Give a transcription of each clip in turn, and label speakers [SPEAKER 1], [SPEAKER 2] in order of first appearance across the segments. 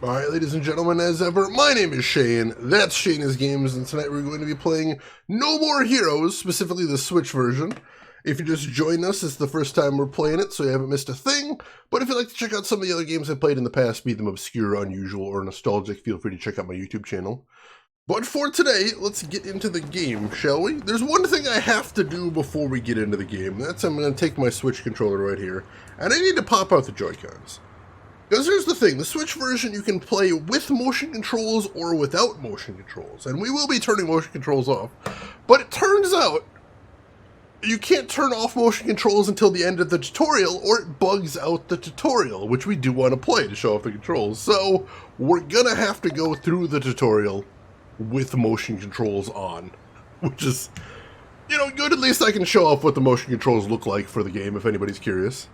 [SPEAKER 1] Alright, ladies and gentlemen, as ever, my name is Shane, that's Shane is Games, and tonight we're going to be playing No More Heroes, specifically the Switch version. If you just joined us, it's the first time we're playing it, so you haven't missed a thing. But if you'd like to check out some of the other games I've played in the past, be them obscure, unusual, or nostalgic, feel free to check out my YouTube channel. But for today, let's get into the game, shall we? There's one thing I have to do before we get into the game. That's I'm going to take my Switch controller right here, and I need to pop out the Joy-Cons. Because here's the thing, the Switch version you can play with motion controls or without motion controls, and we will be turning motion controls off. But it turns out, you can't turn off motion controls until the end of the tutorial, or it bugs out the tutorial, which we do want to play to show off the controls. So, we're gonna have to go through the tutorial with motion controls on, which is, you know, good. At least I can show off what the motion controls look like for the game, if anybody's curious.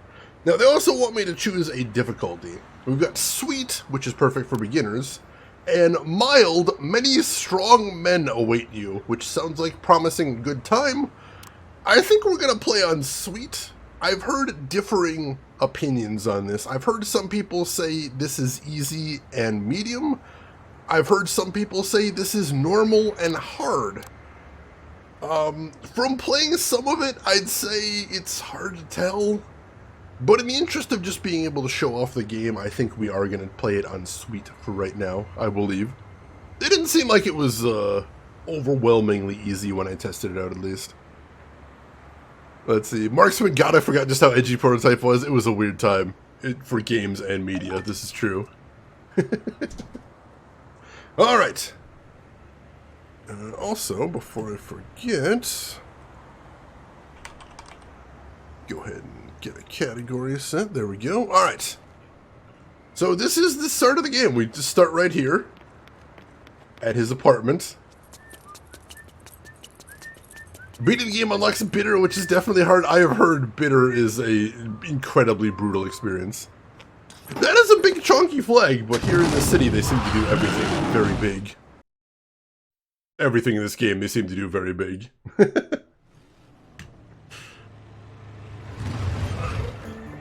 [SPEAKER 1] Now, they also want me to choose a difficulty. We've got Sweet, which is perfect for beginners, and Mild, Many Strong Men Await You, which sounds like promising good time. I think we're going to play on Sweet. I've heard differing opinions on this. I've heard some people say this is easy and medium. I've heard some people say this is normal and hard. From playing some of it, I'd say it's hard to tell. But in the interest of just being able to show off the game, I think we are going to play it on Sweet for right now, I believe. It didn't seem like it was overwhelmingly easy when I tested it out, at least. Let's see. Marksman, God, I forgot just how edgy Prototype was. It was a weird time for games and media. This is true. Alright. Also, before I forget, go ahead and get a category set. There we go. Alright. So this is the start of the game. We just start right here at his apartment. Beating the game unlocks Bitter, which is definitely hard. I have heard Bitter is a incredibly brutal experience. That is a big chunky flag, but here in the city they seem to do everything very big. Everything in this game they seem to do very big.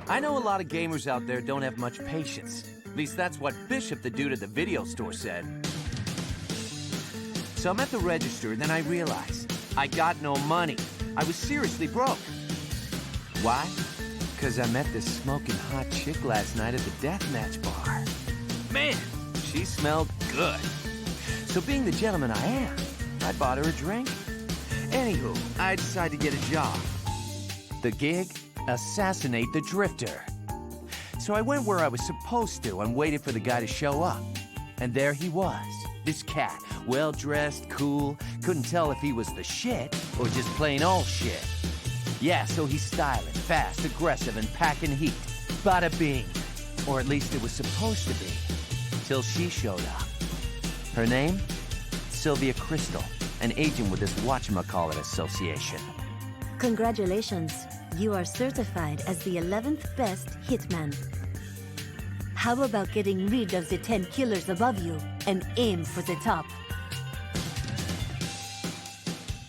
[SPEAKER 2] I know a lot of gamers out there don't have much patience. At least that's what Bishop, the dude at the video store, said. So I'm at the register, then I realized I got no money. I was seriously broke. Why? Because I met this smoking hot chick last night at the deathmatch bar. Man, she smelled good. So being the gentleman I am, I bought her a drink. Anywho, I decided to get a job. The gig? Assassinate the Drifter. So I went where I was supposed to and waited for the guy to show up. And there he was. This cat, well-dressed, cool, couldn't tell if he was the shit or just plain old shit. Yeah, so he's styling, fast, aggressive, and packing heat. Bada bing. Or at least it was supposed to be. Till she showed up. Her name? Sylvia Crystal, an agent with this whatchamacallit association.
[SPEAKER 3] Congratulations. You are certified as the 11th best hitman. How about getting rid of the 10 killers above you and aim for the top?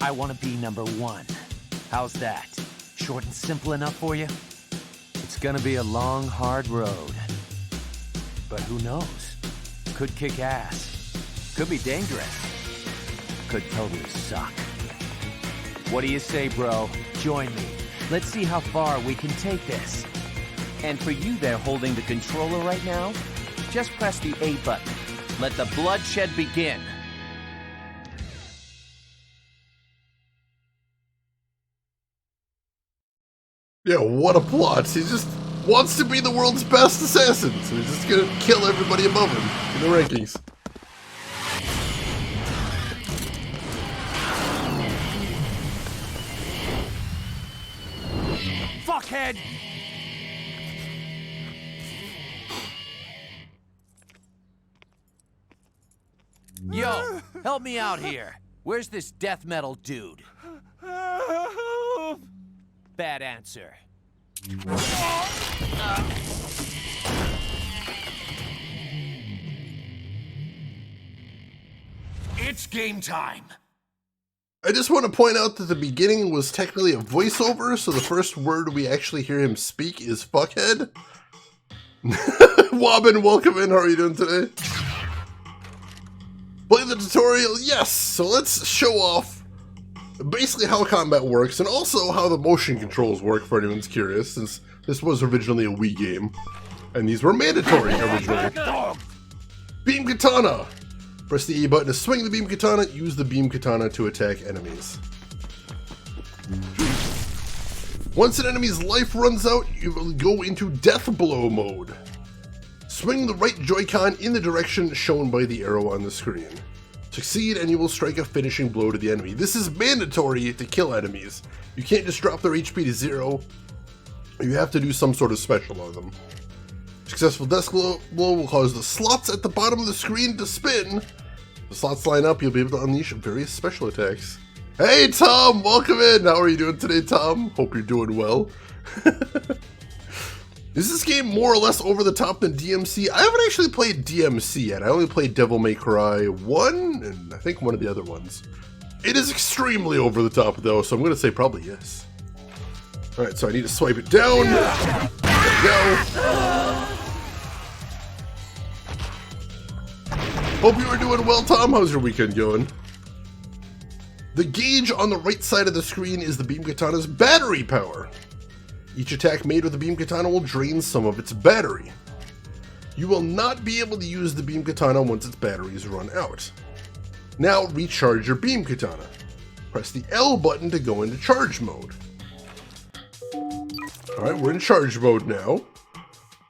[SPEAKER 2] I want to be number one. How's that? Short and simple enough for you? It's gonna be a long, hard road. But who knows? Could kick ass. Could be dangerous. Could totally suck. What do you say, bro? Join me. Let's see how far we can take this. And for you there holding the controller right now, just press the A button. Let the bloodshed begin.
[SPEAKER 1] Yeah, what a plot. He just wants to be the world's best assassin, so he's just gonna kill everybody above him in the rankings.
[SPEAKER 2] Fuckhead! Yo, help me out here. Where's this death metal dude? Bad answer. It's game time.
[SPEAKER 1] I just want to point out that the beginning was technically a voiceover, so the first word we actually hear him speak is fuckhead. Wobbin, welcome in. How are you doing today? Play the tutorial? Yes! So let's show off basically how combat works and also how the motion controls work for anyone's curious, since this was originally a Wii game. And these were mandatory originally. Beam Katana! Press the A button to swing the Beam Katana, use the Beam Katana to attack enemies. Once an enemy's life runs out, you will go into Death Blow mode. Swing the right Joy-Con in the direction shown by the arrow on the screen. Succeed and you will strike a finishing blow to the enemy. This is mandatory to kill enemies. You can't just drop their HP to 0. You have to do some sort of special on them. Successful death blow will cause the slots at the bottom of the screen to spin. The slots line up, you'll be able to unleash various special attacks. Hey Tom, welcome in! How are you doing today, Tom? Hope you're doing well. Is this game more or less over the top than DMC? I haven't actually played DMC yet. I only played Devil May Cry 1 and I think one of the other ones. It is extremely over the top though, so I'm going to say probably yes. Alright, so I need to swipe it down. There we go. Hope you are doing well, Tom. How's your weekend going? The gauge on the right side of the screen is the Beam Katana's battery power. Each attack made with the Beam Katana will drain some of its battery. You will not be able to use the Beam Katana once its batteries run out. Now recharge your Beam Katana. Press the L button to go into charge mode. Alright, we're in charge mode now.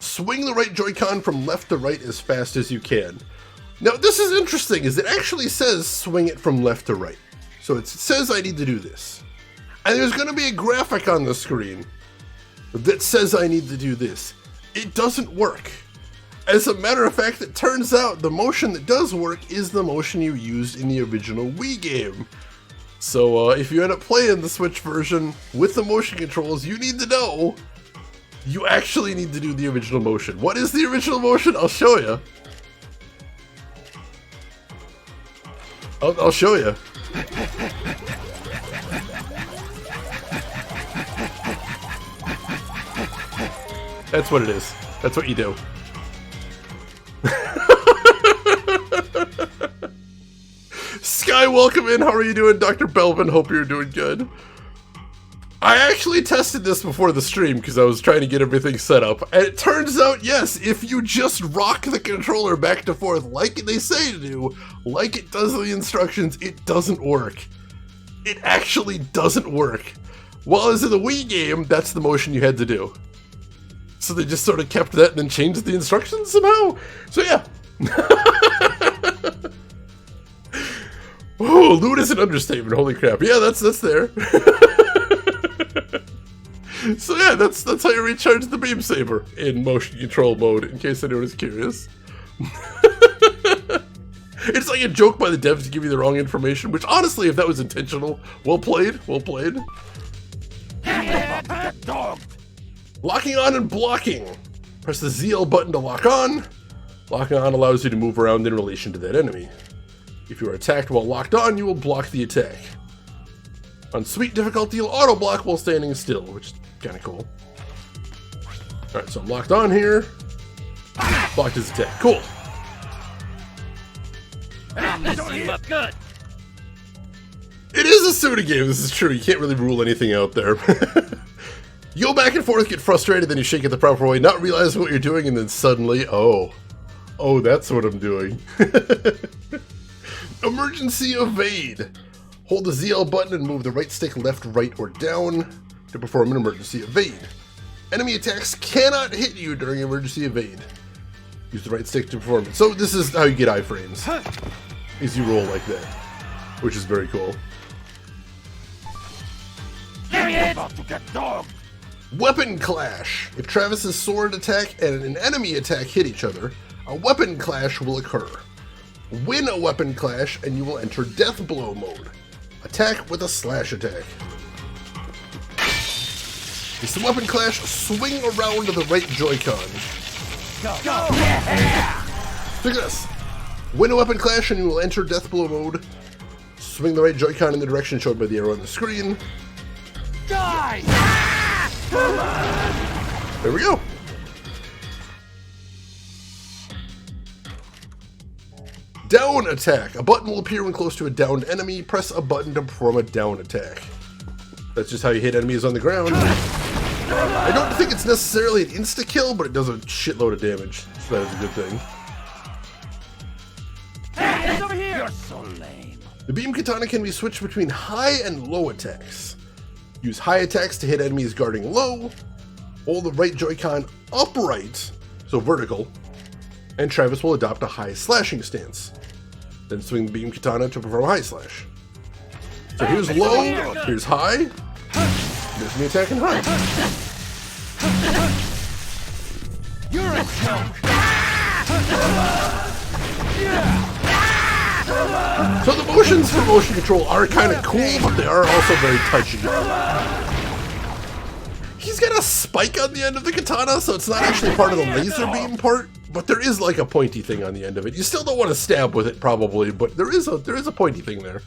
[SPEAKER 1] Swing the right Joy-Con from left to right as fast as you can. Now this is interesting, is it actually says swing it from left to right. So it says I need to do this. And there's going to be a graphic on the screen that says I need to do this. It doesn't work. As a matter of fact, it turns out the motion that does work is the motion you used in the original Wii game. So if you end up playing the Switch version with the motion controls, you need to know you actually need to do the original motion. What is the original motion? I'll show you. I'll show you. That's what it is. That's what you do. Sky, welcome in. How are you doing, Dr. Belvin? Hope you're doing good. I actually tested this before the stream because I was trying to get everything set up. And it turns out, yes, if you just rock the controller back to forth like they say to do, like it does in the instructions, it doesn't work. It actually doesn't work. While as in the Wii game, that's the motion you had to do. So they just sort of kept that and then changed the instructions somehow. So yeah. Oh, loot is an understatement. Holy crap. Yeah, that's there. So yeah, that's how you recharge the beam saber in motion control mode, in case anyone is curious. It's like a joke by the devs to give you the wrong information, which honestly, if that was intentional, well played, well played. Locking on and blocking. Press the ZL button to lock on. Locking on allows you to move around in relation to that enemy. If you are attacked while locked on, you will block the attack. On sweet difficulty, you'll auto block while standing still, which is kind of cool. Alright, so I'm locked on here. Blocked his attack. Cool.
[SPEAKER 2] Good.
[SPEAKER 1] It is a Suda game, this is true. You can't really rule anything out there. You go back and forth, get frustrated, then you shake it the proper way, not realizing what you're doing, and then suddenly, oh, that's what I'm doing. Emergency evade. Hold the ZL button and move the right stick left, right, or down to perform an emergency evade. Enemy attacks cannot hit you during emergency evade. Use the right stick to perform it. So this is how you get iframes, is you roll like that, which is very cool.
[SPEAKER 2] About to get dogged.
[SPEAKER 1] Weapon clash. If Travis's sword attack and an enemy attack hit each other, a weapon clash will occur. Win a weapon clash and you will enter death blow mode. Attack with a slash attack. It's the weapon clash, swing around to the right Joy-Con.
[SPEAKER 2] Go. Yeah.
[SPEAKER 1] Look at this. Win a weapon clash and you will enter death blow mode. Swing the right Joy-Con in the direction shown by the arrow on the screen.
[SPEAKER 2] Die!
[SPEAKER 1] There we go. Down attack. A button will appear when close to a downed enemy. Press a button to perform a down attack. That's just how you hit enemies on the ground. I don't think it's necessarily an insta-kill, but it does a shitload of damage, so that is a good thing.
[SPEAKER 2] Hey, it's over here! You're so lame.
[SPEAKER 1] The beam katana can be switched between high and low attacks. Use high attacks to hit enemies guarding low. Hold the right Joy-Con upright, so vertical, and Travis will adopt a high slashing stance. Then swing the beam katana to perform a high slash. So here's low, here's high, there's me attacking high.
[SPEAKER 2] You're a joke!
[SPEAKER 1] So the motions for motion control are kind of cool, but they are also very touchy. He's got a spike on the end of the katana, so it's not actually part of the laser beam part, but there is like a pointy thing on the end of it. You still don't want to stab with it probably, but there is a pointy thing there.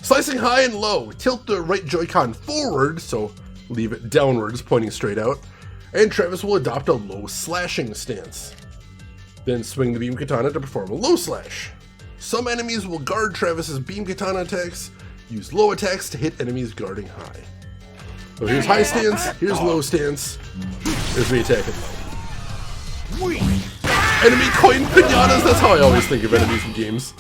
[SPEAKER 1] Slicing high and low. Tilt the right Joy-Con forward, so leave it downwards, pointing straight out, and Travis will adopt a low slashing stance. Then swing the beam katana to perform a low slash. Some enemies will guard Travis's beam katana attacks. Use low attacks to hit enemies guarding high. So here's high stance, here's low stance, there's me attacking low. Enemy coin pinatas, that's how I always think of enemies in games.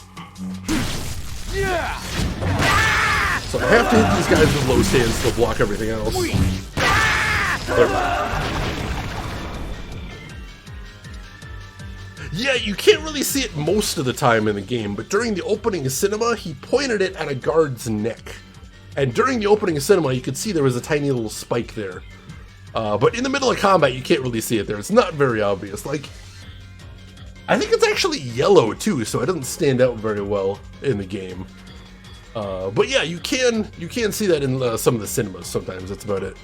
[SPEAKER 1] So I have to hit these guys with low stance to block everything else. There we go. Yeah, you can't really see it most of the time in the game, but during the opening cinema, he pointed it at a guard's neck. And during the opening cinema, you could see there was a tiny little spike there. But in the middle of combat, you can't really see it there. It's not very obvious. Like, I think it's actually yellow too, so it doesn't stand out very well in the game. But yeah, you can see that in some of the cinemas sometimes. That's about it.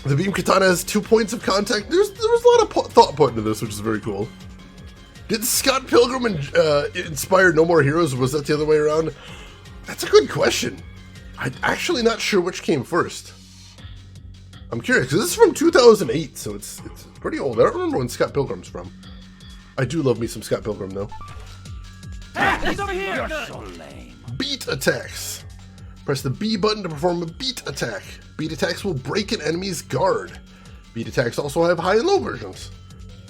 [SPEAKER 1] The beam katana has 2 points of contact. There was a lot of thought put into this, which is very cool. Did Scott Pilgrim inspire No More Heroes, or was that the other way around? That's a good question. I'm actually not sure which came first. I'm curious, because this is from 2008, so it's pretty old. I don't remember when Scott Pilgrim's from. I do love me some Scott Pilgrim, though.
[SPEAKER 2] Hey, he's over here! You're so lame.
[SPEAKER 1] Beat attacks. Press the B button to perform a beat attack. Beat attacks will break an enemy's guard. Beat attacks also have high and low versions.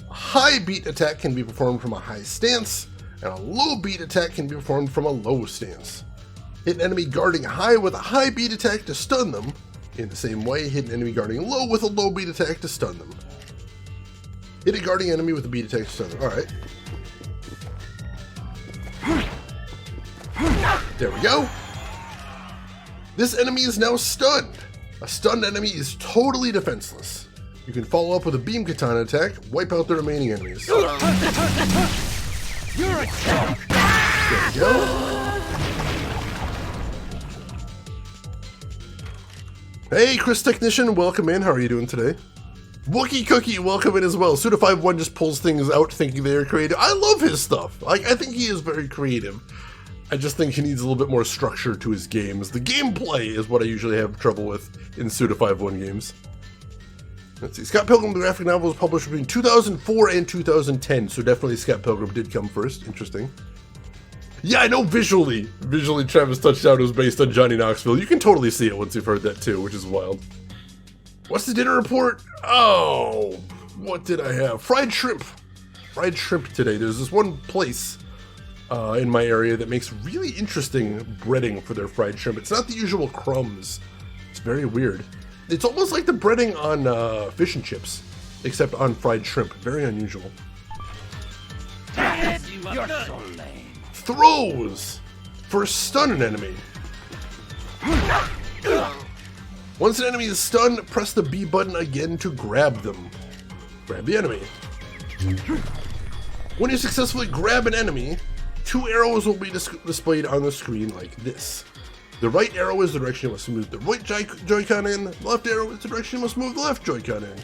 [SPEAKER 1] A high beat attack can be performed from a high stance, and a low beat attack can be performed from a low stance. Hit an enemy guarding high with a high beat attack to stun them. In the same way, hit an enemy guarding low with a low beat attack to stun them. Hit a guarding enemy with a beat attack to stun them. Alright. There we go. This enemy is now stunned. A stunned enemy is totally defenseless. You can follow up with a beam katana attack, wipe out the remaining enemies.
[SPEAKER 2] You're a joke!
[SPEAKER 1] There we go. Hey, Chris Technician, welcome in. How are you doing today? Wookie Cookie, welcome in as well. Suda51 just pulls things out thinking they're creative. I love his stuff. Like, I think he is very creative. I just think he needs a little bit more structure to his games. The gameplay is what I usually have trouble with in Suda51 games. Let's see. Scott Pilgrim, the graphic novel, was published between 2004 and 2010, so definitely Scott Pilgrim did come first. Interesting. Yeah, I know visually Travis Touchdown was based on Johnny Knoxville. You can totally see it once you've heard that too, which is wild. What's the dinner report? Oh, what did I have? Fried shrimp. Fried shrimp today. There's this one place in my area that makes really interesting breading for their fried shrimp. It's not the usual crumbs. It's very weird. It's almost like the breading on fish and chips, except on fried shrimp. Very unusual.
[SPEAKER 2] You're so lame.
[SPEAKER 1] Throws for stun an enemy. Once an enemy is stunned, press the B button again to grab them. Grab the enemy. When you successfully grab an enemy, 2 arrows will be displayed on the screen like this. The right arrow is the direction you must move the right Joy-Con in. The left arrow is the direction you must move the left Joy-Con in.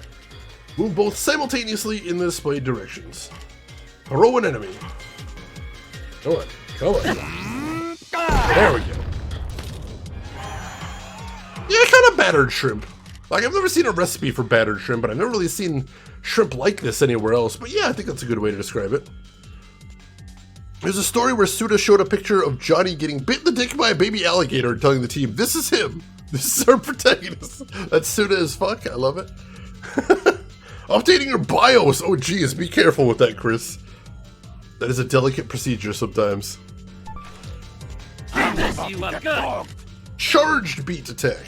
[SPEAKER 1] Move both simultaneously in the displayed directions. Throw an enemy. Come on, come on. There we go. Yeah, kind of battered shrimp. Like, I've never seen a recipe for battered shrimp, but I've never really seen shrimp like this anywhere else. But yeah, I think that's a good way to describe it. There's a story where Suda showed a picture of Johnny getting bit in the dick by a baby alligator and telling the team, this is him. This is our protagonist. That's Suda as fuck. I love it. Updating your BIOS. Oh, geez. Be careful with that, Chris. That is a delicate procedure sometimes. Charged beat attack.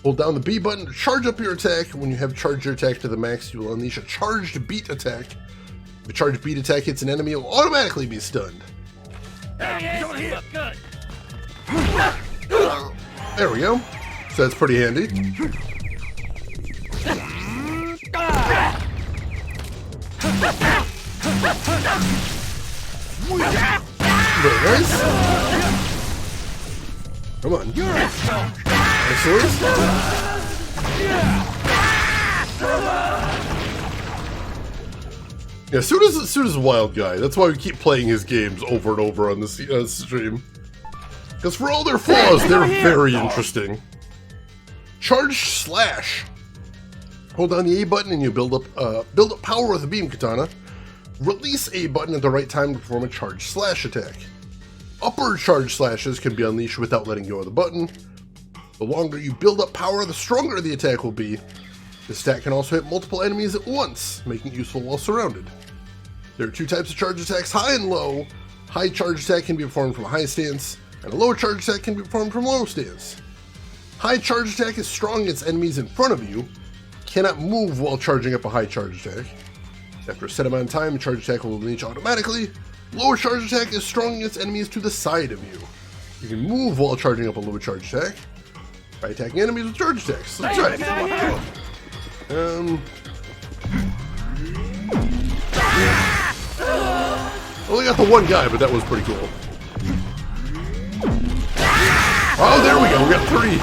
[SPEAKER 1] Hold down the B button to charge up your attack. When you have charged your attack to the max, you will unleash a charged beat attack. If a charged beat attack hits an enemy, it will automatically be stunned. There we go. So that's pretty handy. Very nice. Come on. Dinosaurs? Yeah, Suda's a wild guy. That's why we keep playing his games over and over on this stream. Because for all their flaws, they're very interesting. Charge slash. Hold down the A button and you build up power with a beam katana. Release A button at the right time to perform a charge slash attack. Upper charge slashes can be unleashed without letting go of the button. The longer you build up power, the stronger the attack will be. This attack can also hit multiple enemies at once, making it useful while surrounded. There are two types of charge attacks, high and low. High charge attack can be performed from a high stance, and a low charge attack can be performed from a low stance. High charge attack is strong against enemies in front of you. Cannot move while charging up a high charge attack. After a set amount of time, charge attack will unleash automatically. Lower charge attack is strong against enemies to the side of you. You can move while charging up a low charge attack by attacking enemies with charge attacks. That's right. Only got the one guy, but that was pretty cool. Oh, there we go. We got 3.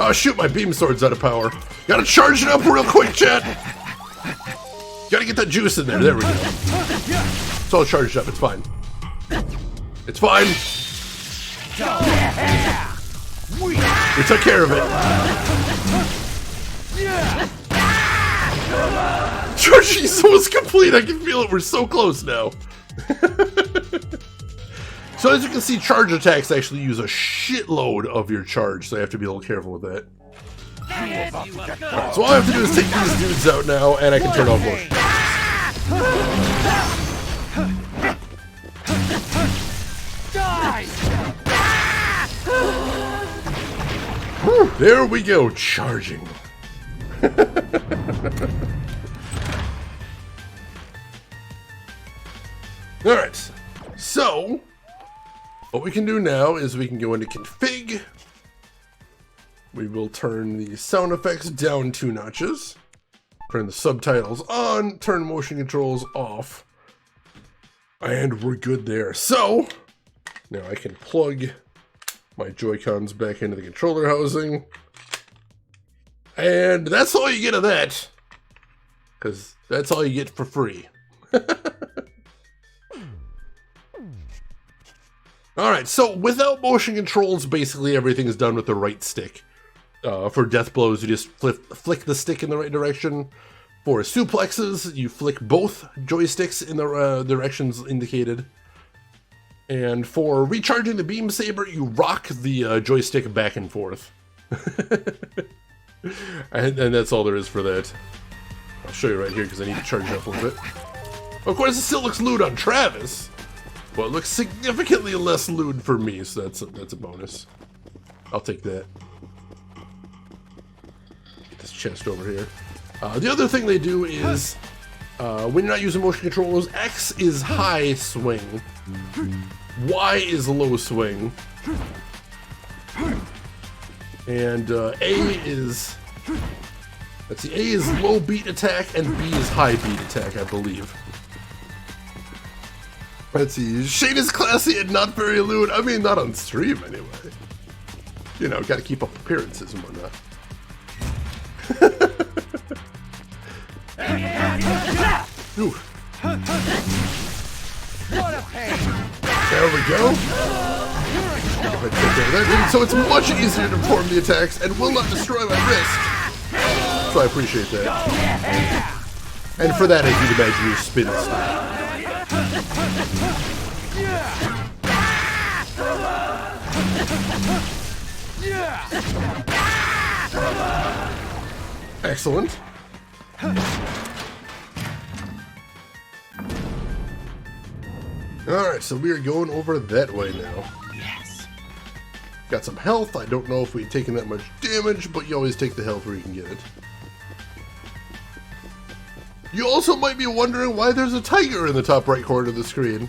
[SPEAKER 1] Oh, shoot, my beam sword's out of power. Gotta charge it up real quick, chat. Gotta get that juice in there. There we go. It's all charged up. It's fine. It's fine. We took care of it. Charging is almost complete. I can feel it. We're so close now. So as you can see, charge attacks actually use a shitload of your charge, so you have to be a little careful with that. Right, so all I have to do is take these dudes out now, and I can turn off motion. Whew, there we go, charging. Alright, so what we can do now is we can go into config. We will turn the sound effects down 2 notches. Turn the subtitles on, turn motion controls off. And we're good there. So, now I can plug my Joy-Cons back into the controller housing. And that's all you get of that. Because that's all you get for free. Alright, so without motion controls, basically everything is done with the right stick. For death blows, you just flick the stick in the right direction. For suplexes, you flick both joysticks in the directions indicated. And for recharging the beam saber, you rock the joystick back and forth. and that's all there is for that. I'll show you right here because I need to charge it up a little bit. Of course, it still looks lewd on Travis, but it looks significantly less lewd for me, so that's a bonus. I'll take that. Get this chest over here. The other thing they do is, when you're not using motion controllers, X is high swing, Y is low swing, and A is, let's see, A is low beat attack and B is high beat attack, I believe. Let's see, Shane is classy and not very lewd. I mean, not on stream anyway. You know, gotta keep up appearances and whatnot. Ooh. There we go. So it's much easier to perform the attacks and will not destroy my wrist. So I appreciate that. And for that, I do imagine you spin stuff. Excellent. Alright, so we are going over that way now.
[SPEAKER 2] Yes.
[SPEAKER 1] Got some health. I don't know if we've taken that much damage, but you always take the health where you can get it. You also might be wondering why there's a tiger in the top right corner of the screen.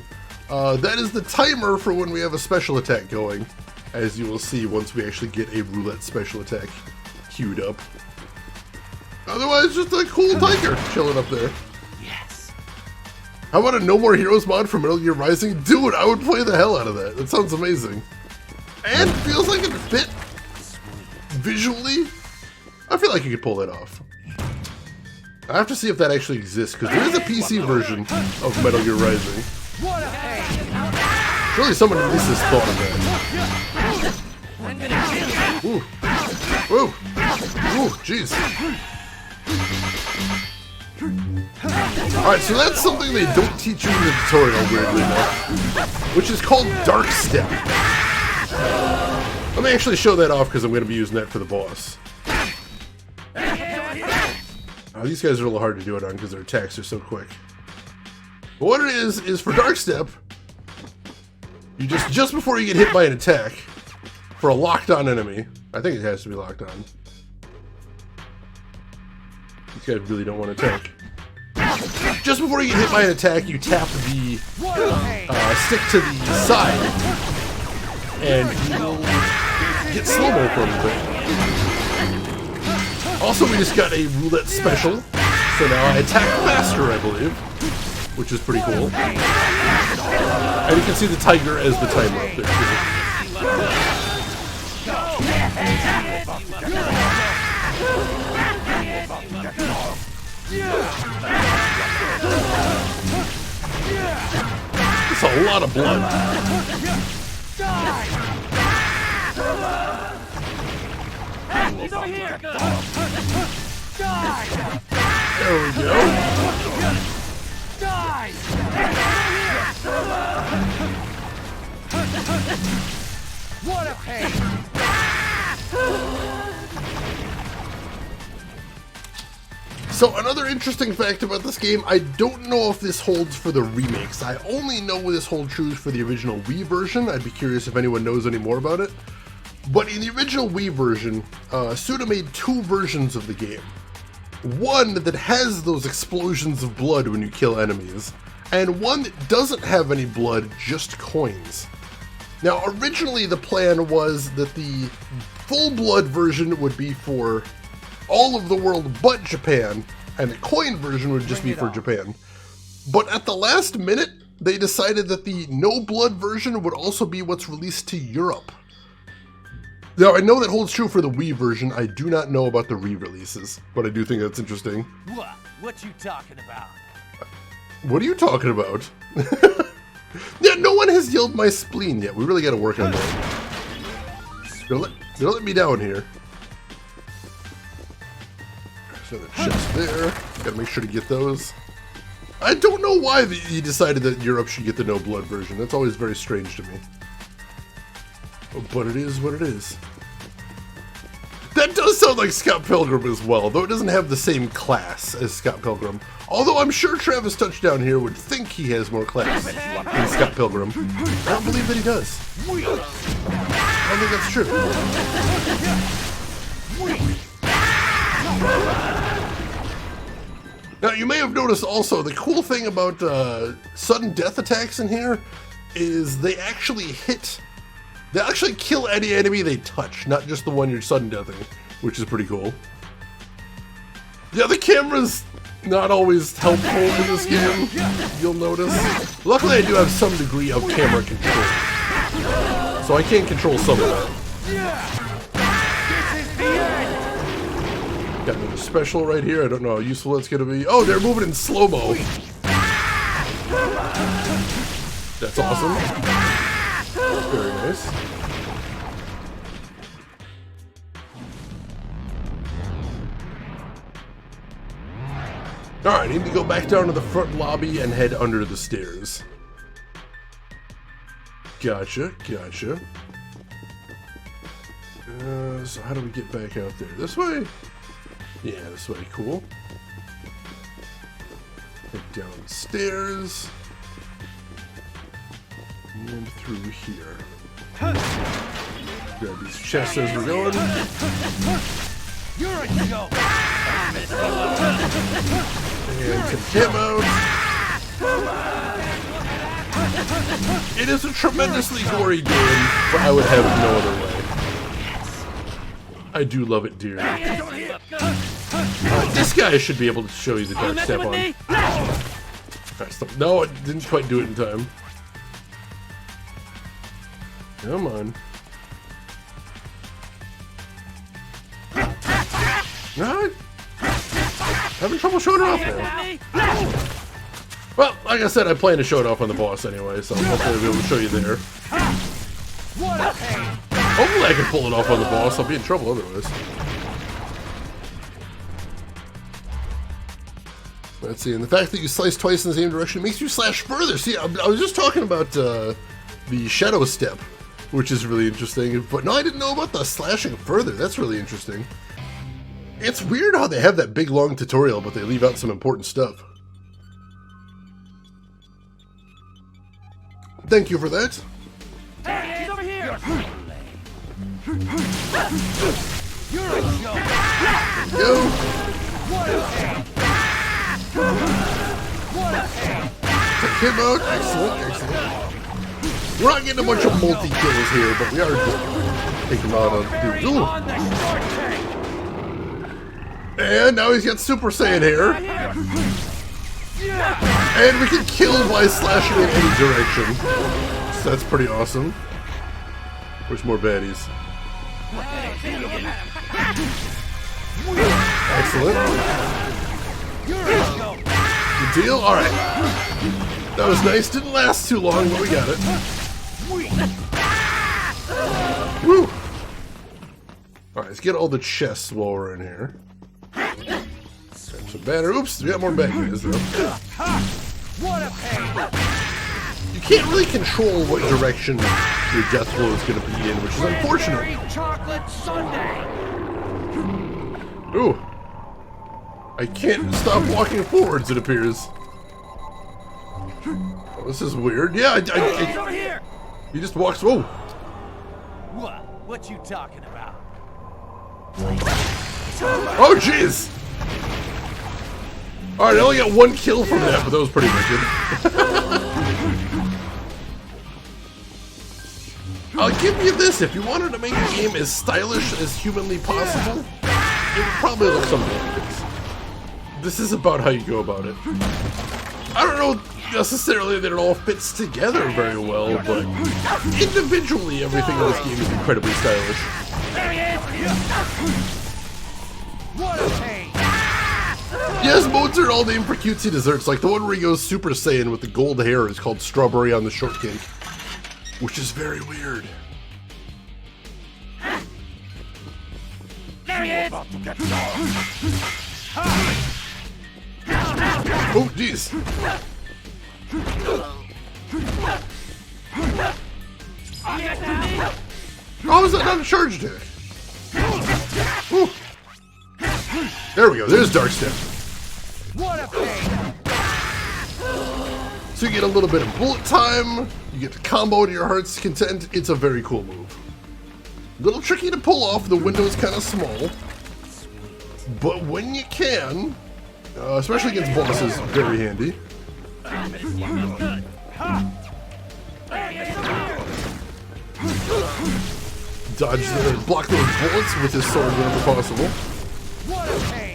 [SPEAKER 1] That is the timer for when we have a special attack going, as you will see once we actually get a roulette special attack queued up. Otherwise, just a cool tiger chilling up there.
[SPEAKER 2] Yes.
[SPEAKER 1] How about a No More Heroes mod for Metal Gear Rising? Dude, I would play the hell out of that. That sounds amazing. And feels like it fit visually. I feel like you could pull that off. I have to see if that actually exists, because there is a PC version of Metal Gear Rising. Surely someone at least has thought of that. Ooh. Ooh. Ooh, jeez. Alright, so that's something they don't teach you in the tutorial, weirdly enough, which is called Dark Step. Let me actually show that off, because I'm going to be using that for the boss. These guys are a little hard to do it on because their attacks are so quick. But what it is for Dark Step, you just before you get hit by an attack, for a locked on enemy, I think it has to be locked on. These guys really don't want to attack. Just before you get hit by an attack, you tap the stick to the side, and you will get slow-mo for a little bit. Also, we just got a roulette special, so now I attack faster, I believe, which is pretty cool. And you can see the tiger as the timer up there, too. That's a lot of blood.
[SPEAKER 2] He's over here!
[SPEAKER 1] There we go.
[SPEAKER 2] What a pain!
[SPEAKER 1] So another interesting fact about this game, I don't know if this holds for the remakes. I only know this holds true for the original Wii version. I'd be curious if anyone knows any more about it. But in the original Wii version, Suda made two versions of the game. One that has those explosions of blood when you kill enemies, and one that doesn't have any blood, just coins. Now, originally the plan was that the full blood version would be for all of the world but Japan, and the coin version would just be for Japan. But at the last minute, they decided that the no blood version would also be what's released to Europe. Now, I know that holds true for the Wii version. I do not know about the re-releases, but I do think that's interesting.
[SPEAKER 2] What you talking about?
[SPEAKER 1] What are you talking about? Yeah, no one has yelled my spleen yet. We really got to work on that. Don't let me down here. So the chest there. Got to make sure to get those. I don't know why you decided that Europe should get the no blood version. That's always very strange to me. But it is what it is. That does sound like Scott Pilgrim as well, though it doesn't have the same class as Scott Pilgrim. Although I'm sure Travis Touchdown here would think he has more class than Scott Pilgrim. I don't believe that he does. I don't think that's true. Now, you may have noticed also, the cool thing about sudden death attacks in here is they actually kill any enemy they touch, not just the one you're sudden deathing, which is pretty cool. Yeah, the camera's not always helpful in this game, you'll notice. Luckily, I do have some degree of camera control, so I can control some of that. Got another special right here. I don't know how useful that's going to be. Oh, they're moving in slow-mo. That's awesome. Very nice. Alright, I need to go back down to the front lobby and head under the stairs. Gotcha, gotcha. So how do we get back out there? This way? Yeah, this way, cool. Head downstairs. And through here. Grab these chests as we're going.
[SPEAKER 2] You're a joke.
[SPEAKER 1] And to camo. It is a tremendously gory game, but I would have it no other way. I do love it dearly. This guy should be able to show you the dark step on. Right, stop. No, it didn't quite do it in time. Come on. No, having trouble showing it off now. Well, like I said, I plan to show it off on the boss anyway, so hopefully I'll be able to show you there. Hopefully I can pull it off on the boss. I'll be in trouble otherwise. Let's see, and the fact that you slice twice in the same direction makes you slash further. See, I was just talking about the shadow step, which is really interesting. But no, I didn't know about the slashing further. That's really interesting. It's weird how they have that big long tutorial, but they leave out some important stuff. Thank you for that.
[SPEAKER 2] Hey, he's over here. You're a joke.
[SPEAKER 1] Go. Take him out. Excellent, excellent. We're not getting a bunch of multi-kills here, but we are taking him out on dude. And now he's got Super Saiyan hair. And we can kill by slashing in any direction. So that's pretty awesome. Where's more baddies? Excellent. Good deal? Alright. That was nice. Didn't last too long, but we got it. Woo! Alright, let's get all the chests while we're in here. Some banner. Oops, we got more bad guys though. You can't really control what direction your death blow is going to be in, which is unfortunate.
[SPEAKER 2] Chocolate sundae.
[SPEAKER 1] Ooh. I can't stop walking forwards, it appears. Oh, this is weird. Yeah,
[SPEAKER 2] Over here.
[SPEAKER 1] he just walks. Whoa.
[SPEAKER 2] What you talking about?
[SPEAKER 1] Oh, jeez. Alright, I only got one kill from that, but that was pretty wicked. I'll give you this, if you wanted to make a game as stylish as humanly possible, it would probably look something like this. This is about how you go about it. I don't know necessarily that it all fits together very well, but individually everything in this game is incredibly stylish.
[SPEAKER 2] There he is. What a pain.
[SPEAKER 1] Yes, modes are all named for cutesy desserts, like the one where he goes Super Saiyan with the gold hair is called Strawberry on the Shortcake, which is very weird.
[SPEAKER 2] There he is.
[SPEAKER 1] Oh, jeez. How is that not a charge attack? Ooh. There we go, there's Dark Step.
[SPEAKER 2] What a pain.
[SPEAKER 1] So you get a little bit of bullet time, you get to combo to your heart's content. It's a very cool move. A little tricky to pull off, the window is kind of small. But when you can, especially against bosses, very handy. Dodge block those bullets with his sword whenever possible.
[SPEAKER 2] What a pain.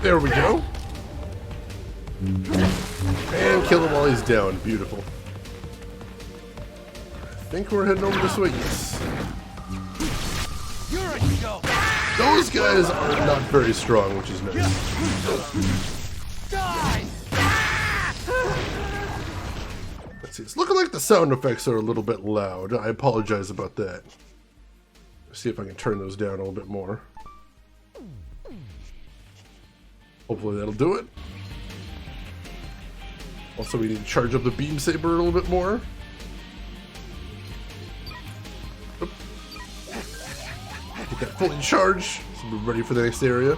[SPEAKER 1] There we go. And kill him while he's down. Beautiful. I think we're heading over this way. Yes.
[SPEAKER 2] You're a joke.
[SPEAKER 1] Those guys are not very strong, which is nice.
[SPEAKER 2] Die.
[SPEAKER 1] Let's It's looking like the sound effects are a little bit loud. I apologize about that. Let's see if I can turn those down a little bit more. Hopefully that'll do it. Also, we need to charge up the beam saber a little bit more. Oop. Get that fully charged, so we're ready for the next area.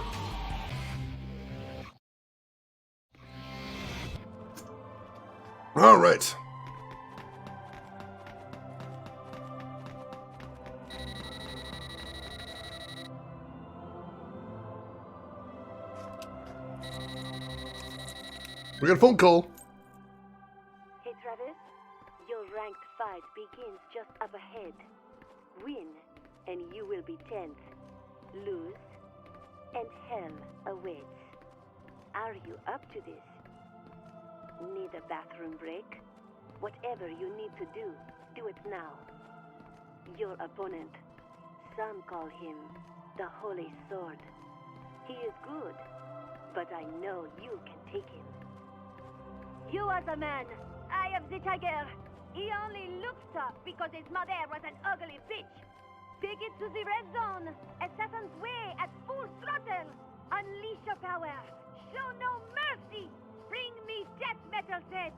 [SPEAKER 1] All right. We got a phone call.
[SPEAKER 3] Hey Travis, your ranked fight begins just up ahead. Win, and you will be 10th. Lose, and hell awaits. Are you up to this? Need a bathroom break? Whatever you need to do it now. Your opponent, some call him the Holy Sword. He is good, but I know you can take him. You are the man. I am the tiger. He only looks tough because his mother was an ugly bitch. Take it to the red zone. Assassin's Way at full throttle. Unleash your power. Show no mercy. Bring me death metal sets.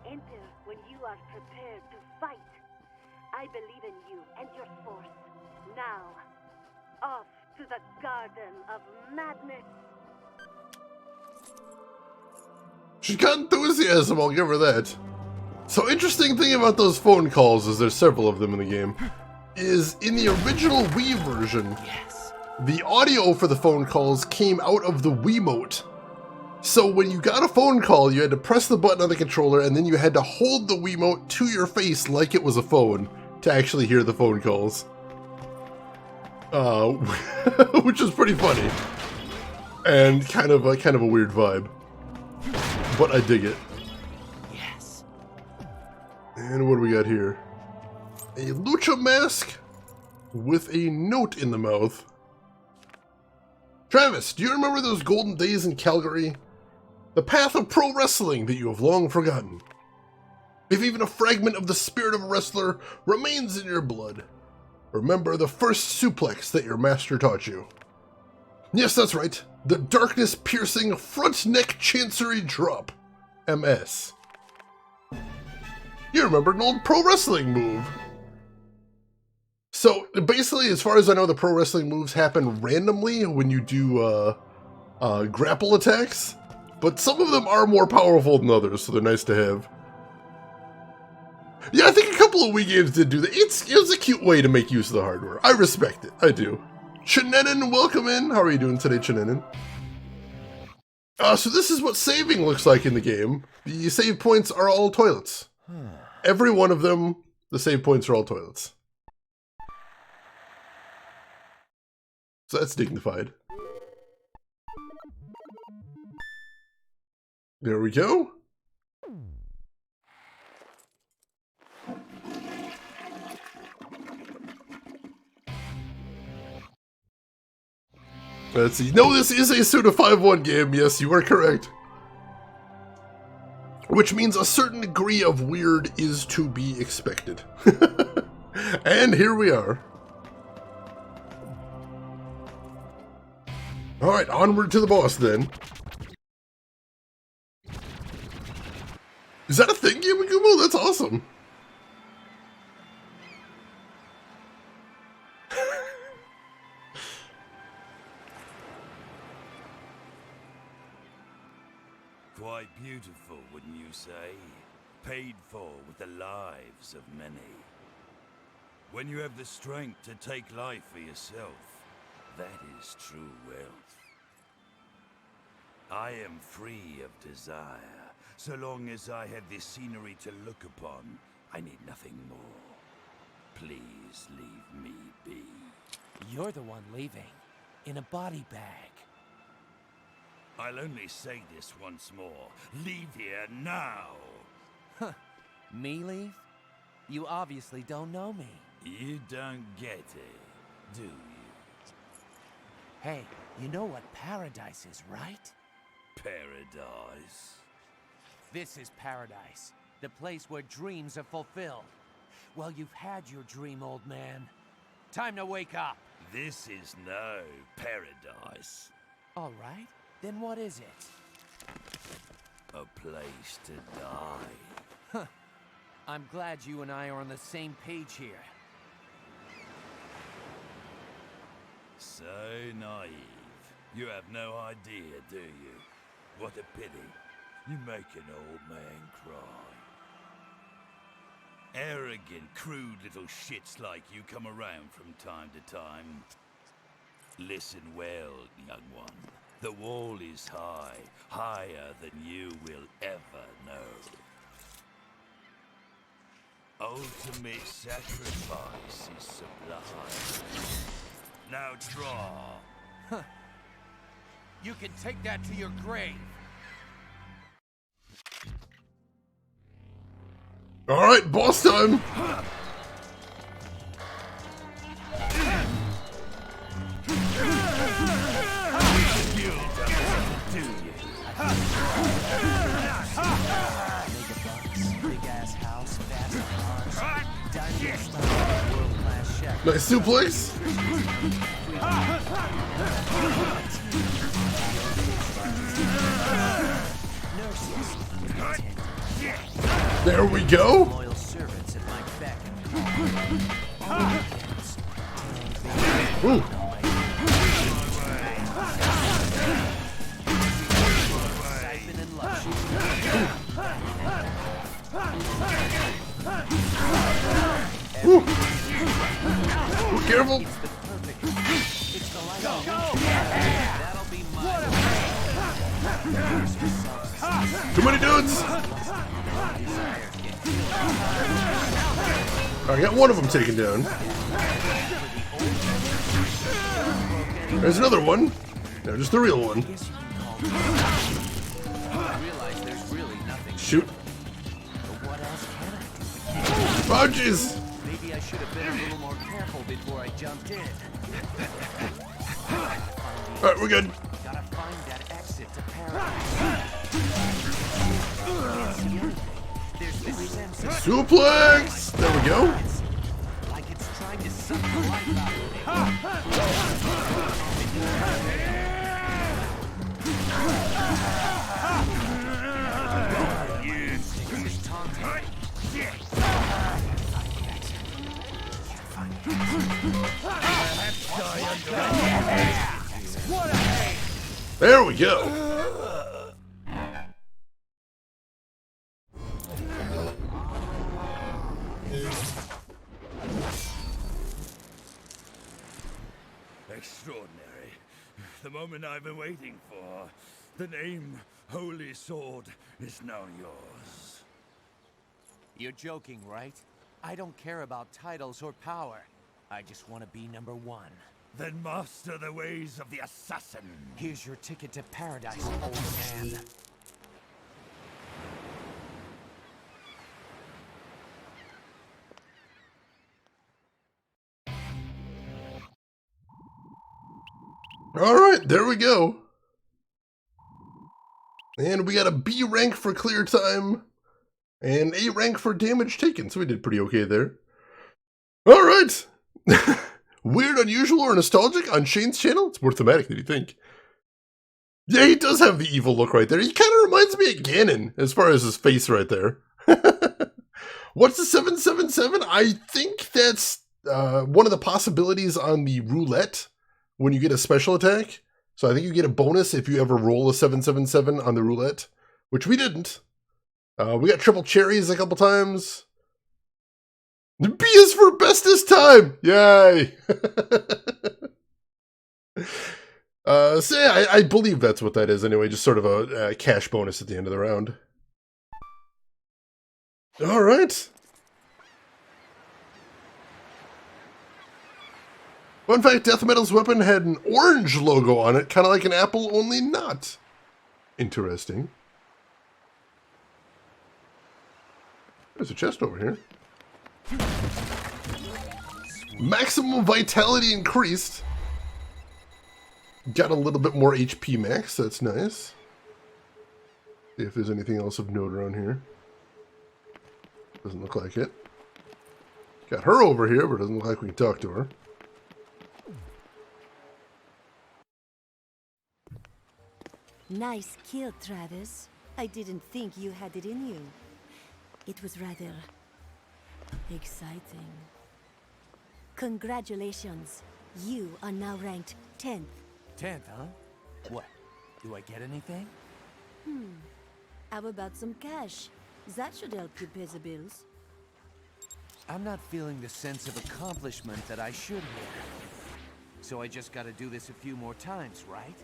[SPEAKER 3] Enter when you are prepared to fight. I believe in you and your force. Now, off to the Garden of Madness.
[SPEAKER 1] She's got enthusiasm, I'll give her that. So interesting thing about those phone calls, is there's several of them in the game, is in the original Wii version, the audio for the phone calls came out of the Wiimote. So when you got a phone call, you had to press the button on the controller, and then you had to hold the Wiimote to your face like it was a phone to actually hear the phone calls. Which is pretty funny. And kind of a weird vibe. But I dig it.
[SPEAKER 2] Yes.
[SPEAKER 1] And what do we got here? A lucha mask with a note in the mouth. Travis, do you remember those golden days in Calgary? The path of pro wrestling that you have long forgotten. If even a fragment of the spirit of a wrestler remains in your blood, remember the first suplex that your master taught you. Yes, that's right. The darkness-piercing front neck chancery drop. MS. You remember an old pro wrestling move. So, basically, as far as I know, the pro wrestling moves happen randomly when you do grapple attacks. But some of them are more powerful than others, so they're nice to have. Yeah, I think a couple of Wii games did do that. It was a cute way to make use of the hardware. I respect it. I do. Chinanen, welcome in. How are you doing today, Chinanen? So this is what saving looks like in the game. The save points are all toilets. Every one of them, the save points are all toilets. So that's dignified. There we go. Let's see. No, this is a Suda 5-1 game. Yes, you are correct. Which means a certain degree of weird is to be expected. And here we are. Alright, onward to the boss then. Is that a thing, Yamagumo? That's awesome.
[SPEAKER 4] Quite beautiful, wouldn't you say? Paid for with the lives of many. When you have the strength to take life for yourself, that is true wealth. I am free of desire. So long as I have this scenery to look upon, I need nothing more. Please leave me be.
[SPEAKER 2] You're the one leaving. In a body bag.
[SPEAKER 4] I'll only say this once more. Leave here now!
[SPEAKER 2] Huh. Me leave? You obviously don't know me.
[SPEAKER 4] You don't get it, do you?
[SPEAKER 2] Hey, you know what paradise is, right?
[SPEAKER 4] Paradise?
[SPEAKER 2] This is paradise. The place where dreams are fulfilled. Well, you've had your dream, old man. Time to wake up.
[SPEAKER 4] This is no paradise.
[SPEAKER 2] All right, then what is it?
[SPEAKER 4] A place to die.
[SPEAKER 2] I'm glad you and I are on the same page here.
[SPEAKER 4] So naive. You have no idea, do you? What a pity. You make an old man cry. Arrogant, crude little shits like you come around from time to time. Listen well, young one. The wall is high, higher than you will ever know. Ultimate sacrifice is sublime. Now draw.
[SPEAKER 2] You can take that to your grave.
[SPEAKER 1] All right, boss time. Nice suplex. There we go.
[SPEAKER 2] Loyal servants at my beck.
[SPEAKER 1] Ooh. Ooh. Ooh, careful. Too many dudes. I got one of them taken down. There's another one. No, just the real one. Shoot. Oh, jeez.
[SPEAKER 2] Maybe I should have been a little more careful before I jumped in.
[SPEAKER 1] All right, we're good.
[SPEAKER 2] Gotta find that exit to paradise. There's this sense of
[SPEAKER 1] Suplex. There we go.
[SPEAKER 2] like it's trying to suck the life out
[SPEAKER 1] There we go.
[SPEAKER 4] Extraordinary. The moment I've been waiting for. The name Holy Sword is now yours.
[SPEAKER 2] You're joking, right? I don't care about titles or power. I just want to be number one.
[SPEAKER 4] Then master the ways of the assassin.
[SPEAKER 2] Here's your ticket to paradise, old man.
[SPEAKER 1] All right, there we go. And we got a B rank for clear time and A rank for damage taken, so we did pretty okay there. All right. Weird, unusual, or nostalgic on Shane's channel? It's more thematic than you think. Yeah, he does have the evil look right there. He kind of reminds me of Ganon, as far as his face right there. What's the 777? I think that's one of the possibilities on the roulette when you get a special attack. So I think you get a bonus if you ever roll a 777 on the roulette, which we didn't. We got triple cherries a couple times. The B is for best this time! Yay! So yeah, I believe that's what that is anyway, just sort of a cash bonus at the end of the round. Alright. Fun fact, Death Metal's weapon had an orange logo on it, kind of like an apple, only not. Interesting. There's a chest over here. Maximum vitality increased. Got a little bit more HP max, that's nice. See if there's anything else of note around here. Doesn't look like it. Got her over here, but it doesn't look like we can talk to her.
[SPEAKER 5] Nice kill, Travis. I didn't think you had it in you. It was rather exciting. Congratulations. You are now ranked 10th.
[SPEAKER 2] 10th, huh? What? Do I get anything?
[SPEAKER 5] How about some cash? That should help you pay the bills.
[SPEAKER 2] I'm not feeling the sense of accomplishment that I should here. So I just gotta do this a few more times, right?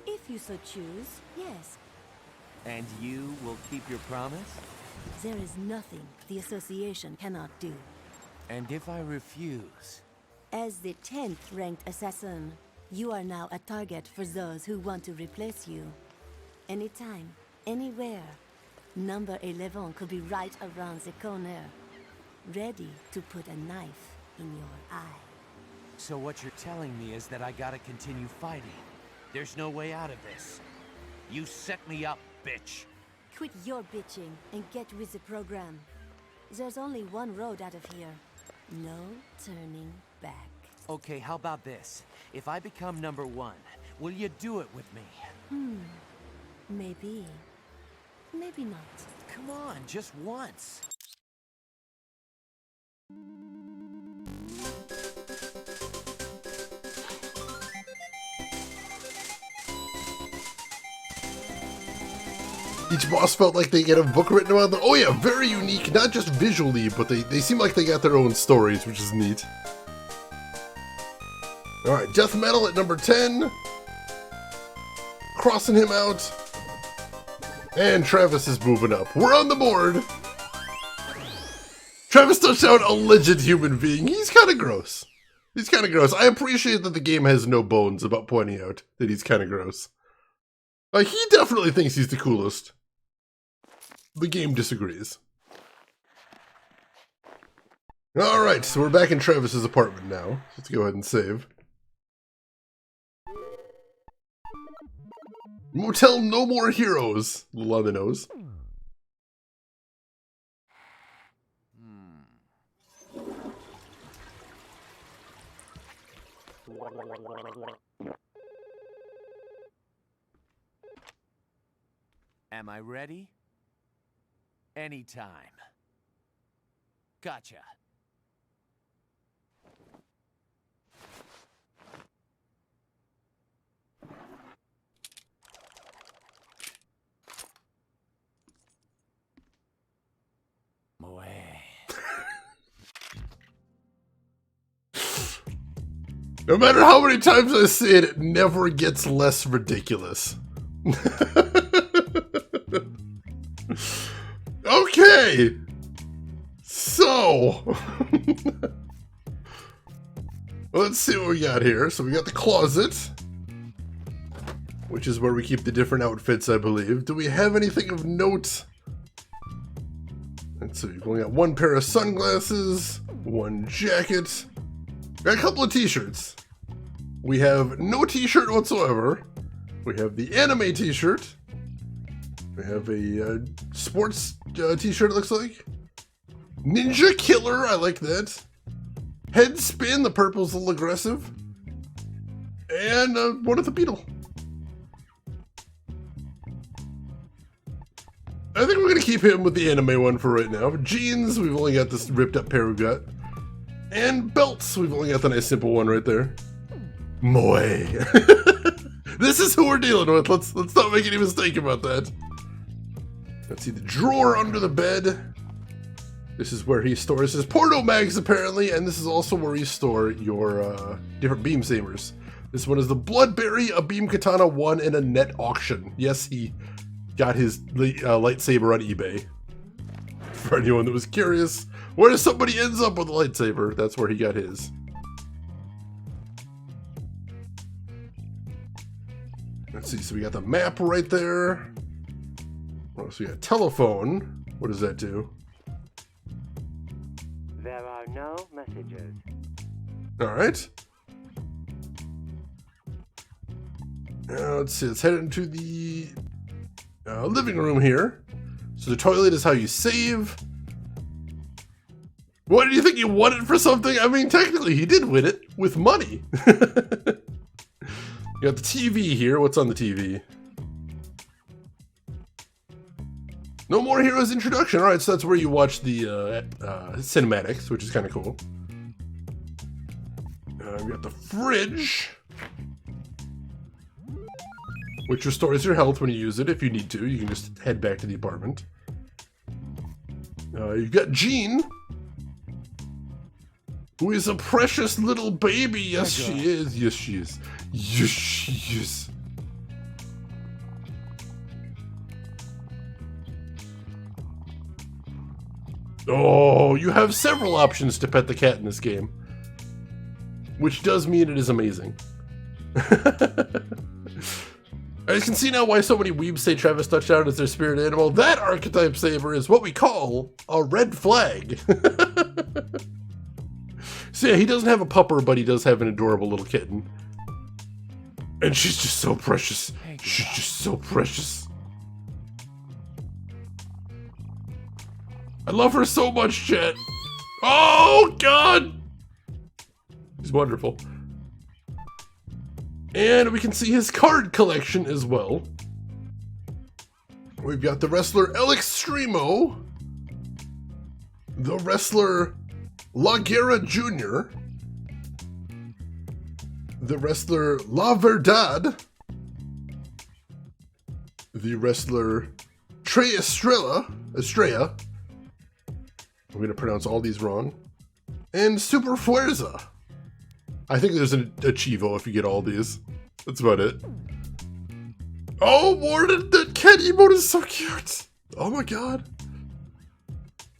[SPEAKER 5] If you so choose, yes.
[SPEAKER 2] And you will keep your promise?
[SPEAKER 5] There is nothing the association cannot do.
[SPEAKER 2] And if I refuse?
[SPEAKER 5] As the 10th ranked assassin, you are now a target for those who want to replace you. Anytime, anywhere. Number 11 could be right around the corner, ready to put a knife in your eye.
[SPEAKER 2] So what you're telling me is that I gotta continue fighting. There's no way out of this. You set me up, bitch.
[SPEAKER 5] Quit your bitching and get with the program. There's only one road out of here. No turning back.
[SPEAKER 2] Okay, how about this? If I become number 1, will you do it with me?
[SPEAKER 5] Maybe. Maybe not.
[SPEAKER 2] Come on, just once.
[SPEAKER 1] Each boss felt like they get a book written about them. Oh yeah, very unique, not just visually, but they seem like they got their own stories, which is neat. Alright, Death Metal at number 10. Crossing him out. And Travis is moving up. We're on the board. Travis touched out a legend human being. He's kind of gross. He's kind of gross. I appreciate that the game has no bones about pointing out that he's kind of gross. He definitely thinks he's the coolest. The game disagrees. Alright, so we're back in Travis's apartment now. Let's go ahead and save. Motel No More Heroes. A little on the nose.
[SPEAKER 2] Am I ready? Anytime. Gotcha. Mowing.
[SPEAKER 1] No matter how many times I say it, it never gets less ridiculous. Okay, so let's see what we got here. So we got the closet, which is where we keep the different outfits, I believe. Do we have anything of note? Let's see, we got one pair of sunglasses, one jacket, got a couple of t-shirts. We have no t-shirt whatsoever. We have the anime t-shirt. We have a sports t-shirt, it looks like. Ninja Killer, I like that. Head Spin, the purple's a little aggressive. And one with the beetle. I think we're going to keep him with the anime one for right now. Jeans, we've only got this ripped up pair we've got. And belts, we've only got the nice simple one right there. Mowing. This is who we're dealing with. Let's not make any mistake about that. Let's see, the drawer under the bed. This is where he stores his porno mags, apparently, and this is also where you store your different beam sabers. This one is the Bloodberry, a beam katana won in a net auction. Yes, he got his lightsaber on eBay. For anyone that was curious, where somebody ends up with a lightsaber, that's where he got his. Let's see, so we got the map right there. Oh, so we got telephone. What does that do?
[SPEAKER 6] There are no messages.
[SPEAKER 1] All right. Let's see. Let's head into the living room here. So the toilet is how you save. What, do you think he won it for something? I mean, technically he did win it with money. You got the TV here. What's on the TV? No More Heroes introduction. All right, so that's where you watch the cinematics, which is kind of cool. We got the fridge, which restores your health when you use it. If you need to, you can just head back to the apartment. You've got Jean, who is a precious little baby. Yes, she is. Yes, she is. Yes, she is. Oh, you have several options to pet the cat in this game, which does mean it is amazing. As you can see now why so many weebs say Travis Touchdown is their spirit animal. That archetype saber is what we call a red flag. So yeah, he doesn't have a pupper, but he does have an adorable little kitten. And she's just so precious. She's just so precious. I love her so much, chat. Oh, God! He's wonderful. And we can see his card collection as well. We've got the wrestler El Extremo, the wrestler La Guerra Jr., the wrestler La Verdad, the wrestler Trey Estrella, I'm going to pronounce all these wrong, and Super Fuerza. I think there's a Chivo if you get all these. That's about it. Oh, Warden, that cat emote is so cute. Oh my god.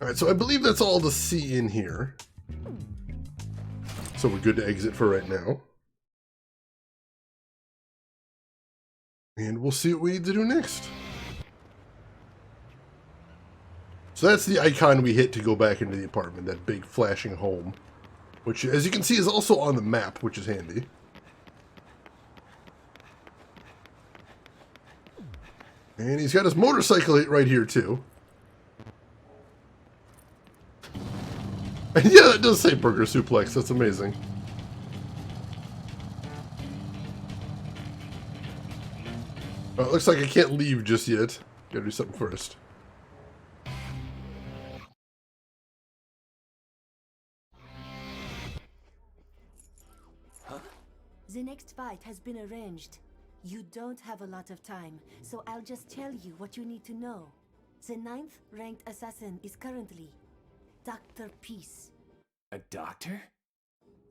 [SPEAKER 1] Alright, so I believe that's all to see in here. So we're good to exit for right now. And we'll see what we need to do next. So that's the icon we hit to go back into the apartment, that big flashing home. Which, as you can see, is also on the map, which is handy. And he's got his motorcycle right here, too. And yeah, that does say Burger Suplex. That's amazing. Oh, it looks like I can't leave just yet. Gotta do something first.
[SPEAKER 5] The next fight has been arranged. You don't have a lot of time, so I'll just tell you what you need to know. The 9th ranked assassin is currently Dr. Peace.
[SPEAKER 2] A doctor?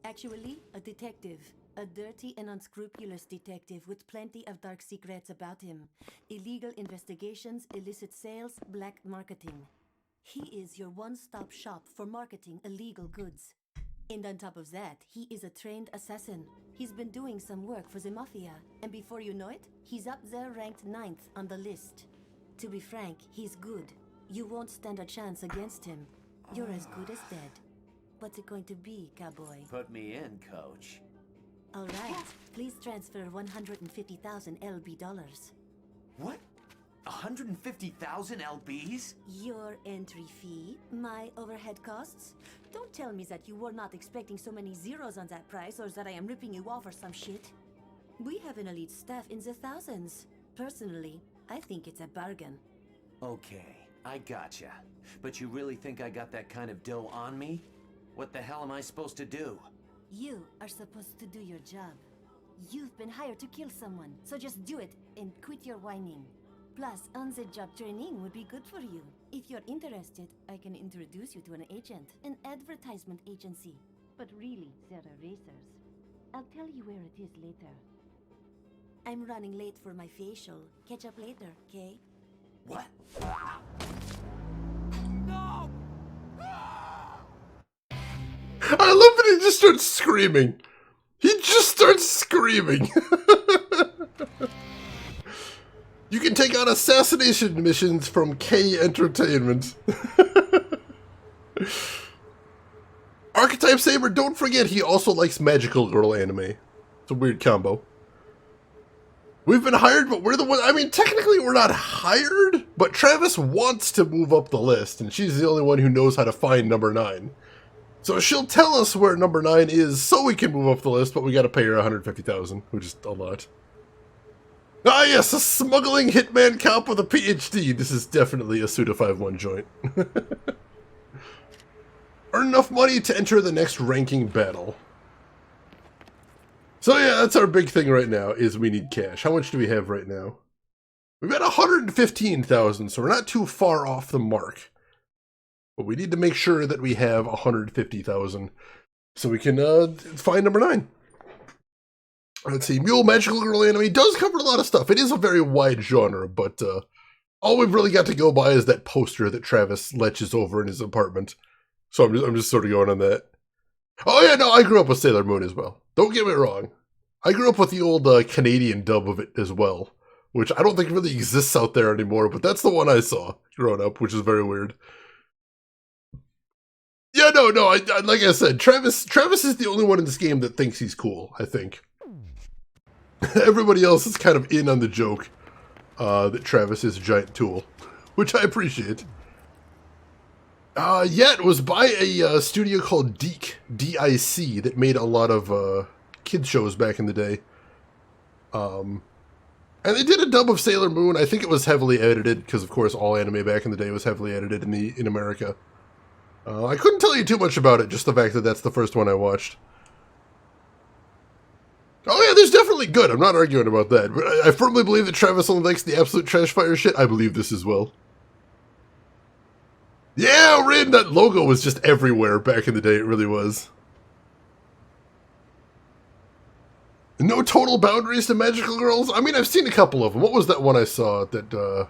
[SPEAKER 5] Actually, a detective. A dirty and unscrupulous detective with plenty of dark secrets about him. Illegal investigations, illicit sales, black marketing. He is your one-stop shop for marketing illegal goods. And on top of that, he is a trained assassin. He's been doing some work for the Mafia, and before you know it, he's up there ranked 9th on the list. To be frank, he's good. You won't stand a chance against him. You're as good as dead. What's it going to be, cowboy?
[SPEAKER 2] Put me in, coach.
[SPEAKER 5] All right, please transfer 150,000 LB dollars.
[SPEAKER 2] What? 150,000 LBs?
[SPEAKER 5] Your entry fee, my overhead costs. Don't tell me that you were not expecting so many zeros on that price, or that I am ripping you off or some shit. We have an elite staff in the thousands. Personally, I think it's a bargain.
[SPEAKER 2] Okay, I gotcha. But you really think I got that kind of dough on me? What the hell am I supposed to do?
[SPEAKER 5] You are supposed to do your job. You've been hired to kill someone, so just do it and quit your whining. Plus, on-the-job training would be good for you. If you're interested, I can introduce you to an agent, an advertisement agency. But really, they're erasers. I'll tell you where it is later. I'm running late for my facial. Catch up later, okay?
[SPEAKER 2] What?
[SPEAKER 1] I love that he just starts screaming. He just starts screaming. You can take on assassination missions from K Entertainment. Archetype Saber, don't forget he also likes magical girl anime. It's a weird combo. We've been hired, but we're the one. I mean, technically we're not hired, but Travis wants to move up the list, and she's the only one who knows how to find number 9. So she'll tell us where number 9 is so we can move up the list, but we gotta pay her $150,000, which is a lot. Ah yes, a smuggling hitman cop with a PhD. This is definitely a Suda51 joint. Earn enough money to enter the next ranking battle. So yeah, that's our big thing right now, is we need cash. How much do we have right now? We've got 115,000, so we're not too far off the mark. But we need to make sure that we have 150,000 so we can find number 9. Let's see, Mule Magical Girl Anime does cover a lot of stuff. It is a very wide genre, but all we've really got to go by is that poster that Travis leches over in his apartment. So I'm just sort of going on that. Oh yeah, no, I grew up with Sailor Moon as well. Don't get me wrong. I grew up with the old Canadian dub of it as well, which I don't think really exists out there anymore, but that's the one I saw growing up, which is very weird. Yeah, no, I like I said, Travis is the only one in this game that thinks he's cool, I think. Everybody else is kind of in on the joke that Travis is a giant tool, which I appreciate. It was by a studio called DIC, D-I-C, that made a lot of kids shows back in the day. And they did a dub of Sailor Moon. I think it was heavily edited, because of course all anime back in the day was heavily edited in America. I couldn't tell you too much about it, just the fact that that's the first one I watched. Oh yeah, there's definitely good. I'm not arguing about that. But I firmly believe that Travis only likes the absolute trash fire shit. I believe this as well. Yeah, Rin, that logo was just everywhere back in the day. It really was. No total boundaries to magical girls? I mean, I've seen a couple of them. What was that one I saw that,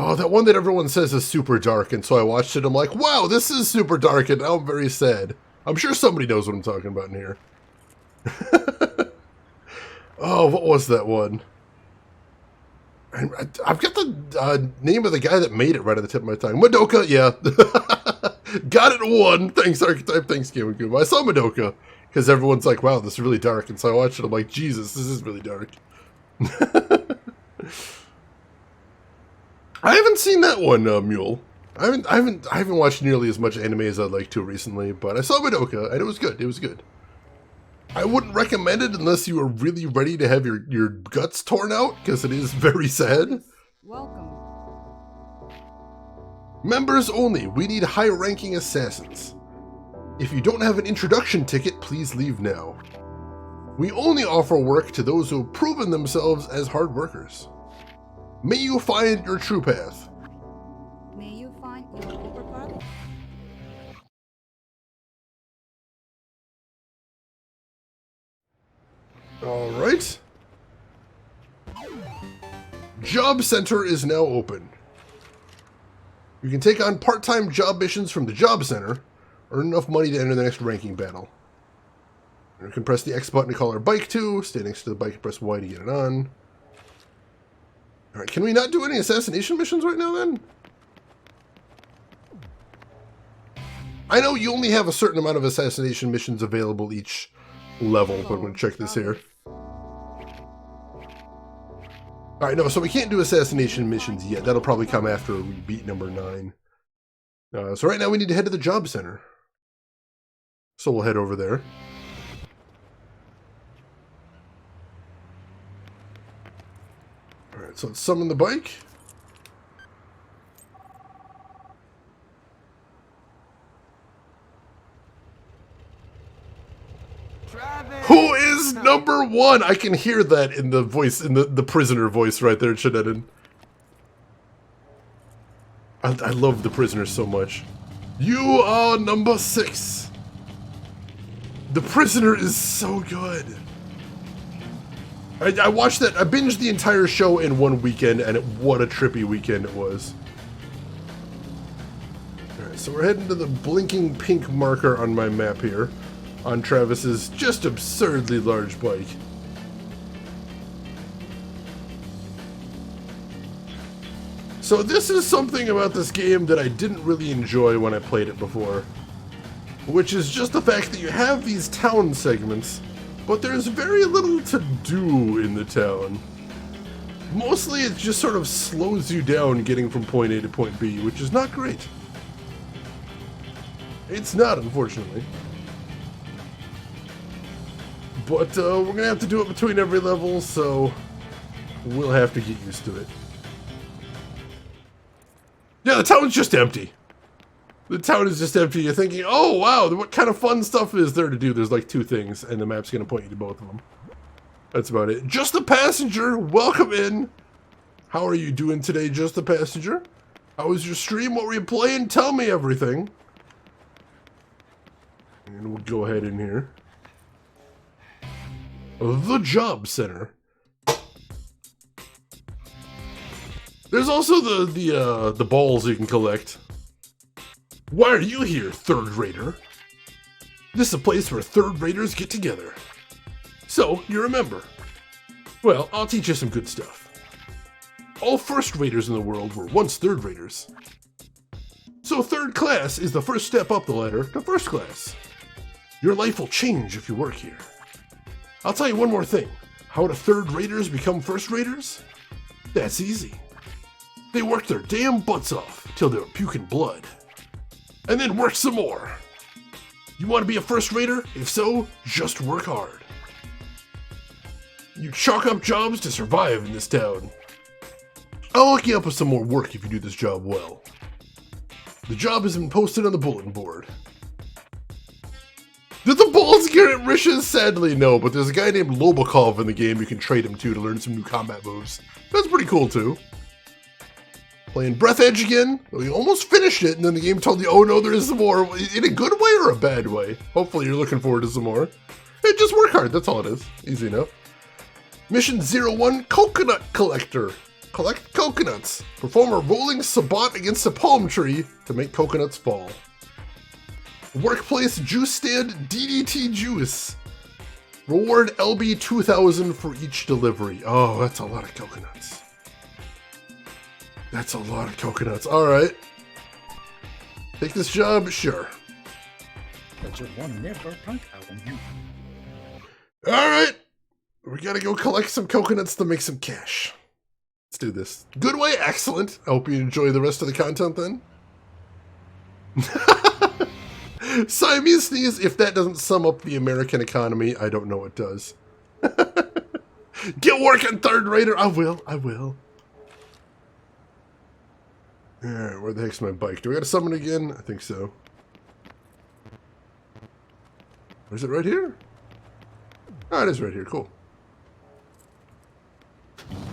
[SPEAKER 1] Oh, that one that everyone says is super dark, and so I watched it, I'm like, wow, this is super dark, and now I'm very sad. I'm sure somebody knows what I'm talking about in here. Oh, what was that one? I've got the name of the guy that made it right at the tip of my tongue. Madoka, yeah. Got it one. Thanks, Archetype. Thanks, Game and Goob. I saw Madoka, because everyone's like, wow, this is really dark, and so I watched it, I'm like, Jesus, this is really dark. I haven't seen that one, Mule. I haven't watched nearly as much anime as I'd like to recently, but I saw Madoka, and it was good. It was good. I wouldn't recommend it unless you are really ready to have your guts torn out, because it is very sad.
[SPEAKER 7] Welcome.
[SPEAKER 1] Members only. We need high-ranking assassins. If you don't have an introduction ticket, please leave now. We only offer work to those who have proven themselves as hard workers. May you find your true path.
[SPEAKER 7] May you find your super path.
[SPEAKER 1] Alright. Job Center is now open. You can take on part-time job missions from the Job Center, earn enough money to enter the next ranking battle. You can press the X button to call our bike to, stay next to the bike and press Y to get it on. Alright, can we not do any assassination missions right now then? I know you only have a certain amount of assassination missions available each level, but I'm going to check this here. Alright, no, so we can't do assassination missions yet. That'll probably come after we beat number 9. So right now we need to head to the Job Center. So we'll head over there. Alright, so let's summon the bike. Who is number 1? I can hear that in the voice, in the prisoner voice right there, Shenedin. I love the prisoner so much. You are number 6. The prisoner is so good. I watched that, I binged the entire show in one weekend, and what a trippy weekend it was. Alright, so we're heading to the blinking pink marker on my map here, on Travis's just absurdly large bike. So this is something about this game that I didn't really enjoy when I played it before, which is just the fact that you have these town segments, but there's very little to do in the town. Mostly it just sort of slows you down getting from point A to point B, which is not great. It's not, unfortunately. But we're going to have to do it between every level, so we'll have to get used to it. Yeah, the town's just empty. The town is just empty. You're thinking, oh, wow, what kind of fun stuff is there to do? There's like 2 things, and the map's going to point you to both of them. That's about it. Just a passenger, welcome in. How are you doing today, Just a Passenger? How was your stream? What were you playing? Tell me everything. And we'll go ahead in here. The Job Center. There's also the balls you can collect. Why are you here, third rater? This is a place where third raters get together. So, you're a member. Well, I'll teach you some good stuff. All first raters in the world were once third raters. So third class is the first step up the ladder to first class. Your life will change if you work here. I'll tell you one more thing. How do third raters become first raters? That's easy. They work their damn butts off till they're puking blood. And then work some more. You want to be a first rater? If so, just work hard. You chalk up jobs to survive in this town. I'll hook you up with some more work if you do this job well. The job has been posted on the bulletin board. Did the balls get at Rishes? Sadly, no, but there's a guy named Lobakov in the game you can trade him to learn some new combat moves. That's pretty cool, too. Playing Breath Edge again. We almost finished it, and then the game told you, oh no, there is some more. In a good way or a bad way? Hopefully you're looking forward to some more. Hey, just work hard, that's all it is. Easy enough. Mission 01, Coconut Collector. Collect coconuts. Perform a rolling sabbat against a palm tree to make coconuts fall. Workplace juice stand, DDT juice. Reward LB 2000 for each delivery. Oh, that's a lot of coconuts. That's a lot of coconuts. Alright. Take this job? Sure.
[SPEAKER 8] But you will never punk out on you.
[SPEAKER 1] Alright. We gotta go collect some coconuts to make some cash. Let's do this. Good way, excellent. I hope you enjoy the rest of the content then. Siamese sneeze, if that doesn't sum up the American economy, I don't know what does. Get working, third rater. I will. Alright, where the heck's my bike? Do I gotta summon again? I think so. Or is it right here? Oh, it is right here. Cool.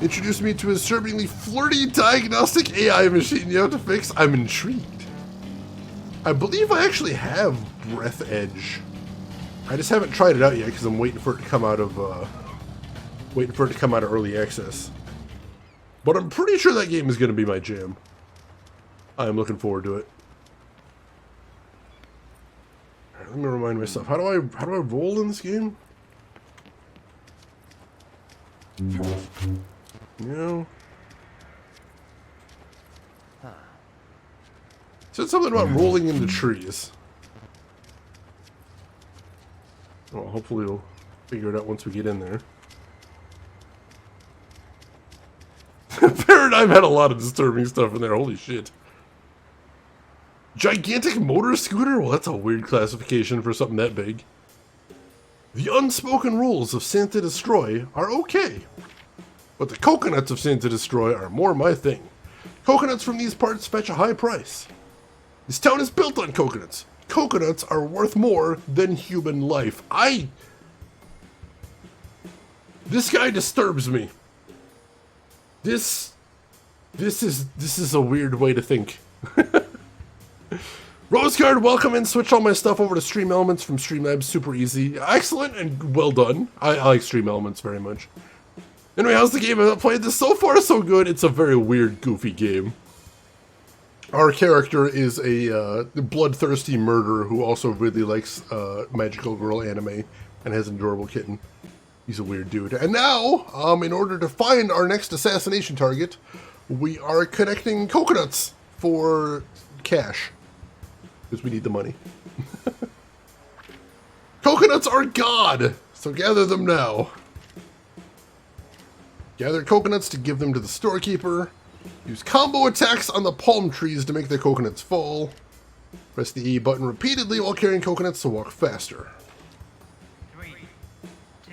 [SPEAKER 1] Introduce me to a disturbingly flirty diagnostic AI machine you have to fix. I'm intrigued. I believe I actually have Breath Edge. I just haven't tried it out yet because I'm waiting for it to come out of early access. But I'm pretty sure that game is going to be my jam. I'm looking forward to it. All right, let me remind myself. How do I roll in this game? No. Said something about rolling into trees. Well, hopefully we'll figure it out once we get in there. Paradigm had a lot of disturbing stuff in there. Holy shit. Gigantic motor scooter? Well, that's a weird classification for something that big. The unspoken rules of Santa Destroy are okay. But the coconuts of Santa Destroy are more my thing. Coconuts from these parts fetch a high price. This town is built on coconuts. Coconuts are worth more than human life. This guy disturbs me. This is a weird way to think. Rosegard, welcome in. Switch all my stuff over to Stream Elements from Streamlabs. Super easy. Excellent and well done. I like Stream Elements very much. Anyway, how's the game? I've played this so far so good. It's a very weird, goofy game. Our character is a bloodthirsty murderer who also really likes magical girl anime and has an adorable kitten. He's a weird dude. And now, in order to find our next assassination target, we are connecting coconuts for cash. Because we need the money. Coconuts are God! So gather them now. Gather coconuts to give them to the storekeeper. Use combo attacks on the palm trees to make the coconuts fall. Press the E button repeatedly while carrying coconuts to walk faster.
[SPEAKER 9] 3, 2,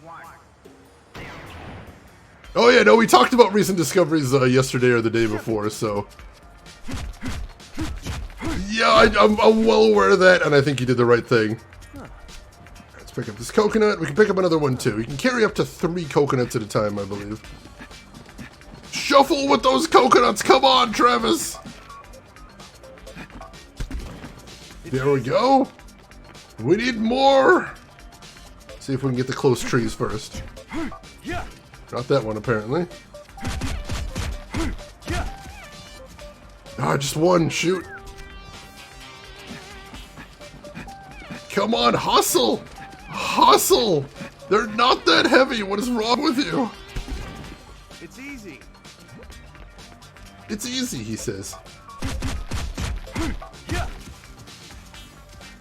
[SPEAKER 9] 1.
[SPEAKER 1] Oh yeah, no, we talked about recent discoveries yesterday or the day before, so... Yeah, I'm well aware of that, and I think you did the right thing. Let's pick up this coconut. We can pick up another one, too. You can carry up to 3 coconuts at a time, I believe. Shuffle with those coconuts! Come on, Travis! There we go. We need more! See if we can get the close trees first. Not that one, apparently. Ah, just one. Shoot. Come on, hustle! Hustle! They're not that heavy. What is wrong with you?
[SPEAKER 2] It's easy.
[SPEAKER 1] It's easy, he says.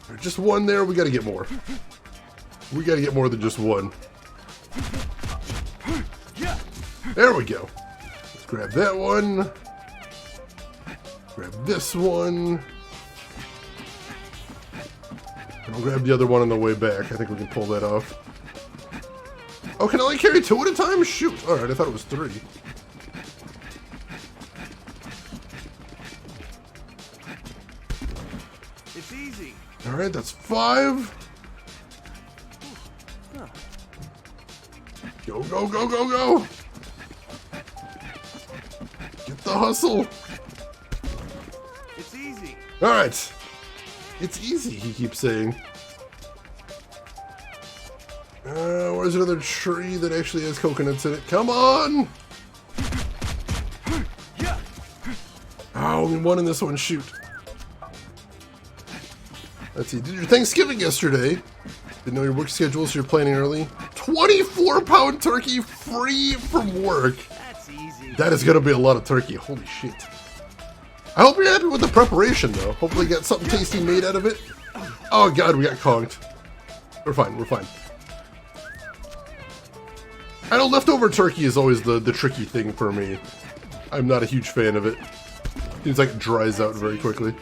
[SPEAKER 1] There's just one there. We gotta get more. We gotta get more than just one. There we go. Let's grab that one. Grab this one. And I'll grab the other one on the way back. I think we can pull that off. Oh, can I only carry 2 at a time? Shoot. Alright, I thought it was 3.
[SPEAKER 2] It's easy.
[SPEAKER 1] Alright, that's 5. Go, go, go, go, go! Get the hustle!
[SPEAKER 2] It's easy.
[SPEAKER 1] Alright. It's easy, he keeps saying. Where's another tree that actually has coconuts in it? Come on! Oh, only one in this one. Shoot. Let's see. Did your Thanksgiving yesterday? Didn't know your work schedule, so you're planning early. 24-pound turkey free from work.
[SPEAKER 2] That's easy.
[SPEAKER 1] That is going to be a lot of turkey. Holy shit. I hope you're happy with the preparation, though. Hopefully you got something tasty made out of it. Oh, God, we got conked. We're fine. We're fine. I know leftover turkey is always the tricky thing for me. I'm not a huge fan of it. Seems like it dries out very quickly.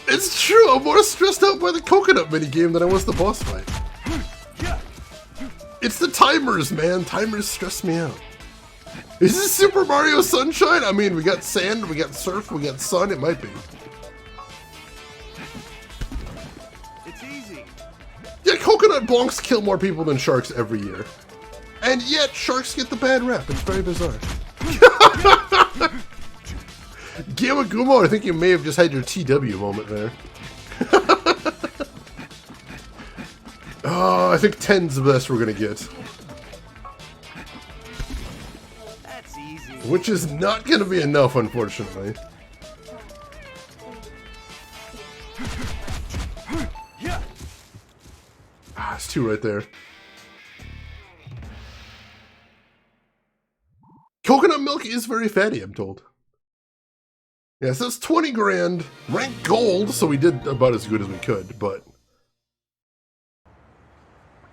[SPEAKER 1] It's true, I'm more stressed out by the coconut minigame than I was the boss fight. It's the timers, man. Timers stress me out. Is this Super Mario Sunshine? I mean, we got sand, we got surf, we got sun. It might be.
[SPEAKER 2] It's easy.
[SPEAKER 1] Yeah, coconut bonks kill more people than sharks every year. And yet, sharks get the bad rap. It's very bizarre. Gamma Gumo, I think you may have just had your TW moment there. Oh, I think 10's the best we're going to get.
[SPEAKER 2] That's easy.
[SPEAKER 1] Which is not going to be enough, unfortunately. Ah, it's 2 right there. Coconut milk is very fatty, I'm told. Yeah, so it's 20 grand, ranked gold, so we did about as good as we could, but...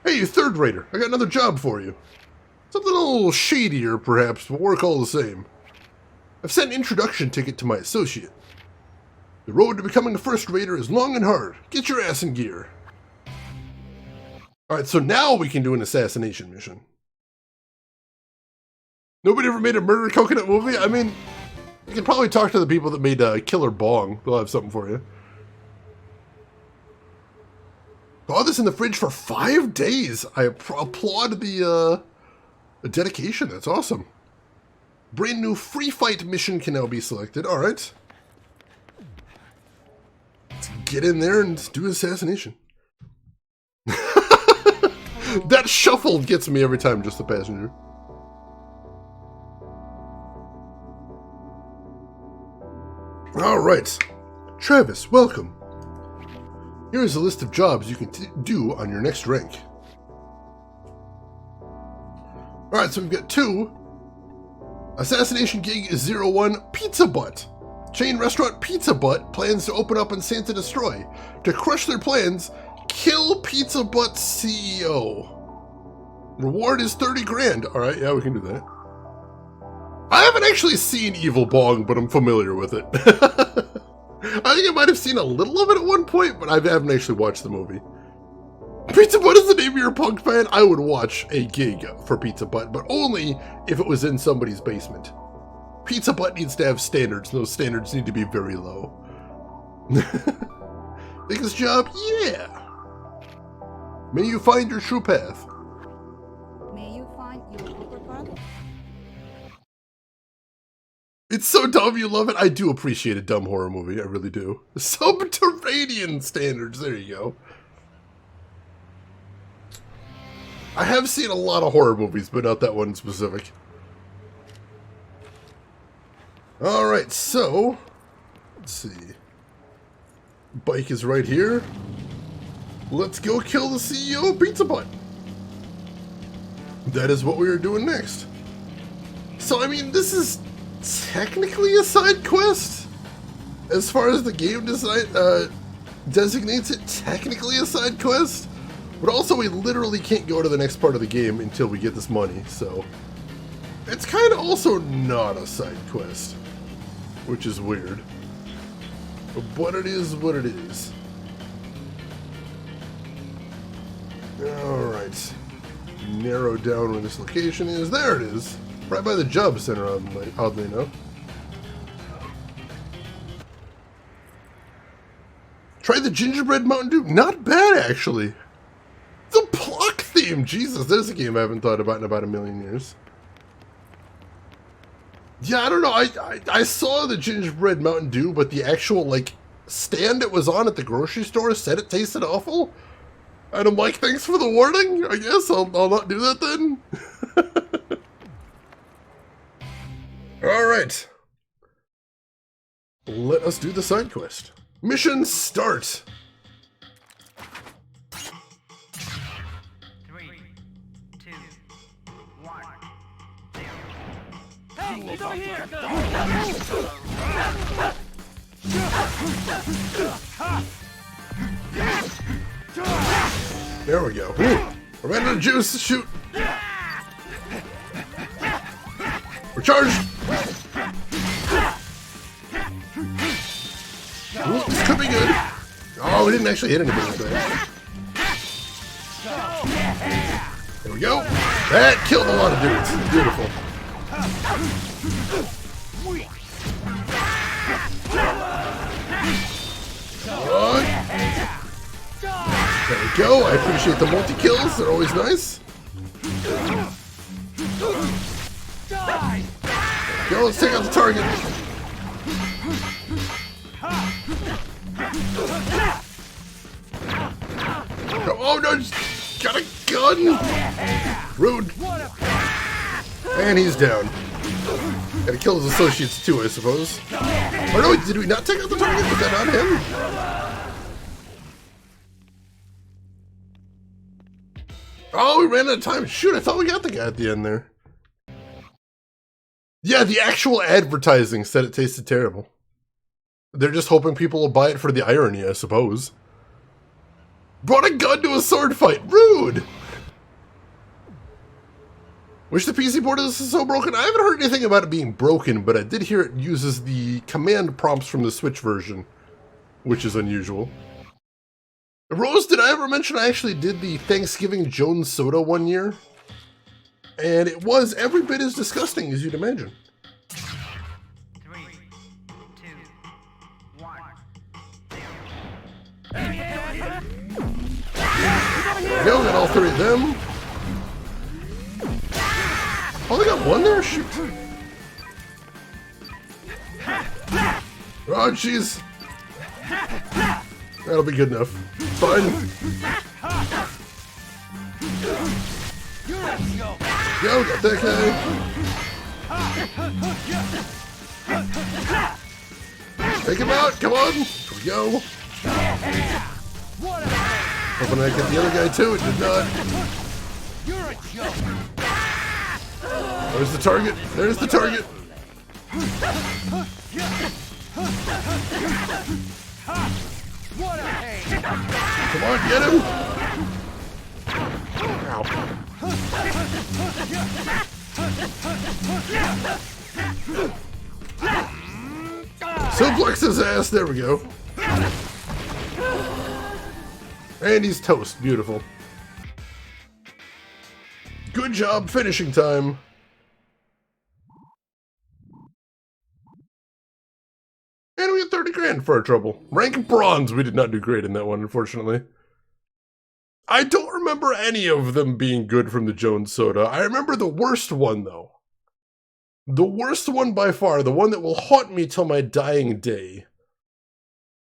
[SPEAKER 1] Hey, you third rater, I got another job for you. Something a little shadier, perhaps, but work all the same. I've sent an introduction ticket to my associate. The road to becoming a first rater is long and hard. Get your ass in gear. Alright, so now we can do an assassination mission. Nobody ever made a murder coconut movie? I mean, you can probably talk to the people that made Killer Bong. They'll have something for you. Got this in the fridge for 5 days. I applaud the dedication. That's awesome. Brand new free fight mission can now be selected. All right. Let's get in there and do assassination. That shuffle gets me every time, just the passenger. All right. Travis, welcome. Here is a list of jobs you can do on your next rank. Alright, so we've got 2. Assassination Gig 01 Pizza Butt. Chain restaurant Pizza Butt plans to open up in Santa Destroy. To crush their plans, kill Pizza Butt's CEO. Reward is 30 grand. Alright, yeah, we can do that. I haven't actually seen Evil Bong, but I'm familiar with it. I think I might have seen a little of it at one point, but I haven't actually watched the movie. Pizza Butt is the name of your punk band? I would watch a gig for Pizza Butt, but only if it was in somebody's basement. Pizza Butt needs to have standards, and those standards need to be very low. Biggest job? Yeah. May you find your true path.
[SPEAKER 7] May you find your upper path?
[SPEAKER 1] It's so dumb you love it. I do appreciate a dumb horror movie. I really do. Subterranean standards. There you go. I have seen a lot of horror movies, but not that one specific. Alright, so... let's see. Bike is right here. Let's go kill the CEO of Pizza Butt. That is what we are doing next. So, I mean, this is technically a side quest. As far as the game designates it, technically a side quest. But also, we literally can't go to the next part of the game until we get this money, so... it's kind of also not a side quest. Which is weird. But it is what it is. Alright. Narrow down where this location is. There it is. Right by the job center, oddly enough. Try the gingerbread Mountain Dew. Not bad, actually. The Pluck theme. Jesus, there's a game I haven't thought about in about a million years. Yeah, I don't know. I saw the gingerbread Mountain Dew, but the actual, like, stand it was on at the grocery store said it tasted awful. And I'm like, thanks for the warning. I guess I'll not do that then. All right. Let us do the side quest. Mission start.
[SPEAKER 9] 3, 2, 1. Hey, he's over here!
[SPEAKER 1] There we go. Ooh, we're running out of juice. Shoot. We're charged. Ooh, this could be good. Oh, we didn't actually hit anything like that. There we go. That killed a lot of dudes. Beautiful. One. There we go. I appreciate the multi-kills. They're always nice. There we go. Let's take out the target. Oh no, just got a gun! Rude. And he's down. Gotta kill his associates too, I suppose. Or no, did we not take out the target? Was that not him? Oh, we ran out of time. Shoot, I thought we got the guy at the end there. Yeah, the actual advertising said it tasted terrible. They're just hoping people will buy it for the irony, I suppose. Brought a gun to a sword fight. Rude! Wish the PC port of this is so broken. I haven't heard anything about it being broken, but I did hear it uses the command prompts from the Switch version, which is unusual. Rose, did I ever mention I actually did the Thanksgiving Jones soda one year? And it was every bit as disgusting as you'd imagine.
[SPEAKER 9] 3, 2, 1.
[SPEAKER 1] There we go, got all three of them. Oh, they got one there? Shoot. Oh, jeez. That'll be good enough. Fine. Go, got that guy. Take him out, come on. Here we go. Hoping I get the other guy too, it did not. Where's the target? There's the target. Come on, get him. Ow. Suplex his ass, there we go. And he's toast, beautiful. Good job, finishing time. And we had 30 grand for our trouble. Rank bronze, we did not do great in that one, unfortunately. I don't remember any of them being good from the Jones soda. I remember the worst one, though. The worst one by far, the one that will haunt me till my dying day,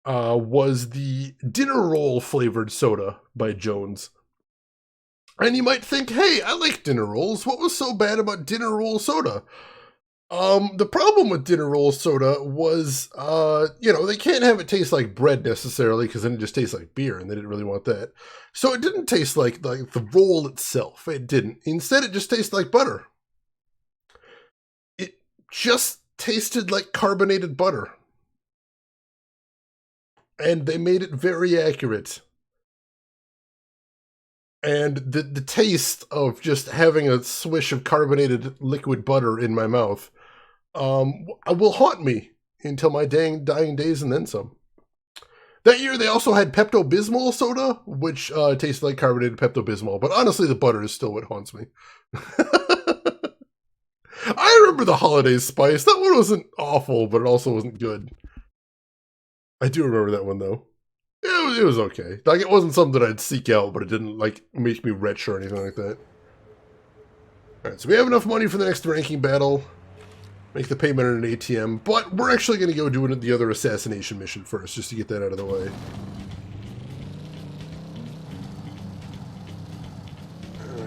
[SPEAKER 1] was the dinner roll flavored soda by Jones. And you might think, hey, I like dinner rolls. What was so bad about dinner roll soda? The problem with dinner roll soda was, they can't have it taste like bread necessarily, because then it just tastes like beer, and they didn't really want that. So it didn't taste like the roll itself. It didn't. Instead, it just tasted like butter. It just tasted like carbonated butter. And they made it very accurate. And the taste of just having a swish of carbonated liquid butter in my mouth will haunt me until my dying days and then some. That year they also had Pepto-Bismol soda, which tasted like carbonated Pepto-Bismol, but honestly the butter is still what haunts me. I remember the holiday spice. That one wasn't awful, but it also wasn't good. I do remember that one though. It was okay. Like, it wasn't something that I'd seek out, but it didn't, like, make me rich or anything like that. Alright, so we have enough money for the next ranking battle. Make the payment at an ATM. But we're actually going to go do the other assassination mission first, just to get that out of the way.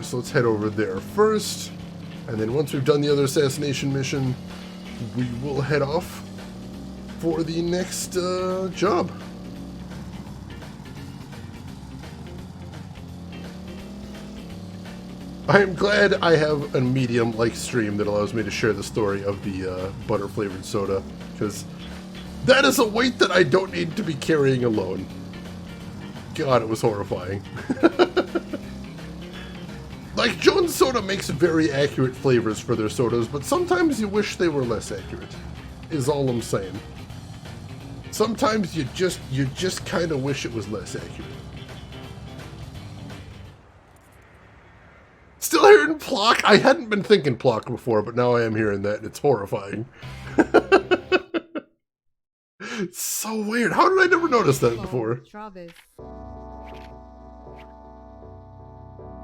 [SPEAKER 1] So let's head over there first. And then once we've done the other assassination mission, we will head off for the next job. I am glad I have a medium-like stream that allows me to share the story of the butter-flavored soda, because that is a weight that I don't need to be carrying alone. God, it was horrifying. Like, Jones Soda makes very accurate flavors for their sodas, but sometimes you wish they were less accurate, is all I'm saying. Sometimes you just kind of wish it was less accurate. Still hearing Plock? I hadn't been thinking Plock before, but now I am hearing that, and it's horrifying. It's so weird. How did I never notice that before?
[SPEAKER 7] Travis.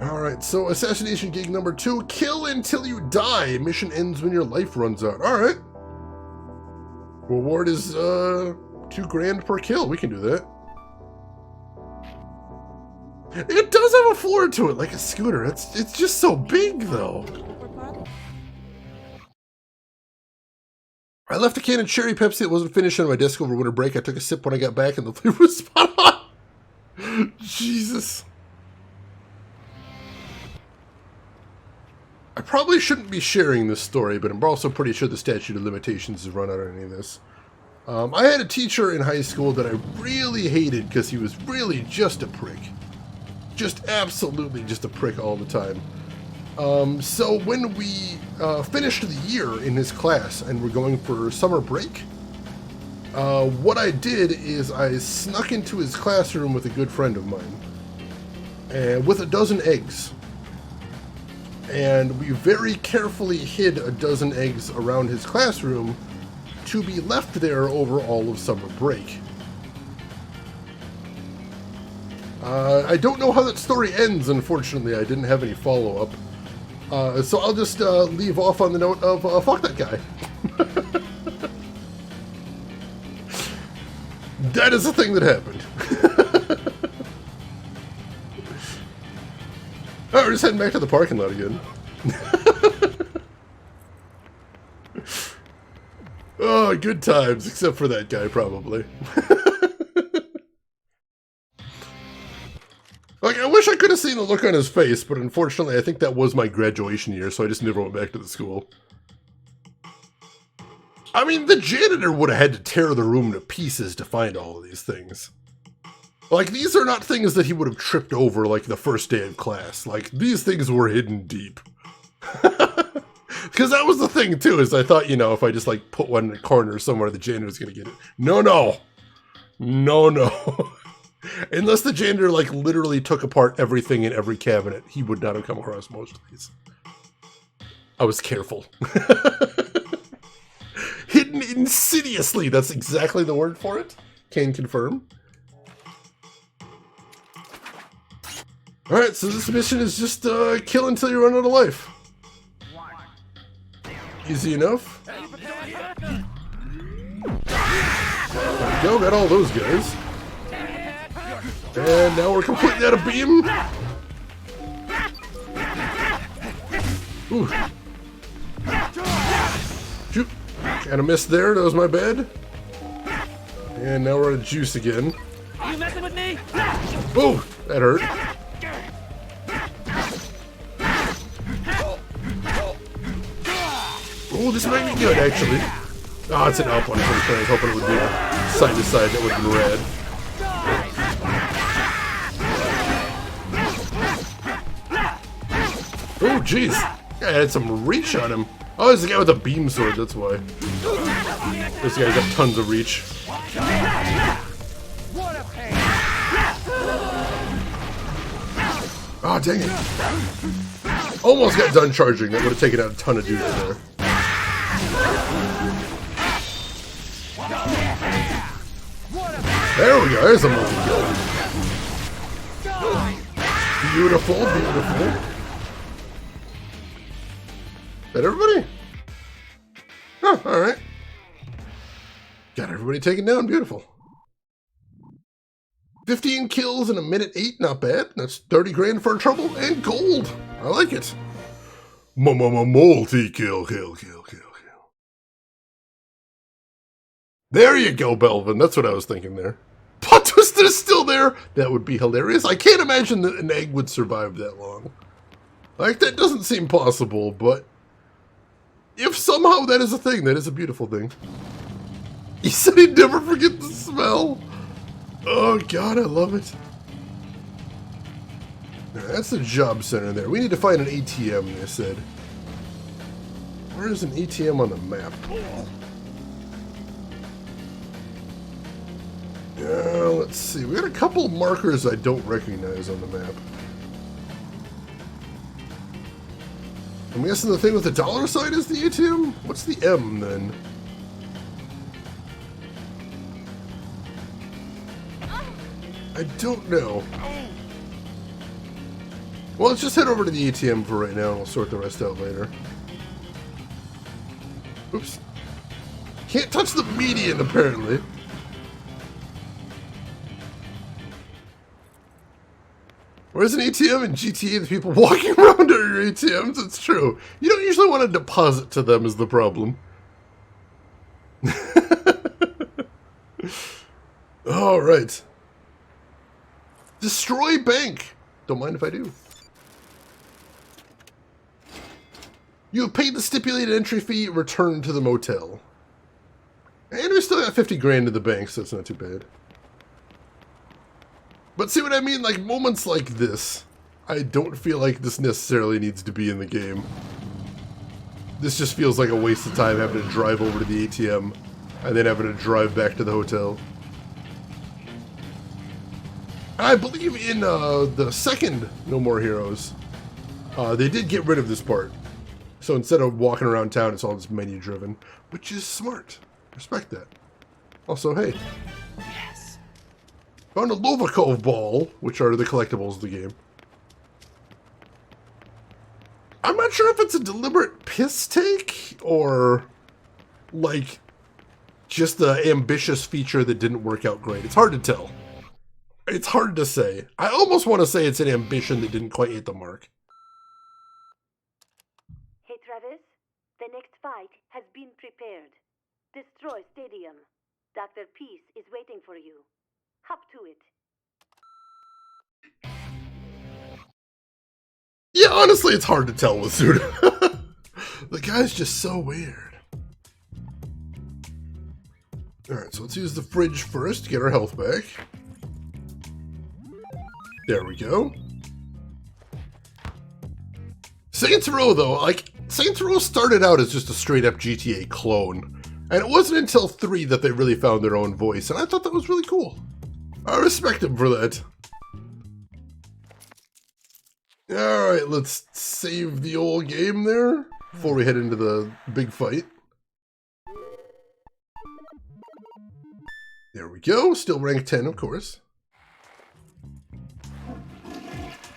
[SPEAKER 1] Alright, so assassination gig number 2, kill until you die. Mission ends when your life runs out. Alright. Reward is, 2 grand per kill. We can do that. It does have a floor to it, like a scooter. It's just so big, though. I left a can of cherry Pepsi that wasn't finished on my desk over winter break. I took a sip when I got back, and the flavor was spot on. Jesus. I probably shouldn't be sharing this story, but I'm also pretty sure the statute of limitations has run out on any of this. I had a teacher in high school that I really hated because he was really just a prick. Just absolutely just a prick all the time. So when we finished the year in his class and we're going for summer break, what I did is I snuck into his classroom with a good friend of mine, and with a dozen eggs. And we very carefully hid a dozen eggs around his classroom to be left there over all of summer break. I don't know how that story ends, unfortunately. I didn't have any follow-up. So I'll just leave off on the note of fuck that guy. That is a thing that happened. Oh, we're just heading back to the parking lot again. Oh, good times, except for that guy, probably. Like, I wish I could have seen the look on his face, but unfortunately I think that was my graduation year, so I just never went back to the school. I mean, the janitor would have had to tear the room to pieces to find all of these things. Like, these are not things that he would have tripped over, like, the first day of class. Like, these things were hidden deep. Because that was the thing, too, is I thought, you know, if I just, like, put one in a corner somewhere, the janitor was going to get it. No, no. No, no. Unless the janitor, like, literally took apart everything in every cabinet, he would not have come across most of these. I was careful. Hidden insidiously. That's exactly the word for it. Can confirm. Alright, so this mission is just kill until you run out of life. Easy enough. There we go, got all those guys. And now we're completely out of beam. Ooh. Shoot. Kinda missed there, that was my bad. And now we're out of juice again.
[SPEAKER 9] You messing with me?
[SPEAKER 1] Oh, that hurt. Oh, this might be good, actually. Oh, it's an up one. I was hoping it would be a side to side. That would have been rad. Oh, jeez. I had some reach on him. Oh, there's the guy with a beam sword, that's why. This guy's got tons of reach. Oh, dang it. Almost got done charging. That would have taken out a ton of dudes there. There we go. There's a multi-kill. Beautiful, beautiful. Is that everybody? Oh, alright. Got everybody taken down. Beautiful. 15 kills in a minute 8. Not bad. That's 30 grand for trouble and gold. I like it. Multi-kill, kill. There you go, Belvin. That's what I was thinking there. Plot twist is still there. That would be hilarious. I can't imagine that an egg would survive that long. Like, that doesn't seem possible, but if somehow that is a thing, that is a beautiful thing. He said he'd never forget the smell. Oh, God, I love it. Now, that's the job center there. We need to find an ATM, they said. Where is an ATM on the map? Let's see. We got a couple markers I don't recognize on the map. I'm guessing the thing with the dollar sign is the ATM? What's the M, then? I don't know. Well, let's just head over to the ATM for right now, and we'll sort the rest out later. Oops. Can't touch the median, apparently. Where's an ATM in GTA? The people walking around are your ATMs. It's true. You don't usually want to deposit to them is the problem. All right. Destroy bank. Don't mind if I do. You have paid the stipulated entry fee. Return to the motel. And we still got 50 grand in the bank, so it's not too bad. But see what I mean? Like, moments like this, I don't feel like this necessarily needs to be in the game. This just feels like a waste of time having to drive over to the ATM and then having to drive back to the hotel. I believe in the second No More Heroes, they did get rid of this part. So instead of walking around town, it's all just menu driven, which is smart. Respect that. Also, hey.
[SPEAKER 2] Yes.
[SPEAKER 1] Found a Lovikov ball, which are the collectibles of the game. I'm not sure if it's a deliberate piss take or, like, just the ambitious feature that didn't work out great. It's hard to tell. It's hard to say. I almost want to say it's an ambition that didn't quite hit the mark.
[SPEAKER 3] Hey, Travis. The next fight has been prepared. Destroy Stadium. Dr. Peace is waiting for you. Hop to it.
[SPEAKER 1] Yeah, honestly, it's hard to tell with Suda. The guy's just so weird. Alright, so let's use the fridge first to get our health back. There we go. Saints Row, though, like, Saints Row started out as just a straight-up GTA clone, and it wasn't until 3 that they really found their own voice, and I thought that was really cool. I respect them for that. Alright, let's save the old game there before we head into the big fight. There we go, still rank 10, of course.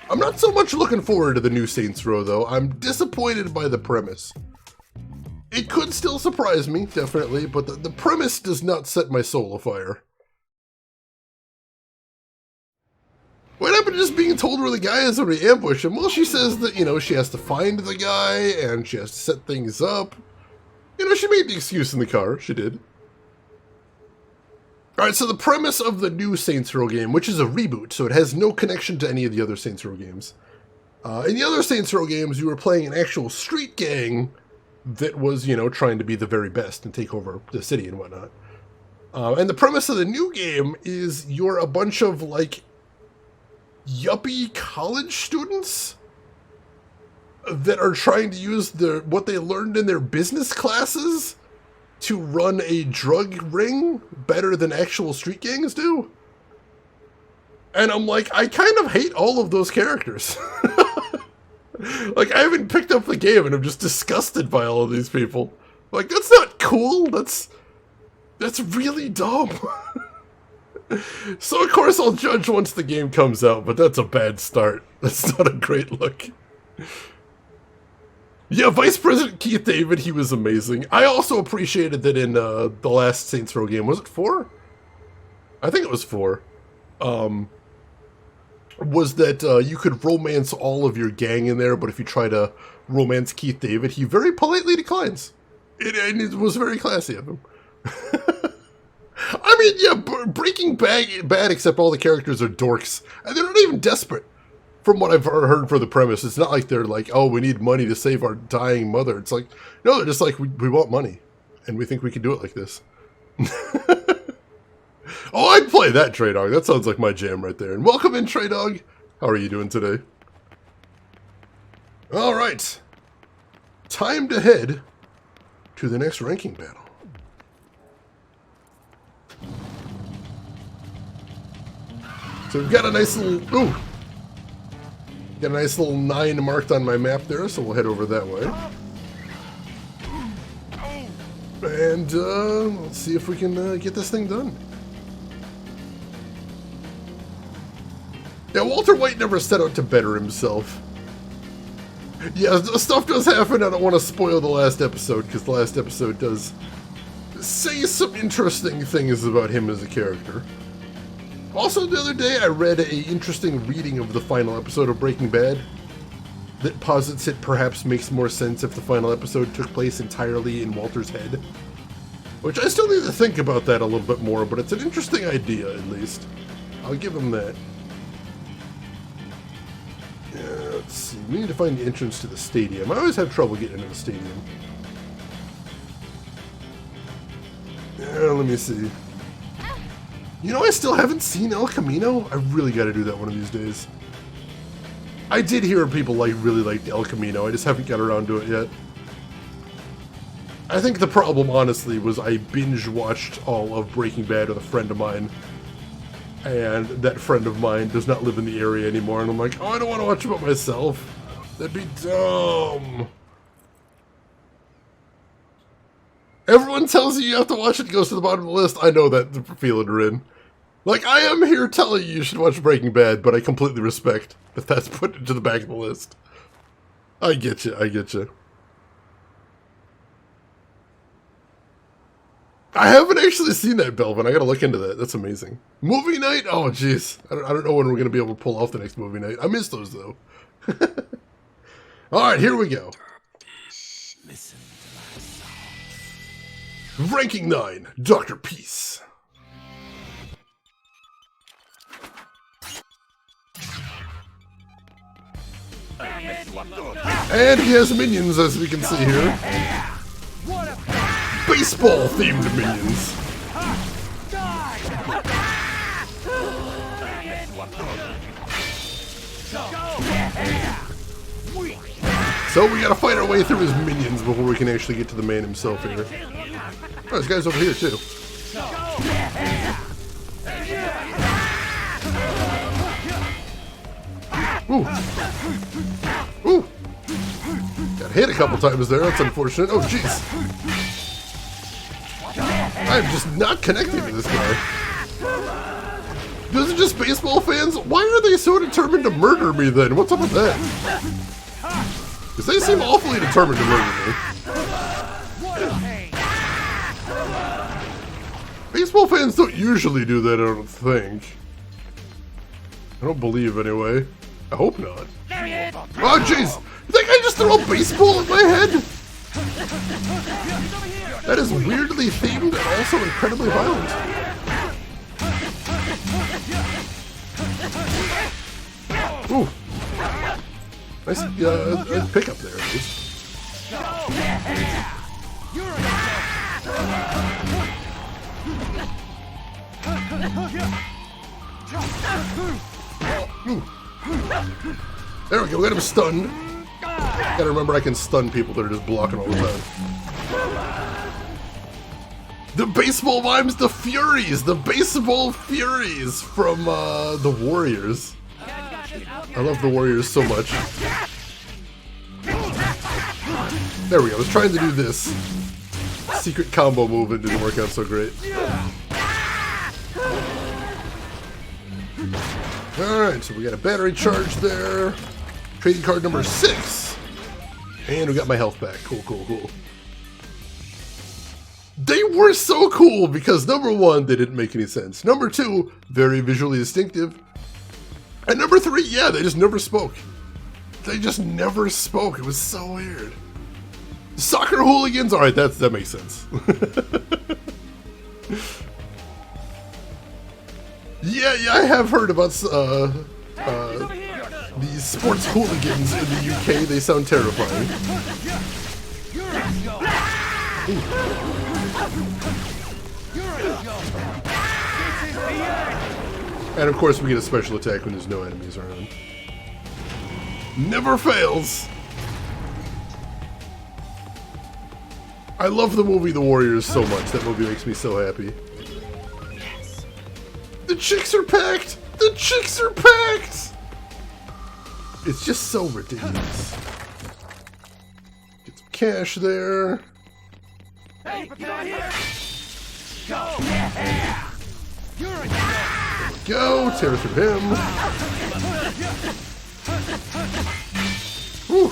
[SPEAKER 1] I'm not so much looking forward to the new Saints Row, though. I'm disappointed by the premise. It could still surprise me, definitely, but the premise does not set my soul afire. What happened to just being told where the guy is when we ambush him? Well, she says that, you know, she has to find the guy, and she has to set things up. You know, she made the excuse in the car. She did. Alright, so the premise of the new Saints Row game, which is a reboot, so it has no connection to any of the other Saints Row games. In the other Saints Row games, you were playing an actual street gang that was, you know, trying to be the very best and take over the city and whatnot. And the premise of the new game is you're a bunch of, like, yuppie college students that are trying to use what they learned in their business classes to run a drug ring better than actual street gangs do. And I'm like, I kind of hate all of those characters. Like, I haven't picked up the game and I'm just disgusted by all of these people. Like, that's not cool. That's really dumb. So of course I'll judge once the game comes out, but that's a bad start. That's not a great look. Yeah, Vice President Keith David, he was amazing. I also appreciated that in the last Saints Row game, was it 4? I think it was 4. Was that you could romance all of your gang in there, but if you try to romance Keith David, he very politely declines. And it was very classy of him. I mean, yeah, Breaking Bad, except all the characters are dorks. And they're not even desperate. From what I've heard for the premise, it's not like they're like, oh, we need money to save our dying mother. It's like, no, they're just like, we want money. And we think we can do it like this. Oh, I'd play that, Trey Dog. That sounds like my jam right there. And welcome in, Trey Dog. How are you doing today? All right. Time to head to the next ranking battle. So we've got a nice little... Ooh! Got a nice little 9 marked on my map there, so we'll head over that way. And let's see if we can get this thing done. Yeah, Walter White never set out to better himself. Yeah, stuff does happen. I don't want to spoil the last episode, because the last episode does say some interesting things about him as a character. Also, the other day, I read an interesting reading of the final episode of Breaking Bad that posits it perhaps makes more sense if the final episode took place entirely in Walter's head. Which I still need to think about that a little bit more, but it's an interesting idea, at least. I'll give him that. Yeah, let's see. We need to find the entrance to the stadium. I always have trouble getting into the stadium. Yeah, let me see. You know, I still haven't seen El Camino. I really got to do that one of these days. I did hear people really liked El Camino. I just haven't got around to it yet. I think the problem, honestly, was I binge-watched all of Breaking Bad with a friend of mine. And that friend of mine does not live in the area anymore. And I'm like, oh, I don't want to watch it by myself. That'd be dumb. Everyone tells you have to watch it, goes to the bottom of the list. I know that feeling you're in. Like, I am here telling you should watch Breaking Bad, but I completely respect that that's put into the back of the list. I get you, I get you. I haven't actually seen that, Belvin. I gotta look into that. That's amazing. Movie night? Oh, jeez. I don't know when we're gonna be able to pull off the next movie night. I miss those, though. Alright, here we go.
[SPEAKER 4] Listen to my song.
[SPEAKER 1] Ranking 9, Dr. Peace. And he has minions, as we can see here. Baseball-themed minions. So we gotta fight our way through his minions before we can actually get to the man himself here. Oh, this guy's over here too. Ooh. Ooh. Got hit a couple times there, that's unfortunate. Oh, jeez. I'm just not connecting to this guy. Those are just baseball fans? Why are they so determined to murder me then? What's up with that? Because they seem awfully determined to murder me. Baseball fans don't usually do that, I don't think. I don't believe, anyway. I hope not. Oh, jeez! You think I just threw a baseball at my head? That is weirdly themed and also incredibly violent. Ooh. Nice pickup there, at least. Ooh. There we go, we got him stunned. Gotta remember I can stun people that are just blocking all the time. The baseball vibes, the Furies! The baseball Furies from the Warriors. I love the Warriors so much. There we go, I was trying to do this secret combo move, it didn't work out so great. Alright, so we got a battery charge there. Trading card number 6. And we got my health back. Cool, cool, cool. They were so cool because number 1, they didn't make any sense. Number 2, very visually distinctive. And number 3, yeah, they just never spoke. They just never spoke. It was so weird. Soccer hooligans? Alright, that makes sense. Yeah, I have heard about these sports hooligans in the UK. They sound terrifying. Ooh. And of course we get a special attack when there's no enemies around. Never fails! I love the movie The Warriors so much. That movie makes me so happy. Yes. The chicks are packed! The chicks are packed! It's just so ridiculous. Get some cash there.
[SPEAKER 9] Hey, get out here! Go!
[SPEAKER 1] Go, tear through him. Whew.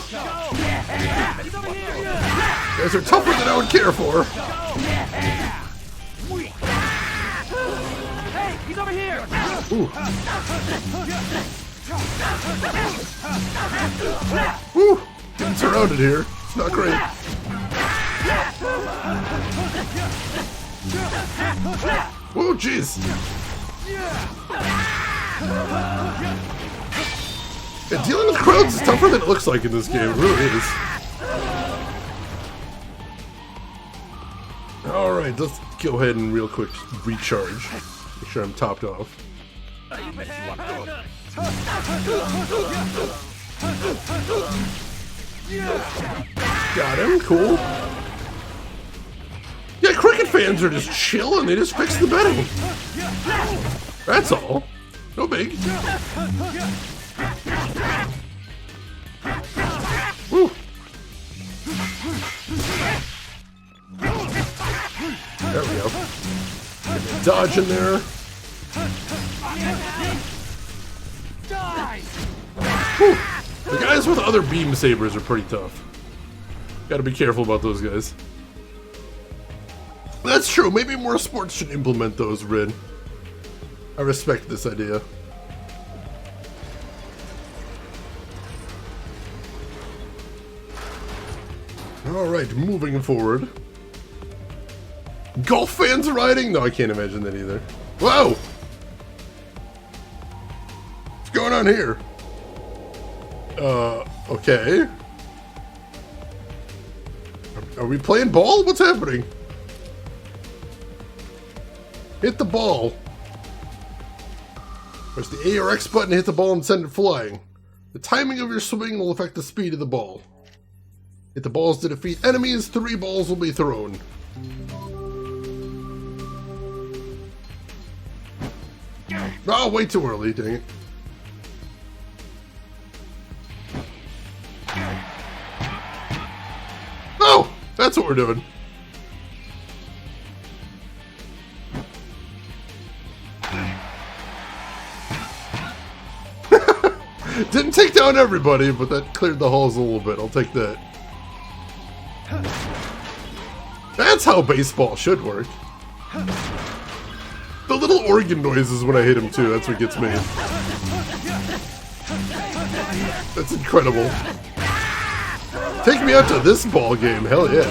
[SPEAKER 1] You guys are tougher than I would care for.
[SPEAKER 9] Hey, he's over here!
[SPEAKER 1] Ooh. Whew. Getting surrounded here. It's not great. Oh, jeez. Yeah, dealing with crowds is tougher than it looks like in this game. It really is. Alright, let's go ahead and real quick recharge. Make sure I'm topped off. Got him, cool. Yeah, cricket fans are just chilling. They just fixed the betting. That's all. No big. Woo. There we go. Dodge in there. Whew. The guys with other beam sabers are pretty tough. Gotta be careful about those guys. That's true. Maybe more sports should implement those, Rid. I respect this idea. Alright, moving forward. Golf fans riding? No, I can't imagine that either. Whoa! What's going on here? Okay. Are we playing ball? What's happening? Hit the ball. Press the A or X button to hit the ball and send it flying. The timing of your swing will affect the speed of the ball. Hit the balls to defeat enemies. 3 balls will be thrown. Oh, way too early, dang it. Oh, that's what we're doing. Didn't take down everybody, but that cleared the halls a little bit. I'll take that. That's how baseball should work. The little organ noises when I hit him too, that's what gets me. That's incredible. Take me out to this ball game, hell yeah.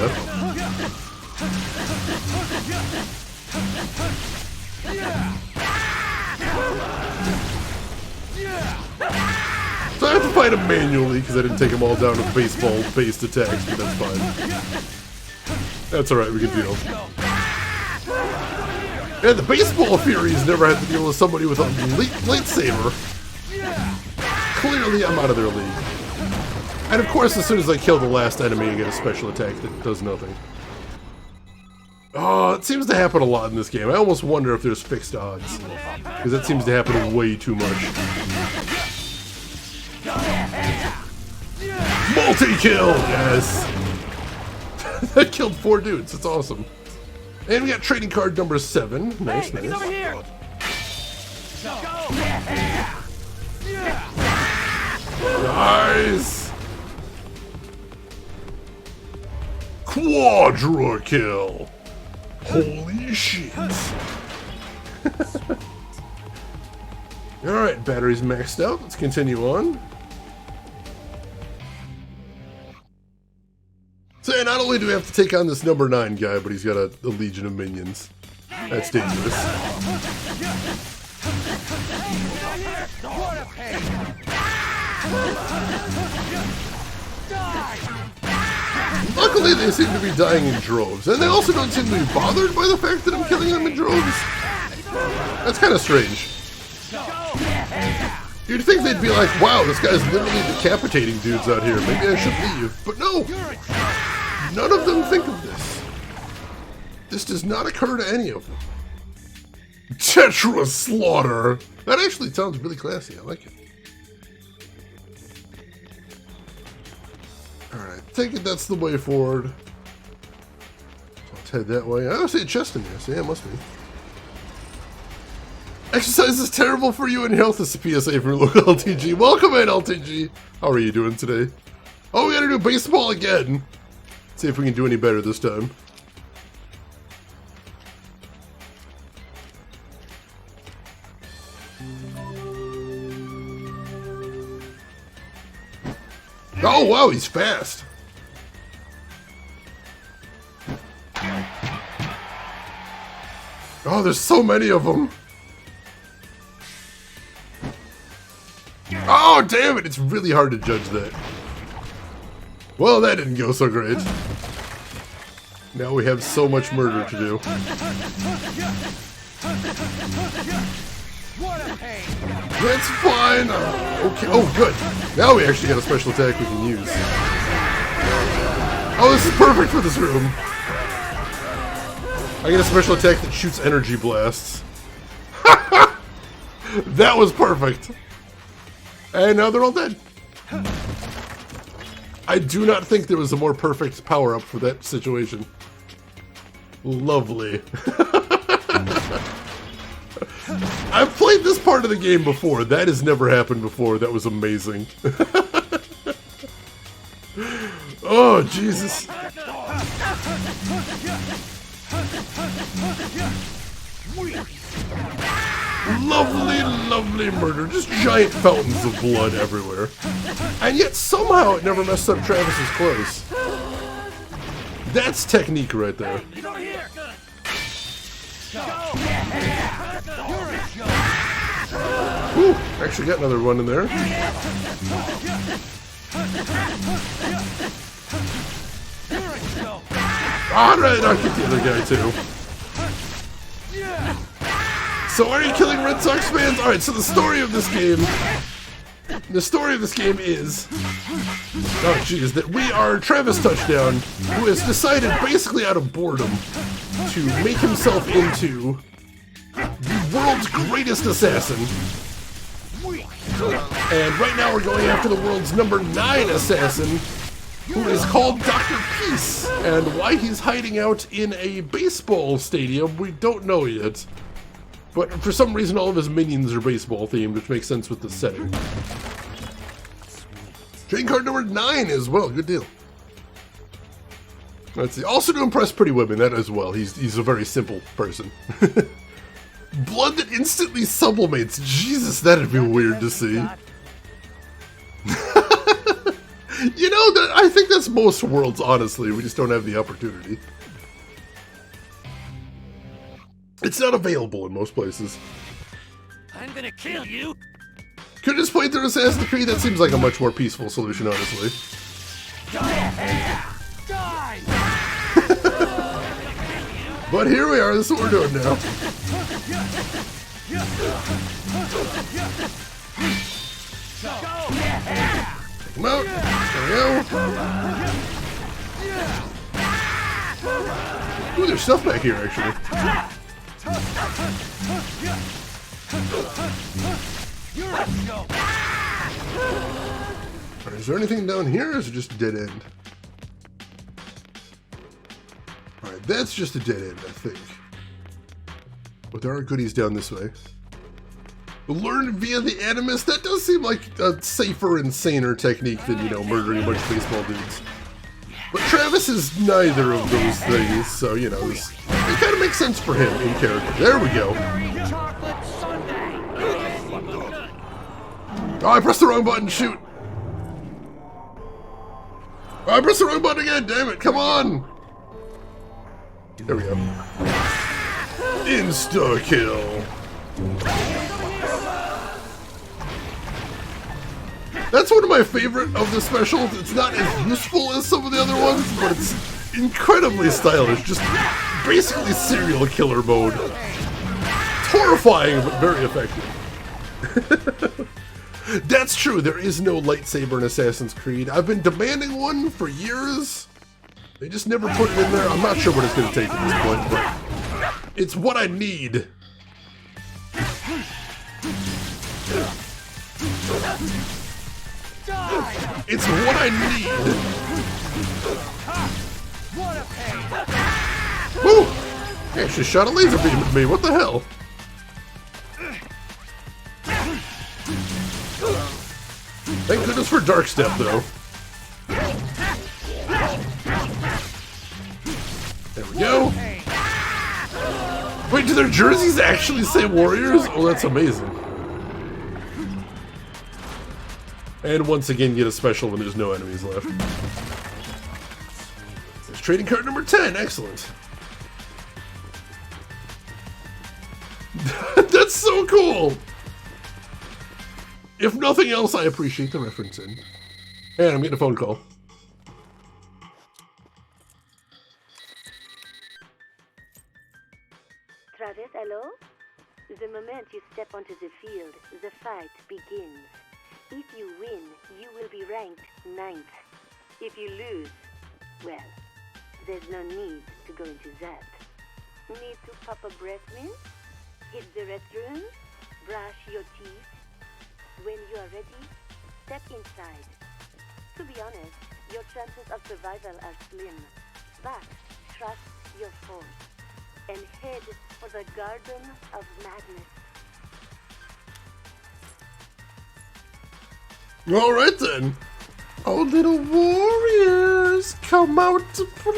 [SPEAKER 1] So I have to fight him manually because I didn't take them all down with baseball-based attacks, but that's fine. That's alright, we can deal. And the baseball Furies never had to deal with somebody with a lightsaber. Clearly I'm out of their league. And of course, as soon as I kill the last enemy, I get a special attack that does nothing. Oh, it seems to happen a lot in this game. I almost wonder if there's fixed odds. Because that seems to happen way too much. Multi-kill! Yes! That killed 4 dudes. That's awesome. And we got trading card number 7. Nice,
[SPEAKER 9] Hey, he's over here.
[SPEAKER 1] Nice! Quadra kill! Holy shit! Alright, battery's maxed out. Let's continue on. So not only do we have to take on this number 9 guy, but he's got a legion of minions. That's dangerous. Luckily, they seem to be dying in droves, and they also don't seem to be bothered by the fact that I'm killing them in droves. That's kind of strange. You'd think they'd be like, wow, this guy's literally decapitating dudes out here. Maybe I should leave. But no! None of them think of this. This does not occur to any of them. Tetra Slaughter! That actually sounds really classy. I like it. Alright, take it that's the way forward. So let's head that way. I don't see a chest in here, so yeah, it must be. Exercise is terrible for you and health is a PSA from local LTG. Welcome in, LTG! How are you doing today? Oh, we gotta do baseball again! See if we can do any better this time. Oh, wow, he's fast! Oh, there's so many of them! Oh, damn it! It's really hard to judge that. Well, that didn't go so great. Now we have so much murder to do. That's fine! Okay, oh, good. Now we actually got a special attack we can use. Oh, this is perfect for this room. I get a special attack that shoots energy blasts. That was perfect. And now they're all dead. I do not think there was a more perfect power-up for that situation. Lovely. I've played this part of the game before. That has never happened before. That was amazing. Oh, Jesus. Lovely, lovely murder. Just giant fountains of blood everywhere. And yet somehow it never messed up Travis's clothes. That's technique right there. Whew, actually got another one in there. Alright, I'll get the other guy too. So are you killing Red Sox fans? Alright, so the story of this game The story of this game is, oh jeez, that we are Travis Touchdown, who has decided, basically out of boredom, to make himself into the world's greatest assassin. And right now we're going after the world's number 9 assassin, who is called Dr. Peace. And why he's hiding out in a baseball stadium, we don't know yet. But for some reason, all of his minions are baseball themed, which makes sense with the setting. Trading card number 9 as well. Good deal. Let's see. Also to impress pretty women, that as well. He's a very simple person. Blood that instantly sublimates. Jesus, that'd be weird to see. You know, I think that's most worlds, honestly. We just don't have the opportunity. It's not available in most places.
[SPEAKER 9] I'm gonna kill you.
[SPEAKER 1] Could just play through Assassin's Creed. That seems like a much more peaceful solution, honestly.
[SPEAKER 9] Die!
[SPEAKER 1] But here we are. This is what we're doing now. Take him out. There we go. Ooh, there's stuff back here, actually. Alright, is there anything down here, or is it just a dead end? Alright, that's just a dead end, I think. But there are goodies down this way. Learn via the Animus? That does seem like a safer and saner technique than, you know, murdering a bunch of baseball dudes. But Travis is neither of those things, so, you know, it kind of makes sense for him in character. There we go. Oh, I pressed the wrong button, shoot. Oh, I pressed the wrong button again, damn it, come on. There we go. Insta-kill. That's one of my favorite of the specials. It's not as useful as some of the other ones, but it's incredibly stylish. Just basically serial killer mode. Horrifying, but very effective. That's true, there is no lightsaber in Assassin's Creed. I've been demanding one for years. They just never put it in there. I'm not sure what it's going to take at this point, but it's what I need. It's what I need. Woo! Hey, she shot a laser beam at me. What the hell? Thank goodness for Dark Step, though. There we go. Wait, do their jerseys actually say Warriors? Oh, that's amazing. And once again, get a special when there's no enemies left. There's trading card number 10. Excellent. That's so cool. If nothing else, I appreciate the reference in. And I'm getting a phone call.
[SPEAKER 3] Travis, hello? The moment you step onto the field, the fight begins. If you win, you will be ranked 9th. If you lose, well, there's no need to go into that. Need to pop a breath mint? Hit the restroom? Brush your teeth? When you are ready, step inside. To be honest, your chances of survival are slim, but trust your force and head for the Garden of Madness.
[SPEAKER 1] Alright then. Oh, little warriors, come out to play.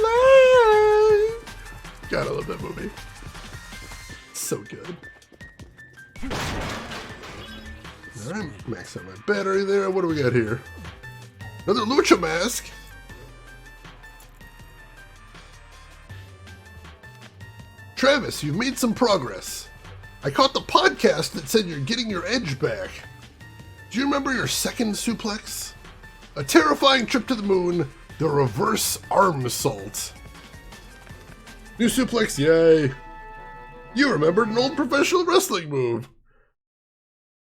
[SPEAKER 1] God, I love that movie. So good. Alright, max out my battery there. What do we got here? Another lucha mask. Travis, you've made some progress. I caught the podcast that said you're getting your edge back. Do you remember your second suplex? A terrifying trip to the moon, the reverse arm assault. New suplex, yay. You remembered an old professional wrestling move.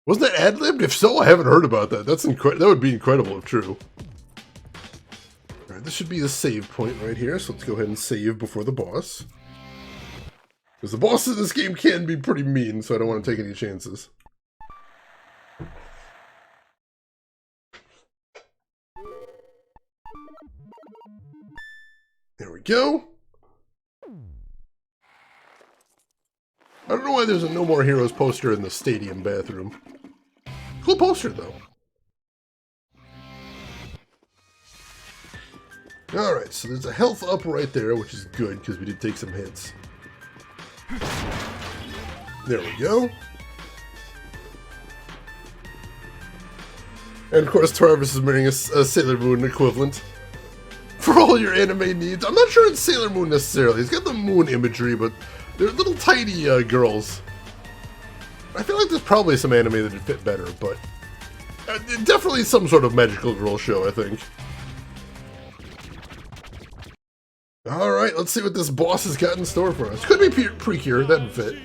[SPEAKER 1] Wasn't that ad-libbed? If so, I haven't heard about that. That would be incredible if true. Alright, this should be the save point right here, so let's go ahead and save before the boss. Because the bosses in this game can be pretty mean, so I don't want to take any chances. There we go. I don't know why there's a No More Heroes poster in the stadium bathroom. Cool poster, though. Alright, so there's a health up right there, which is good, because we did take some hits. There we go. And of course, Travis is wearing a Sailor Moon equivalent. For all your anime needs. I'm not sure it's Sailor Moon necessarily. It's got the moon imagery, but they're little tiny girls. I feel like there's probably some anime that would fit better, but definitely some sort of magical girl show, I think. Alright, let's see what this boss has got in store for us. Could be Precure, that'd fit.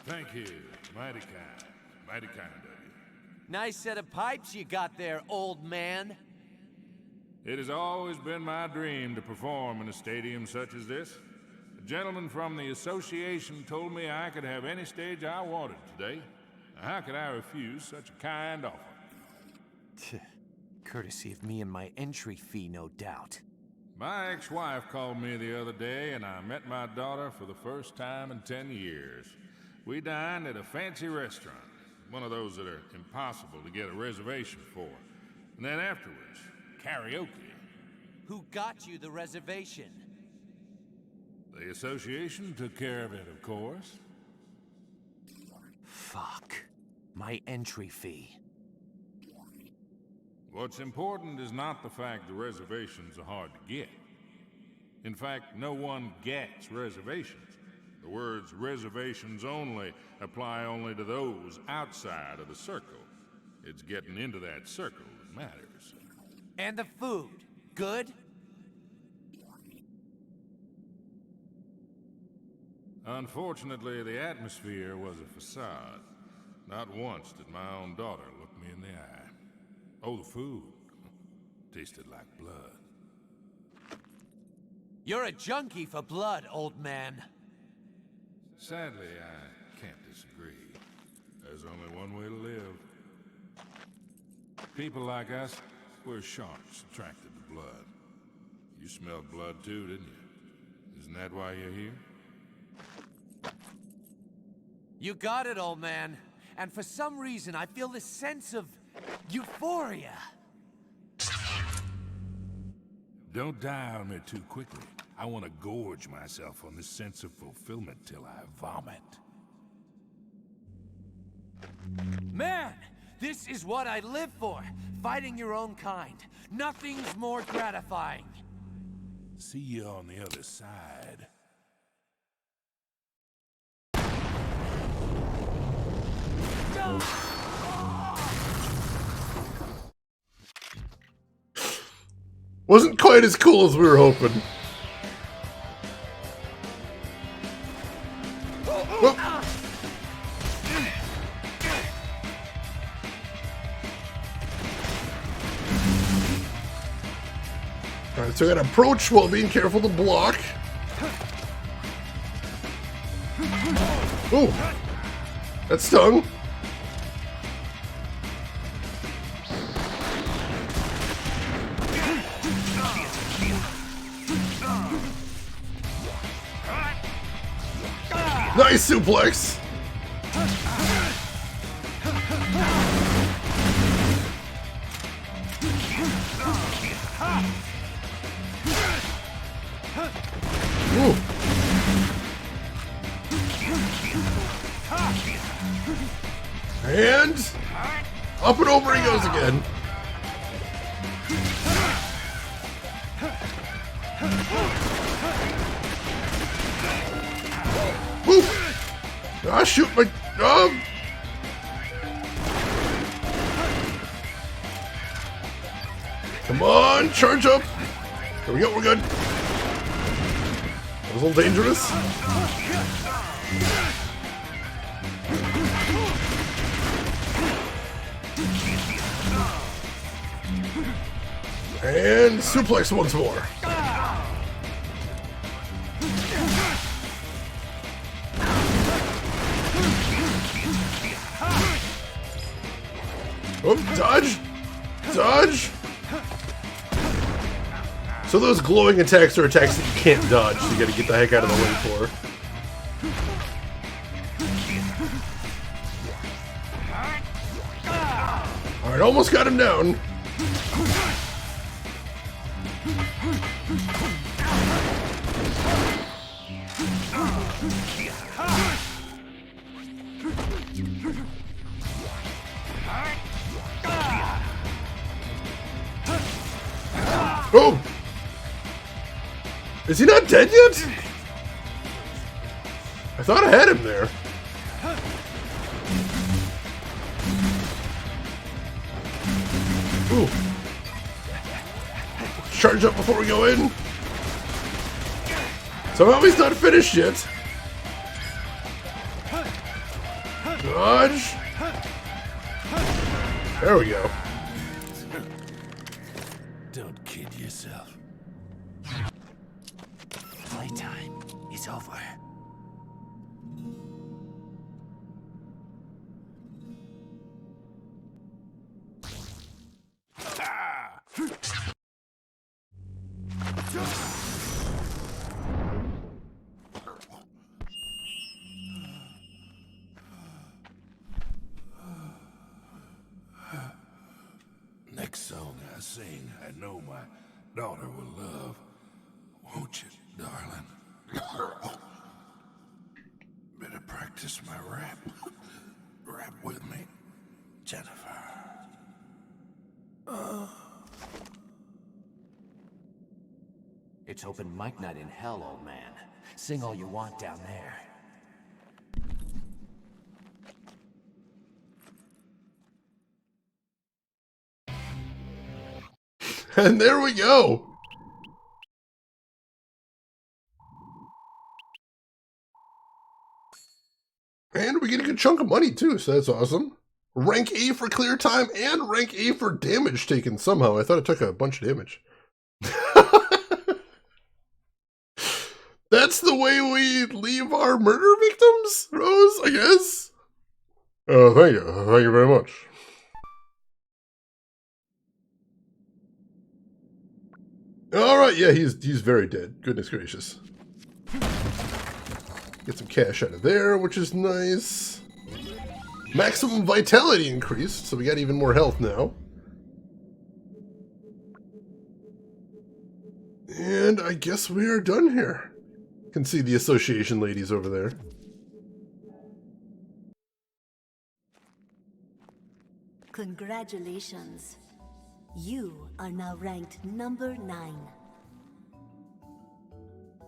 [SPEAKER 4] Thank you. Mighty kind. Mighty kind of you.
[SPEAKER 2] Nice set of pipes you got there, old man.
[SPEAKER 4] It has always been my dream to perform in a stadium such as this. A gentleman from the association told me I could have any stage I wanted today. Now, how could I refuse such a kind offer?
[SPEAKER 2] Courtesy of me and my entry fee, no doubt.
[SPEAKER 4] My ex-wife called me the other day, and I met my daughter for the first time in 10 years. We dined at a fancy restaurant, one of those that are impossible to get a reservation for. And then afterwards, karaoke.
[SPEAKER 2] Who got you the reservation?
[SPEAKER 4] The association took care of it, of course.
[SPEAKER 2] Fuck. My entry fee.
[SPEAKER 4] What's important is not the fact the reservations are hard to get. In fact, no one gets reservations. The words reservations only apply only to those outside of the circle. It's getting into that circle that matters.
[SPEAKER 2] And the food, good?
[SPEAKER 4] Unfortunately, the atmosphere was a facade. Not once did my own daughter look me in the eye. Oh, the food tasted like blood.
[SPEAKER 2] You're a junkie for blood, old man.
[SPEAKER 4] Sadly, I can't disagree. There's only one way to live. People like us, we're sharks attracted to blood. You smelled blood too, didn't you? Isn't that why you're here?
[SPEAKER 2] You got it, old man. And for some reason, I feel this sense of euphoria.
[SPEAKER 4] Don't die on me too quickly. I want to gorge myself on this sense of fulfillment till I vomit.
[SPEAKER 2] Man, this is what I live for. Fighting your own kind. Nothing's more gratifying.
[SPEAKER 4] See you on the other side.
[SPEAKER 1] Wasn't quite as cool as we were hoping. Whoop. Alright, so I gotta approach while being careful to block. Ooh! That stung. Nice suplex! Ooh. And up and over he goes again. Woo! Ah, shoot my... Come on, charge up. There we go, we're good. That was a little dangerous. And suplex once more. Oh, dodge! Dodge! So those glowing attacks are attacks that you can't dodge, so you gotta get the heck out of the way for. Alright, almost got him down. Oh! Is he not dead yet? I thought I had him there. Ooh. Charge up before we go in. Somehow he's not finished yet. Dodge. There we go.
[SPEAKER 4] Don't kid yourself.
[SPEAKER 2] Playtime is over.
[SPEAKER 4] Next song I sing, I know my daughter will love. Won't you, darling? Better practice my rap. Rap with me, Jennifer.
[SPEAKER 2] It's open mic night in hell, old man. Sing all you want down there.
[SPEAKER 1] And there we go. And we get a good chunk of money too, so that's awesome. Rank A for clear time and rank A for damage taken somehow. I thought it took a bunch of damage. That's the way we leave our murder victims, Rose, I guess? Thank you. Thank you very much. Alright, yeah, he's very dead. Goodness gracious. Get some cash out of there, which is nice. Maximum vitality increased, so we got even more health now. And I guess we are done here. You can see the association ladies over there.
[SPEAKER 5] Congratulations. You are now ranked number 9.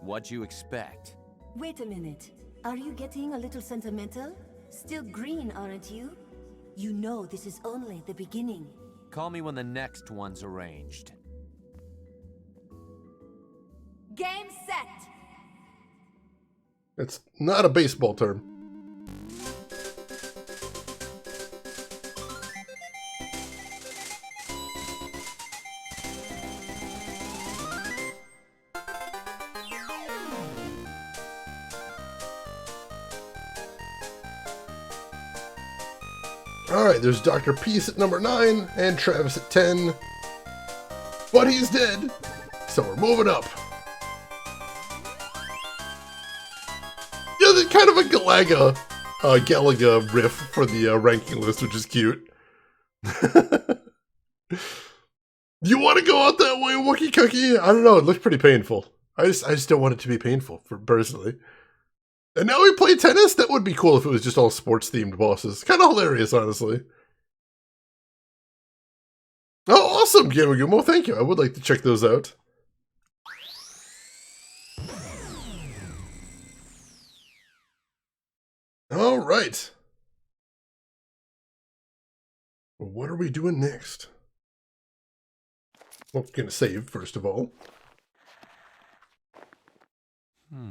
[SPEAKER 2] What'd you expect?
[SPEAKER 5] Wait a minute. Are you getting a little sentimental? Still green, aren't you? You know this is only the beginning.
[SPEAKER 2] Call me when the next one's arranged.
[SPEAKER 5] Game set!
[SPEAKER 1] It's not a baseball term. Alright, there's Dr. Peace at number 9 and Travis at 10. But he's dead, so we're moving up. Yeah, there's kind of a Galaga riff for the ranking list, which is cute. You want to go out that way, Wookie Cookie? I don't know, it looks pretty painful. I just don't want it to be painful, personally. And now we play tennis? That would be cool if it was just all sports-themed bosses. Kind of hilarious, honestly. Oh, awesome, Gamagumo. Thank you. I would like to check those out. All right. Well, what are we doing next? Well, going to save, first of all.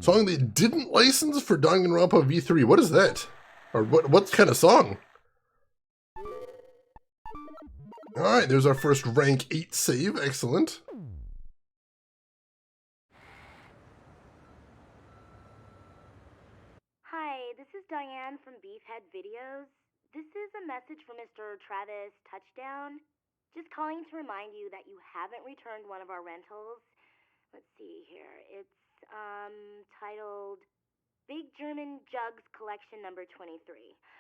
[SPEAKER 1] Song they didn't license for Danganronpa V3. What is that? Or what kind of song? Alright, there's our first rank 8 save. Excellent.
[SPEAKER 3] Hi, this is Diane from Beefhead Videos. This is a message from Mr. Travis Touchdown. Just calling to remind you that you haven't returned one of our rentals. Let's see here. It's titled Big German Jugs Collection number 23.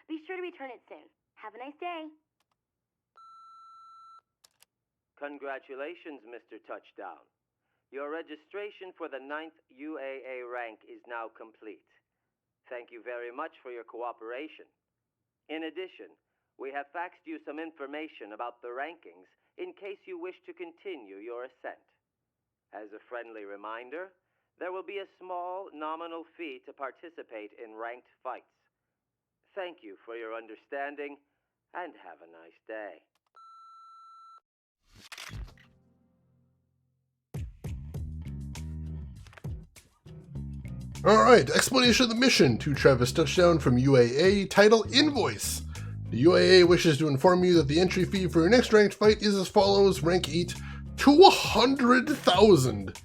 [SPEAKER 3] Be sure to return it soon. Have a nice day.
[SPEAKER 6] Congratulations, Mr. Touchdown. Your registration for the 9th UAA rank is now complete. Thank you very much for your cooperation. In addition, we have faxed you some information about the rankings in case you wish to continue your ascent. As a friendly reminder, there will be a small nominal fee to participate in ranked fights. Thank you for your understanding, and have a nice day.
[SPEAKER 1] Alright, explanation of the mission to Travis Touchdown from UAA, title Invoice. The UAA wishes to inform you that the entry fee for your next ranked fight is as follows, rank 8 to 100,000.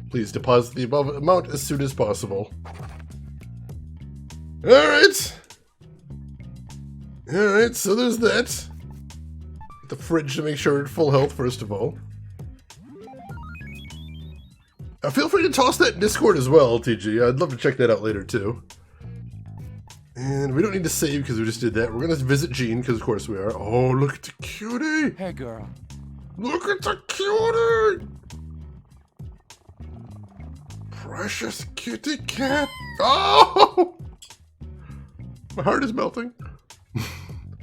[SPEAKER 1] Please deposit the above amount as soon as possible. Alright. Alright, so there's that. Get the fridge to make sure we're at full health, first of all. Feel free to toss that in Discord as well, TG. I'd love to check that out later, too. And we don't need to save because we just did that. We're going to visit Jean, because of course we are. Oh, look at the cutie!
[SPEAKER 2] Hey, girl.
[SPEAKER 1] Look at the cutie! Precious kitty cat! Oh! My heart is melting.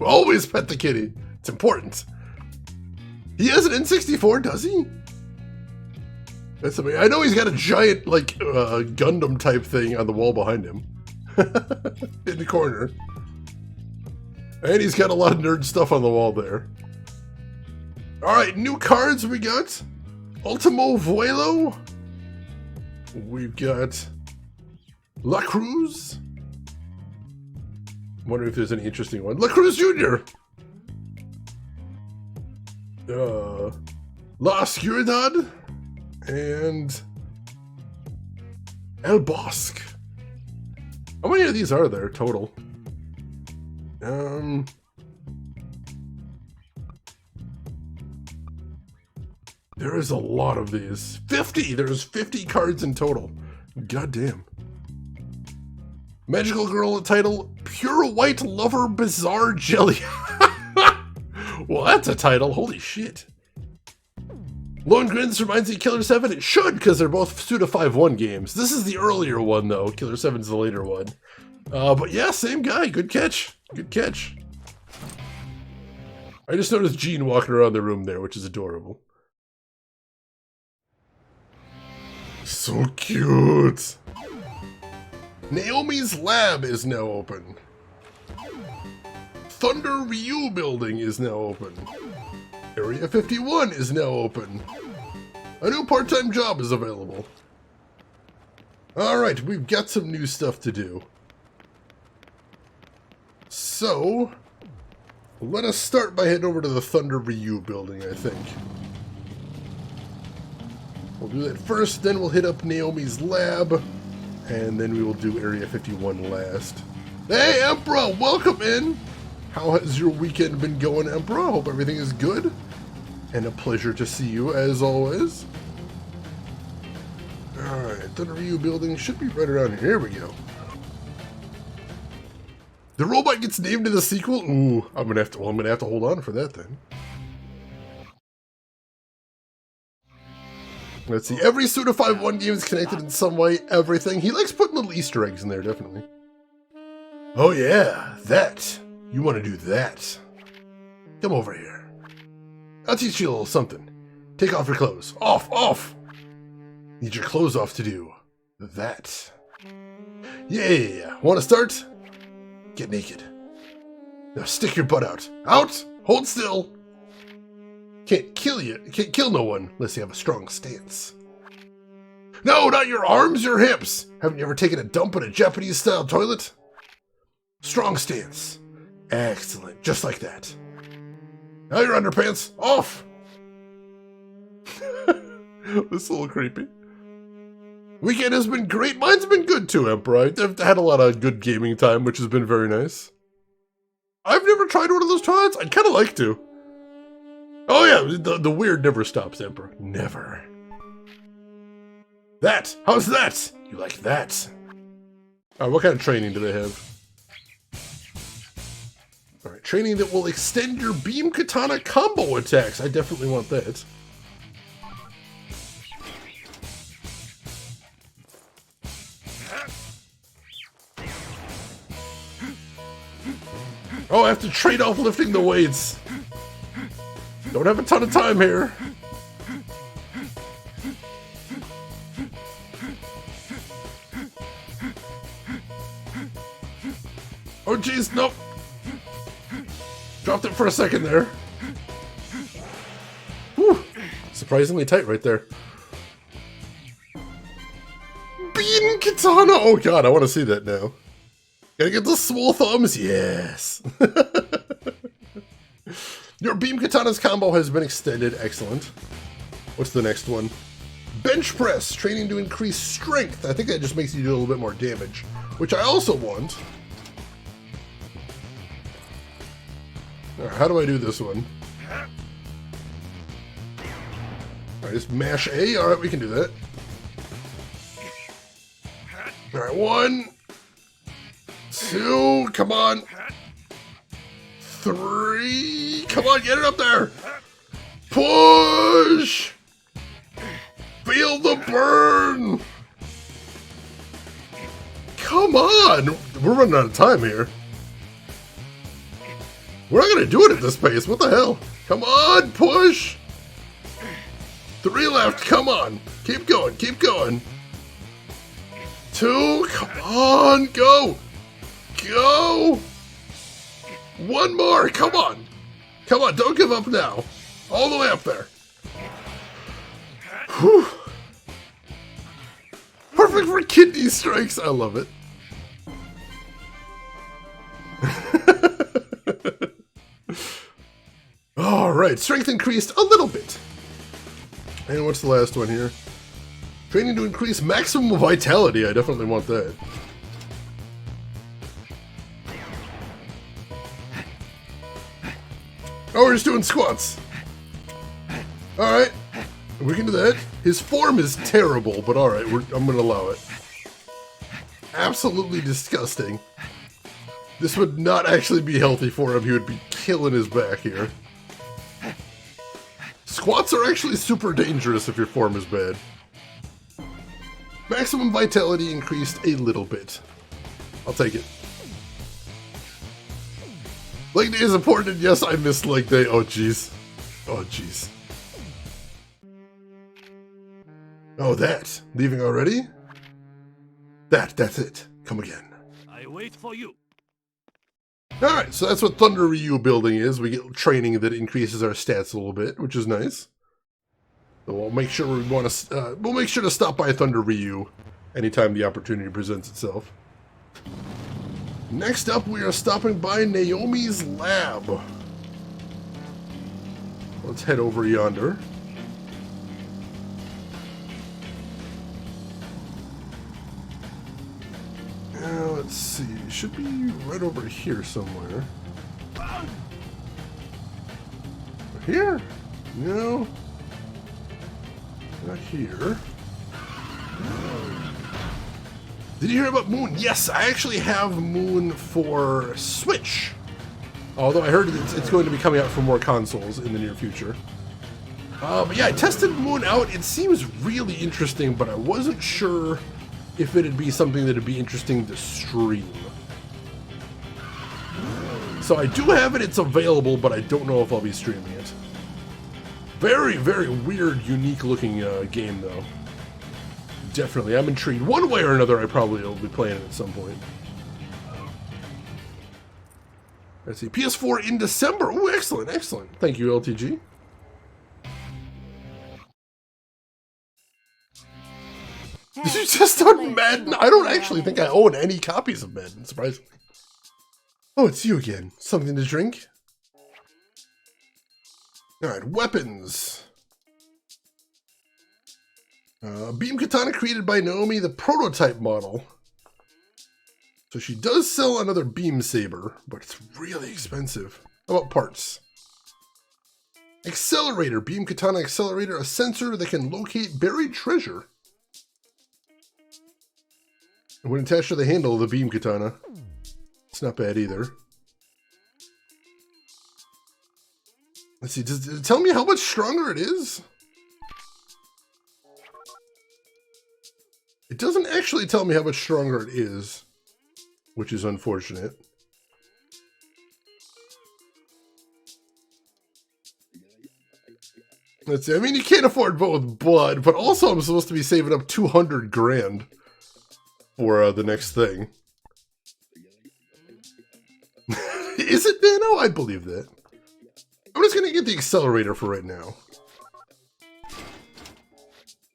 [SPEAKER 1] Always pet the kitty. It's important. He has an N64, does he? That's amazing. I know he's got a giant, like, Gundam type thing on the wall behind him. In the corner. And he's got a lot of nerd stuff on the wall there. Alright, new cards we got. Ultimo Vuelo. We've got La Cruz. I'm wondering if there's any interesting one. La Cruz Jr. La Oscuridad. And El Bosque. How many of these are there total? There is a lot of these. 50! There's 50 cards in total. God damn. Magical Girl title, Pure White Lover Bizarre Jelly. Well, that's a title. Holy shit. Lone Grins reminds me of Killer 7. It should, because they're both Suda 5-1 games. This is the earlier one, though. Killer 7's the later one. But yeah, same guy. Good catch. Good catch. I just noticed Jean walking around the room there, which is adorable. So cute. Naomi's Lab is now open. Thunder Ryu Building is now open. Area 51 is now open. A new part-time job is available. Alright, we've got some new stuff to do. So, let us start by heading over to the Thunder Ryu Building, I think. We'll do that first, then we'll hit up Naomi's Lab, and then we will do Area 51 last. Hey, Emperor! Welcome in! How has your weekend been going, Emperor? Hope everything is good. And a pleasure to see you, as always. Alright, Thunder Ryu Building should be right around here. Here we go. The robot gets named in the sequel? Ooh, I'm gonna have to hold on for that then. Let's see. Every Suda 5-1 game is connected in some way. Everything. He likes putting little Easter eggs in there, definitely. Oh yeah, that. You want to do that. Come over here. I'll teach you a little something. Take off your clothes. Off, off! Need your clothes off to do that. Yeah. Want to start? Get naked. Now stick your butt out. Out! Hold still! Can't kill no one unless you have a strong stance. No, not your arms, your hips! Haven't you ever taken a dump in a Japanese-style toilet? Strong stance. Excellent, just like that. Now your underpants, off! This is a little creepy. Weekend has been great. Mine's been good too, Emperor. I've had a lot of good gaming time, which has been very nice. I've never tried one of those toilets. I'd kind of like to. Oh yeah, the weird never stops, Emperor. Never. That! How's that? You like that? Alright, what kind of training do they have? Alright, training that will extend your beam katana combo attacks. I definitely want that. Oh, I have to trade off lifting the weights. Don't have a ton of time here. Oh jeez, nope. Dropped it for a second there. Whew. Surprisingly tight right there. Beam katana! Oh god, I want to see that now. Gotta get the small thumbs, yes. Your beam katana's combo has been extended, excellent. What's the next one? Bench press, training to increase strength. I think that just makes you do a little bit more damage, which I also want. Alright, how do I do this one? Alright, just mash A. Alright, we can do that. Alright, 1, 2, come on. 3, come on, get it up there. Push. Feel the burn. Come on. We're running out of time here. We're not going to do it at this pace. What the hell? Come on, push. 3 left. Come on. Keep going. Keep going. 2. Come on. Go. Go. 1 more. Come on. Come on. Don't give up now. All the way up there. Whew. Perfect for kidney strikes. I love it. Alright, strength increased a little bit. And what's the last one here? Training to increase maximum vitality. I definitely want that. Oh, we're just doing squats. Alright, we can do that. His form is terrible, but alright, I'm going to allow it. Absolutely disgusting. This would not actually be healthy for him. He would be killing his back here. Squats are actually super dangerous if your form is bad. Maximum vitality increased a little bit. I'll take it. Leg day is important, yes, I missed leg day. Oh, jeez. Oh, jeez. Oh, that. Leaving already? That's it. Come again.
[SPEAKER 9] I wait for you.
[SPEAKER 1] Alright, so that's what Thunder Ryu building is. We get training that increases our stats a little bit, which is nice. So we'll make sure we'll make sure to stop by Thunder Ryu anytime the opportunity presents itself. Next up, we are stopping by Naomi's lab. Let's head over yonder. Let's see, it should be right over here somewhere. Here? No. Not here. Did you hear about Moon? Yes, I actually have Moon for Switch. Although I heard it's going to be coming out for more consoles in the near future. But yeah, I tested Moon out. It seems really interesting, but I wasn't sure if it'd be something that'd be interesting to stream. So I do have it, it's available, but I don't know if I'll be streaming it. Very, very weird, unique looking game though. Definitely, I'm intrigued. One way or another, I probably will be playing it at some point. Let's see, PS4 in December. Oh, excellent, excellent. Thank you, LTG. Did you just on Madden? I don't actually think I own any copies of Madden, surprisingly. Oh, it's you again. Something to drink? Alright, weapons. Beam Katana created by Naomi, the prototype model. So she does sell another beam saber, but it's really expensive. How about parts? Accelerator. Beam Katana accelerator, a sensor that can locate buried treasure. And when attached to the handle of the beam katana, it's not bad either. Let's see, does it tell me how much stronger it is? It doesn't actually tell me how much stronger it is, which is unfortunate. Let's see, I mean, you can't afford both blood, but also I'm supposed to be saving up 200 grand for the next thing. Is it Nano? I believe that. I'm just going to get the accelerator for right now.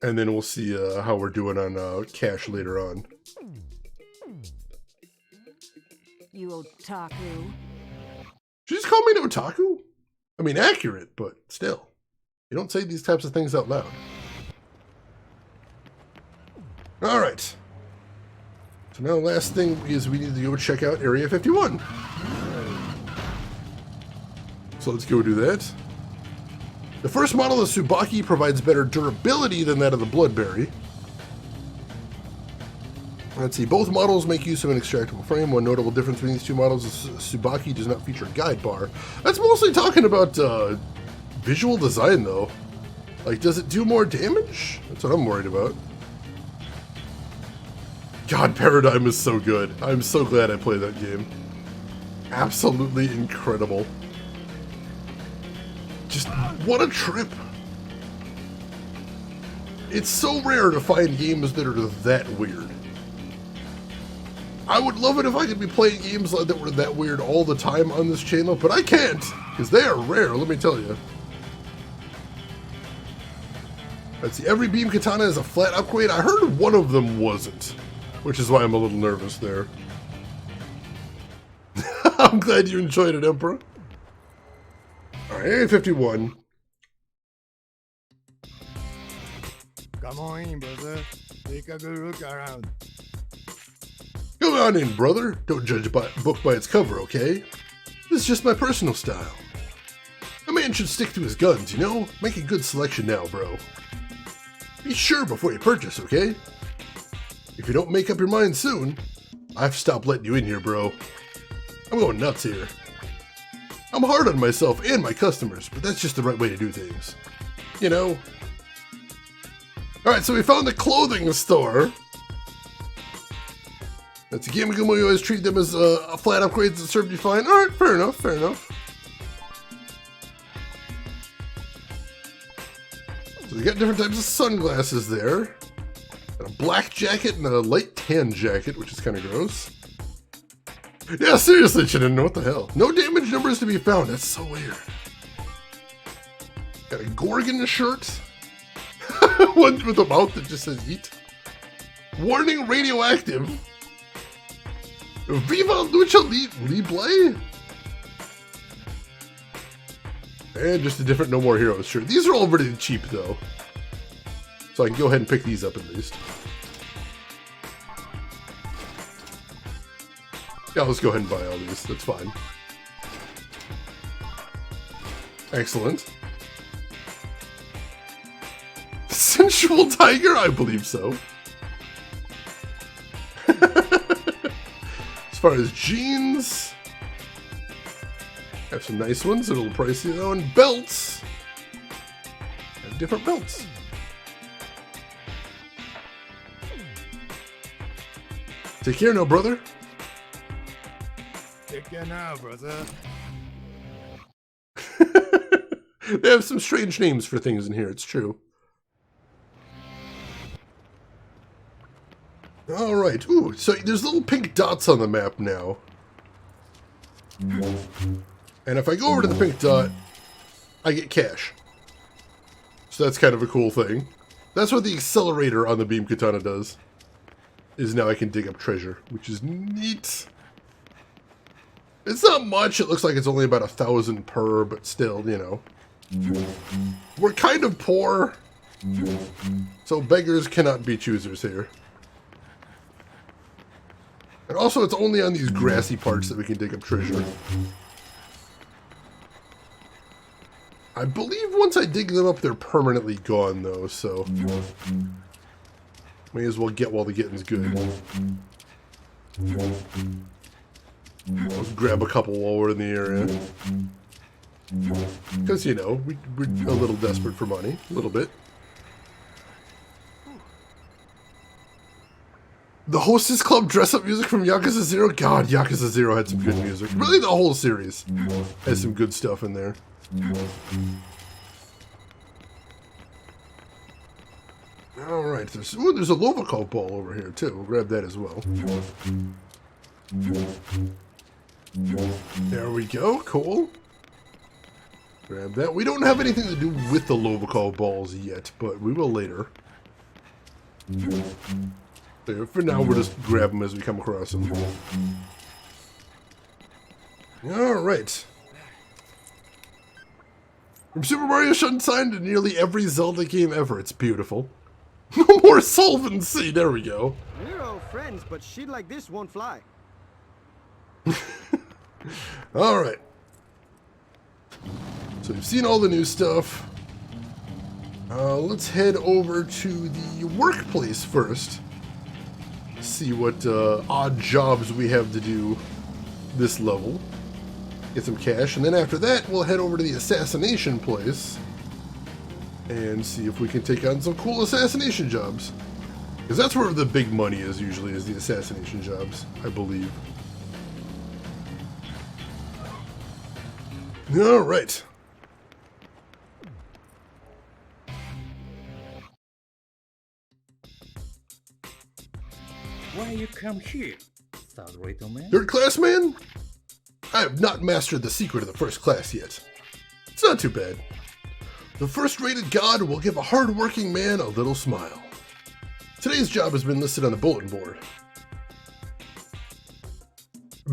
[SPEAKER 1] And then we'll see how we're doing on cash later on.
[SPEAKER 7] You otaku.
[SPEAKER 1] Did you just call me an otaku? I mean, accurate, but still. You don't say these types of things out loud. Alright. So now the last thing is we need to go check out Area 51. So let's go do that. The first model, the Tsubaki, provides better durability than that of the Bloodberry. Let's see, both models make use of an extractable frame. One notable difference between these two models is Tsubaki does not feature a guide bar. That's mostly talking about visual design, though. Like, does it do more damage? That's what I'm worried about. God, Paradigm is so good. I'm so glad I played that game. Absolutely incredible. Just, what a trip. It's so rare to find games that are that weird. I would love it if I could be playing games that were that weird all the time on this channel, but I can't, because they are rare, let me tell you. Let's see, every Beam Katana is a flat upgrade. I heard one of them wasn't, which is why I'm a little nervous there. I'm glad you enjoyed it, Emperor. Alright, Area 51.
[SPEAKER 10] Come on in, brother. Take a good look around.
[SPEAKER 1] Come on in, brother. Don't judge a book by its cover, okay? This is just my personal style. A man should stick to his guns, you know? Make a good selection now, bro. Be sure before you purchase, okay? If you don't make up your mind soon, I have to stop letting you in here, bro. I'm going nuts here. I'm hard on myself and my customers, but that's just the right way to do things. You know? Alright, so we found the clothing store. That's a Gamaguma. You always treat them as flat upgrades that served you fine. Alright, fair enough, fair enough. So they got different types of sunglasses there. Got a black jacket and a light tan jacket, which is kind of gross. Yeah, seriously, Shannon, what the hell? No damage numbers to be found. That's so weird. Got a Gorgon shirt. One with a mouth that just says eat. Warning, radioactive. Viva Lucha Libre. And just a different No More Heroes shirt. These are all really cheap, though. So I can go ahead and pick these up at least. Yeah, let's go ahead and buy all these. That's fine. Excellent. Sensual Tiger? I believe so. As far as jeans, have some nice ones, a little pricey though, and belts. Have different belts. Take care now, brother.
[SPEAKER 10] Take care now, brother.
[SPEAKER 1] They have some strange names for things in here, it's true. Alright, ooh, so there's little pink dots on the map now. And if I go over to the pink dot, I get cash. So that's kind of a cool thing. That's what the accelerator on the beam katana does. Is now I can dig up treasure, which is neat. It's not much, it looks like it's only about 1,000 per, but still, you know. We're kind of poor. So beggars cannot be choosers here. And also, it's only on these grassy parts that we can dig up treasure. I believe once I dig them up, they're permanently gone, though, so... May as well get while the getting's good. Let's grab a couple while we're in the area. Because, you know, we're a little desperate for money. A little bit. The Hostess Club dress-up music from Yakuza 0? God, Yakuza 0 had some good music. Really, the whole series has some good stuff in there. Alright, there's a Lovikov ball over here, too. We'll grab that as well. There we go, cool. Grab that. We don't have anything to do with the Lovikov balls yet, but we will later. So for now, we'll just grab them as we come across them. Alright. From Super Mario Sunshine to nearly every Zelda game ever. It's beautiful. No more solvency. There we go.
[SPEAKER 11] We're all friends, but shit like this won't fly.
[SPEAKER 1] Alright. So we've seen all the new stuff. Let's head over to the workplace first. See what odd jobs we have to do this level. Get some cash, and then after that, we'll head over to the assassination place and see if we can take on some cool assassination jobs. Because that's where the big money is usually, is the assassination jobs, I believe. Alright.
[SPEAKER 8] Why you come here, third rate man?
[SPEAKER 1] Third class man? I have not mastered the secret of the first class yet. It's not too bad. The first-rated god will give a hard-working man a little smile. Today's job has been listed on the bulletin board.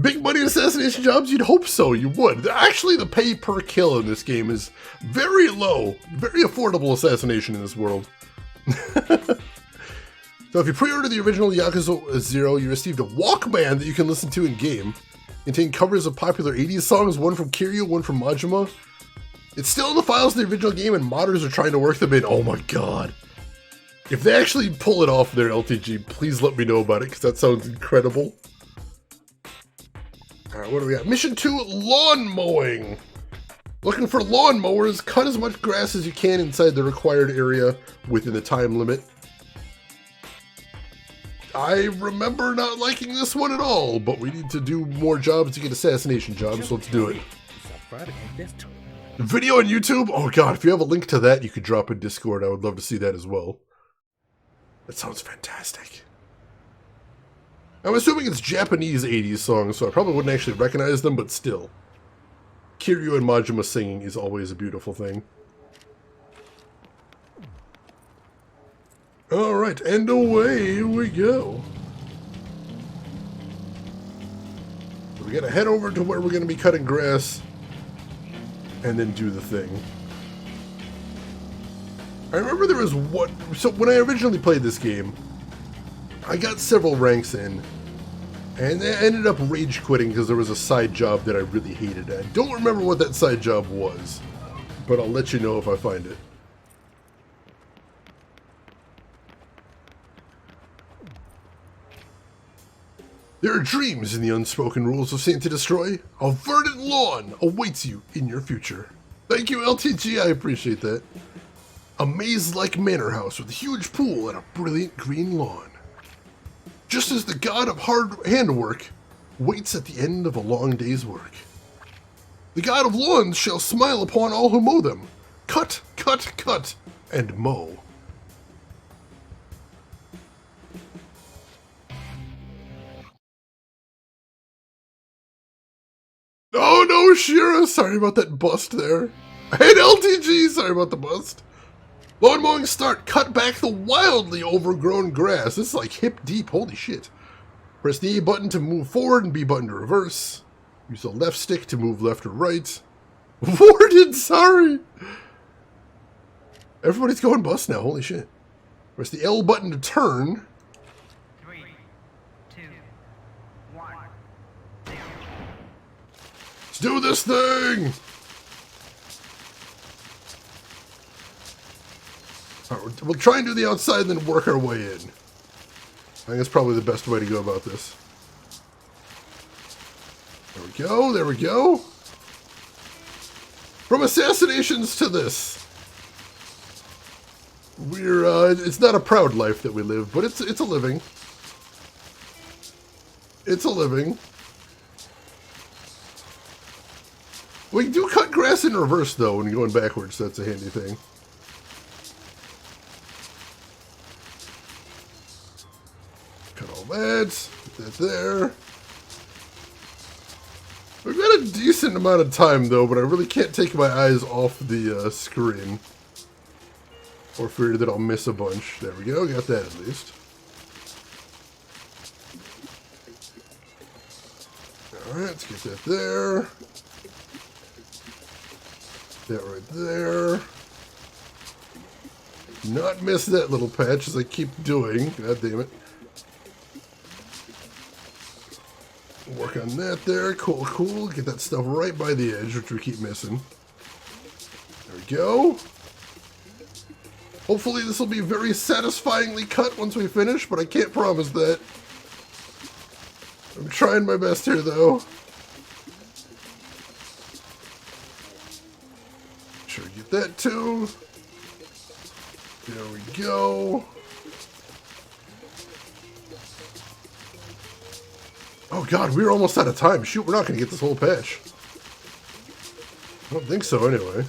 [SPEAKER 1] Big money assassination jobs? You'd hope so, you would. Actually, the pay per kill in this game is very low. Very affordable assassination in this world. So if you pre-order the original Yakuza 0, you received a Walkman that you can listen to in-game. Contain covers of popular 80s songs, one from Kiryu, one from Majima. It's still in the files of the original game, and modders are trying to work them in. Oh my god. If they actually pull it off their LTG, please let me know about it, because that sounds incredible. Alright, what do we got? Mission 2, Lawn Mowing. Looking for lawn mowers, cut as much grass as you can inside the required area within the time limit. I remember not liking this one at all, but we need to do more jobs to get assassination jobs, so let's do it. Video on YouTube? Oh god, if you have a link to that, you could drop in Discord. I would love to see that as well. That sounds fantastic. I'm assuming it's Japanese 80s songs, so I probably wouldn't actually recognize them, but still. Kiryu and Majima singing is always a beautiful thing. Alright, and away we go. So we gotta head over to where we're gonna be cutting grass and then do the thing. I remember there was one... So when I originally played this game, I got several ranks in, and I ended up rage quitting because there was a side job that I really hated. I don't remember what that side job was, but I'll let you know if I find it. There are dreams in the unspoken rules of Saint to Destroy. A verdant lawn awaits you in your future. Thank you, LTG, I appreciate that. A maze-like manor house with a huge pool and a brilliant green lawn. Just as the god of hard handwork waits at the end of a long day's work. The god of lawns shall smile upon all who mow them. Cut, cut, cut, and mow. Oh no, Shira! Sorry about that bust there. And LTG! Sorry about the bust. Lawn mowing start. Cut back the wildly overgrown grass. This is like hip deep. Holy shit. Press the A button to move forward and B button to reverse. Use the left stick to move left or right. Warden, sorry! Everybody's going bust now. Holy shit. Press the L button to turn.
[SPEAKER 12] 3, 2, 1, 0.
[SPEAKER 1] Let's do this thing! Alright, we'll try and do the outside and then work our way in. I think that's probably the best way to go about this. There we go, there we go. From assassinations to this. We're, it's not a proud life that we live, but it's a living. It's a living. We do cut grass in reverse, though, when you're going backwards, so that's a handy thing. Cut all that. Put that there. We've got a decent amount of time, though, but I really can't take my eyes off the screen. Or fear that I'll miss a bunch. There we go, got that at least. Alright, let's get that there. That right there. Not miss that little patch as I keep doing. God damn it. Work on that there. Cool, cool. Get that stuff right by the edge, which we keep missing. There we go. Hopefully this will be very satisfyingly cut once we finish, but I can't promise that. I'm trying my best here, though. Sure, get that too. There we go. Oh god, we're almost out of time. Shoot, we're not going to get this whole patch. I don't think so, anyway.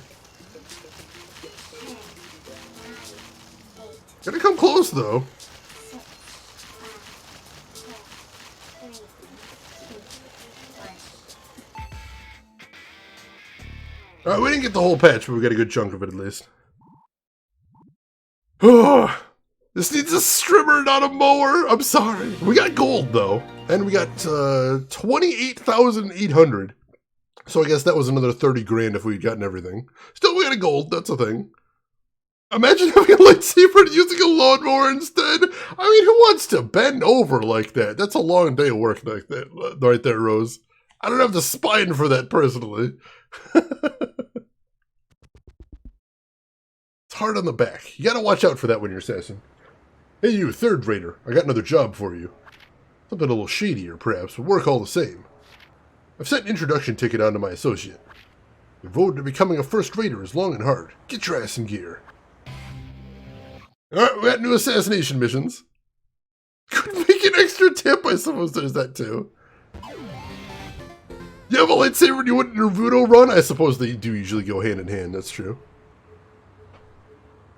[SPEAKER 1] Gotta come close, though. Alright, we didn't get the whole patch, but we got a good chunk of it, at least. Oh, this needs a strimmer, not a mower. I'm sorry. We got gold, though. And we got 28,800. So I guess that was another 30 grand if we'd gotten everything. Still, we got a gold. That's a thing. Imagine having a lightsaber and using a lawnmower instead. I mean, who wants to bend over like that? That's a long day of work like that, right there, Rose. I don't have the spine for that, personally. It's hard on the back. You gotta watch out for that when you're assassin. Hey you, third raider. I got another job for you. Something a little shadier, perhaps, but work all the same. I've sent an introduction ticket on to my associate. The road to becoming a first raider is long and hard. Get your ass in gear. Alright, we got new assassination missions. Could make an extra tip, I suppose there's that too. You have a lightsaber and you went in a Naruto run? I suppose they do usually go hand in hand, that's true.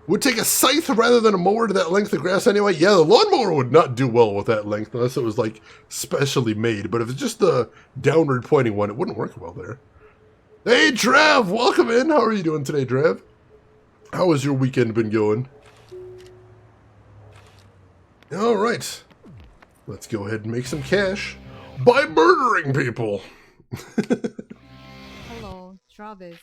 [SPEAKER 1] Would take a scythe rather than a mower to that length of grass anyway? Yeah, the lawnmower would not do well with that length unless it was like specially made. But if it's just the downward pointing one, it wouldn't work well there. Hey, Drav! Welcome in! How are you doing today, Drav? How has your weekend been going? Alright. Let's go ahead and make some cash by murdering people!
[SPEAKER 13] Hello, Travis.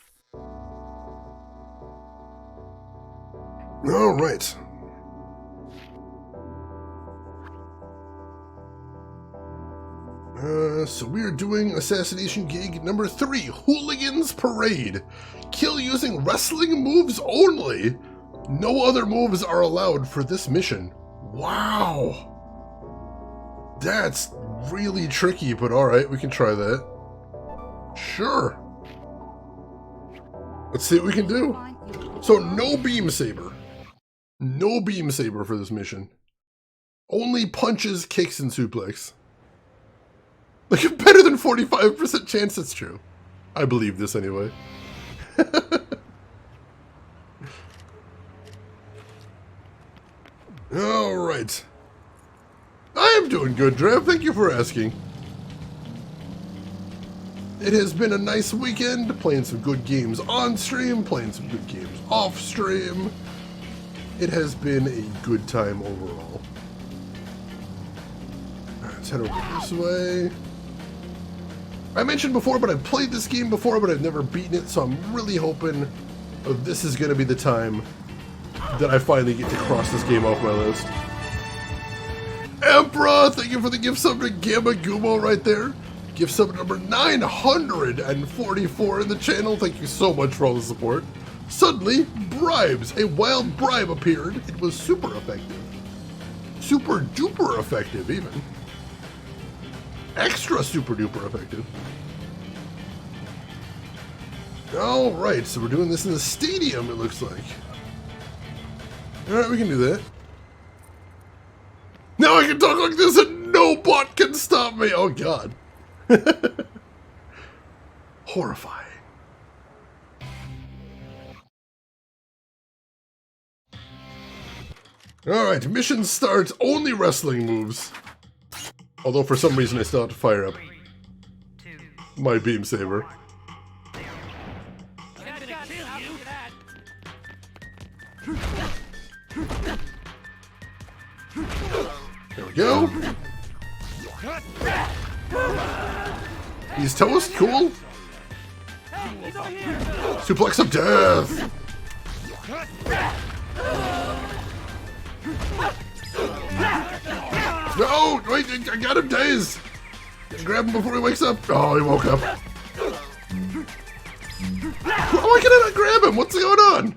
[SPEAKER 1] Alright. So we are doing assassination gig number 3, Hooligans Parade. Kill using wrestling moves only. No other moves are allowed for this mission. Wow. That's really tricky, but alright, we can try that. Sure. Let's see what we can do. So no beam saber. No beam saber for this mission. Only punches, kicks, and suplex. Like a better than 45% chance it's true. I believe this anyway. Alright. I am doing good, Drev. Thank you for asking. It has been a nice weekend, playing some good games on stream, playing some good games off stream. It has been a good time overall. Alright, let's head over this way. I mentioned before, but I've played this game before, but I've never beaten it, so I'm really hoping this is going to be the time that I finally get to cross this game off my list. Emperor, thank you for the gift sub to Gamma Gumo right there. Gift sub number 944 in the channel. Thank you so much for all the support. Suddenly, bribes. A wild bribe appeared. It was super effective. Super duper effective, even. Extra super duper effective. Alright, so we're doing this in the stadium, it looks like. Alright, we can do that. Now I can talk like this and no bot can stop me! Oh god. Horrifying. Alright, mission starts, only wrestling moves. Although for some reason I still have to fire up my beam saber. There we go. He's toast, cool. Suplex of death. No, wait, I got him dazed. Grab him before he wakes up. Oh, he woke up. Why can I not grab him? What's going on?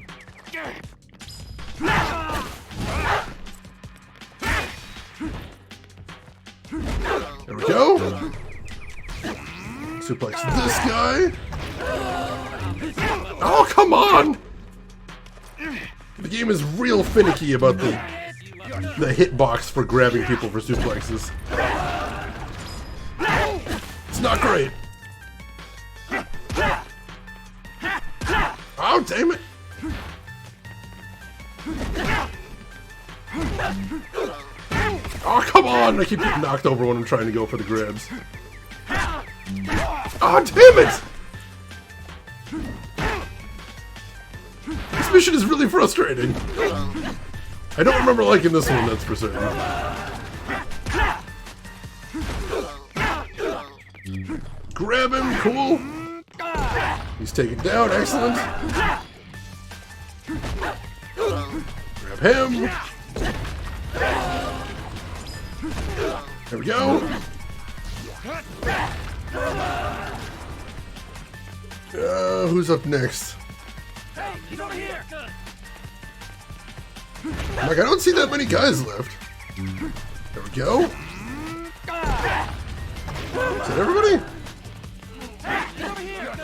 [SPEAKER 1] There we go. Suplex this guy. Oh, come on! The game is real finicky about the hitbox for grabbing people for suplexes. It's not great. Oh, damn it! Oh, come on! I keep getting knocked over when I'm trying to go for the grabs. Oh, damn it! This mission is really frustrating. I don't remember liking this one, that's for certain. Grab him, cool. He's taken down, excellent. Grab him. There we go. Who's up next? Like, I don't see that many guys left. There we go. Is that everybody?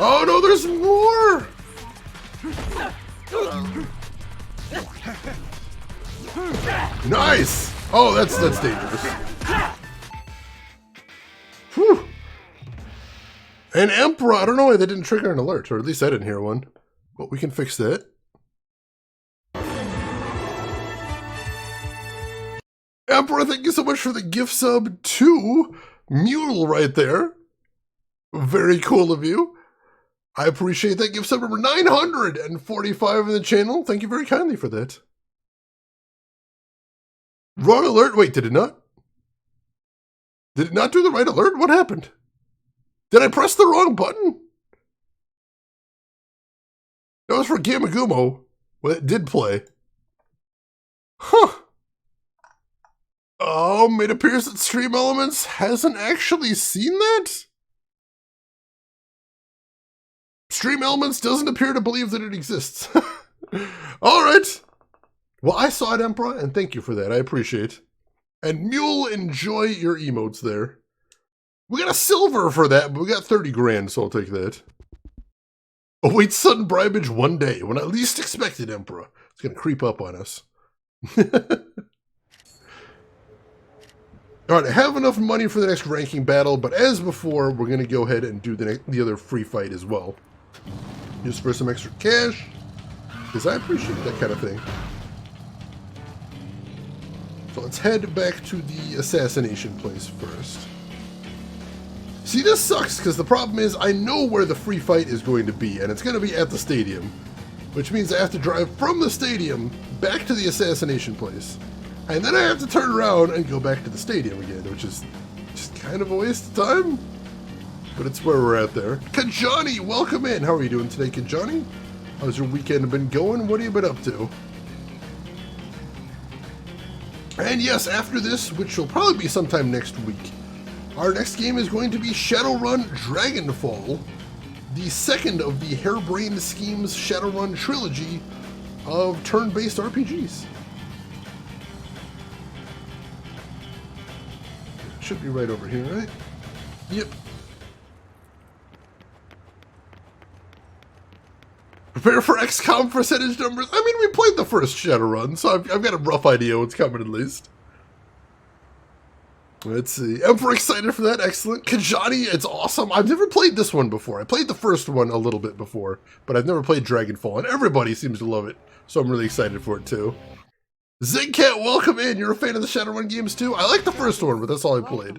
[SPEAKER 1] Oh no, there's more! Nice! Oh, that's dangerous. Whew. An Emperor, I don't know why they didn't trigger an alert, or at least I didn't hear one. But we can fix that. Emperor, thank you so much for the gift sub to Mule right there. Very cool of you. I appreciate that gift sub number 945 in the channel. Thank you very kindly for that. Wrong alert. Wait, did it not? Did it not do the right alert? What happened? Did I press the wrong button? That was for Gamagumo. Well, it did play. Huh. Oh, it appears that Stream Elements hasn't actually seen that? Stream Elements doesn't appear to believe that it exists. Alright. Well, I saw it, Emperor, and thank you for that. I appreciate. And Mule, enjoy your emotes there. We got a silver for that, but we got 30 grand, so I'll take that. Await sudden bribage one day, when I least expected, Emperor. It's going to creep up on us. Alright, I have enough money for the next ranking battle, but as before, we're going to go ahead and do the other free fight as well. Just for some extra cash, because I appreciate that kind of thing. So let's head back to the assassination place first. See, this sucks, because the problem is I know where the free fight is going to be, and it's going to be at the stadium. Which means I have to drive from the stadium back to the assassination place. And then I have to turn around and go back to the stadium again, which is just kind of a waste of time. But it's where we're at there. Kajani, welcome in. How are you doing today, Kajani? How's your weekend been going? What have you been up to? And yes, after this, which will probably be sometime next week, our next game is going to be Shadowrun Dragonfall, the second of the Harebrained Schemes Shadowrun trilogy of turn-based RPGs. Should be right over here, right? Yep. Prepare for XCOM percentage numbers. I mean, we played the first Shadowrun, so I've got a rough idea what's coming at least. Let's see. Emperor excited for that. Excellent. Kajani, it's awesome. I've never played this one before. I played the first one a little bit before, but I've never played Dragonfall, and everybody seems to love it, so I'm really excited for it too. Zigcat, welcome in. You're a fan of the Shadowrun games too? I like the first one, but that's all I played.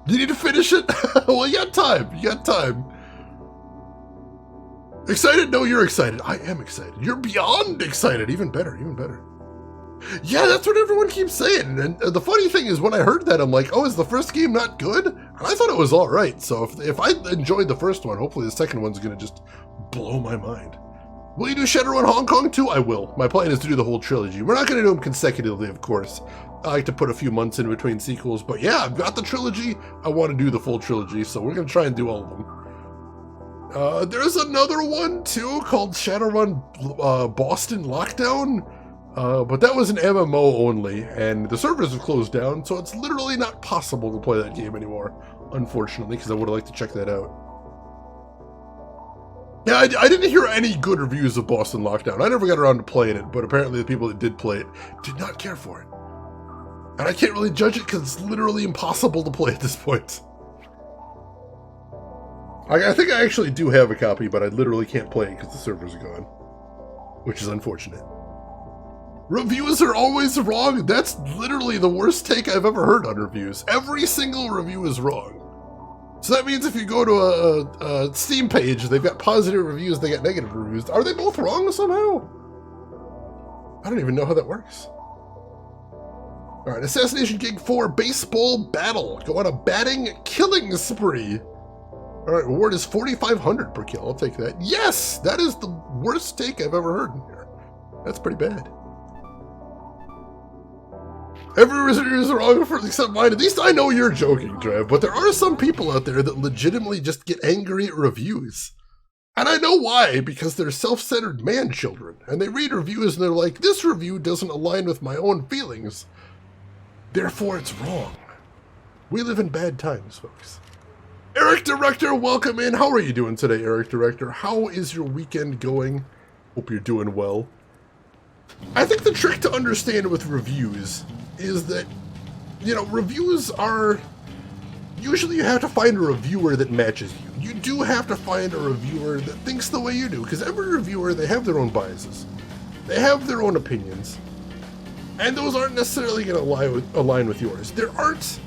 [SPEAKER 1] You need to finish it? Well, you got time. You got time. Excited? No, you're excited. I am excited. You're beyond excited. Even better, even better. Yeah, that's what everyone keeps saying. And the funny thing is, when I heard that, I'm like, oh, is the first game not good? And I thought it was all right. So if I enjoyed the first one, hopefully the second one's going to just blow my mind. Will you do Shadowrun Hong Kong too? I will. My plan is to do the whole trilogy. We're not going to do them consecutively, of course. I like to put a few months in between sequels. But yeah, I've got the trilogy. I want to do the full trilogy, so we're going to try and do all of them. There's another one too called Shadowrun Boston Lockdown. But that was an MMO only, and the servers have closed down, so it's literally not possible to play that game anymore, unfortunately, because I would have liked to check that out. Yeah, I didn't hear any good reviews of Boston Lockdown. I never got around to playing it, but apparently the people that did play it did not care for it. And I can't really judge it because it's literally impossible to play at this point. I think I actually do have a copy, but I literally can't play it because the servers are gone, which is unfortunate. Reviews are always wrong. That's literally the worst take I've ever heard on reviews. Every single review is wrong. So that means if you go to a Steam page, they've got positive reviews, they got negative reviews. Are they both wrong somehow? I don't even know how that works. Alright, Assassination Gig 4 Baseball Battle. Go on a batting killing spree. Alright, reward is 4,500 per kill. I'll take that. Yes! That is the worst take I've ever heard in here. That's pretty bad. Every review is wrong except mine. At least I know you're joking, Trev, but there are some people out there that legitimately just get angry at reviews. And I know why, because they're self-centered man-children, and they read reviews and they're like, this review doesn't align with my own feelings, therefore it's wrong. We live in bad times, folks. Eric Director, welcome in. How are you doing today, Eric Director? How is your weekend going? Hope you're doing well. I think the trick to understand with reviews is that, you know, reviews are, usually you have to find a reviewer that matches you. You do have to find a reviewer that thinks the way you do, because every reviewer, they have their own biases. They have their own opinions. And those aren't necessarily going to align with yours. There aren't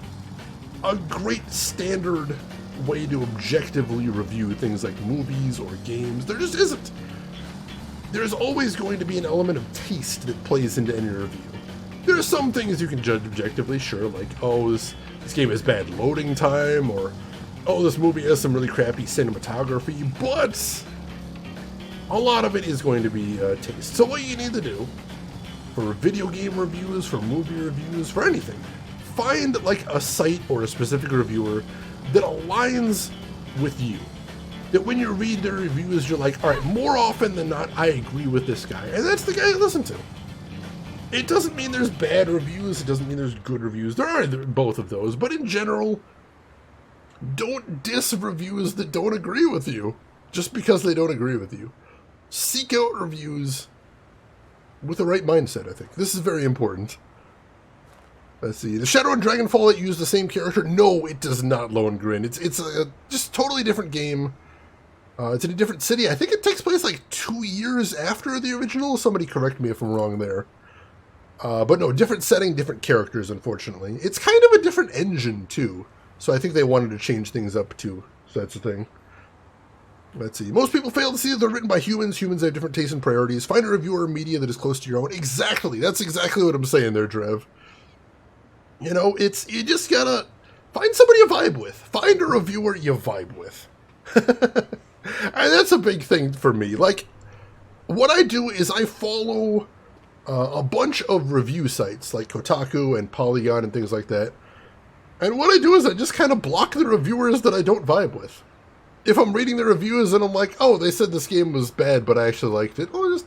[SPEAKER 1] a great standard way to objectively review things like movies or games. There just isn't. There's always going to be an element of taste that plays into any review. There are some things you can judge objectively, sure, like, oh, this game has bad loading time, or, oh, this movie has some really crappy cinematography, but a lot of it is going to be taste. So what you need to do for video game reviews, for movie reviews, for anything, find like a site or a specific reviewer that aligns with you. That when you read their reviews, you're like, all right, more often than not, I agree with this guy. And that's the guy you listen to. It doesn't mean there's bad reviews. It doesn't mean there's good reviews. There are both of those. But in general, don't diss reviews that don't agree with you just because they don't agree with you. Seek out reviews with the right mindset, I think. This is very important. Let's see. The Shadow and Dragonfall that used the same character? No, it does not, Lohengrin. It's a just totally different game. It's in a different city. I think it takes place like 2 years after the original. Somebody correct me if I'm wrong there. But no, different setting, different characters, unfortunately. It's kind of a different engine, too. So I think they wanted to change things up, too. So that's the thing. Let's see. Most people fail to see that they're written by humans. Humans have different tastes and priorities. Find a reviewer or media that is close to your own. Exactly. That's exactly what I'm saying there, Trev. You know, you just gotta find somebody you vibe with. Find a reviewer you vibe with. And that's a big thing for me. Like, what I do is I follow a bunch of review sites like Kotaku and Polygon and things like that. And what I do is I just kind of block the reviewers that I don't vibe with. If I'm reading the reviews and I'm like, oh, they said this game was bad, but I actually liked it, I'll just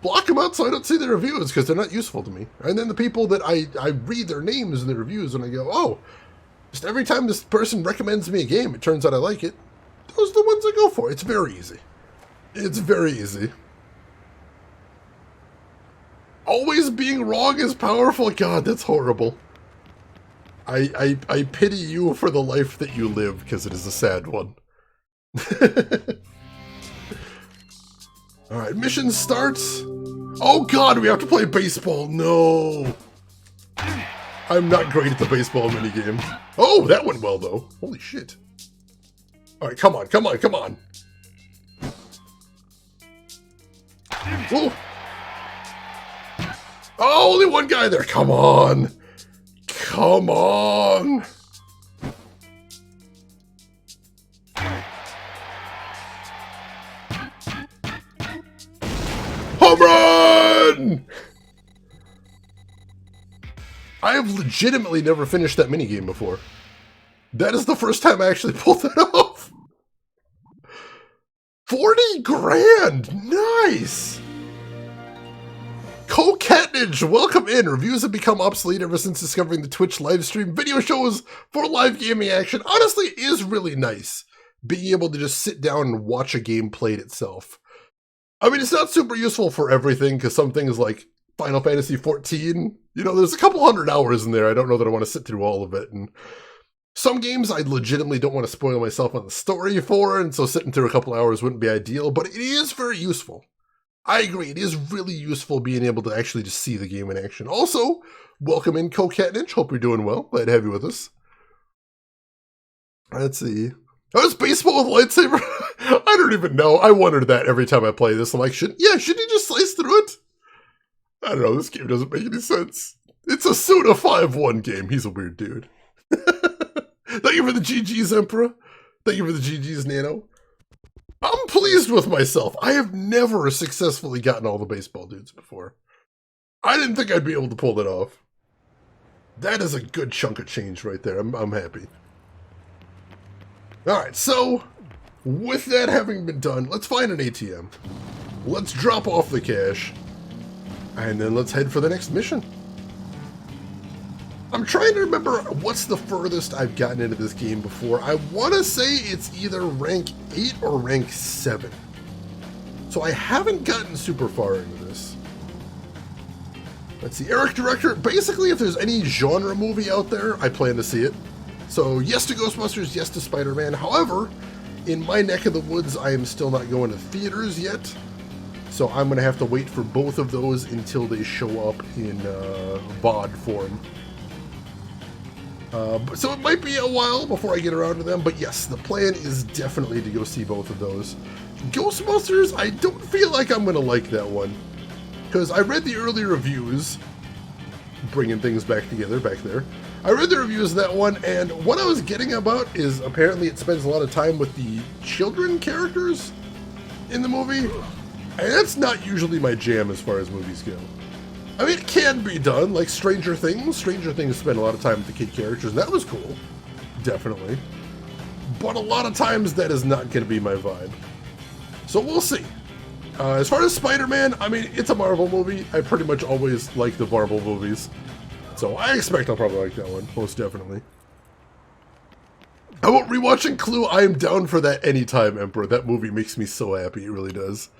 [SPEAKER 1] block them out so I don't see the reviews because they're not useful to me. And then the people that I read their names in the reviews and I go, oh, just every time this person recommends me a game, it turns out I like it. Those are the ones I go for. It's very easy. It's very easy. Always being wrong is powerful. God, that's horrible. I pity you for the life that you live because it is a sad one. Alright, mission starts. Oh god, we have to play baseball. No. I'm not great at the baseball minigame. Oh, that went well though. Holy shit. Alright, come on, come on, come on. Whoa. Oh, only one guy there. Come on. Come on. Home run! I have legitimately never finished that minigame before. That is the first time I actually pulled that off. 40 grand! Nice! Co-Catnage, welcome in. Reviews have become obsolete ever since discovering the Twitch livestream video shows for live gaming action. Honestly, it is really nice being able to just sit down and watch a game played itself. I mean, it's not super useful for everything, because some things like Final Fantasy XIV, you know, there's a couple 100 hours in there. I don't know that I want to sit through all of it. And some games I legitimately don't want to spoil myself on the story for, and so sitting through a couple hours wouldn't be ideal, but it is very useful. I agree, it is really useful being able to actually just see the game in action. Also, welcome in Co-Catnage. Hope you're doing well. Glad to have you with us. Let's see. Oh, is baseball with lightsaber? I don't even know. I wondered that every time I play this. I'm like, should he just slice through it? I don't know. This game doesn't make any sense. It's a Suda 5-1 game. He's a weird dude. Thank you for the GG's, Emperor. Thank you for the GG's, Nano. I'm pleased with myself. I have never successfully gotten all the baseball dudes before. I didn't think I'd be able to pull that off. That is a good chunk of change right there. I'm happy. Alright, so with that having been done, let's find an ATM. Let's drop off the cash. And then let's head for the next mission. I'm trying to remember what's the furthest I've gotten into this game before. I want to say it's either rank 8 or rank 7. So I haven't gotten super far into this. Let's see, Eric Director, basically if there's any genre movie out there, I plan to see it. So yes to Ghostbusters, yes to Spider-Man. However, in my neck of the woods, I am still not going to theaters yet. So I'm going to have to wait for both of those until they show up in VOD form. So it might be a while before I get around to them, but yes, the plan is definitely to go see both of those. Ghostbusters, I don't feel like I'm going to like that one. Because I read the early reviews, bringing things back together back there. I read the reviews of that one, and what I was getting about is apparently it spends a lot of time with the children characters in the movie. And that's not usually my jam as far as movies go. I mean, it can be done, like Stranger Things. Stranger Things spent a lot of time with the kid characters, and that was cool. Definitely. But a lot of times, that is not going to be my vibe. So we'll see. As far as Spider-Man, I mean, it's a Marvel movie. I pretty much always like the Marvel movies. So I expect I'll probably like that one, most definitely. How about rewatching Clue? I am down for that anytime, Emperor. That movie makes me so happy, it really does.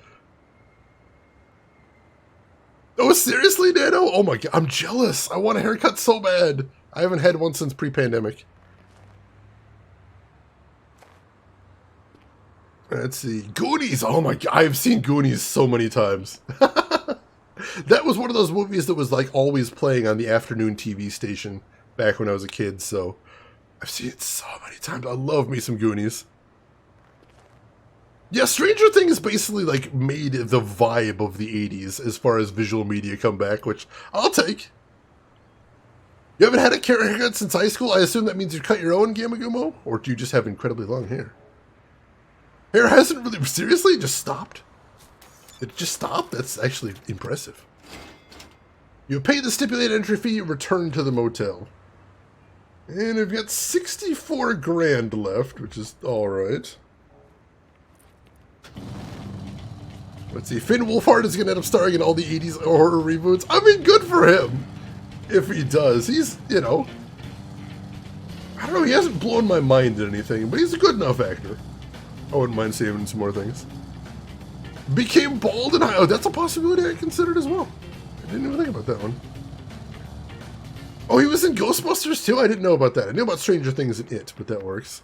[SPEAKER 1] Oh, seriously, Nano? Oh my god, I'm jealous. I want a haircut so bad. I haven't had one since pre-pandemic. Let's see. Goonies! Oh my god, I've seen Goonies so many times. That was one of those movies that was like always playing on the afternoon TV station back when I was a kid, so I've seen it so many times. I love me some Goonies. Yeah, Stranger Things basically like made the vibe of the 80s as far as visual media come back, which I'll take. You haven't had a haircut since high school? I assume that means you cut your own, Gamagumo? Or do you just have incredibly long hair? Hair hasn't really... Seriously? It just stopped? It just stopped? That's actually impressive. You pay the stipulated entry fee, return to the motel. And I've got 64 grand left, which is alright. Let's see. Finn Wolfhard is going to end up starring in all the 80s horror reboots. I mean, good for him. If he does. He's, you know... I don't know, he hasn't blown my mind at anything, but he's a good enough actor. I wouldn't mind seeing him in some more things. Became bald and oh, that's a possibility I considered as well. I didn't even think about that one. Oh, he was in Ghostbusters too? I didn't know about that. I knew about Stranger Things and It, but that works.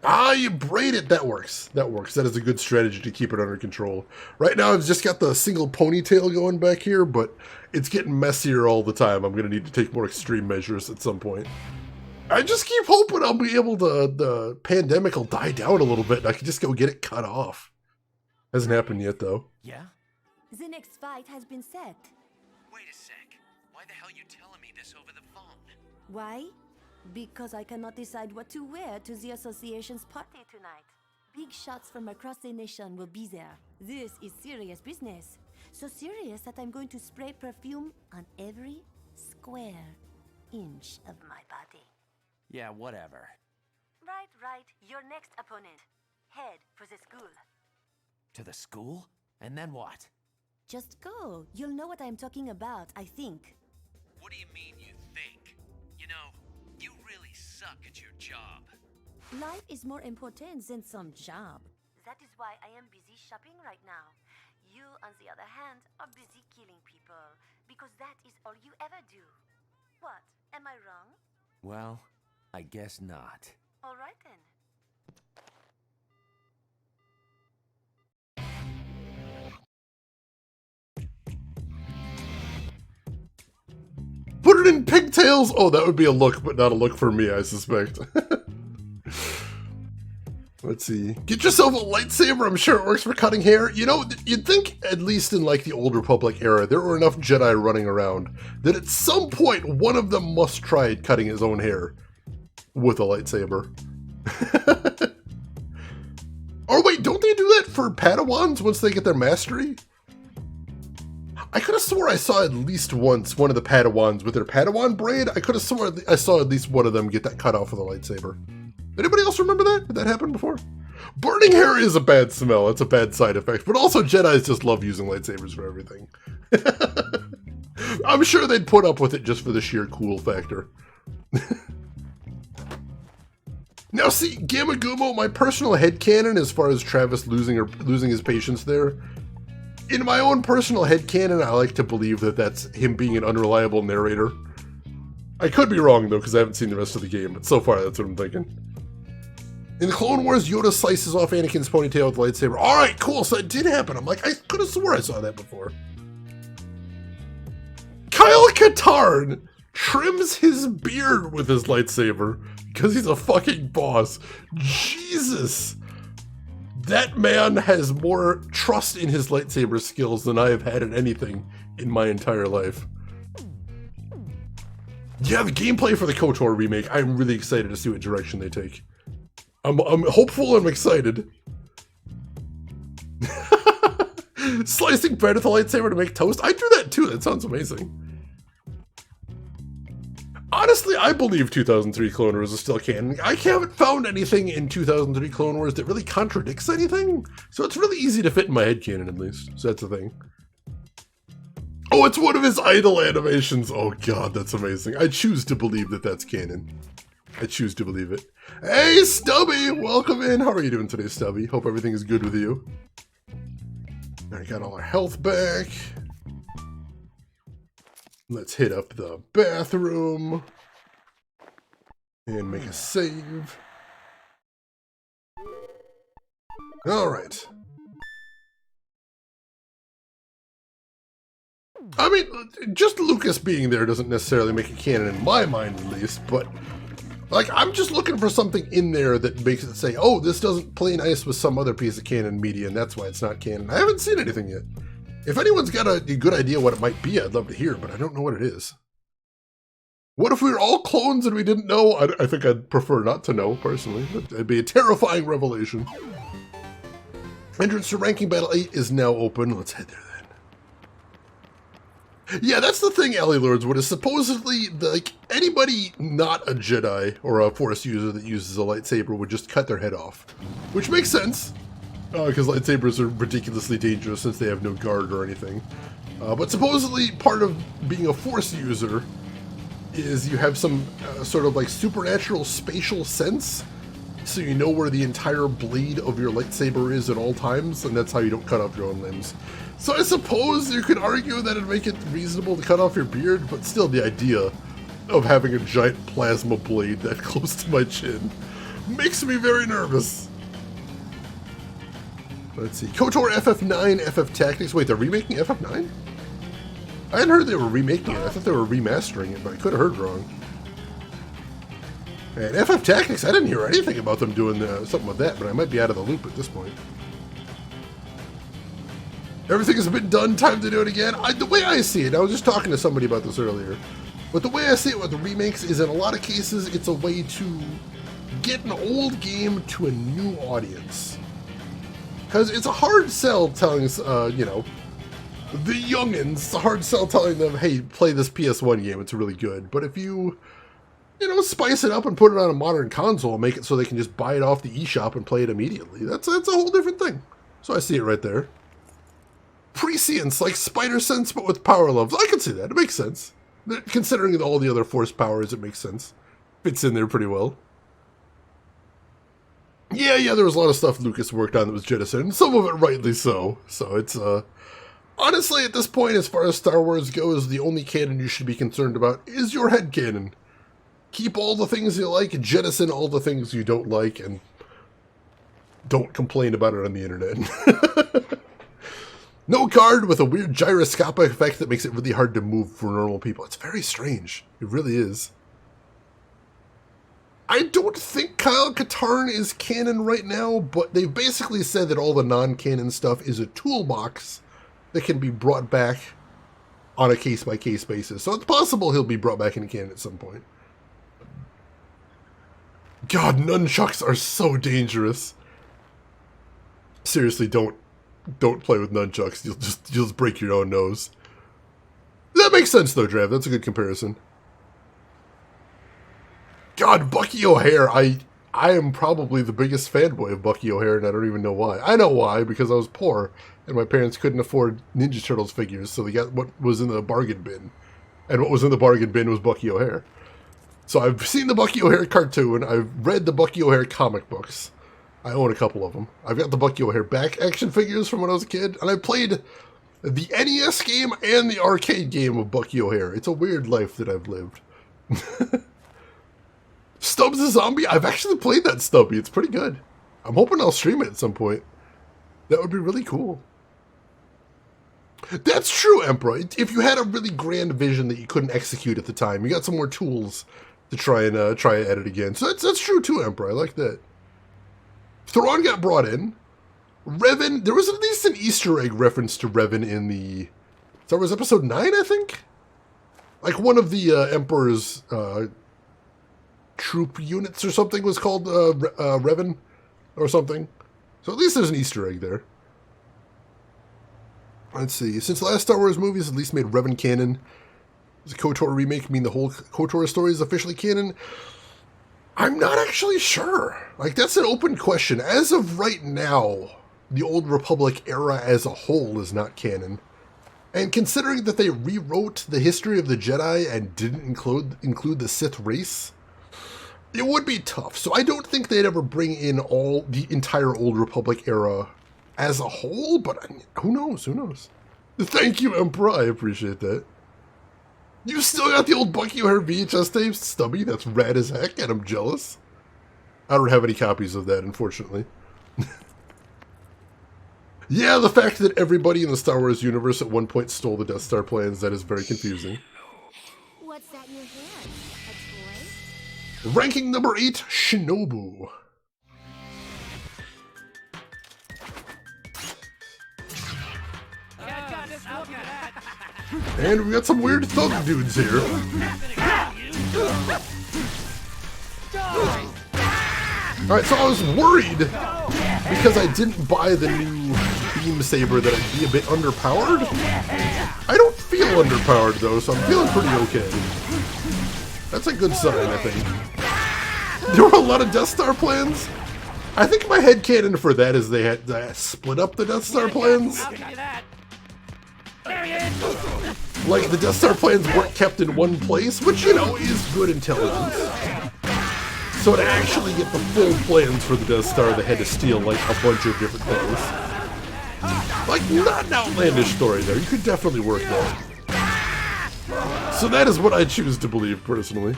[SPEAKER 1] Ah, you braid it. That works. That works. That is a good strategy to keep it under control. Right now, I've just got the single ponytail going back here, but it's getting messier all the time. I'm going to need to take more extreme measures at some point. I just keep hoping I'll be able to, the pandemic will die down a little bit and I can just go get it cut off. Hasn't happened yet, though.
[SPEAKER 2] Yeah?
[SPEAKER 5] The next fight has been set.
[SPEAKER 2] Wait a sec. Why the hell are you telling me this over the phone?
[SPEAKER 5] Why? Because I cannot decide what to wear to the association's party tonight. Big shots from across the nation will be there. This is serious business. So serious that I'm going to spray perfume on every square inch of my body.
[SPEAKER 2] Yeah, whatever.
[SPEAKER 5] Right. Your next opponent. Head for the school.
[SPEAKER 2] To the school? And then what?
[SPEAKER 5] Just go. You'll know what I'm talking about, I think.
[SPEAKER 2] What do you mean you think? You know, you really suck at your job.
[SPEAKER 5] Life is more important than some job. That is why I am busy shopping right now. You, on the other hand, are busy killing people, because that is all you ever do. What? Am I wrong?
[SPEAKER 2] Well, I guess not.
[SPEAKER 5] All right then.
[SPEAKER 1] Put it in pigtails! Oh, that would be a look, but not a look for me, I suspect. Let's see. Get yourself a lightsaber. I'm sure it works for cutting hair. You know, you'd think, at least in like the Old Republic era, there were enough Jedi running around that at some point one of them must try cutting his own hair with a lightsaber. Or wait, don't they do that for Padawans once they get their mastery? I could have swore I saw at least once one of the Padawans with their Padawan braid. I could have swore I saw at least one of them get that cut off with a lightsaber. Anybody else remember that? Did that happen before? Burning hair is a bad smell. It's a bad side effect. But also Jedis just love using lightsabers for everything. I'm sure they'd put up with it just for the sheer cool factor. Now see, Gamagumo, my personal headcanon as far as Travis losing his patience there. In my own personal headcanon, I like to believe that that's him being an unreliable narrator. I could be wrong though, because I haven't seen the rest of the game, but so far that's what I'm thinking. In the Clone Wars, Yoda slices off Anakin's ponytail with a lightsaber. Alright, cool, so that did happen. I'm like, I could have swore I saw that before. Kyle Katarn trims his beard with his lightsaber because he's a fucking boss. Jesus! That man has more trust in his lightsaber skills than I have had in anything in my entire life. Yeah, the gameplay for the KOTOR remake, I'm really excited to see what direction they take. I'm hopeful and excited. Slicing bread with a lightsaber to make toast? I do that too, that sounds amazing. Honestly, I believe 2003 Clone Wars is still canon. I haven't found anything in 2003 Clone Wars that really contradicts anything, so it's really easy to fit in my headcanon at least, so that's the thing. Oh, it's one of his idol animations. Oh god, that's amazing. I choose to believe that that's canon. I choose to believe it. Hey, Stubby! Welcome in. How are you doing today, Stubby? Hope everything is good with you. I got all our health back. Let's hit up the bathroom and make a save. All right. I mean, just Lucas being there doesn't necessarily make it canon in my mind, at least, but like, I'm just looking for something in there that makes it say, oh, this doesn't play nice with some other piece of canon media, and that's why it's not canon. I haven't seen anything yet. If anyone's got a good idea what it might be, I'd love to hear, but I don't know what it is. What if we were all clones and we didn't know? I think I'd prefer not to know, personally. It'd be a terrifying revelation. Entrance to Ranking Battle 8 is now open. Let's head there then. Yeah, that's the thing, Alley Lords, what is supposedly, like, anybody not a Jedi or a Force user that uses a lightsaber would just cut their head off. Which makes sense, because lightsabers are ridiculously dangerous since they have no guard or anything. But supposedly, part of being a Force user is you have some sort of like supernatural spatial sense, so you know where the entire blade of your lightsaber is at all times, and that's how you don't cut off your own limbs. So I suppose you could argue that it'd make it reasonable to cut off your beard, but still the idea of having a giant plasma blade that close to my chin makes me very nervous. Let's see. KOTOR FF9, FF Tactics. Wait, they're remaking FF9? I hadn't heard they were remaking it. I thought they were remastering it, but I could have heard wrong. And FF Tactics, I didn't hear anything about them doing something with that, but I might be out of the loop at this point. Everything has been done, time to do it again. The way I see it, I was just talking to somebody about this earlier, but the way I see it with the remakes is in a lot of cases, it's a way to get an old game to a new audience. Because it's a hard sell telling, you know, the youngins, it's a hard sell telling them, hey, play this PS1 game, it's really good. But if you know, spice it up and put it on a modern console and make it so they can just buy it off the eShop and play it immediately, that's a whole different thing. So I see it right there. Prescience, like Spider Sense, but with power levels. I can see that. It makes sense. Considering all the other Force powers, it makes sense. Fits in there pretty well. Yeah, there was a lot of stuff Lucas worked on that was jettisoned. Some of it rightly so. So it's, honestly, at this point, as far as Star Wars goes, the only canon you should be concerned about is your headcanon. Keep all the things you like, jettison all the things you don't like, and don't complain about it on the internet. No card with a weird gyroscopic effect that makes it really hard to move for normal people. It's very strange. It really is. I don't think Kyle Katarn is canon right now, but they've basically said that all the non-canon stuff is a toolbox that can be brought back on a case-by-case basis. So it's possible he'll be brought back into canon at some point. God, nunchucks are so dangerous. Seriously, don't play with nunchucks. You'll just break your own nose. That makes sense though, Drav. That's a good comparison. God, Bucky O'Hare. I am probably the biggest fanboy of Bucky O'Hare, and I don't even know why. I know why, because I was poor, and my parents couldn't afford Ninja Turtles figures, so they got what was in the bargain bin. And what was in the bargain bin was Bucky O'Hare. So I've seen the Bucky O'Hare cartoon, I've read the Bucky O'Hare comic books. I own a couple of them. I've got the Bucky O'Hare back action figures from when I was a kid, and I played the NES game and the arcade game of Bucky O'Hare. It's a weird life that I've lived. Stubbs the Zombie? I've actually played that Stubby. It's pretty good. I'm hoping I'll stream it at some point. That would be really cool. That's true, Emperor. If you had a really grand vision that you couldn't execute at the time, you got some more tools to try and edit again. So that's true too, Emperor. I like that. Theron got brought in. Revan, there was at least an Easter egg reference to Revan in the Star Wars Episode 9, I think? Like one of the Emperor's troop units or something was called Revan or something. So at least there's an Easter egg there. Let's see. Since the last Star Wars movies at least made Revan canon, does the KOTOR remake mean the whole KOTOR story is officially canon? I'm not actually sure. Like, that's an open question. As of right now, the Old Republic era as a whole is not canon. And considering that they rewrote the history of the Jedi and didn't include the Sith race, it would be tough. So I don't think they'd ever bring in all the entire Old Republic era as a whole, but I mean, who knows? Who knows? Thank you, Emperor. I appreciate that. You still got the old Bucky O'Hare VHS tapes, Stubby? That's rad as heck, and I'm jealous. I don't have any copies of that, unfortunately. Yeah, the fact that everybody in the Star Wars universe at one point stole the Death Star plans, that is very confusing.
[SPEAKER 5] What's that in your hand? A toy?
[SPEAKER 1] Ranking number 8, Shinobu. And we got some weird thug dudes here. Alright, so I was worried because I didn't buy the new beam saber that I'd be a bit underpowered. I don't feel underpowered though, so I'm feeling pretty okay. That's a good sign, I think. There were a lot of Death Star plans. I think my headcanon for that is they had split up the Death Star plans. Like, the Death Star plans weren't kept in one place, which, you know, is good intelligence. So to actually get the full plans for the Death Star, they had to steal, like, a bunch of different things. Like, not an outlandish story there. You could definitely work that. So that is what I choose to believe, personally.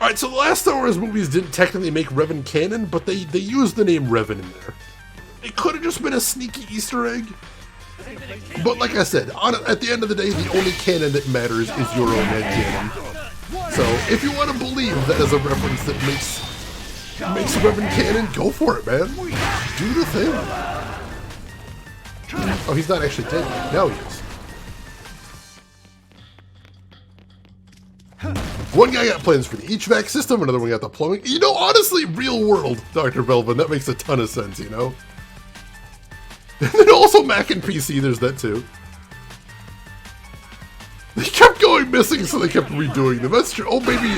[SPEAKER 1] Alright, so the last Star Wars movies didn't technically make Revan canon, but they used the name Revan in there. It could have just been a sneaky Easter egg. But like I said, at the end of the day, the only canon that matters is your own headcanon. So if you want to believe that as a reference that makes Revan canon, go for it, man. Do the thing. Oh, he's not actually dead yet. Now he is. One guy got plans for the HVAC system, another one got the plumbing. You know, honestly, real world, Dr. Belvin, that makes a ton of sense, you know? And then also Mac and PC, there's that too. They kept going missing, so they kept redoing them. That's true. Oh, maybe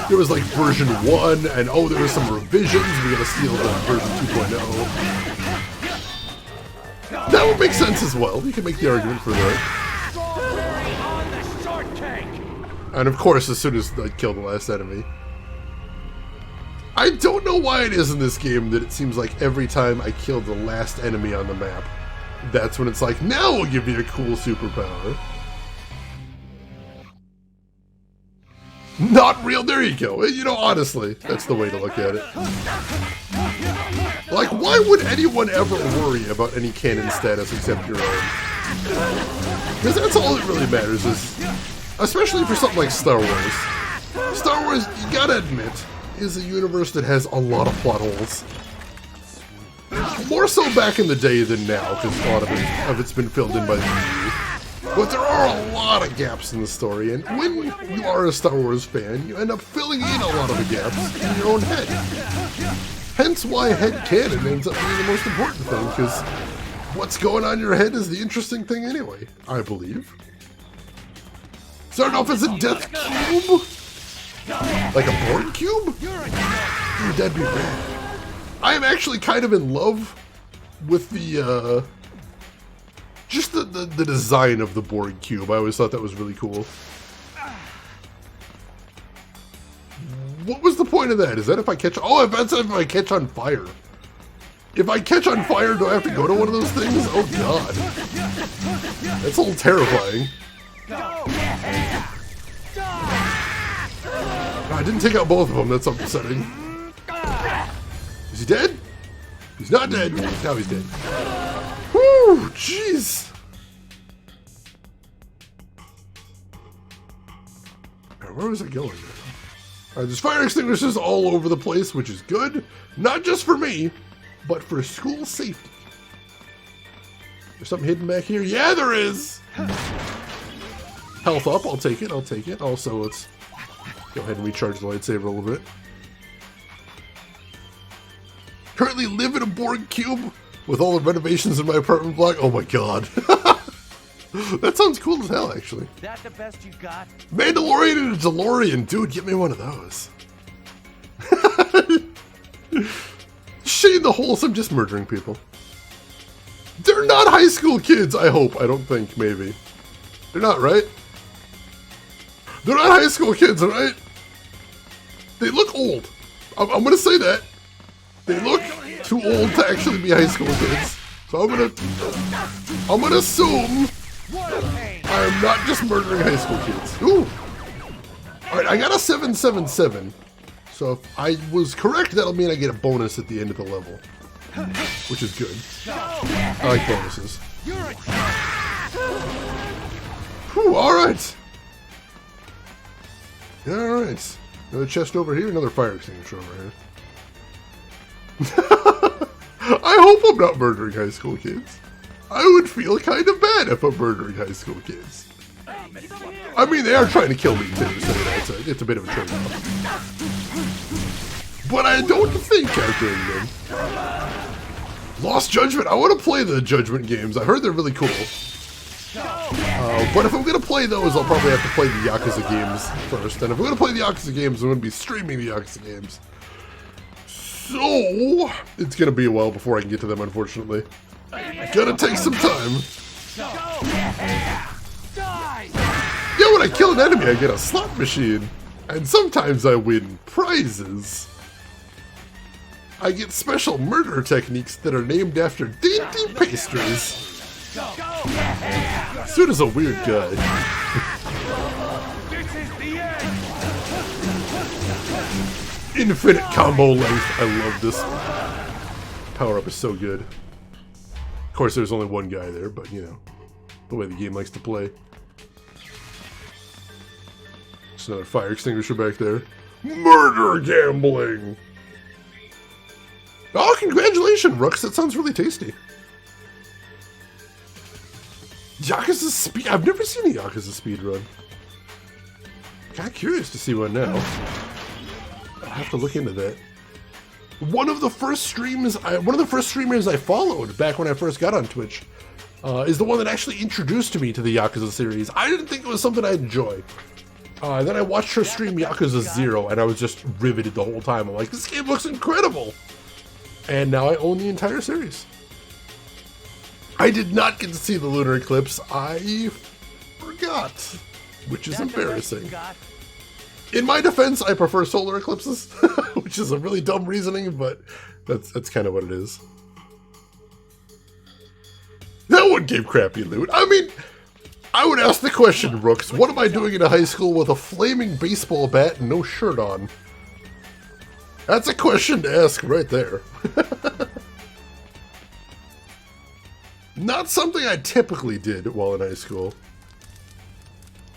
[SPEAKER 1] there was like version 1, and oh, there was some revisions. We gotta steal the version 2.0. That would make sense as well. You can make the argument for that. And of course, as soon as I kill the last enemy. I don't know why it is in this game that it seems like every time I kill the last enemy on the map, that's when it's like, now we'll give you a cool superpower. Not real, there you go. You know, honestly, that's the way to look at it. Like, why would anyone ever worry about any canon status except your own? Because that's all that really matters is, especially for something like Star Wars. Star Wars, you gotta admit, is a universe that has a lot of plot holes. More so back in the day than now, because a lot of it's been filled in by the movie. But there are a lot of gaps in the story, and when you are a Star Wars fan, you end up filling in a lot of the gaps in your own head. Hence why headcanon ends up being the most important thing, because what's going on in your head is the interesting thing anyway, I believe. Starting off as a death cube? Like a Borg cube? Dude, that'd be bad. I am actually kind of in love with the, just the design of the Borg cube. I always thought that was really cool. What was the point of that? Is that if I catch... Oh, that's if I catch on fire. If I catch on fire, do I have to go to one of those things? Oh, God. That's a little terrifying. I didn't take out both of them. That's upsetting. Is he dead? He's not dead. Now he's dead. Whew, jeez. Where was I going? There's fire extinguishers all over the place, which is good. Not just for me, but for school safety. There's something hidden back here? Yeah, there is! Health up, I'll take it, I'll take it. Also, let's go ahead and recharge the lightsaber a little bit. Currently live in a Borg cube with all the renovations in my apartment block. Oh my god. That sounds cool as hell, actually.
[SPEAKER 2] That the best you got?
[SPEAKER 1] Mandalorian and a DeLorean. Dude, get me one of those. Shane the Wholesome just murdering people. They're not high school kids, I hope. I don't think, maybe. They're not, right? They're not high school kids, right? They look old. I'm gonna say that. They look too old to actually be high school kids. So I'm gonna assume I am not just murdering high school kids. Ooh! Alright, I got a 777. So if I was correct, that'll mean I get a bonus at the end of the level. Which is good. I like bonuses. Whew, alright! Alright. Another chest over here, another fire extinguisher over here. I hope I'm not murdering high school kids. I would feel kind of bad if I'm murdering high school kids. I mean, they are trying to kill me too, so it's a bit of a trade-off. But I don't think I'm doing them. Lost Judgment. I want to play the Judgment games. I heard they're really cool. But if I'm going to play those, I'll probably have to play the Yakuza games first. And if I'm going to play the Yakuza games, I'm going to be streaming the Yakuza games. So, it's going to be a while before I can get to them, unfortunately. Gonna take some time. Yeah, when I kill an enemy, I get a slot machine. And sometimes I win prizes. I get special murder techniques that are named after dainty pastries. Suit is a weird guy. Infinite combo length. I love this. Power-up is so good. Of course, there's only one guy there, but you know, the way the game likes to play. There's another fire extinguisher back there. Murder gambling! Oh, congratulations, Rux. That sounds really tasty. Yakuza speed. I've never seen a Yakuza speedrun. Kind of curious to see one now. I'll have to look into that. One of the first streamers I followed back when I first got on Twitch is the one that actually introduced me to the Yakuza series. I didn't think it was something I'd enjoy. Then I watched her stream Yakuza 0, and I was just riveted the whole time. I'm like, this game looks incredible! And now I own the entire series. I did not get to see the lunar eclipse. I forgot, which is embarrassing. In my defense, I prefer solar eclipses, which is a really dumb reasoning, but that's kind of what it is. That one gave crappy loot. I mean, I would ask the question, Rooks, what am I doing in a high school with a flaming baseball bat and no shirt on? That's a question to ask right there. Not something I typically did while in high school.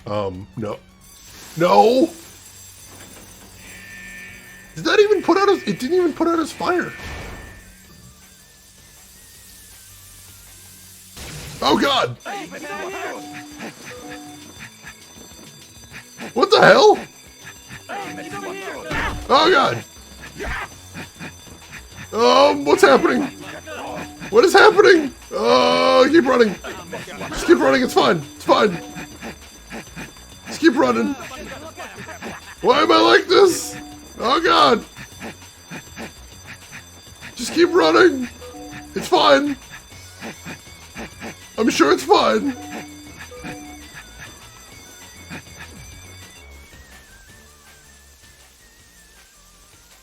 [SPEAKER 1] No. No! Did that even put out his... It didn't even put out his fire. Oh god! What the hell? Oh god! What's happening? What is happening? Oh, keep running. Just keep running, it's fine. It's fine. Just keep running. Why am I like this? Oh god! Just keep running! It's fine! I'm sure it's fine!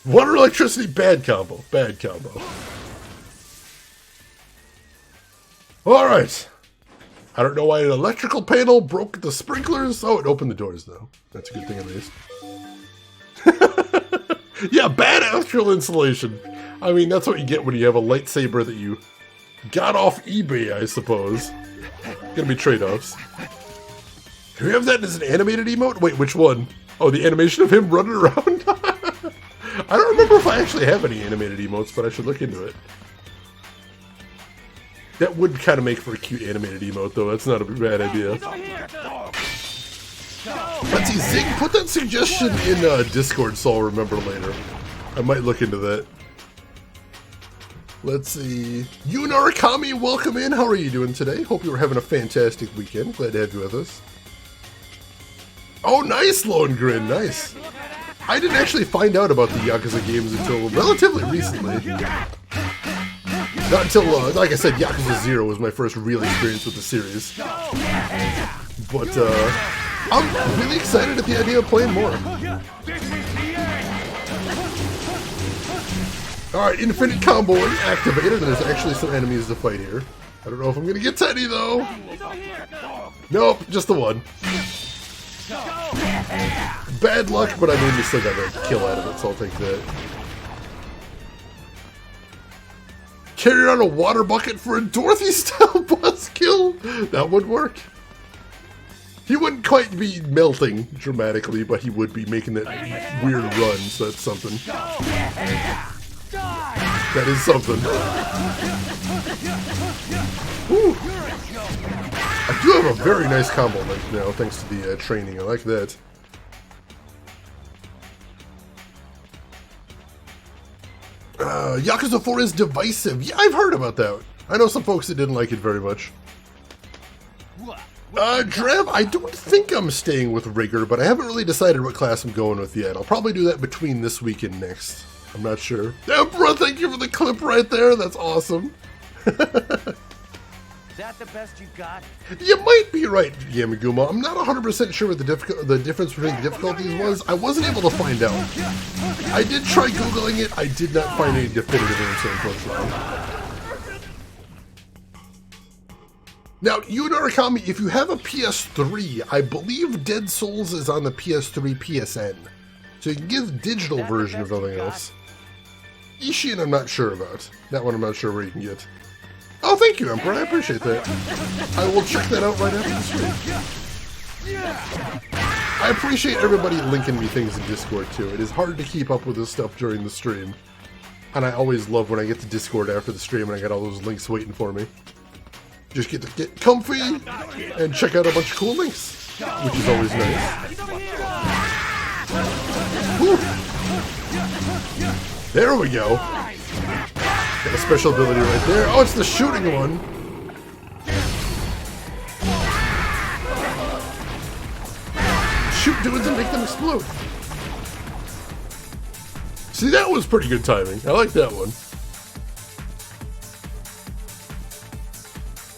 [SPEAKER 1] Water, electricity, bad combo. Bad combo. Alright. I don't know why an electrical panel broke the sprinklers. Oh, it opened the doors though. That's a good thing at least. Yeah, bad electrical installation. I mean, that's what you get when you have a lightsaber that you got off eBay, I suppose. Gonna be trade-offs. Do we have that as an animated emote? Wait, which one? Oh, the animation of him running around? I don't remember if I actually have any animated emotes, but I should look into it. That would kind of make for a cute animated emote, though. That's not a bad idea. Let's see, Zig, put that suggestion in Discord so I'll remember later. I might look into that. Let's see. Yunarakami, welcome in. How are you doing today? Hope you were having a fantastic weekend. Glad to have you with us. Oh, nice, Lone Grin. Nice. I didn't actually find out about the Yakuza games until relatively recently. Not until, like I said, Yakuza 0 was my first real experience with the series. But, I'm really excited at the idea of playing more. Alright, infinite comboing activated, and there's actually some enemies to fight here. I don't know if I'm gonna get to any though. Nope, just the one. Bad luck, but I mean we still got a kill out of it, so I'll take that. Carry around a water bucket for a Dorothy-style boss kill? That would work. He wouldn't quite be melting dramatically, but he would be making that weird run, so that's something. That is something. Whew. I do have a very nice combo length now, thanks to the training. I like that. Yakuza 4 is divisive. Yeah, I've heard about that. I know some folks that didn't like it very much. Drev, I don't think I'm staying with Rigger, but I haven't really decided what class I'm going with yet. I'll probably do that between this week and next. I'm not sure. Emperor, thank you for the clip right there. That's awesome.
[SPEAKER 2] Is that the best you got?
[SPEAKER 1] You might be right, Yamaguma. I'm not 100% sure what the difference between the difficulties was. I wasn't able to find out. I did try Googling it. I did not find any definitive answer, unfortunately. Now, you Narakami, if you have a PS3, I believe Dead Souls is on the PS3 PSN. So you can get the digital version of everything else. Ishin, I'm not sure about. That one I'm not sure where you can get. Oh, thank you, Emperor. I appreciate that. I will check that out right after the stream. I appreciate everybody linking me things in Discord, too. It is hard to keep up with this stuff during the stream. And I always love when I get to Discord after the stream and I got all those links waiting for me. Just get to get comfy and check out a bunch of cool links, which is always nice. Whew. There we go. Got a special ability right there. Oh, it's the shooting one. Shoot dudes and make them explode. See, that was pretty good timing. I like that one.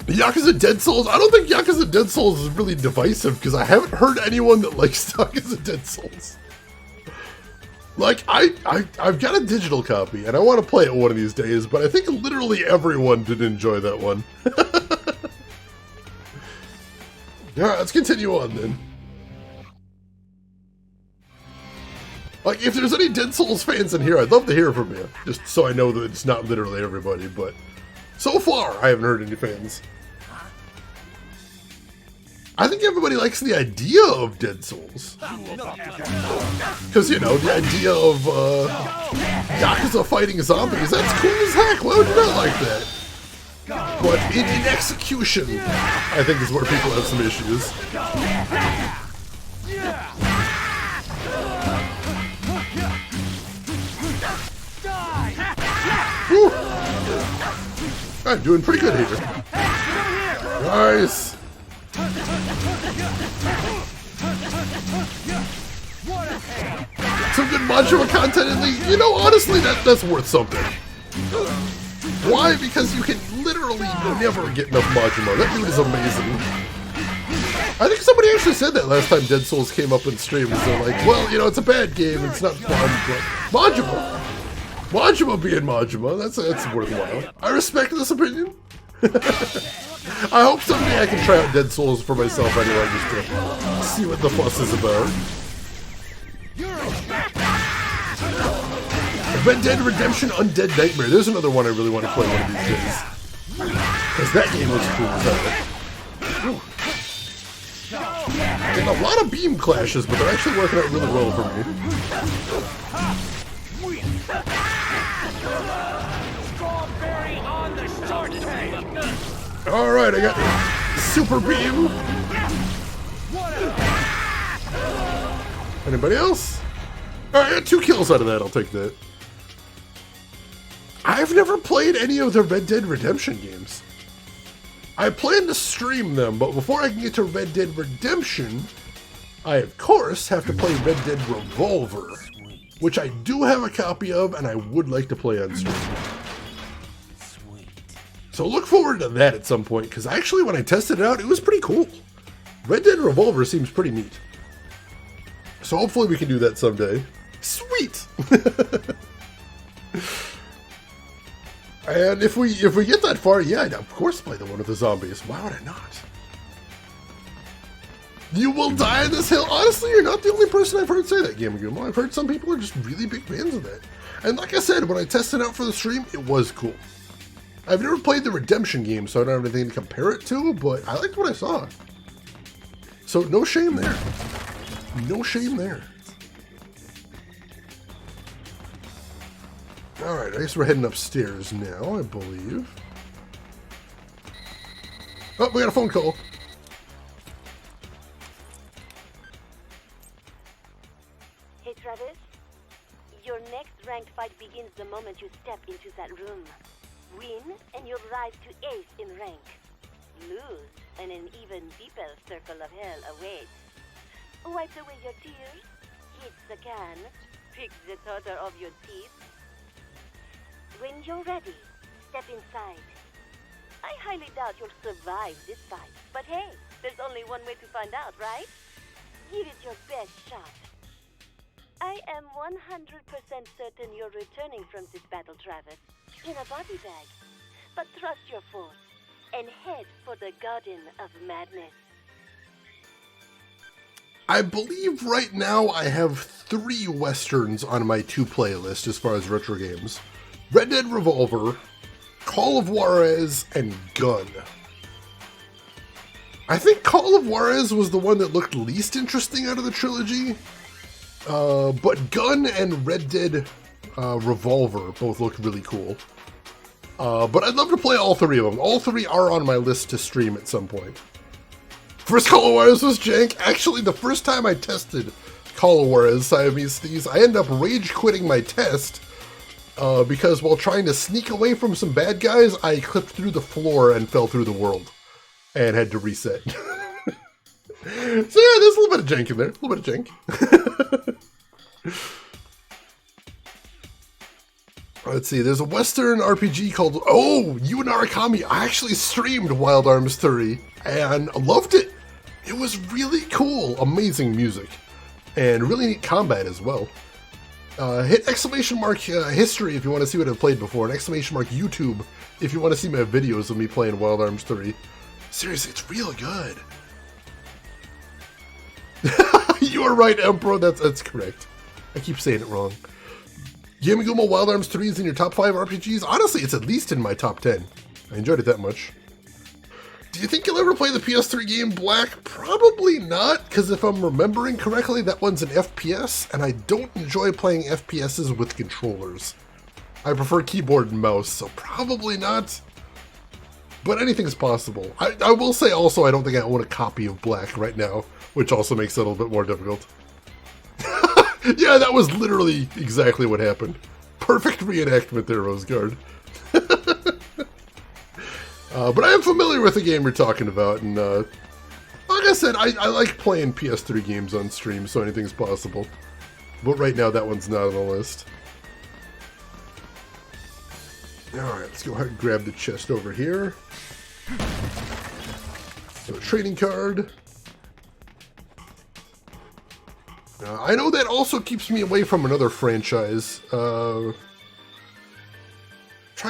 [SPEAKER 1] Yakuza Dead Souls? I don't think Yakuza Dead Souls is really divisive because I haven't heard anyone that likes Yakuza Dead Souls. Like, I've got a digital copy and I want to play it one of these days, but I think literally everyone did enjoy that one. Alright, let's continue on then. Like, if there's any Dead Souls fans in here, I'd love to hear from you. Just so I know that it's not literally everybody, but so far, I haven't heard any fans. I think everybody likes the idea of Dead Souls. Because, you know, the idea of Yakuza fighting zombies, that's cool as heck. Why would you not like that? But in execution, I think is where people have some issues. Whew. I'm doing pretty good here. Nice. Some good Majima content in the... You know, honestly, that's worth something. Why? Because you can literally never get enough Majima. That dude is amazing. I think somebody actually said that last time Dead Souls came up in streams. They're like, well, you know, it's a bad game, it's not fun, but Majima. Majima being Majima, that's worthwhile. I respect this opinion. I hope someday I can try out Dead Souls for myself anyway, just to see what the fuss is about. Red Dead Redemption Undead Nightmare. There's another one I really want to play one of these days. Because that game looks cool as hell. And a lot of beam clashes, but they're actually working out really well for me. Alright, I got super beam. Anybody else? Alright, I got 2 kills out of that, I'll take that. I've never played any of the Red Dead Redemption games. I plan to stream them, but before I can get to Red Dead Redemption, I of course have to play Red Dead Revolver, which I do have a copy of and I would like to play on stream. So look forward to that at some point, because actually when I tested it out, it was pretty cool. Red Dead Revolver seems pretty neat. So hopefully we can do that someday. Sweet! And if we get that far, yeah, I'd of course play the one with the zombies. Why would I not? You will die in this hill. Honestly, you're not the only person I've heard say that, Game of Gumo. I've heard some people are just really big fans of that. And like I said, when I tested it out for the stream, it was cool. I've never played the Redemption game, so I don't have anything to compare it to, but I liked what I saw. So no shame there. No shame there. Alright, I guess we're heading upstairs now, I believe. Oh, we got a phone call.
[SPEAKER 3] Hey, Travis. Your next ranked fight begins the moment you step into that room. Win, and you'll rise to ace in rank. Lose, and an even deeper circle of hell awaits. Wipe away your tears, hit the can, pick the total of your teeth. When you're ready, step inside. I highly doubt you'll survive this fight, but hey, there's only one way to find out, right? Give it your best shot. I am 100% certain you're returning from this battle, Travis, in a body bag. But trust your force and head for the Garden of Madness.
[SPEAKER 1] I believe right now I have 3 westerns on my 2 playlist as far as retro games. Red Dead Revolver, Call of Juarez, and Gun. I think Call of Juarez was the one that looked least interesting out of the trilogy. But Gun and Red Dead Revolver both looked really cool. But I'd love to play all 3 of them. All 3 are on my list to stream at some point. First Call of Juarez was jank. Actually, the first time I tested Call of Juarez Siamese Thieves, I ended up rage quitting my test because while trying to sneak away from some bad guys, I clipped through the floor and fell through the world and had to reset. So yeah, there's a little bit of jank in there. A little bit of jank. Let's see, there's a Western RPG called, Yu Narukami. I actually streamed Wild Arms 3 and loved it. It was really cool. Amazing music. And really neat combat as well. Hit exclamation mark history if you want to see what I've played before, and exclamation mark YouTube if you want to see my videos of me playing Wild Arms 3. Seriously, it's real good. You are right, Emperor. That's correct. I keep saying it wrong. Yamigumo Wild Arms 3 is in your top 5 RPGs? Honestly, it's at least in my top 10. I enjoyed it that much. Do you think you'll ever play the PS3 game Black? Probably not, because if I'm remembering correctly, that one's an FPS, and I don't enjoy playing FPSs with controllers. I prefer keyboard and mouse, so probably not. But anything's possible. I will say also I don't think I own a copy of Black right now, which also makes it a little bit more difficult. Yeah, that was literally exactly what happened. Perfect reenactment there, Roseguard. But I am familiar with the game you're talking about, and like I said, I like playing PS3 games on stream, so anything's possible. But right now, that one's not on the list. Alright, let's go ahead and grab the chest over here. So, a trading card. I know that also keeps me away from another franchise. Trying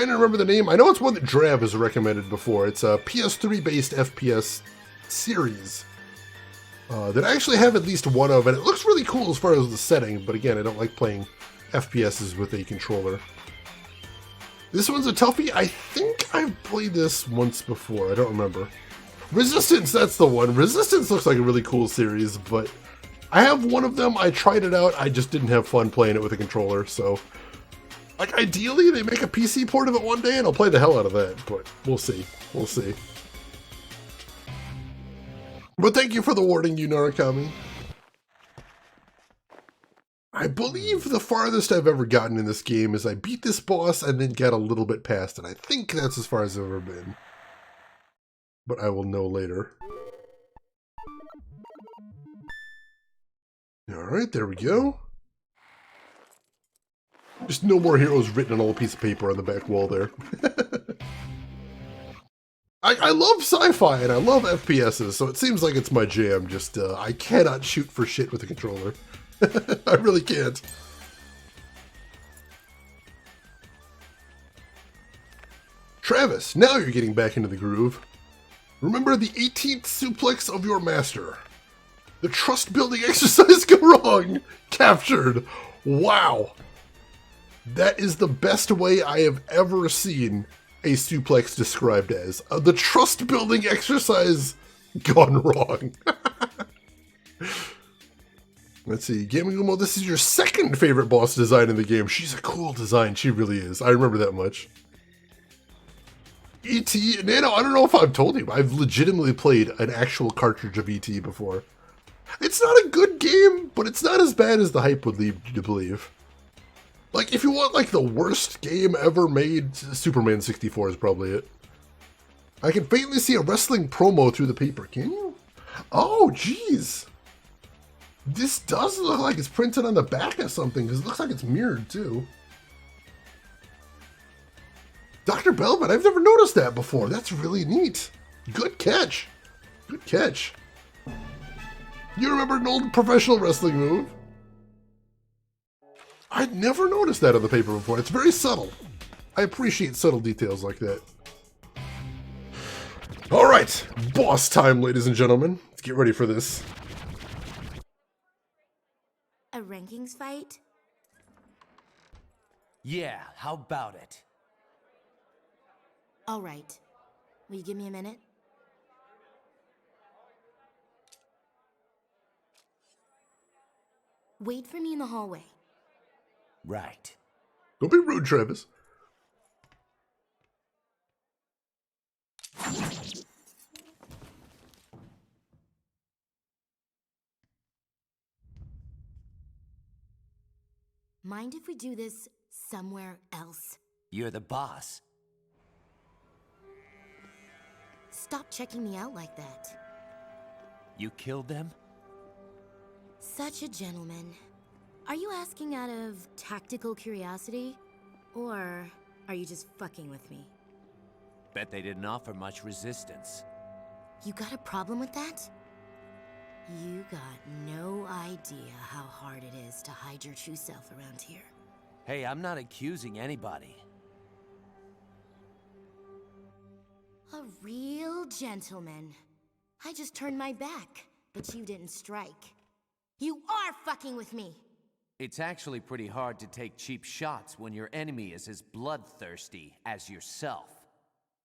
[SPEAKER 1] to remember the name. I know it's one that Drav has recommended before. It's a PS3-based FPS series that I actually have at least one of, and it looks really cool as far as the setting, but again, I don't like playing FPSs with a controller. This one's a toughie. I think I've played this once before. I don't remember. Resistance, that's the one. Resistance looks like a really cool series, but I have one of them. I tried it out. I just didn't have fun playing it with a controller, so like, ideally, they make a PC port of it one day, and I'll play the hell out of that, but we'll see. We'll see. But thank you for the warning, Yu Narukami. I believe the farthest I've ever gotten in this game is I beat this boss and then get a little bit past it. I think that's as far as I've ever been. But I will know later. Alright, there we go. Just no more heroes written on a little piece of paper on the back wall there. I love sci-fi and I love FPSs, so it seems like it's my jam. Just, I cannot shoot for shit with a controller. I really can't. Travis, now you're getting back into the groove. Remember the 18th suplex of your master. The trust-building exercise go wrong. Captured. Wow. That is the best way I have ever seen a suplex described as. The trust-building exercise gone wrong. Let's see. Gamingumo, this is your second favorite boss design in the game. She's a cool design. She really is. I remember that much. E.T. Nano, I don't know if I've told you, but I've legitimately played an actual cartridge of E.T. before. It's not a good game, but it's not as bad as the hype would lead you to believe. Like, if you want, like, the worst game ever made, Superman 64 is probably it. I can faintly see a wrestling promo through the paper. Can you? Oh, jeez. This does look like it's printed on the back of something, because it looks like it's mirrored, too. Dr. Belvin, I've never noticed that before. That's really neat. Good catch. Good catch. You remember an old professional wrestling move? I'd never noticed that on the paper before. It's very subtle. I appreciate subtle details like that. All right, boss time, ladies and gentlemen. Let's get ready for this.
[SPEAKER 5] A rankings fight?
[SPEAKER 2] Yeah, how about it?
[SPEAKER 5] All right. Will you give me a minute? Wait for me in the hallway.
[SPEAKER 2] Right.
[SPEAKER 1] Don't be rude, Travis.
[SPEAKER 5] Mind if we do this somewhere else?
[SPEAKER 2] You're the boss.
[SPEAKER 5] Stop checking me out like that.
[SPEAKER 2] You killed them?
[SPEAKER 5] Such a gentleman. Are you asking out of tactical curiosity? Or are you just fucking with me?
[SPEAKER 2] Bet they didn't offer much resistance.
[SPEAKER 5] You got a problem with that? You got no idea how hard it is to hide your true self around here.
[SPEAKER 2] Hey, I'm not accusing anybody.
[SPEAKER 5] A real gentleman. I just turned my back, but you didn't strike. You are fucking with me!
[SPEAKER 2] It's actually pretty hard to take cheap shots when your enemy is as bloodthirsty as yourself.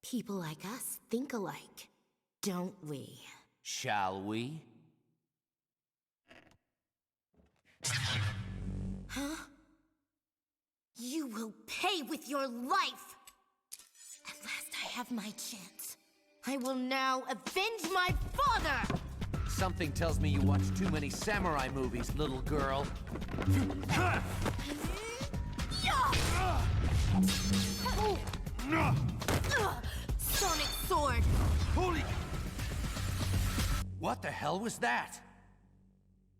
[SPEAKER 5] People like us think alike, don't we?
[SPEAKER 2] Shall we?
[SPEAKER 5] Huh? You will pay with your life! At last I have my chance. I will now avenge my father!
[SPEAKER 2] Something tells me you watch too many samurai movies, little girl.
[SPEAKER 5] Sonic sword!
[SPEAKER 2] Holy! What the hell was that?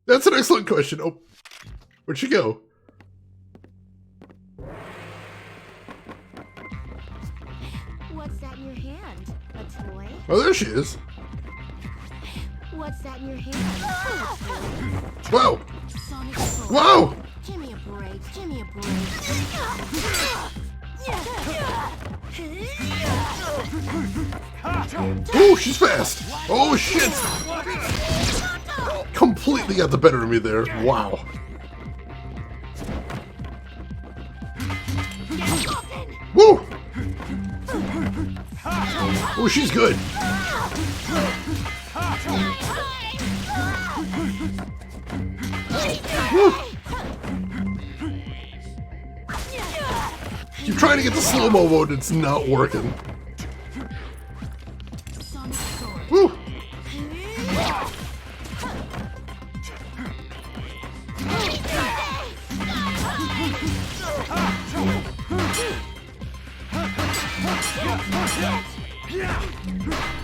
[SPEAKER 1] That's an excellent question. Oh, where'd she go?
[SPEAKER 5] What's that in your hand? A toy?
[SPEAKER 1] Oh, there she is.
[SPEAKER 5] What's that in your hand?
[SPEAKER 1] Whoa!
[SPEAKER 5] Sonic sword.
[SPEAKER 1] Whoa!
[SPEAKER 5] Give me a break. Give me a break.
[SPEAKER 1] Oh, she's fast. Oh, shit. Completely got the better of me there. Wow. Woo! Oh, she's good. Woo. Keep trying to get the slow-mo mode, it's not working. Woo.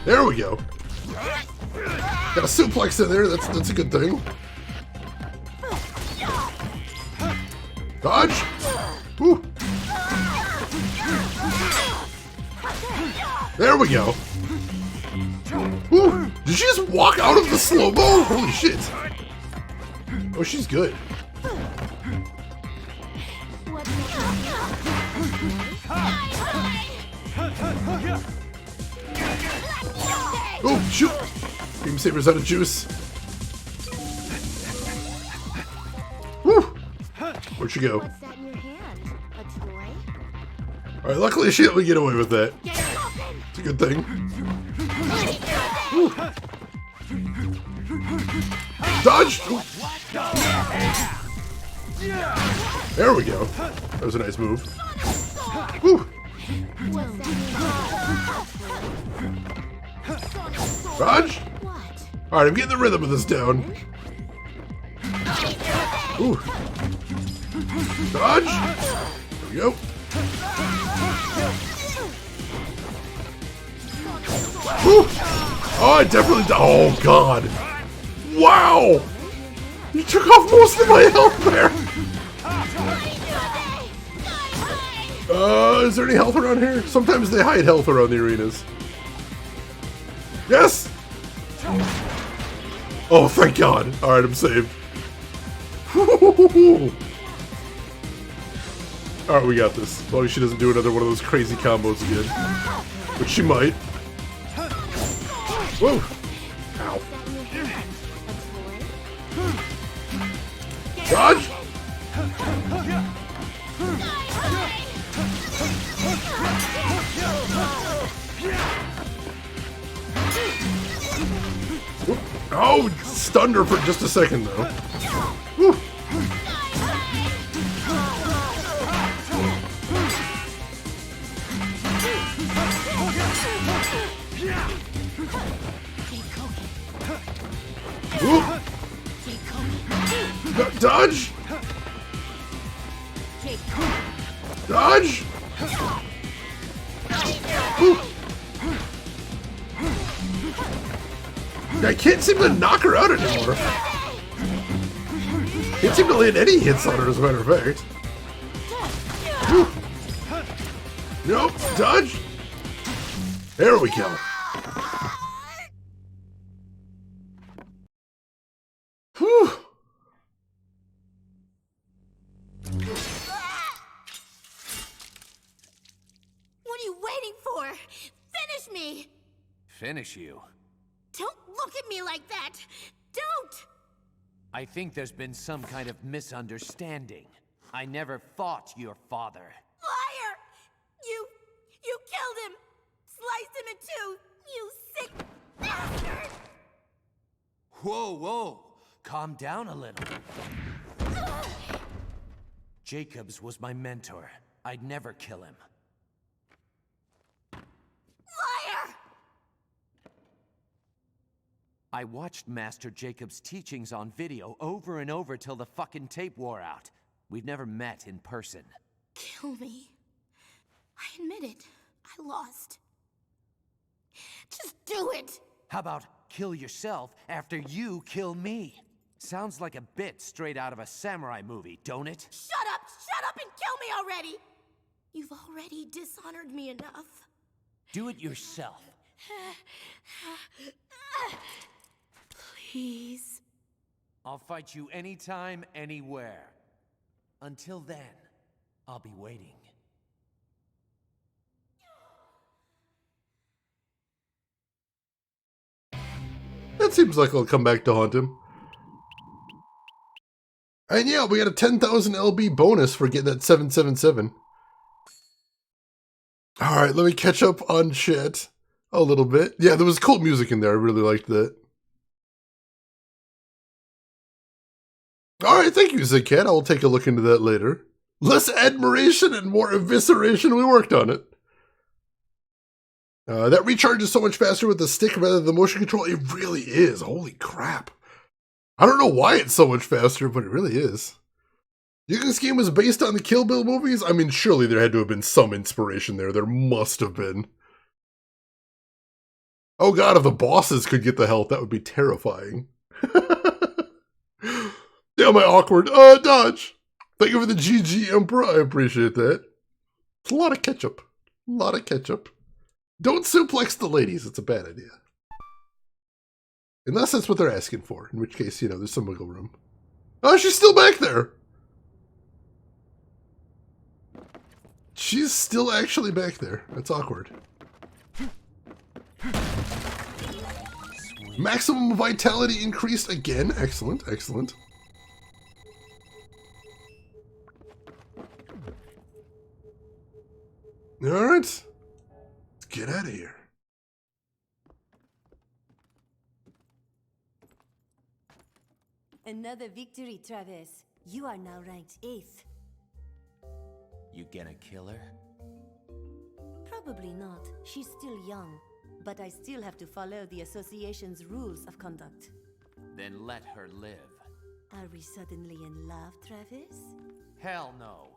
[SPEAKER 1] There we go. Got a suplex in there, that's a good thing. Dodge! Woo. There we go. Woo. Did she just walk out of the slow-mo? Holy shit. Oh, she's good. Oh, shoot! Beam Saber's out of juice. Woo! Where'd she go?
[SPEAKER 13] What's that in your hand? A toy?
[SPEAKER 1] Alright, luckily she let me get away with that. It's a good thing. Woo. Dodge! Ooh. There we go. That was a nice move. Woo. Dodge! Alright, I'm getting the rhythm of this down. Ooh. Dodge! There we go. Ooh. Oh, I definitely... Oh, God. Wow! You took off most of my health there! Is there any health around here? Sometimes they hide health around the arenas. Yes! Oh, thank God. Alright, I'm saved. Alright, we got this. As long as she doesn't do another one of those crazy combos again. Which she might. Whoa! Ow. Dodge! Oh, stunned her for just a second though. Whew. Dodge! Dodge! Whew. I can't seem to knock her out anymore. Can't seem to land any hits on her, as a matter of fact. Whew. Nope, dodge! There we go. Whew.
[SPEAKER 13] What are you waiting for? Finish me!
[SPEAKER 2] Finish you?
[SPEAKER 13] Don't look at me like that! Don't!
[SPEAKER 2] I think there's been some kind of misunderstanding. I never fought your father.
[SPEAKER 13] Liar! You killed him! Sliced him in two! You sick bastard!
[SPEAKER 2] Whoa, whoa! Calm down a little. Jacobs was my mentor. I'd never kill him.
[SPEAKER 13] Liar!
[SPEAKER 2] I watched Master Jacobs' teachings on video over and over till the fucking tape wore out. We've never met in person.
[SPEAKER 13] Kill me. I admit it. I lost. Just do it!
[SPEAKER 2] How about kill yourself after you kill me? Sounds like a bit straight out of a samurai movie, don't it?
[SPEAKER 13] Shut up! Shut up and kill me already! You've already dishonored me enough.
[SPEAKER 2] Do it yourself.
[SPEAKER 13] Please.
[SPEAKER 2] I'll fight you anytime, anywhere. Until then, I'll be waiting.
[SPEAKER 1] That seems like it'll come back to haunt him. And yeah, we got a 10,000 LB bonus for getting that 777. Alright, let me catch up on shit a little bit. Yeah, there was cool music in there. I really liked that. Alright, thank you, Zigcat. I'll take a look into that later. Less admiration and more evisceration. We worked on it. That recharges so much faster with the stick rather than the motion control. It really is. Holy crap. I don't know why it's so much faster, but it really is. You think this game was based on the Kill Bill movies? I mean, surely there had to have been some inspiration there. There must have been. Oh god, if the bosses could get the health, that would be terrifying. Damn, I awkward. Dodge. Thank you for the GG Emperor. I appreciate that. It's a lot of ketchup. A lot of ketchup. Don't suplex the ladies. It's a bad idea. Unless that's what they're asking for. In which case, you know, there's some wiggle room. Oh, she's still back there. She's still actually back there. That's awkward. Maximum vitality increased again. Excellent, excellent. Alright. Let's get out of here.
[SPEAKER 5] Another victory, Travis. You are now ranked 8th.
[SPEAKER 2] You gonna kill her?
[SPEAKER 5] Probably not. She's still young. But I still have to follow the association's rules of conduct.
[SPEAKER 2] Then let her live.
[SPEAKER 5] Are we suddenly in love, Travis?
[SPEAKER 2] Hell no.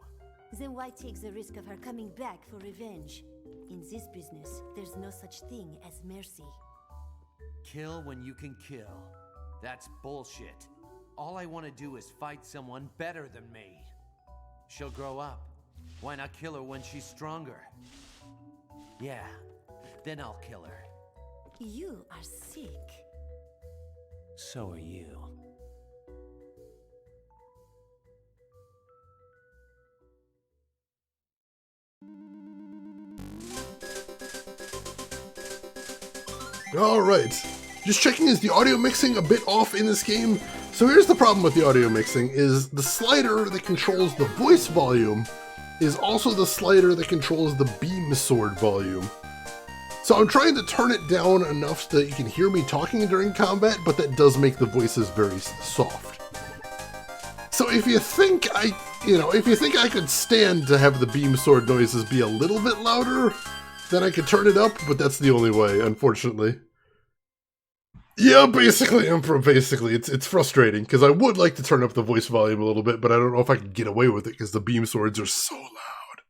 [SPEAKER 5] Then why take the risk of her coming back for revenge? In this business, there's no such thing as mercy.
[SPEAKER 2] Kill when you can kill. That's bullshit. All I want to do is fight someone better than me. She'll grow up. Why not kill her when she's stronger? Yeah, then I'll kill her.
[SPEAKER 5] You are sick.
[SPEAKER 2] So are you.
[SPEAKER 1] Alright. Just checking, is the audio mixing a bit off in this game? So here's the problem with the audio mixing, is the slider that controls the voice volume is also the slider that controls the beam sword volume. So I'm trying to turn it down enough so that you can hear me talking during combat, but that does make the voices very soft. So if you think I could stand to have the beam sword noises be a little bit louder, then I could turn it up, but that's the only way, unfortunately. Yeah, basically, Emperor, basically. It's frustrating, because I would like to turn up the voice volume a little bit, but I don't know if I can get away with it, because the beam swords are so loud.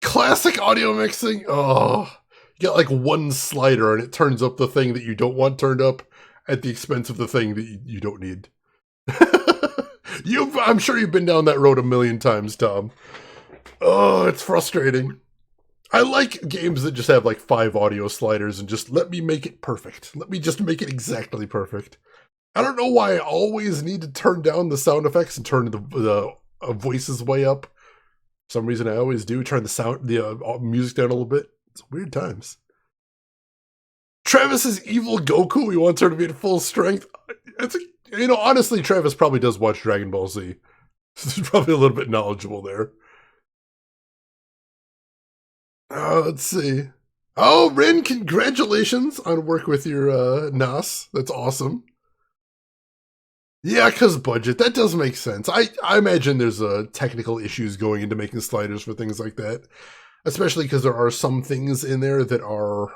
[SPEAKER 1] Classic audio mixing? Oh, you got like one slider, and it turns up the thing that you don't want turned up at the expense of the thing that you don't need. I'm sure you've been down that road a million times, Tom. Oh, it's frustrating. I like games that just have like 5 audio sliders and just let me make it perfect. Let me just make it exactly perfect. I don't know why I always need to turn down the sound effects and turn the voices way up. For some reason I always do. Turn the music down a little bit. It's weird times. Travis is evil Goku. He wants her to be at full strength. Honestly, Travis probably does watch Dragon Ball Z. He's probably a little bit knowledgeable there. Let's see. Oh, Rin, congratulations on work with your NAS. That's awesome. Yeah, because budget. That does make sense. I imagine there's technical issues going into making sliders for things like that. Especially because there are some things in there that are...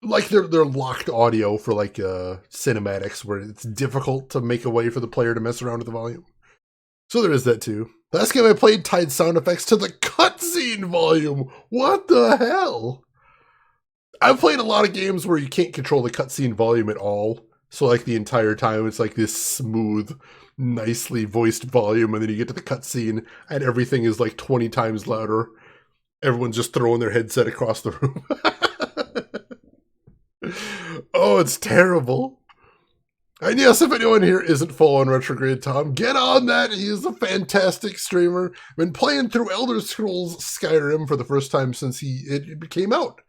[SPEAKER 1] like, they're locked audio for, like, cinematics, where it's difficult to make a way for the player to mess around with the volume. So there is that, too. Last game I played tied sound effects to the cutscene volume. What the hell? I've played a lot of games where you can't control the cutscene volume at all. So like the entire time it's like this smooth, nicely voiced volume, and then you get to the cutscene and everything is like 20 times louder. Everyone's just throwing their headset across the room. Oh, it's terrible. And yes, if anyone here isn't full on Retrograde Tom, get on that. He is a fantastic streamer. Been playing through Elder Scrolls Skyrim for the first time since it came out.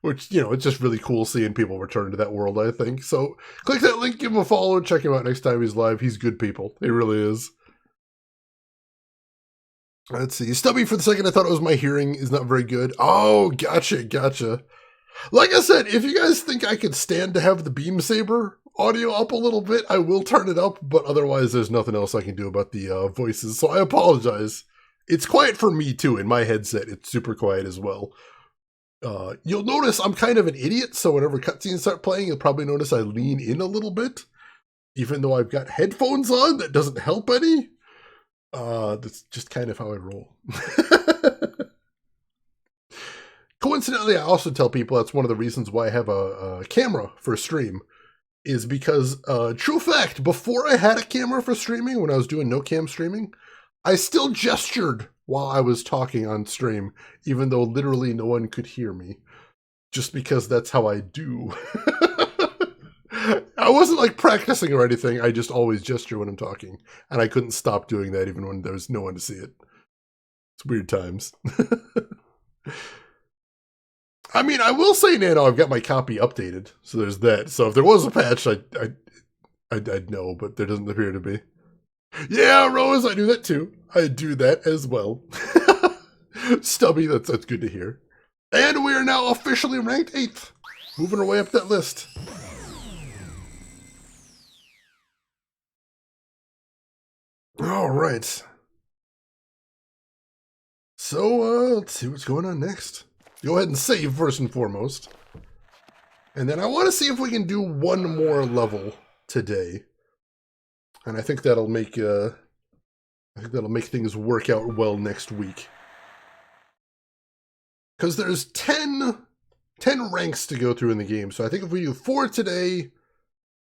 [SPEAKER 1] Which, it's just really cool seeing people return to that world, I think. So click that link, give him a follow, check him out next time he's live. He's good people. He really is. Let's see. Stubby for the second, I thought it was my hearing is not very good. Oh, gotcha. Like I said, if you guys think I could stand to have the beam saber audio up a little bit, I will turn it up, but otherwise there's nothing else I can do about the voices, so I apologize. It's quiet for me too. In my headset, it's super quiet as well. You'll notice I'm kind of an idiot, so whenever cutscenes start playing, you'll probably notice I lean in a little bit. Even though I've got headphones on, that doesn't help any. That's just kind of how I roll. Coincidentally, I also tell people that's one of the reasons why I have a camera for stream. Is because, true fact, before I had a camera for streaming, when I was doing no-cam streaming, I still gestured while I was talking on stream, even though literally no one could hear me. Just because that's how I do. I wasn't, like, practicing or anything, I just always gesture when I'm talking. And I couldn't stop doing that even when there was no one to see it. It's weird times. I mean, I will say, Nano, I've got my copy updated, so there's that. So if there was a patch, I'd know, but there doesn't appear to be. Yeah, Rose, I do that too. I do that as well. Stubby, that's good to hear. And we are now officially ranked 8th. Moving our way up that list. All right. So, let's see what's going on next. Go ahead and save first and foremost. And then I want to see if we can do one more level today. And I think that'll make things work out well next week. Because there's 10 ranks to go through in the game. So I think if we do 4 today,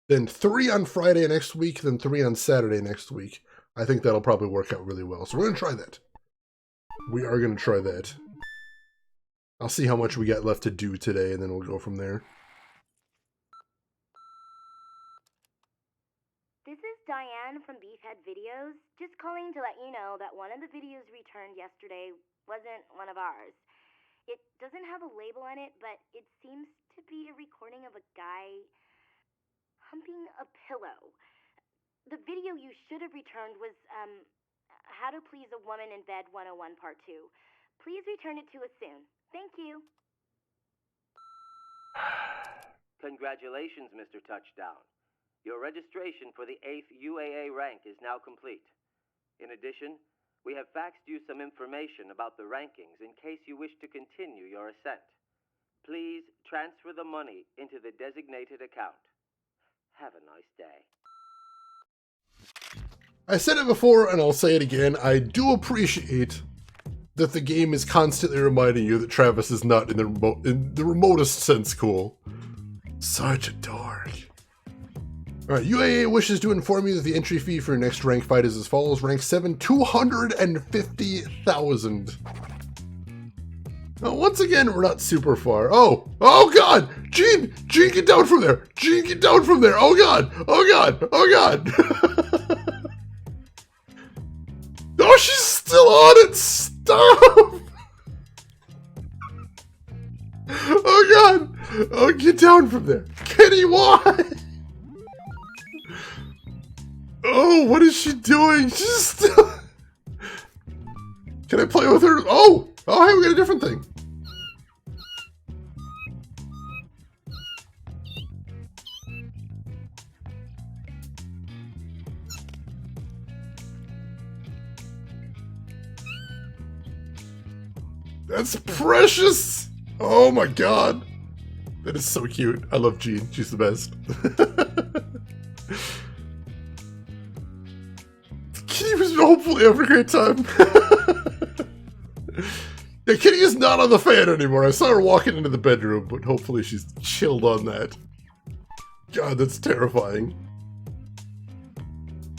[SPEAKER 1] then 3 on Friday next week, then 3 on Saturday next week, I think that'll probably work out really well. So we're going to try that. We are going to try that. I'll see how much we got left to do today, and then we'll go from there.
[SPEAKER 14] This is Diane from Beefhead Videos. Just calling to let you know that one of the videos returned yesterday wasn't one of ours. It doesn't have a label on it, but it seems to be a recording of a guy humping a pillow. The video you should have returned was, How to Please a Woman in Bed 101 Part 2. Please return it to us soon. Thank you.
[SPEAKER 6] Congratulations, Mr. Touchdown. Your registration for the 8th UAA rank is now complete. In addition, we have faxed you some information about the rankings in case you wish to continue your ascent. Please transfer the money into the designated account. Have a nice day.
[SPEAKER 1] I said it before, and I'll say it again. I do appreciate that the game is constantly reminding you that Travis is not in the remotest sense cool. Such a dork. Alright, UAA wishes to inform you that the entry fee for your next rank fight is as follows. Rank 7, 250,000. Now, once again, we're not super far. Oh god! Gene, get down from there! Gene, get down from there! Oh god! Oh, she's still on it! Stop! Oh god! Oh, get down from there! Kenny, why? Oh, what is she doing? She's still... Can I play with her? Oh, hey, we got a different thing. That's precious! Oh my god. That is so cute. I love Jean. She's the best. Kitty was hopefully having a great time. Yeah, Kitty is not on the fan anymore. I saw her walking into the bedroom, but hopefully she's chilled on that. God, that's terrifying.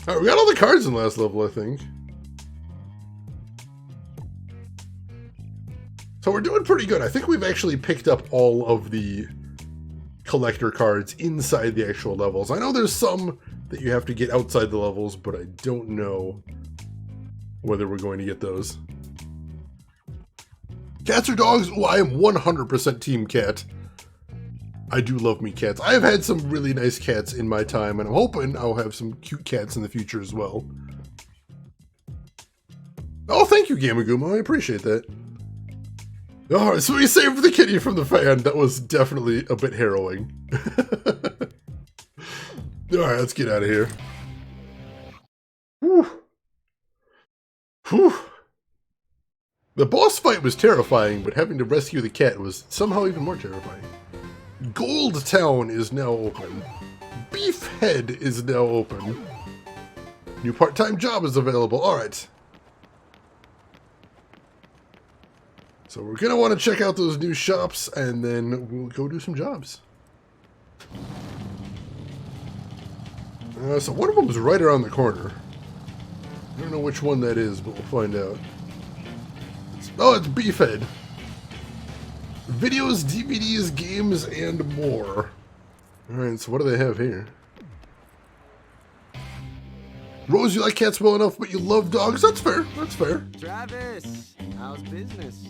[SPEAKER 1] Alright, we got all the cards in last level, I think. So we're doing pretty good. I think we've actually picked up all of the collector cards inside the actual levels. I know there's some that you have to get outside the levels, but I don't know whether we're going to get those. Cats or dogs? Oh, I am 100% team cat. I do love me cats. I have had some really nice cats in my time, and I'm hoping I'll have some cute cats in the future as well. Oh, thank you, Gamaguma. I appreciate that. Alright, so we saved the kitty from the fan. That was definitely a bit harrowing. Alright, let's get out of here. Whew. Whew. The boss fight was terrifying, but having to rescue the cat was somehow even more terrifying. Gold Town is now open. Beefhead is now open. New part-time job is available. Alright. So we're going to want to check out those new shops, and then we'll go do some jobs. So one of them is right around the corner. I don't know which one that is, but we'll find out. It's Beefhead. Videos, DVDs, games, and more. Alright, so what do they have here? Rose, you like cats well enough, but you love dogs? That's fair. That's fair.
[SPEAKER 11] Travis, how's business?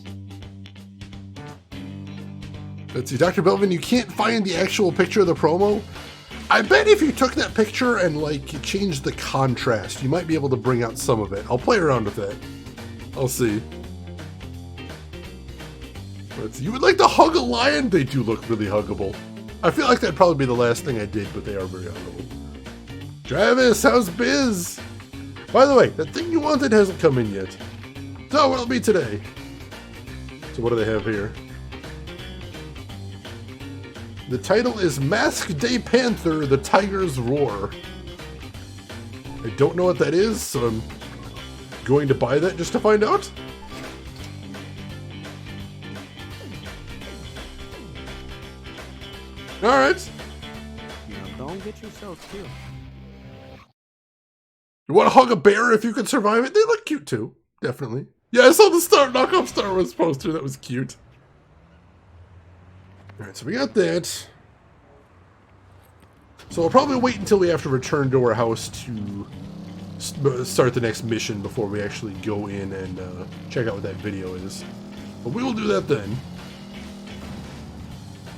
[SPEAKER 1] Let's see, Dr. Belvin, you can't find the actual picture of the promo. I bet if you took that picture and, like, you changed the contrast, you might be able to bring out some of it. I'll play around with that. I'll see. Let's see. You would like to hug a lion? They do look really huggable. I feel like that'd probably be the last thing I did, but they are very huggable. Travis, how's biz? By the way, that thing you wanted hasn't come in yet. So what'll it be today? So what do they have here? The title is Mask Day Panther, The Tiger's Roar. I don't know what that is, so I'm going to buy that just to find out. Alright.
[SPEAKER 11] Now don't get yourself killed.
[SPEAKER 1] You want to hug a bear if you can survive it? They look cute too. Definitely. Yeah, I saw the knockoff Star Wars poster. That was cute. Alright, so we got that. So we'll probably wait until we have to return to our house to start the next mission before we actually go in and check out what that video is. But we will do that then.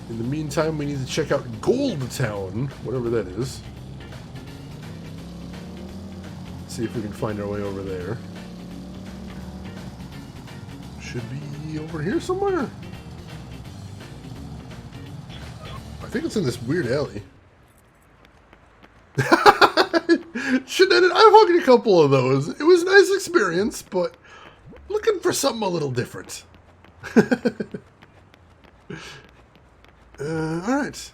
[SPEAKER 1] In the meantime, we need to check out Gold Town, whatever that is. See if we can find our way over there. Should be over here somewhere. I think it's in this weird alley. I've hugged a couple of those. It was a nice experience, but looking for something a little different. Alright.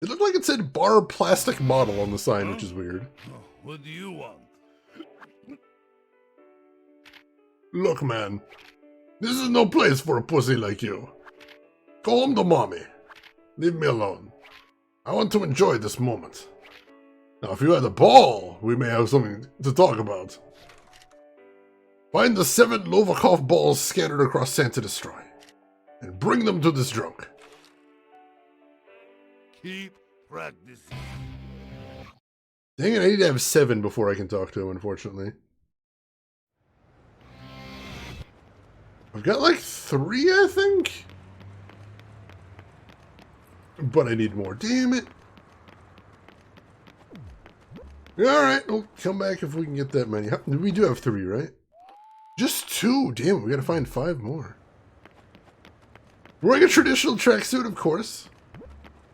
[SPEAKER 1] It looked like it said bar plastic model on the sign, which is weird.
[SPEAKER 4] What do you want?
[SPEAKER 1] Look, man. This is no place for a pussy like you. Go home to mommy. Leave me alone. I want to enjoy this moment. Now, if you had a ball, we may have something to talk about. Find the 7 Novikov balls scattered across Santa Destroy, and bring them to this drunk.
[SPEAKER 4] Keep practicing.
[SPEAKER 1] Dang it, I need to have 7 before I can talk to him, unfortunately. I've got like 3, I think? But I need more. Damn it. Alright, we'll come back if we can get that many. We do have 3, right? Just 2. Damn it, we gotta find 5 more. Wearing a traditional tracksuit, of course.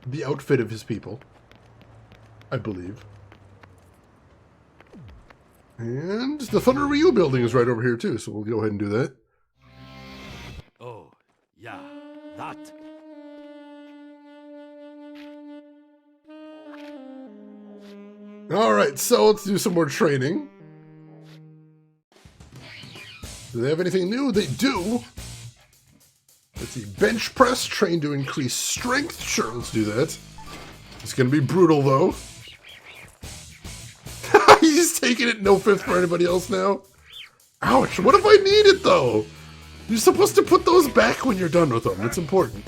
[SPEAKER 1] The outfit of his people. I believe. And the Thunder Ryu building is right over here too, so we'll go ahead and do that.
[SPEAKER 4] Oh, yeah, that.
[SPEAKER 1] Alright, so let's do some more training. Do they have anything new? They do. Let's see, bench press, trained to increase strength. Sure, let's do that. It's gonna be brutal though. He's taking it no fifth for anybody else now. Ouch, what if I need it though? You're supposed to put those back when you're done with them. It's important.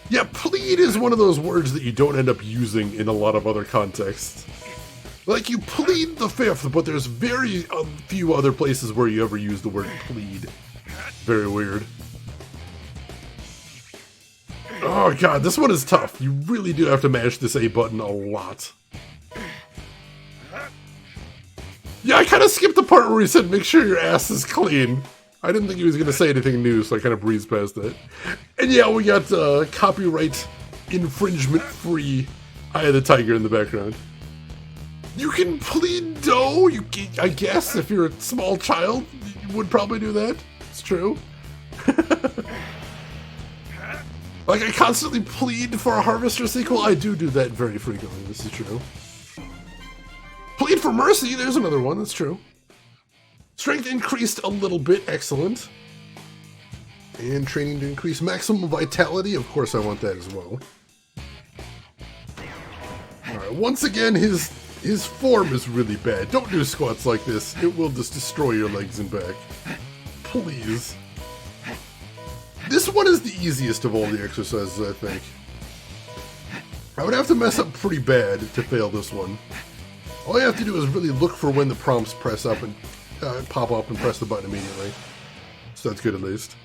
[SPEAKER 1] Yeah, plead is one of those words that you don't end up using in a lot of other contexts. Like, you plead the fifth, but there's very few other places where you ever use the word plead. Very weird. Oh god, this one is tough. You really do have to mash this A button a lot. Yeah, I kind of skipped the part where he said, make sure your ass is clean. I didn't think he was going to say anything new, so I kind of breezed past that. And yeah, we got copyright infringement-free Eye of the Tiger in the background. You can plead dough, I guess, if you're a small child, you would probably do that. It's true. Like, I constantly plead for a Harvester sequel. I do that very frequently, this is true. Plead for mercy, there's another one, that's true. Strength increased a little bit, excellent. And training to increase maximum vitality, of course I want that as well. Alright, once again, his form is really bad. Don't do squats like this, it will just destroy your legs and back. Please. This one is the easiest of all the exercises, I think. I would have to mess up pretty bad to fail this one. All you have to do is really look for when the prompts press up and pop up and press the button immediately. so that's good at least.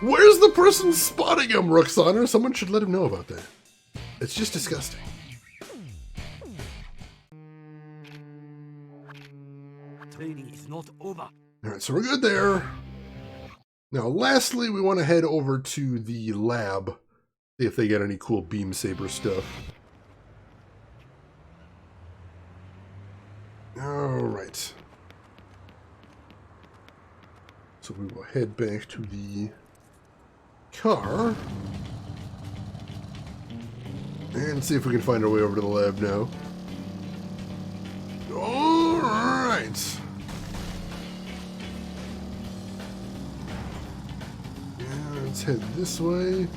[SPEAKER 1] Where's the person spotting him, Roxana? Someone should let him know about that. It's just disgusting.
[SPEAKER 9] Training is not over.
[SPEAKER 1] Alright, so we're good there. Now, lastly, we want to head over to the lab. See if they got any cool beam saber stuff. Alright. So we will head back to the car. And see if we can find our way over to the lab now. Alright. Let's head this way.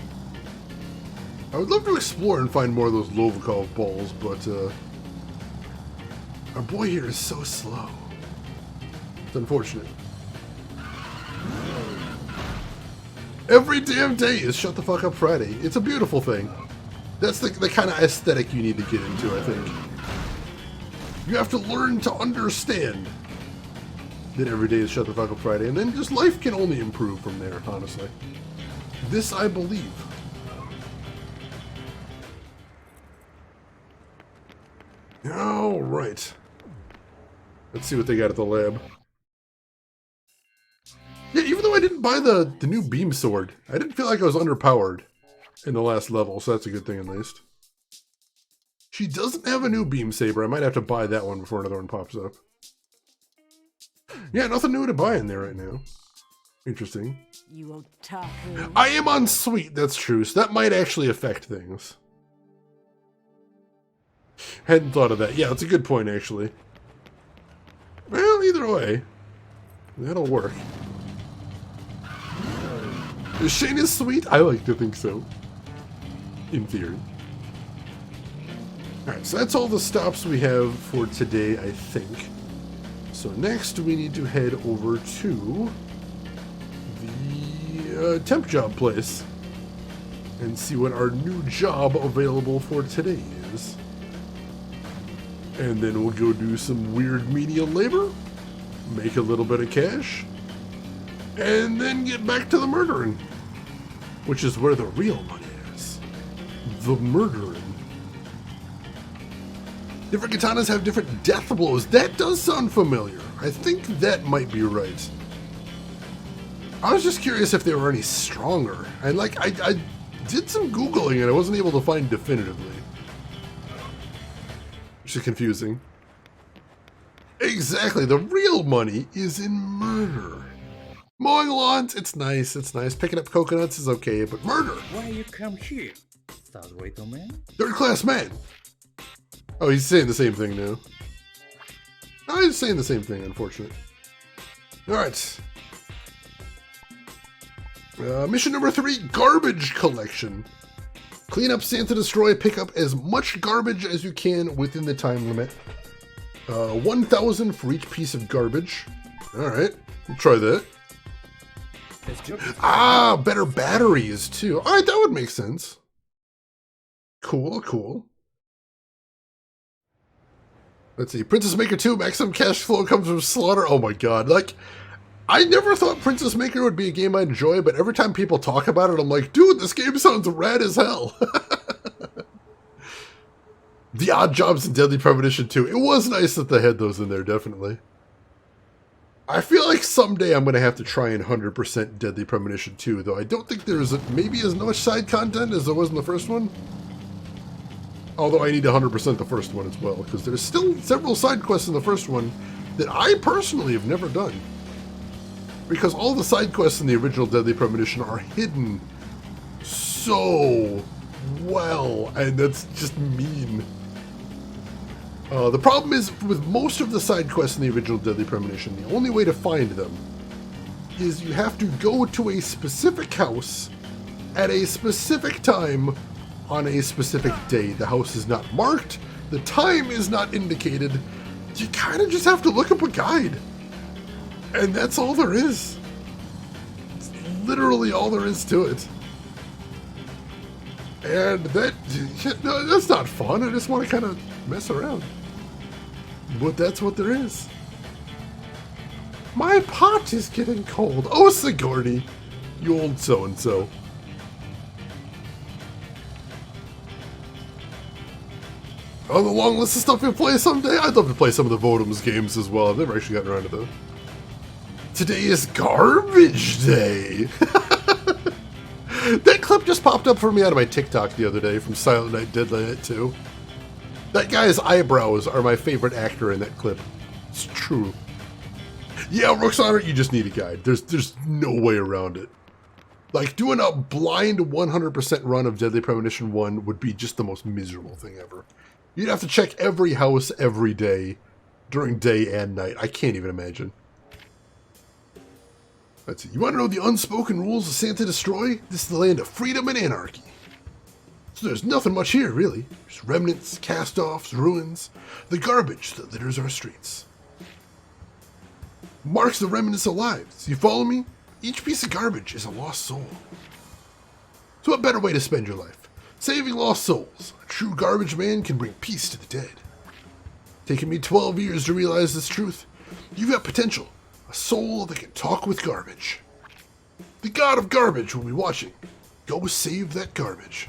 [SPEAKER 1] I would love to explore and find more of those Lovikov balls, but our boy here is so slow. It's unfortunate. Every damn day is Shut the Fuck Up Friday. It's a beautiful thing. That's the kind of aesthetic you need to get into, I think. You have to learn to understand that every day is Shut the Fuck Up Friday, and then just life can only improve from there, honestly. This I believe. Alright. Let's see what they got at the lab. Yeah, even though I didn't buy the new beam sword, I didn't feel like I was underpowered in the last level, so that's a good thing at least. She doesn't have a new beam saber. I might have to buy that one before another one pops up. Yeah, nothing new to buy in there right now. Interesting.
[SPEAKER 7] You otaku.
[SPEAKER 1] I am on sweet, that's true, so that might actually affect things. Hadn't thought of that. Yeah, that's a good point, actually. Well, either way, that'll work. Is Shane is sweet? I like to think so. In theory. Alright, so that's all the stops we have for today, I think. So next we need to head over to the temp job place and see what our new job available for today is. And then we'll go do some weird menial labor, make a little bit of cash, and then get back to the murdering, which is where the real money is. The murdering. Different katanas have different death blows. That does sound familiar. I think that might be right. I was just curious if they were any stronger. And like, I did some Googling and I wasn't able to find definitively. Which is confusing. Exactly, the real money is in murder. Mowing lawns, it's nice, it's nice. Picking up coconuts is okay, but murder.
[SPEAKER 8] Why you come here? Third rate man?
[SPEAKER 1] Third class man. Oh, he's saying the same thing now. Oh, he's saying the same thing, unfortunate. Alright. Mission number 3, garbage collection. Clean up, Santa, destroy, pick up as much garbage as you can within the time limit. 1,000 for each piece of garbage. Alright, we'll try that. Ah, better batteries too. Alright, that would make sense. Cool, cool. Let's see, Princess Maker 2, maximum cash flow comes from slaughter. Oh my god, like, I never thought Princess Maker would be a game I'd enjoy, but every time people talk about it, I'm like, dude, this game sounds rad as hell. The Odd Jobs and Deadly Premonition 2. It was nice that they had those in there, definitely. I feel like someday I'm going to have to try and 100% Deadly Premonition 2, though I don't think there's maybe as much side content as there was in the first one. Although I need 100% the first one as well, because there's still several side quests in the first one that I personally have never done. Because all the side quests in the original Deadly Premonition are hidden so well, and that's just mean. The problem is, with most of the side quests in the original Deadly Premonition, the only way to find them is you have to go to a specific house at a specific time on a specific day. The house is not marked, the time is not indicated. You kind of just have to look up a guide. And that's all there is. It's literally all there is to it. And that's not fun. I just want to kind of mess around. But that's what there is. My pot is getting cold. Oh, Sigourney, you old so-and-so. On the long list of stuff you'll play someday, I'd love to play some of the Vodum's games as well. I've never actually gotten around to them. Today is Garbage Day. That clip just popped up for me out of my TikTok the other day from Silent Night, Deadly Night 2. That guy's eyebrows are my favorite actor in that clip. It's true. Yeah, Roxana, you just need a guide. There's no way around it. Like, doing a blind 100% run of Deadly Premonition 1 would be just the most miserable thing ever. You'd have to check every house every day, during day and night. I can't even imagine. Let's see. You want to know the unspoken rules of Santa Destroy? This is the land of freedom and anarchy. So there's nothing much here, really. There's remnants, cast-offs, ruins, the garbage that litters our streets. Marks the remnants of lives. You follow me? Each piece of garbage is a lost soul. So what better way to spend your life? Saving lost souls. A true garbage man can bring peace to the dead. Taken me 12 years to realize this truth. You've got potential. A soul that can talk with garbage. The god of garbage will be watching. Go save that garbage.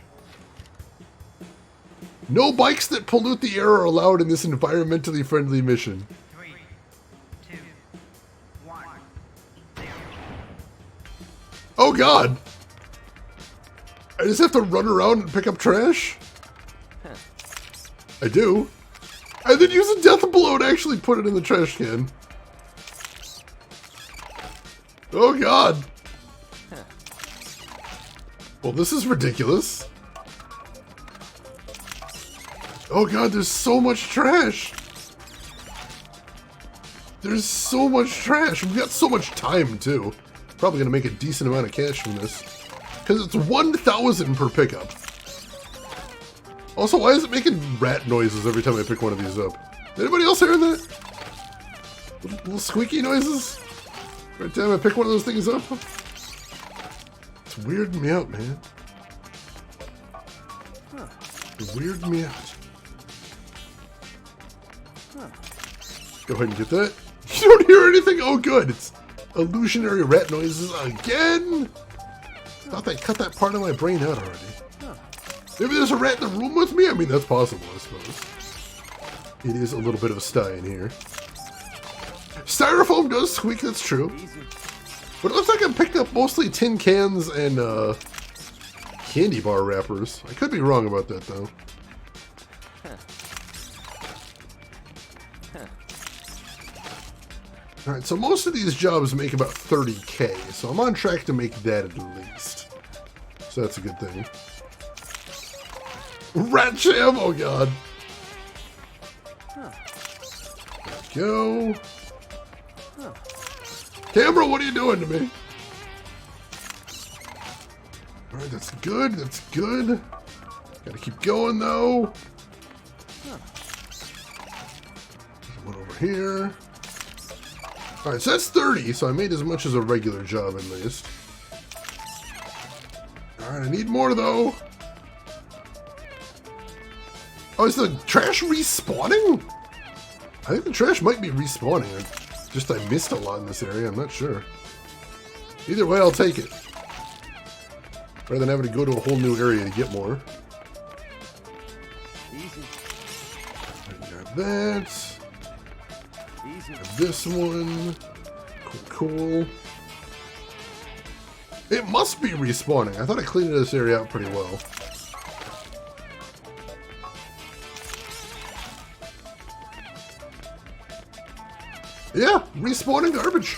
[SPEAKER 1] No bikes that pollute the air are allowed in this environmentally friendly mission.
[SPEAKER 12] 3, 2, 1, 0.
[SPEAKER 1] Oh god! I just have to run around and pick up trash? I do. And then use a death blow to actually put it in the trash can. Oh god! Well, this is ridiculous. Oh god, there's so much trash! There's so much trash! We've got so much time, too. Probably gonna make a decent amount of cash from this. Because it's 1,000 per pickup. Also, why is it making rat noises every time I pick one of these up? Anybody else hearing that? Little squeaky noises? Every time I pick one of those things up? It's weirding me out, man. It's weirding me out. Go ahead and get that. You don't hear anything? Oh, good. It's illusionary rat noises again. Thought they cut that part of my brain out already. Maybe there's a rat in the room with me? I mean, that's possible, I suppose. It is a little bit of a sty in here. Styrofoam does squeak, that's true. But it looks like I picked up mostly tin cans and candy bar wrappers. I could be wrong about that, though. Alright, so most of these jobs make about 30k, so I'm on track to make that at least. So that's a good thing. Rat jam! Oh god. There we go. Camera, what are you doing to me? Alright, that's good, that's good. Gotta keep going though. There's one over here. Alright, so that's 30, so I made as much as a regular job at least. Alright, I need more though. Oh, is the trash respawning? I think the trash might be respawning. I missed a lot in this area, I'm not sure. Either way, I'll take it. Rather than having to go to a whole new area to get more.
[SPEAKER 2] Easy.
[SPEAKER 1] Grab that. Grab this one. Cool. It must be respawning. I thought I cleaned this area out pretty well. Yeah, respawning garbage.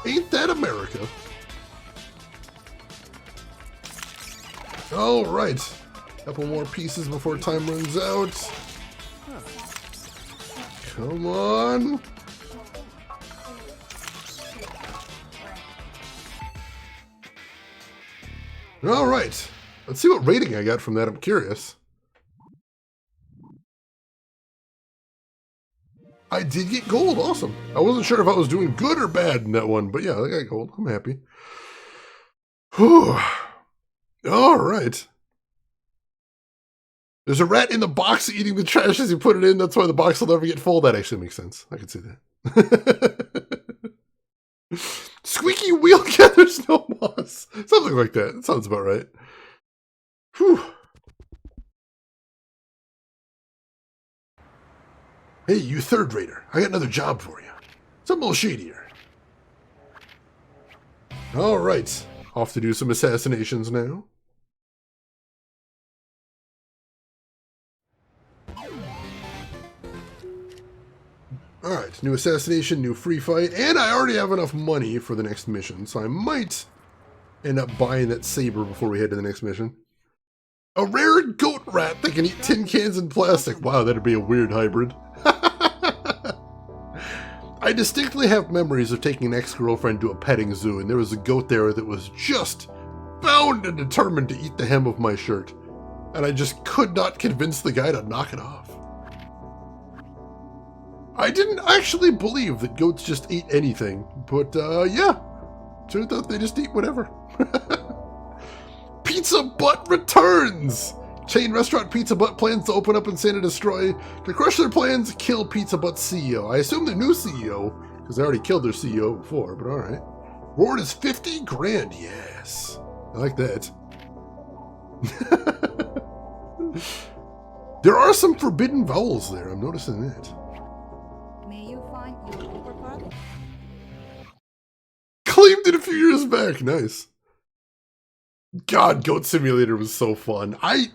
[SPEAKER 1] Ain't that America? Alright. Couple more pieces before time runs out. Come on. Alright. Let's see what rating I got from that. I'm curious. I did get gold. Awesome. I wasn't sure if I was doing good or bad in that one, but yeah, I got gold. I'm happy. Whew. All right. There's a rat in the box eating the trash as you put it in. That's why the box will never get full. That actually makes sense. I can see that. Squeaky wheel gathers no moss. Something like that. That sounds about right. Whew. Hey, you third rater. I got another job for you. Something a little shadier. Alright. Off to do some assassinations now. Alright, new assassination, new free fight, and I already have enough money for the next mission, so I might end up buying that saber before we head to the next mission. A rare goat rat that can eat tin cans and plastic. Wow, that'd be a weird hybrid. I distinctly have memories of taking an ex-girlfriend to a petting zoo, and there was a goat there that was just bound and determined to eat the hem of my shirt. And I just could not convince the guy to knock it off. I didn't actually believe that goats just eat anything, but yeah, turns out they just eat whatever. Pizza Butt returns! Chain restaurant Pizza Butt plans to open up in San Destroy. To crush their plans, kill Pizza Butt's CEO. I assume the new CEO, because they already killed their CEO before, but alright. Reward is 50 grand, yes. I like that. There are some forbidden vowels there, I'm noticing that.
[SPEAKER 13] May you find your overcard?
[SPEAKER 1] Claimed it a few years back, nice. God, Goat Simulator was so fun. I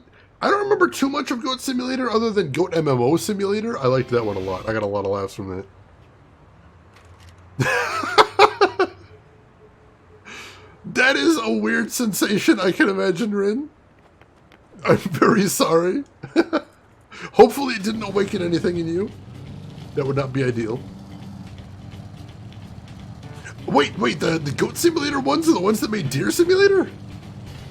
[SPEAKER 1] don't remember too much of Goat Simulator other than Goat MMO Simulator. I liked that one a lot. I got a lot of laughs from that. That is a weird sensation I can imagine, Rin. I'm very sorry. Hopefully it didn't awaken anything in you. That would not be ideal. Wait, the Goat Simulator ones are the ones that made Deer Simulator?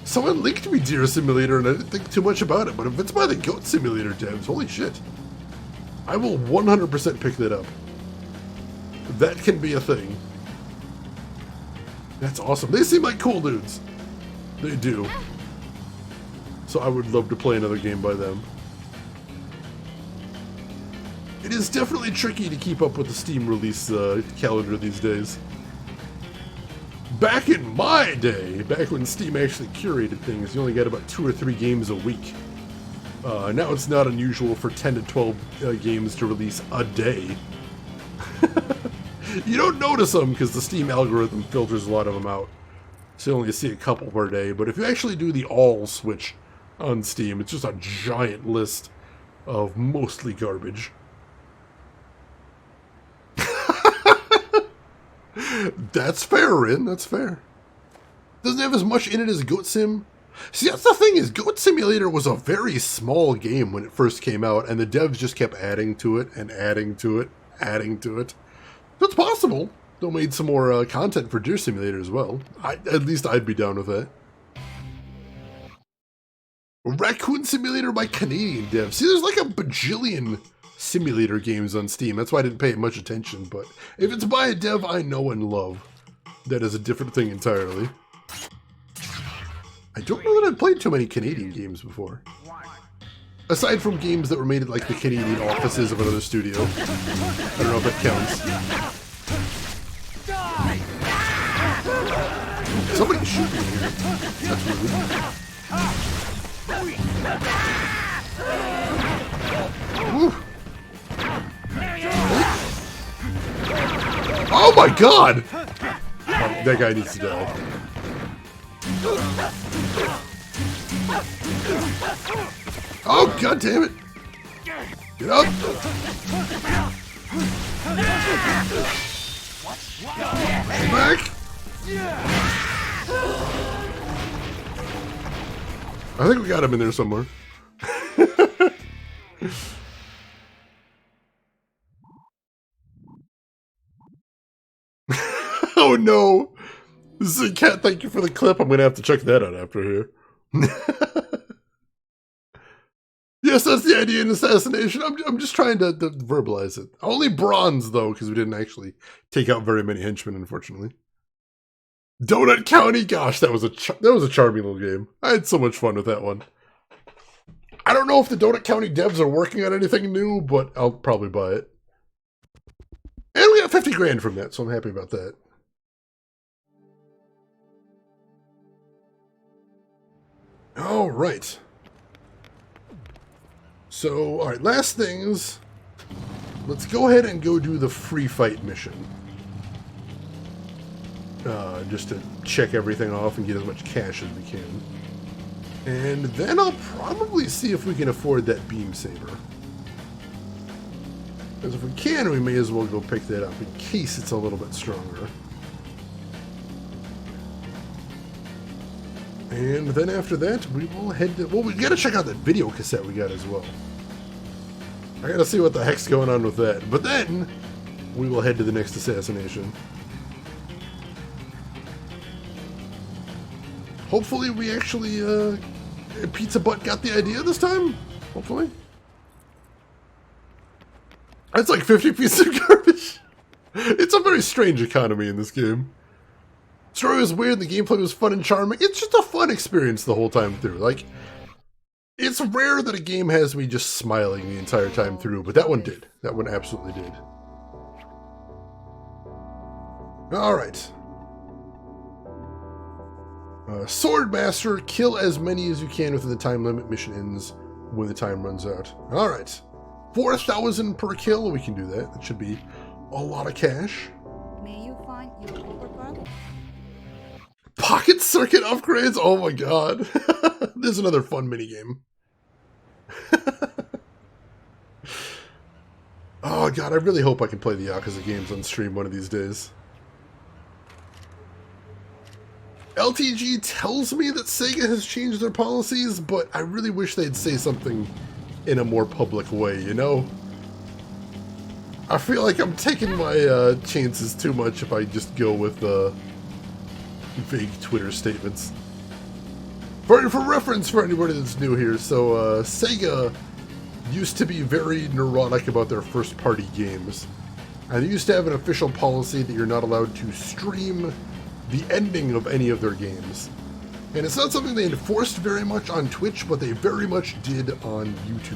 [SPEAKER 1] Someone linked me Deer Simulator and I didn't think too much about it, but if it's by the Goat Simulator devs, holy shit. I will 100% pick that up. That can be a thing. That's awesome. They seem like cool dudes. They do. So I would love to play another game by them. It is definitely tricky to keep up with the Steam release calendar these days. Back in my day, back when Steam actually curated things, you only got about 2 or 3 games a week. Now it's not unusual for 10 to 12 games to release a day. You don't notice them because the Steam algorithm filters a lot of them out. So you only see a couple per day, but if you actually do the all switch on Steam, it's just a giant list of mostly garbage. That's fair, Rin. That's fair. Doesn't have as much in it as Goat Sim. See, that's the thing is, Goat Simulator was a very small game when it first came out, and the devs just kept adding to it and adding to it, adding to it. So it's possible. They'll made some more content for Deer Simulator as well. At least I'd be down with that. Raccoon Simulator by Canadian devs. See, there's like a bajillion simulator games on Steam. That's why I didn't pay much attention, but if it's by a dev I know and love, that is a different thing entirely. I don't know that I've played too many Canadian games before. Aside from games that were made at like the Canadian offices of another studio. I don't know if that counts. Somebody shoot me here. That's rude. Woo. Oh my god! Oh, that guy needs to die. Oh god damn it! Get up! Come back! I think we got him in there somewhere. Oh no! This is a cat, thank you for the clip. I'm gonna have to check that out after here. Yes, that's the idea in Assassination. I'm just trying to verbalize it. Only bronze, though, because we didn't actually take out very many henchmen, unfortunately. Donut County, gosh, that was a charming little game. I had so much fun with that one. I don't know if the Donut County devs are working on anything new, but I'll probably buy it. And we got 50 grand from that, so I'm happy about that. All right. So, all right, last things. Let's go ahead and go do the free fight mission. Just to check everything off and get as much cash as we can. And then I'll probably see if we can afford that beam saber. Because if we can, we may as well go pick that up in case it's a little bit stronger. And then after that, we will head to... Well, we gotta check out that video cassette we got as well. I gotta see what the heck's going on with that. But then, we will head to the next assassination. Hopefully we actually, Pizza Butt got the idea this time? Hopefully. That's like 50 pieces of garbage. It's a very strange economy in this game. The story was weird, the gameplay was fun and charming. It's just a fun experience the whole time through. Like, it's rare that a game has me just smiling the entire time through, but that one did. That one absolutely did. Alright. Swordmaster, kill as many as you can within the time limit. Mission ends when the time runs out. Alright. 4,000 per kill, we can do that. That should be a lot of cash.
[SPEAKER 15] May you find your overgrowth?
[SPEAKER 1] Pocket circuit upgrades? Oh my god. There's another fun minigame. Oh god, I really hope I can play the Yakuza games on stream one of these days. LTG tells me that Sega has changed their policies, but I really wish they'd say something in a more public way, you know? I feel like I'm taking my chances too much if I just go with vague Twitter statements. For reference for anybody that's new here, so Sega used to be very neurotic about their first-party games. And they used to have an official policy that you're not allowed to stream the ending of any of their games. And it's not something they enforced very much on Twitch, but they very much did on YouTube.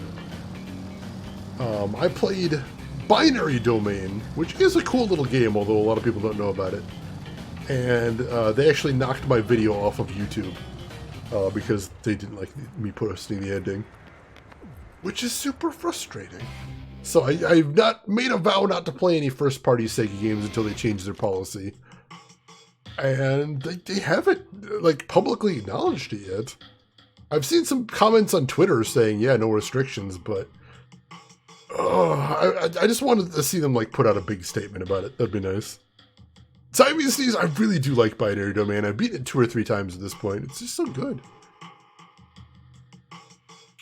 [SPEAKER 1] I played Binary Domain, which is a cool little game, although a lot of people don't know about it. And they actually knocked my video off of YouTube because they didn't like me posting the ending, which is super frustrating. So I've not made a vow not to play any first-party Sega games until they change their policy. And they haven't, like, publicly acknowledged it yet. I've seen some comments on Twitter saying, yeah, no restrictions, but... I just wanted to see them, like, put out a big statement about it. That'd be nice. Siamese Sneeze, I really do like Binary Domain. I've beaten it 2 or 3 times at this point. It's just so good.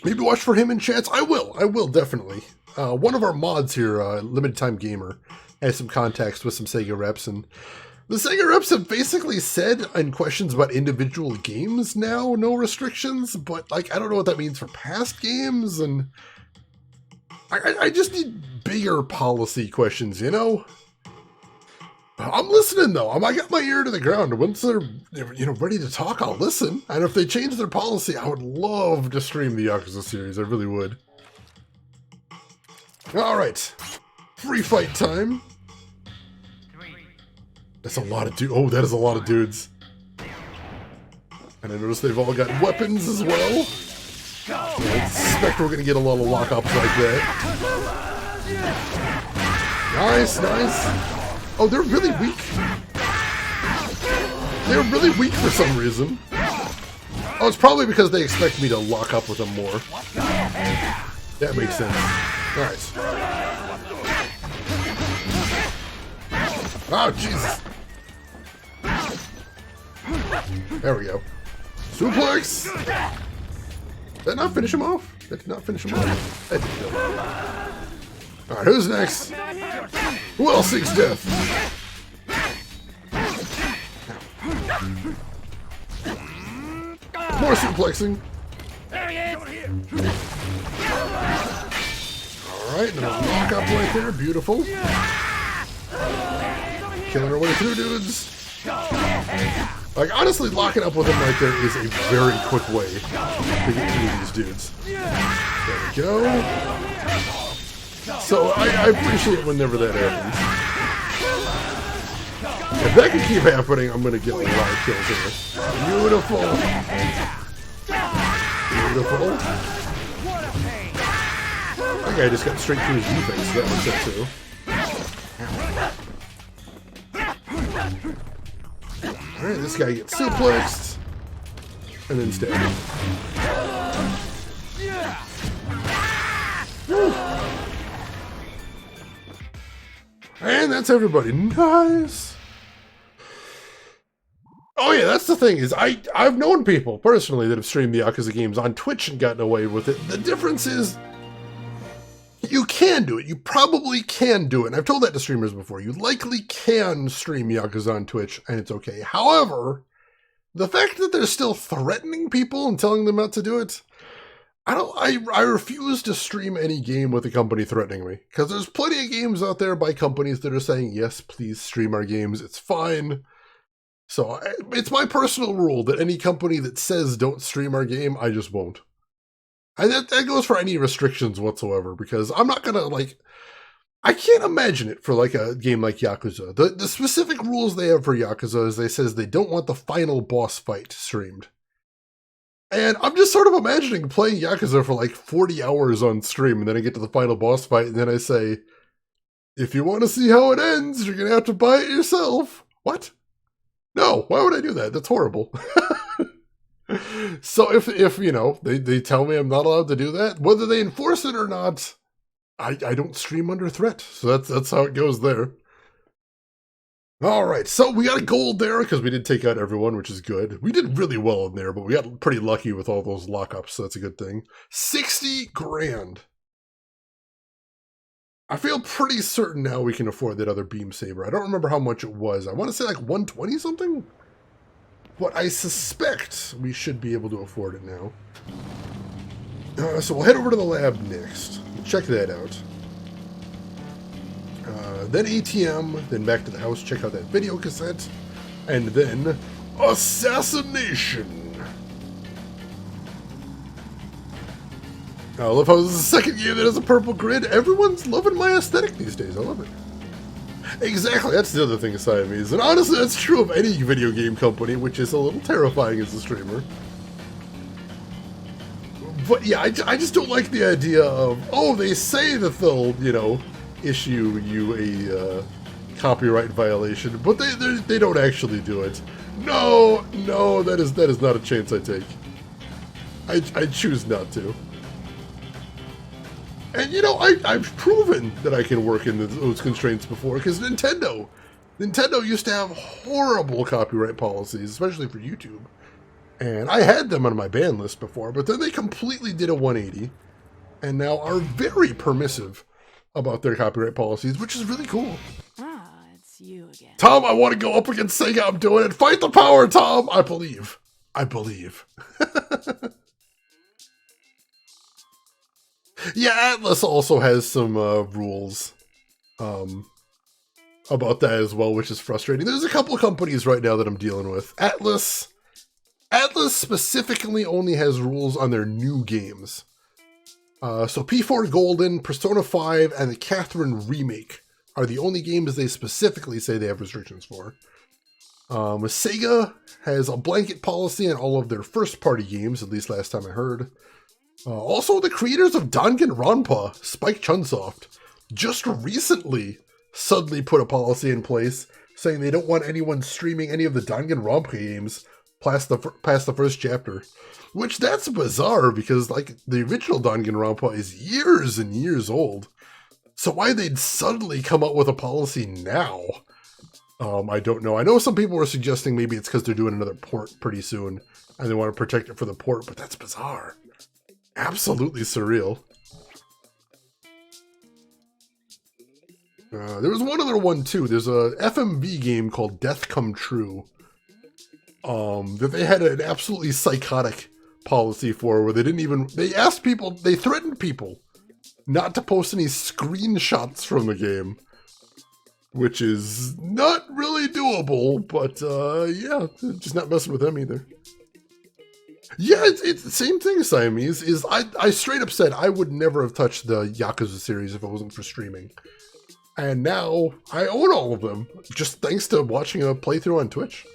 [SPEAKER 1] Maybe watch for him in chats? I will, definitely. One of our mods here, Limited Time Gamer, has some contacts with some Sega reps, and... The Sega reps have basically said in questions about individual games now, no restrictions, but, like, I don't know what that means for past games, and I just need bigger policy questions, you know? I'm listening, though. I got my ear to the ground. Once they're, ready to talk, I'll listen. And if they change their policy, I would love to stream the Yakuza series. I really would. All right. Free fight time. That's a lot of dudes. Oh, that is a lot of dudes. And I notice they've all got weapons as well. I suspect we're going to get a lot of lockups like that. Nice, nice. Oh, they're really weak. They're really weak for some reason. Oh, it's probably because they expect me to lock up with them more. That makes sense. Alright. Oh, Jesus. There we go. Suplex! Did that not finish him off? That did not finish him off. That did kill him. Alright, who's next? Who else seeks death? More suplexing. Alright, and a lock up right there. Beautiful. Killing our way through, dudes. Like, honestly, locking up with him right there is a very quick way to get through these dudes. There we go. So, I appreciate whenever that happens. If that can keep happening, I'm going to get a lot of kills here. Beautiful. Beautiful. That guy just got straight through his defense, so that makes sense too. Alright, this guy gets suplexed. And then stabbed. Woo. And that's everybody. Nice. Oh yeah, that's the thing, is I've known people personally that have streamed the Yakuza games on Twitch and gotten away with it. The difference is, you can do it. You probably can do it. And I've told that to streamers before. You likely can stream Yakuza on Twitch, and it's okay. However, the fact that they're still threatening people and telling them not to do it, I refuse to stream any game with a company threatening me. Because there's plenty of games out there by companies that are saying, yes, please stream our games. It's fine. So it's my personal rule that any company that says don't stream our game, I just won't. And that goes for any restrictions whatsoever, because I'm not gonna, like, I can't imagine it for like a game like Yakuza. The specific rules they have for Yakuza is they says they don't want the final boss fight streamed. And I'm just sort of imagining playing Yakuza for like 40 hours on stream, and then I get to the final boss fight, and then I say, if you want to see how it ends, you're gonna have to buy it yourself. What? No, why would I do that? That's horrible. So if you know, they tell me I'm not allowed to do that, whether they enforce it or not, I don't stream under threat. So that's how it goes there. Alright, so we got a gold there because we did take out everyone, which is good. We did really well in there, but we got pretty lucky with all those lockups, so that's a good thing. 60 grand. I feel pretty certain now we can afford that other beam saber. I don't remember how much it was. I want to say like 120 something? But I suspect we should be able to afford it now. So we'll head over to the lab next. Check that out. Then ATM, then back to the house, check out that video cassette. And then Assassination. I love how this is the second game that has a purple grid. Everyone's loving my aesthetic these days. I love it. Exactly, that's the other thing of Siamese. And honestly, that's true of any video game company, which is a little terrifying as a streamer. But yeah, I just don't like the idea of, oh, they say that they'll, you know, issue you a copyright violation, but they don't actually do it. No, that is not a chance I take. I choose not to. And you know, I've proven that I can work in those constraints before, because Nintendo used to have horrible copyright policies, especially for YouTube. And I had them on my ban list before, but then they completely did a 180, and now are very permissive about their copyright policies, which is really cool.
[SPEAKER 7] Ah, it's you again.
[SPEAKER 1] Tom, I want to go up against Sega. I'm doing it. Fight the power, Tom. I believe. Yeah, Atlas also has some rules about that as well, which is frustrating. There's a couple of companies right now that I'm dealing with. Atlas specifically only has rules on their new games. So P4 Golden, Persona 5, and the Catherine Remake are the only games they specifically say they have restrictions for. Sega has a blanket policy on all of their first-party games, at least last time I heard. Also, the creators of Danganronpa, Spike Chunsoft, just recently suddenly put a policy in place saying they don't want anyone streaming any of the Danganronpa games past the first chapter. Which, that's bizarre, because like the original Danganronpa is years and years old. So why they'd suddenly come up with a policy now, I don't know. I know some people were suggesting maybe it's because they're doing another port pretty soon, and they want to protect it for the port, but that's bizarre. Absolutely surreal. There was one other one too. There's a FMV game called Death Come True. That they had an absolutely psychotic policy for, where they threatened people not to post any screenshots from the game. Which is not really doable, but yeah, just not messing with them either. Yeah, it's the same thing, Siamese, is I straight up said I would never have touched the Yakuza series if it wasn't for streaming. And now I own all of them, just thanks to watching a playthrough on Twitch.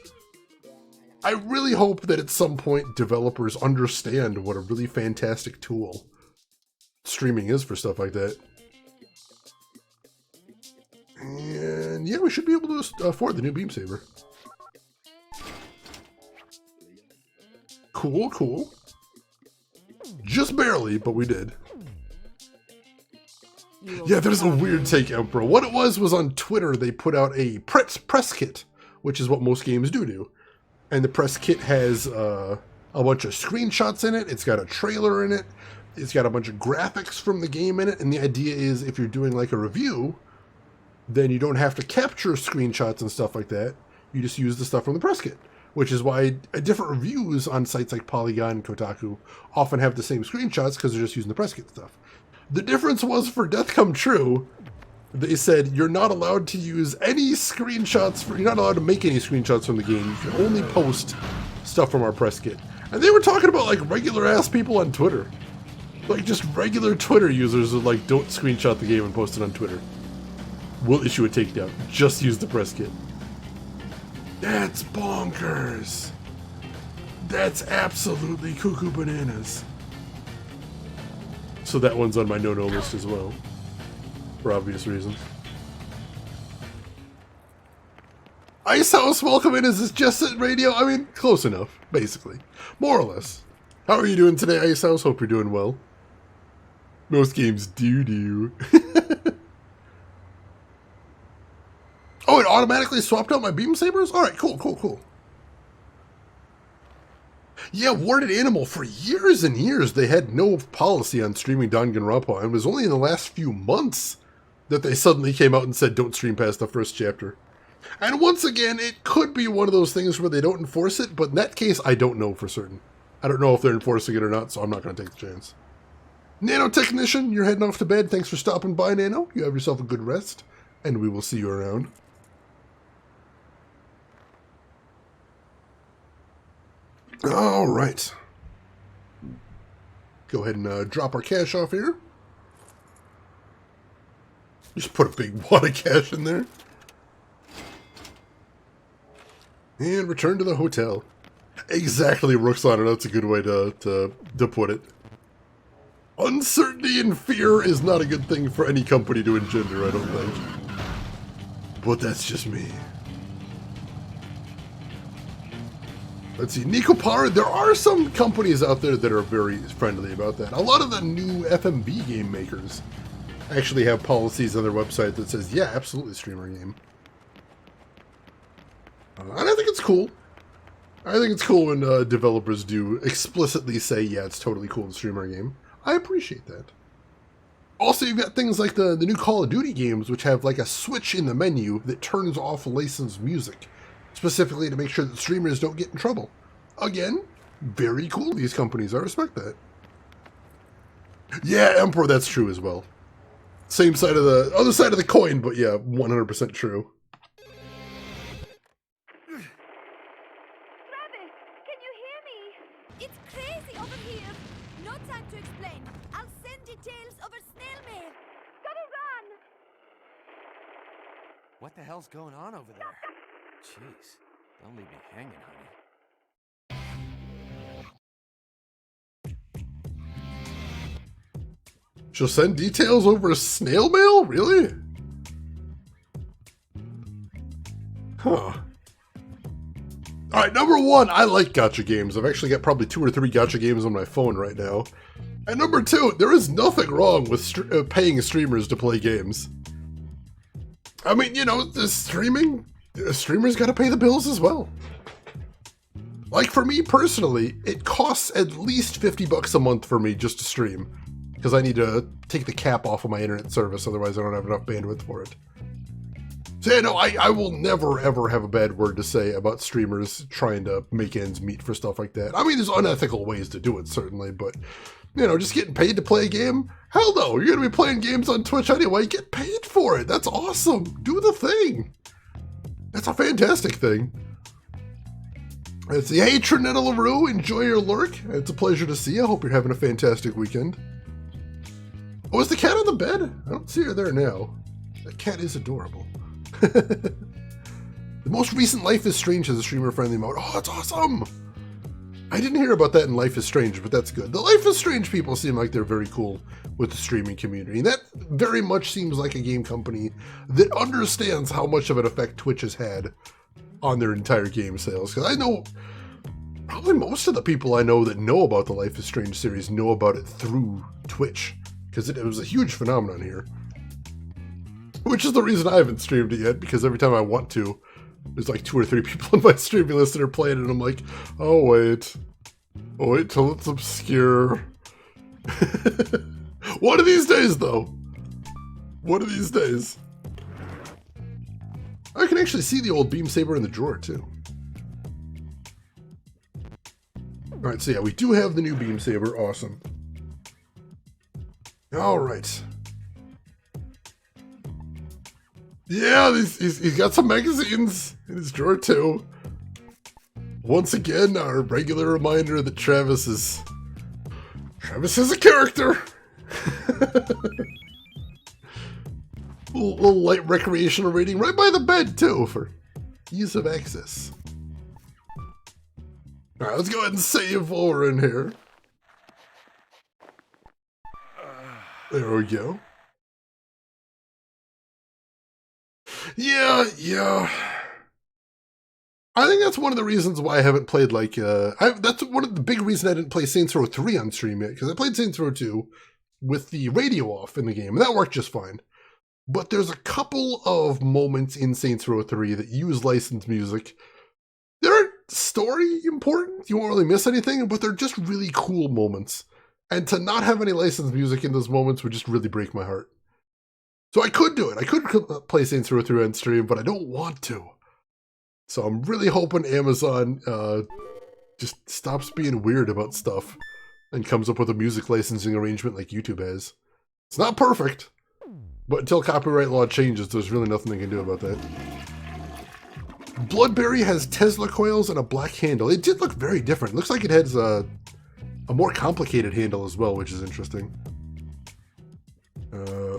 [SPEAKER 1] I really hope that at some point developers understand what a really fantastic tool streaming is for stuff like that. And yeah, we should be able to afford the new beam saber. Cool, cool. Just barely, but we did. Yeah, there's a weird take, Emperor. What it was on Twitter, they put out a press kit, which is what most games do. And the press kit has a bunch of screenshots in it. It's got a trailer in it. It's got a bunch of graphics from the game in it. And the idea is if you're doing like a review, then you don't have to capture screenshots and stuff like that. You just use the stuff from the press kit, which is why different reviews on sites like Polygon and Kotaku often have the same screenshots because they're just using the press kit stuff. The difference was for Death Come True, they said you're not allowed to use any screenshots, you're not allowed to make any screenshots from the game. You can only post stuff from our press kit. And they were talking about like regular ass people on Twitter. Like just regular Twitter users are like, don't screenshot the game and post it on Twitter. We'll issue a takedown. Just use the press kit. That's bonkers. That's absolutely cuckoo bananas. So that one's on my no-no list as well. For obvious reasons. Ice House, welcome in. Is this just at radio? I mean, close enough, basically. More or less. How are you doing today, Ice House? Hope you're doing well. Most games do. Oh, it automatically swapped out my beam sabers? Alright, cool. Yeah, Warded Animal, for years and years, they had no policy on streaming Danganronpa, and it was only in the last few months that they suddenly came out and said, don't stream past the first chapter. And once again, it could be one of those things where they don't enforce it, but in that case, I don't know for certain. I don't know if they're enforcing it or not, so I'm not going to take the chance. Nanotechnician, you're heading off to bed. Thanks for stopping by, Nano. You have yourself a good rest, and we will see you around. All right. Go ahead and drop our cash off here. Just put a big wad of cash in there. And return to the hotel. Exactly, Roxana. That's a good way to put it. Uncertainty and fear is not a good thing for any company to engender, I don't think. But that's just me. Let's see, Nikopara, there are some companies out there that are very friendly about that. A lot of the new FMV game makers actually have policies on their website that says, yeah, absolutely stream our game. And I think it's cool. I think it's cool when developers do explicitly say, yeah, it's totally cool to stream our game. I appreciate that. Also, you've got things like the new Call of Duty games, which have like a switch in the menu that turns off licensed music, specifically to make sure that streamers don't get in trouble. Again, very cool, these companies. I respect that. Yeah, Emperor, that's true as well. Same side of the other side of the coin, but yeah, 100% true.
[SPEAKER 13] Travis, can you hear me? It's crazy over here. No time to explain. I'll send details over snail mail. Gotta run!
[SPEAKER 2] What the hell's going on over there? Jeez, don't leave me hanging, honey.
[SPEAKER 1] She'll send details over snail mail? Really? Huh. Alright, number one, I like gacha games. I've actually got probably 2 or 3 gacha games on my phone right now. And number two, there is nothing wrong with paying streamers to play games. I mean, you know, the streamers gotta pay the bills as well. Like for me personally, it costs at least $50 a month for me just to stream. Because I need to take the cap off of my internet service, otherwise I don't have enough bandwidth for it. So yeah, no, I will never ever have a bad word to say about streamers trying to make ends meet for stuff like that. I mean, there's unethical ways to do it, certainly, but, you know, just getting paid to play a game? Hell no, you're going to be playing games on Twitch anyway, get paid for it, that's awesome, do the thing. That's a fantastic thing. Let's see, hey Trinetta LaRue, enjoy your lurk, it's a pleasure to see you, I hope you're having a fantastic weekend. Oh, is the cat on the bed? I don't see her there now. That cat is adorable. The most recent Life is Strange has a streamer-friendly mode. Oh, that's awesome! I didn't hear about that in Life is Strange, but that's good. The Life is Strange people seem like they're very cool with the streaming community. And that very much seems like a game company that understands how much of an effect Twitch has had on their entire game sales. Because I know probably most of the people I know that know about the Life is Strange series know about it through Twitch. Because it was a huge phenomenon here. Which is the reason I haven't streamed it yet, because every time I want to, there's like 2 or 3 people on my streaming list that are playing it, and I'm like, oh wait till it's obscure. One of these days, though. One of these days. I can actually see the old beam saber in the drawer, too. Alright, so yeah, we do have the new beam saber. Awesome. Alright. Yeah, he's got some magazines in his drawer, too. Once again, our regular reminder that Travis is a character. little light recreational reading right by the bed, too, for ease of access. Alright, let's go ahead and save while we're in here. There we go. Yeah. I think that's one of the reasons why I haven't played, like, that's one of the big reasons I didn't play Saints Row 3 on stream yet, because I played Saints Row 2 with the radio off in the game, and that worked just fine. But there's a couple of moments in Saints Row 3 that use licensed music. They aren't story important, you won't really miss anything, but they're just really cool moments. And to not have any licensed music in those moments would just really break my heart. So I could do it. I could play Saints Row 3 on stream, but I don't want to. So I'm really hoping Amazon just stops being weird about stuff and comes up with a music licensing arrangement like YouTube has. It's not perfect, but until copyright law changes, there's really nothing they can do about that. Bloodberry has Tesla coils and a black handle. It did look very different. It looks like it has a more complicated handle as well, which is interesting.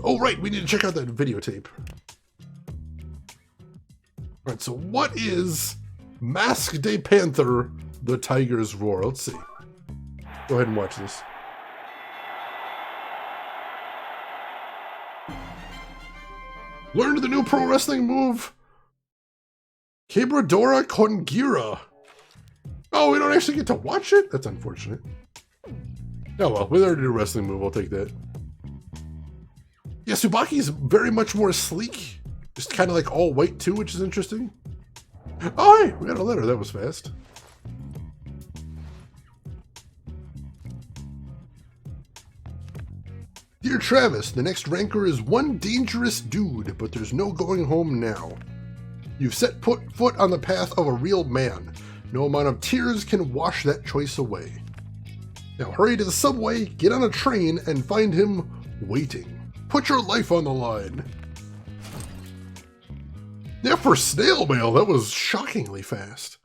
[SPEAKER 1] Oh, right, we need to check out that videotape. Alright, so what is Mask de Panther, the Tiger's Roar? Let's see. Go ahead and watch this. Learn the new pro wrestling move, Quebradora Congira. Oh, we don't actually get to watch it? That's unfortunate. Oh well, we learned a new wrestling move, I'll take that. Yeah, Tsubaki is very much more sleek. Just kind of like all white too, which is interesting. Oh, hey, we got a letter. That was fast. Dear Travis, the next ranker is one dangerous dude, but there's no going home now. You've set foot on the path of a real man. No amount of tears can wash that choice away. Now hurry to the subway, get on a train, and find him waiting. Put your life on the line. Yeah, for snail mail, that was shockingly fast.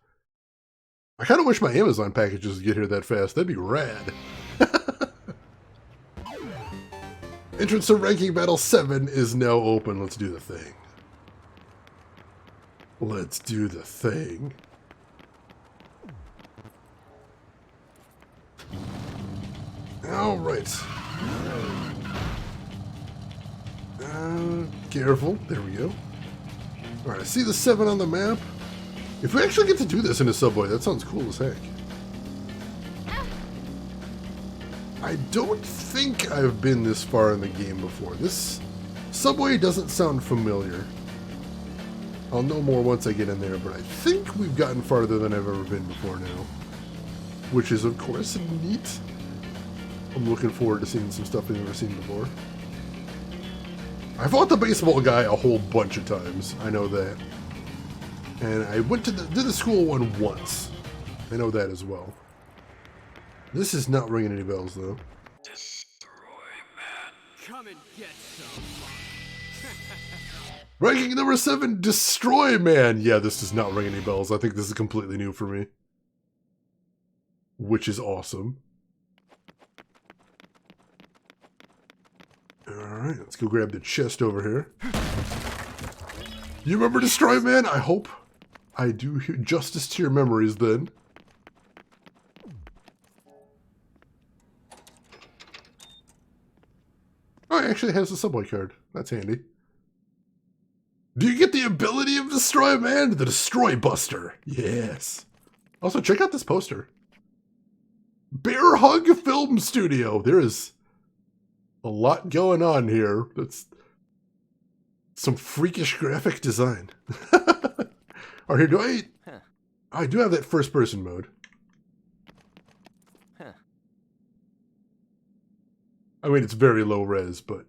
[SPEAKER 1] I kind of wish my Amazon packages would get here that fast. That'd be rad. Entrance to Ranking Battle 7 is now open. Let's do the thing. Let's do the thing. All right. Careful. There we go. Alright, I see the 7 on the map. If we actually get to do this in a subway, that sounds cool as heck. I don't think I've been this far in the game before. This subway doesn't sound familiar. I'll know more once I get in there, but I think we've gotten farther than I've ever been before now. Which is, of course, neat. I'm looking forward to seeing some stuff I've never seen before. I fought the baseball guy a whole bunch of times. I know that. And I went to did the school one once. I know that as well. This is not ringing any bells, though.
[SPEAKER 9] Destroy man. Come and get some.
[SPEAKER 1] Ranking number 7, Destroy Man. Yeah, this does not ring any bells. I think this is completely new for me. Which is awesome. Alright, let's go grab the chest over here. You remember Destroy Man? I hope. I do justice to your memories then. Oh, it actually has a subway card. That's handy. Do you get the ability of Destroy Man? The Destroy Buster. Yes. Also, check out this poster. Bear Hug Film Studio. There is a lot going on here. That's some freakish graphic design. Or here, do I... I do have that first person mode. I mean, it's very low res, but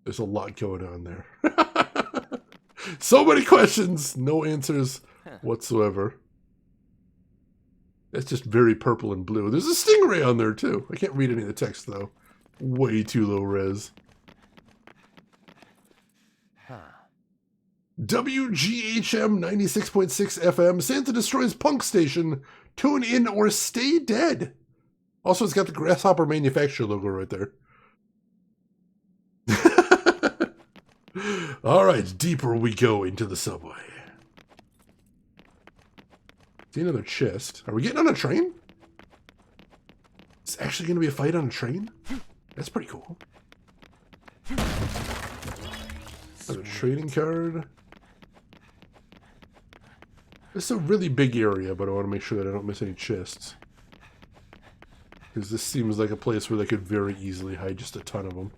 [SPEAKER 1] there's a lot going on there. So many questions, no answers whatsoever. It's just very purple and blue. There's a stingray on there, too. I can't read any of the text, though. Way too low res. WGHM 96.6 FM, Santa Destroys Punk Station. Tune in or stay dead. Also, it's got the Grasshopper Manufacturer logo right there. All right, deeper we go into the subway. See another chest. Are we getting on a train? It's actually going to be a fight on a train? That's pretty cool. Another trading card. This is a really big area, but I want to make sure that I don't miss any chests. Because this seems like a place where they could very easily hide just a ton of them.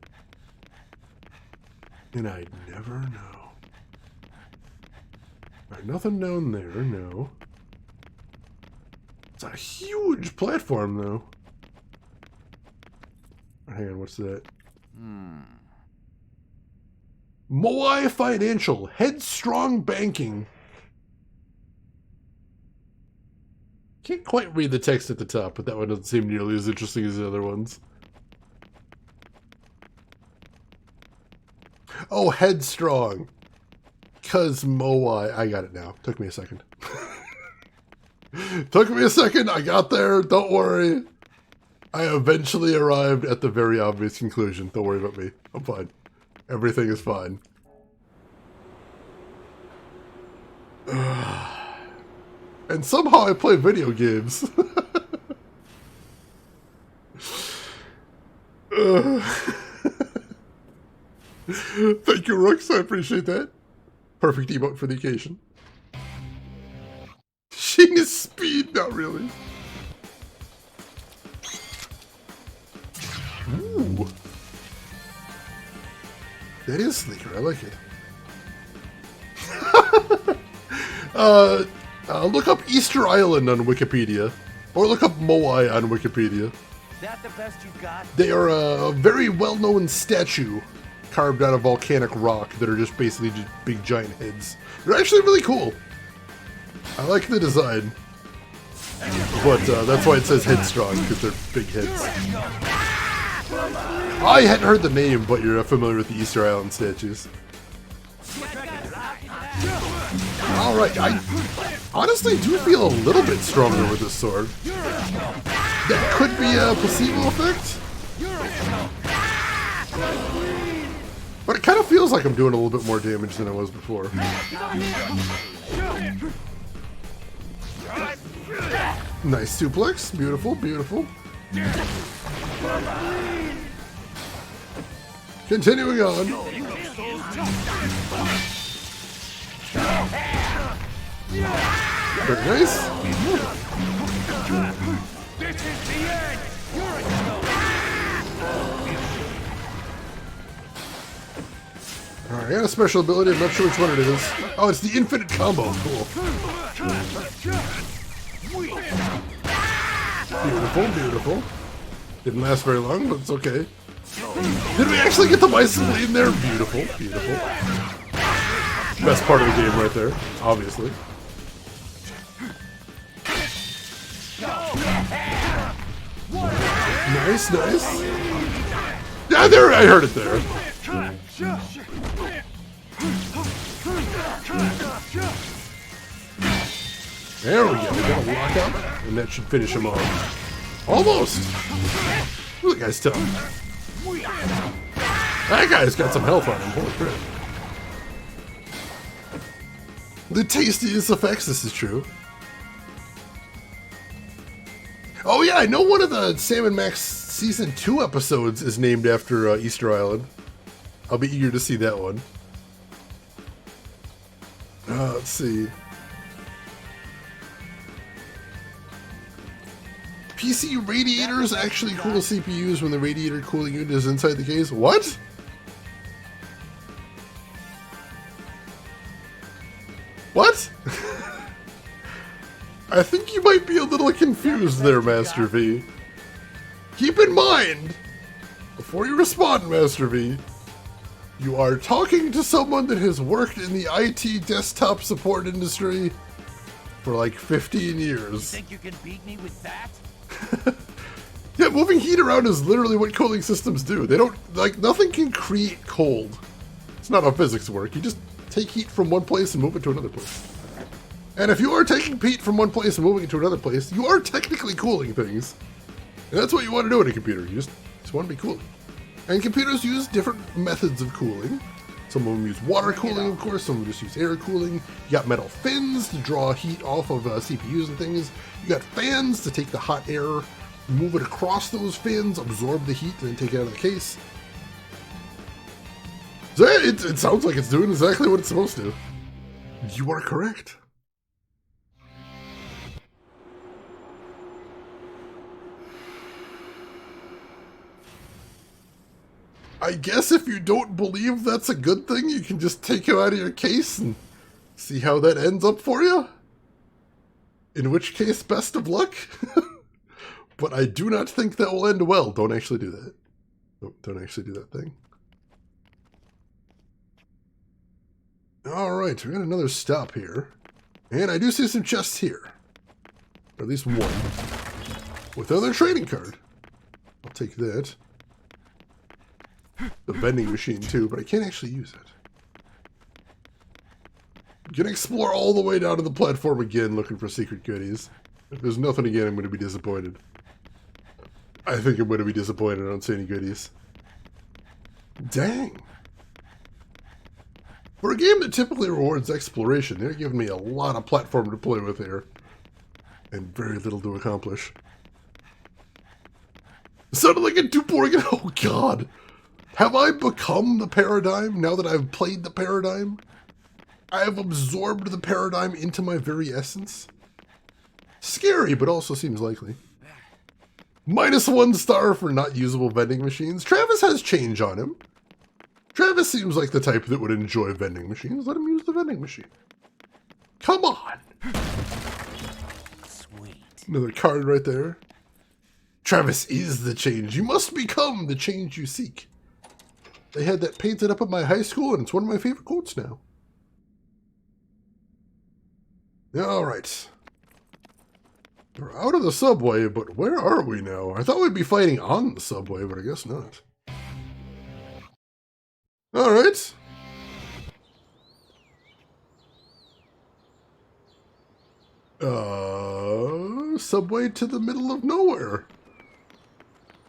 [SPEAKER 1] And I'd never know. Alright, nothing down there, no. It's a huge platform, though. Hang on, what's that? Mowing Financial, Headstrong Banking. Can't quite read the text at the top, but that one doesn't seem nearly as interesting as the other ones. Oh, Headstrong. Cause Mowing. I got it now. Took me a second. Took me a second. I got there. Don't worry. I eventually arrived at the very obvious conclusion. Don't worry about me. I'm fine. Everything is fine. And somehow I play video games. Thank you, Rooks. I appreciate that. Perfect emote for the occasion. Sheen is speed, not really. Ooh. That is sleeker. I like it. Look up Easter Island on Wikipedia. Or look up Mowing on Wikipedia.
[SPEAKER 2] That the best you got?
[SPEAKER 1] They are a very well-known statue carved out of volcanic rock that are just basically just big giant heads. They're actually really cool. I like the design. But that's why it says Headstrong, because they're big heads. I hadn't heard the name, but you're familiar with the Easter Island statues. Alright, I honestly do feel a little bit stronger with this sword. That could be a placebo effect. But it kind of feels like I'm doing a little bit more damage than I was before. Nice suplex. Beautiful, beautiful. Continuing on. Very nice.
[SPEAKER 9] This is the end.
[SPEAKER 1] Alright, I got a special ability. I'm not sure which one it is. Oh, it's the infinite combo. Cool. Beautiful, beautiful. Didn't last very long, but it's okay. Did we actually get the bicycle in there? Beautiful, beautiful. Best part of the game right there, obviously. Nice, nice. Yeah, there, I heard it there. There we go. We got a lockout, and that should finish him off. Almost. Ooh, that guy's tough. That guy's got some health on him. Holy crap. The tastiest effects, this is true. Oh yeah, I know one of the Sam & Max Season 2 episodes is named after Easter Island. I'll be eager to see that one. Let's see. PC radiators actually cool CPUs when the radiator cooling unit is inside the case. What? What? I think you might be a little confused there, Master V. Keep in mind, before you respond, Master V, you are talking to someone that has worked in the IT desktop support industry for like 15 years.
[SPEAKER 2] You think you can beat me with that?
[SPEAKER 1] Yeah, moving heat around is literally what cooling systems do. They don't, like, nothing can create cold. It's not how physics work. You just take heat from one place and move it to another place. And if you are taking heat from one place and moving it to another place, you are technically cooling things. And that's what you want to do in a computer. You just want to be cooling. And computers use different methods of cooling. Some of them use water cooling, of course. Some of them just use air cooling. You got metal fins to draw heat off of CPUs and things. You got fans to take the hot air, move it across those fins, absorb the heat, and then take it out of the case. So it sounds like it's doing exactly what it's supposed to. You are correct. I guess if you don't believe that's a good thing, you can just take him out of your case and see how that ends up for you. In which case, best of luck. But I do not think that will end well. Don't actually do that. Don't actually do that thing. Alright, we got another stop here. And I do see some chests here. Or at least one. With another trading card. I'll take that. The vending machine too, but I can't actually use it. I'm gonna explore all the way down to the platform again looking for secret goodies. If there's nothing again, I'm gonna be disappointed. I think I'm gonna be disappointed I don't see any goodies. Dang. For a game that typically rewards exploration, they're giving me a lot of platform to play with here. And very little to accomplish. It sounded like a Dupe again. Oh god. Have I become the paradigm now that I've played the paradigm? I have absorbed the paradigm into my very essence? Scary, but also seems likely. -1 star for not usable vending machines. Travis has change on him. Travis seems like the type that would enjoy vending machines. Let him use the vending machine. Come on!
[SPEAKER 2] Sweet.
[SPEAKER 1] Another card right there. Travis is the change. You must become the change you seek. They had that painted up at my high school, and it's one of my favorite quotes now. Alright. We're out of the subway, but where are we now? I thought we'd be fighting on the subway, but I guess not. Alright. Subway to the middle of nowhere.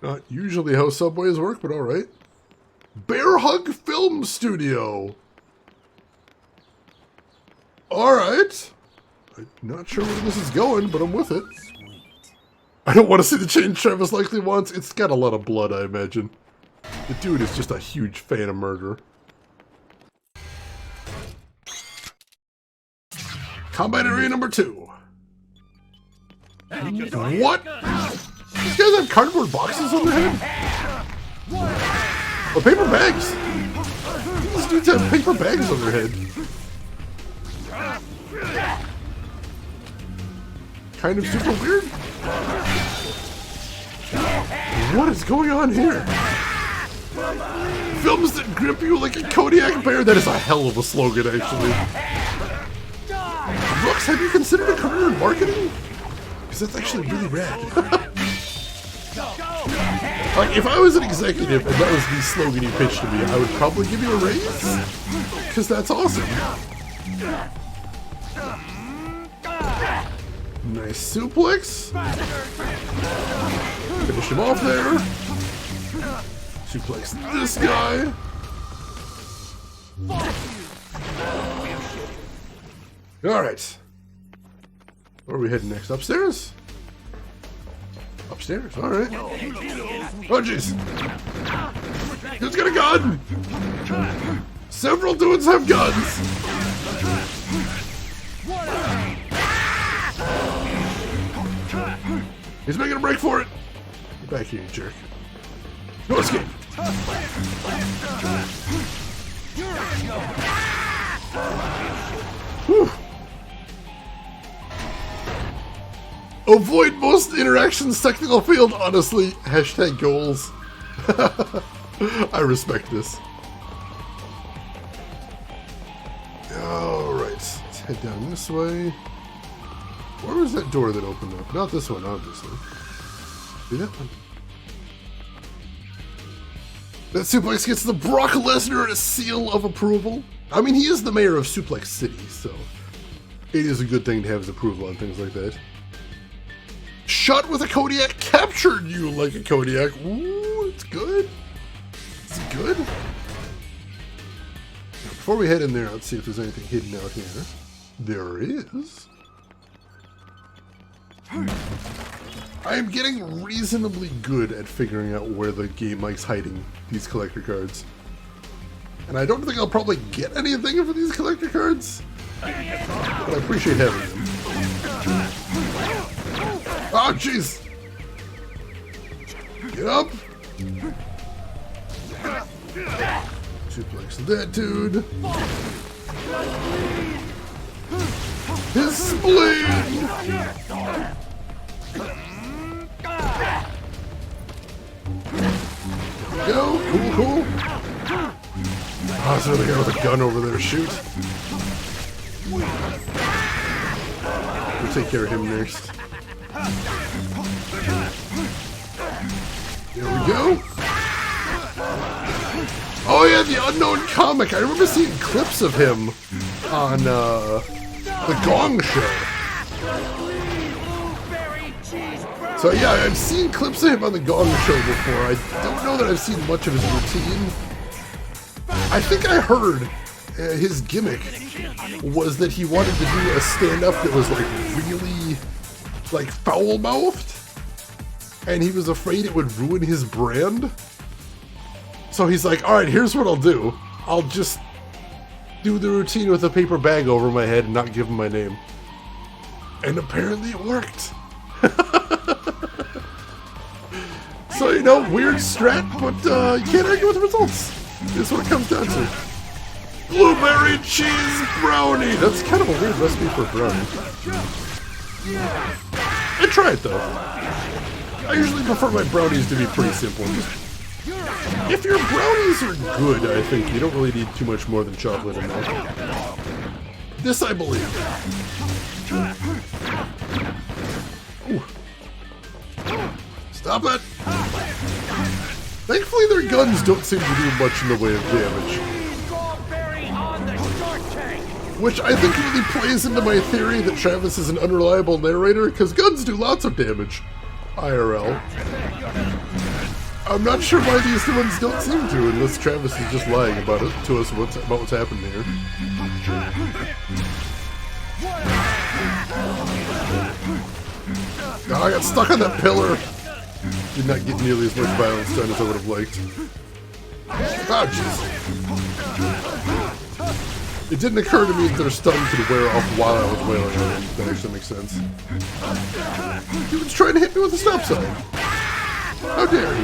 [SPEAKER 1] Not usually how subways work, but alright. Bear Hug Film Studio. Alright. I'm not sure where this is going, but I'm with it.
[SPEAKER 2] Sweet.
[SPEAKER 1] I don't want to see the change Travis likely wants. It's got a lot of blood, I imagine. The dude is just a huge fan of murder. Combat area number 2. What? These guys have cardboard boxes on their head? Oh, paper bags! These dudes have paper bags on their head. Kind of super weird. What is going on here? Films that grip you like a Kodiak bear? That is a hell of a slogan, actually. Brooks, have you considered a career in marketing? Because that's actually really rad. Like, if I was an executive and that was the slogan you pitched to me, I would probably give you a raise. Because that's awesome. Nice suplex. Finish him off there. Suplex this guy. Alright. Where are we heading next? Upstairs? Upstairs, alright. Oh, jeez. Dude's got a gun! Several dudes have guns! He's making a break for it! Get back here, you jerk. No escape! Whew. Avoid most interactions technical field, honestly. Hashtag goals. I respect this. Alright, let's head down this way. Where was that door that opened up? Not this one, obviously. See that one? That suplex gets the Brock Lesnar a seal of approval. I mean, he is the mayor of Suplex City, so it is a good thing to have his approval on things like that. Shot with a Kodiak captured you like a Kodiak. Ooh, it's good. It's good. Now, before we head in there, let's see if there's anything hidden out here. There is. I am getting reasonably good at figuring out where the game likes hiding these collector cards. And I don't think I'll probably get anything for these collector cards, but I appreciate having them. Oh, jeez! Get up! Suplex that dude. His spleen! Go! Cool, cool! Oh, there's another guy with a gun over there. Shoot! We'll take care of him next. There we go! Oh yeah, the Unknown Comic! I remember seeing clips of him on, The Gong Show. So yeah, I've seen clips of him on The Gong Show before. I don't know that I've seen much of his routine. I think I heard his gimmick was that he wanted to do a stand-up that was like really like foul-mouthed, and he was afraid it would ruin his brand. So he's like, alright, here's what I'll do. I'll just do the routine with a paper bag over my head and not give him my name. And apparently it worked. So, you know, weird strat, but you can't argue with the results. That's what it comes down to. Blueberry cheese brownie! That's kind of a weird recipe for a brownie. I try it though. I usually prefer my brownies to be pretty simple. Just, if your brownies are good, I think you don't really need too much more than chocolate in there. This I believe. Ooh. Stop it! Thankfully their guns don't seem to do much in the way of damage. Which I think really plays into my theory that Travis is an unreliable narrator, because guns do lots of damage. IRL. I'm not sure why these ones don't seem to, unless Travis is just lying about it to us about what's happened here. Oh, I got stuck on that pillar. Did not get nearly as much violence done as I would have liked. Oh, jeez. It didn't occur to me that their stun could wear off while I was wailing on him. That actually makes sense. He was trying to hit me with a stop sign. How dare he?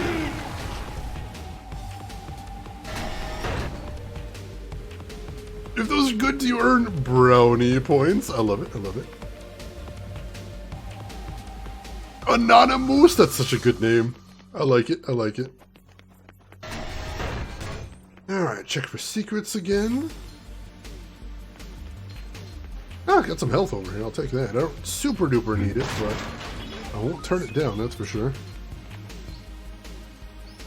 [SPEAKER 1] If those are good, do you earn brownie points? I love it, I love it. Anonymous, that's such a good name. I like it, I like it. Alright, check for secrets again. Oh, I got some health over here, I'll take that. I don't super duper need it, but I won't turn it down, that's for sure.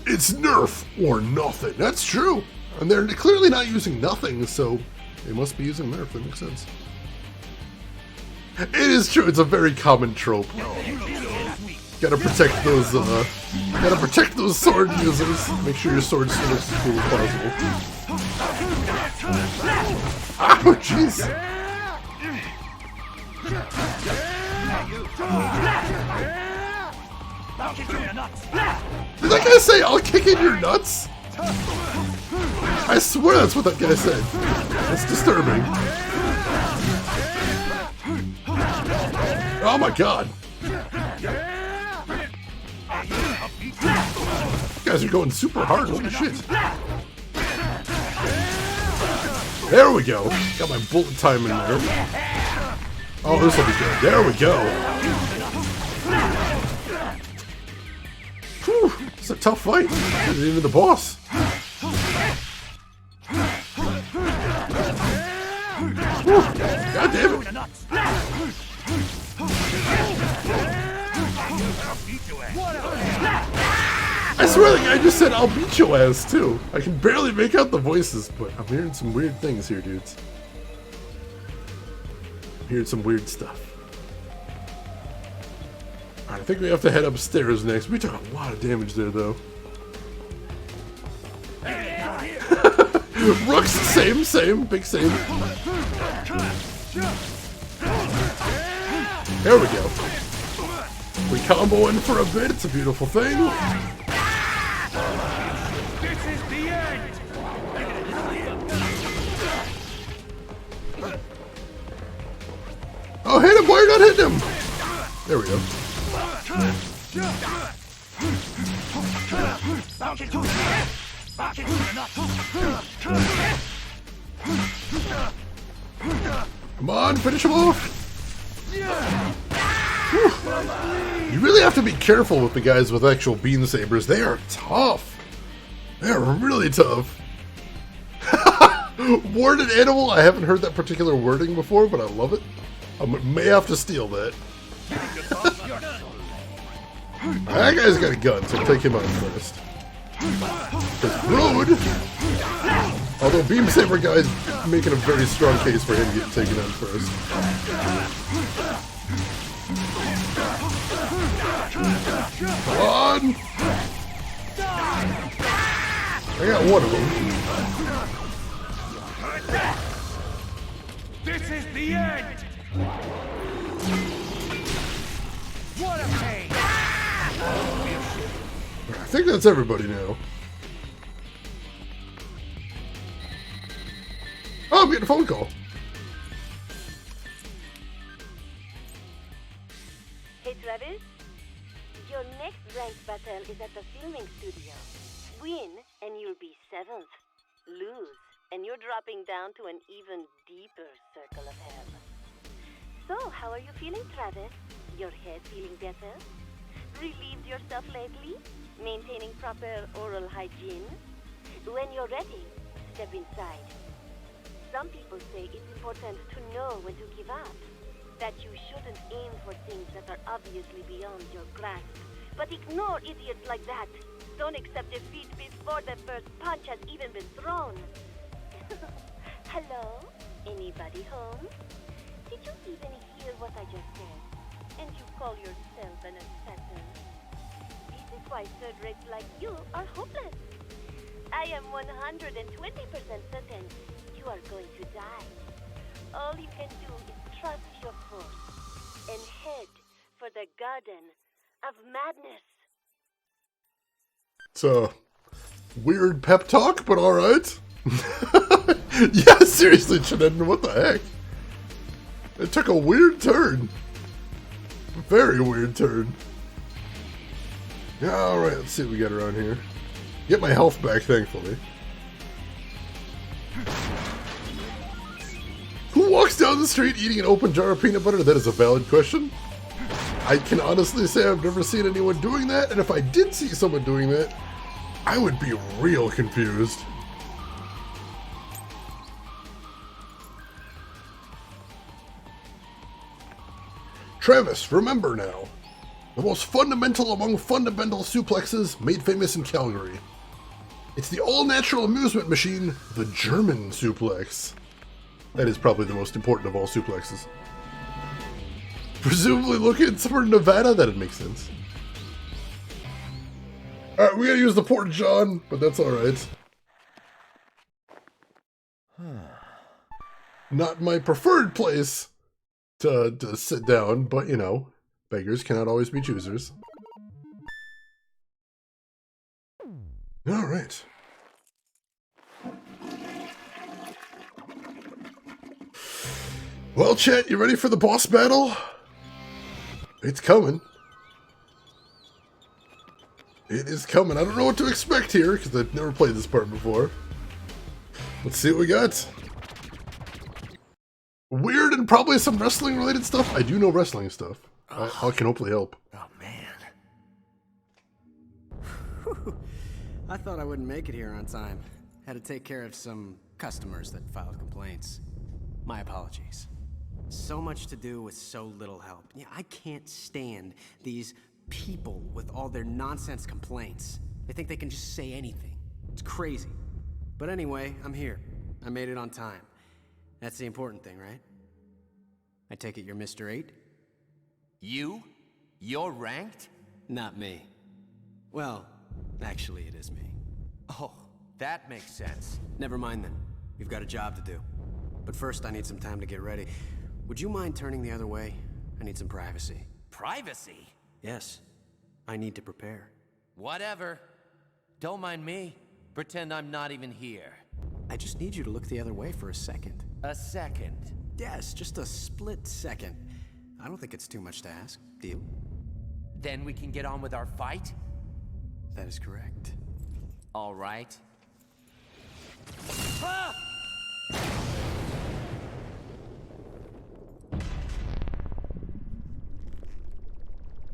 [SPEAKER 1] It's Nerf or nothing, that's true. And they're clearly not using nothing, so they must be using Nerf, that makes sense. It is true, it's a very common trope. Gotta protect those, sword users. Make sure your sword still looks as cool as possible. Oh, jeez! Did that guy say, "I'll kick in your nuts"? I swear that's what that guy said. That's disturbing. Oh my god. You guys are going super hard, holy shit. There we go. Got my bullet time in there. Oh, this will be good. There we go. Whew, it's a tough fight. Even the boss. Whew, God damn it. I swear the guy just said, "I'll beat your ass," too. I can barely make out the voices, but I'm hearing some weird things here, dudes. I'm hearing some weird stuff. Alright, I think we have to head upstairs next. We took a lot of damage there, though. Rook's same, big same. There we go. We combo in for a bit, it's a beautiful thing.
[SPEAKER 9] This is the end!
[SPEAKER 1] Oh, hit him! Why are you not hitting him? There we go. Come on, finish him off! Whew. You really have to be careful with the guys with actual beam sabers. They are tough. They are really tough. Worded animal. I haven't heard that particular wording before, but I love it. I may have to steal that. That guy's got a gun, so I'll take him out first. Because rude. Although beam saber guy's making a very strong case for him getting taken out first. Come on! I got one of them.
[SPEAKER 9] This is the end! What a pain!
[SPEAKER 1] I think that's everybody now. Oh, I'm getting a phone call.
[SPEAKER 3] Hey, Travis. Your next ranked battle is at the filming studio. Win, and you'll be 7th. Lose, and you're dropping down to an even deeper circle of hell. So, how are you feeling, Travis? Your head feeling better? Relieved yourself lately? Maintaining proper oral hygiene? When you're ready, step inside. Some people say it's important to know when to give up. That you shouldn't aim for things that are obviously beyond your grasp. But ignore idiots like that. Don't accept defeat before the first punch has even been thrown. Hello? Anybody home? Did you even hear what I just said? And you call yourself an assassin? This is why third rates like you are hopeless. I am 120% certain you are going to die. All you can do is trust your force and head for the Garden of Madness.
[SPEAKER 1] It's a weird pep talk, but alright. Yeah, seriously, Shenandoah, what the heck? It took a weird turn. A very weird turn. Alright, let's see what we got around here. Get my health back, thankfully. Who walks down the street eating an open jar of peanut butter? That is a valid question. I can honestly say I've never seen anyone doing that, and if I did see someone doing that, I would be real confused. Travis, remember now. The most fundamental among fundamental suplexes made famous in Calgary. It's the all-natural amusement machine, the German suplex. That is probably the most important of all suplexes. Presumably located somewhere in Nevada, that'd make sense. Alright, we gotta use the Port John, but that's alright. Not my preferred place to sit down, but you know, beggars cannot always be choosers. All right. Well, chat, you ready for the boss battle? It's coming. It is coming. I don't know what to expect here, because I've never played this part before. Let's see what we got. Weird and probably some wrestling-related stuff. I do know wrestling stuff. I can hopefully help.
[SPEAKER 11] Oh, man. I thought I wouldn't make it here on time. Had to take care of some customers that filed complaints. My apologies. So much to do with so little help. Yeah, I can't stand these people with all their nonsense complaints. They think they can just say anything. It's crazy. But anyway, I'm here. I made it on time. That's the important thing, right? I take it you're Mr. 8?
[SPEAKER 2] You? You're ranked?
[SPEAKER 11] Not me. Well, actually it is me.
[SPEAKER 2] Oh, that makes sense.
[SPEAKER 11] Never mind then. We've got a job to do. But first I need some time to get ready. Would you mind turning the other way? I need some privacy.
[SPEAKER 2] Privacy?
[SPEAKER 11] Yes. I need to prepare.
[SPEAKER 2] Whatever. Don't mind me. Pretend I'm not even here.
[SPEAKER 11] I just need you to look the other way for a second.
[SPEAKER 2] A second?
[SPEAKER 11] Yes, just a split second. I don't think it's too much to ask. Deal?
[SPEAKER 2] Then we can get on with our fight?
[SPEAKER 11] That is correct.
[SPEAKER 2] All right. Ah!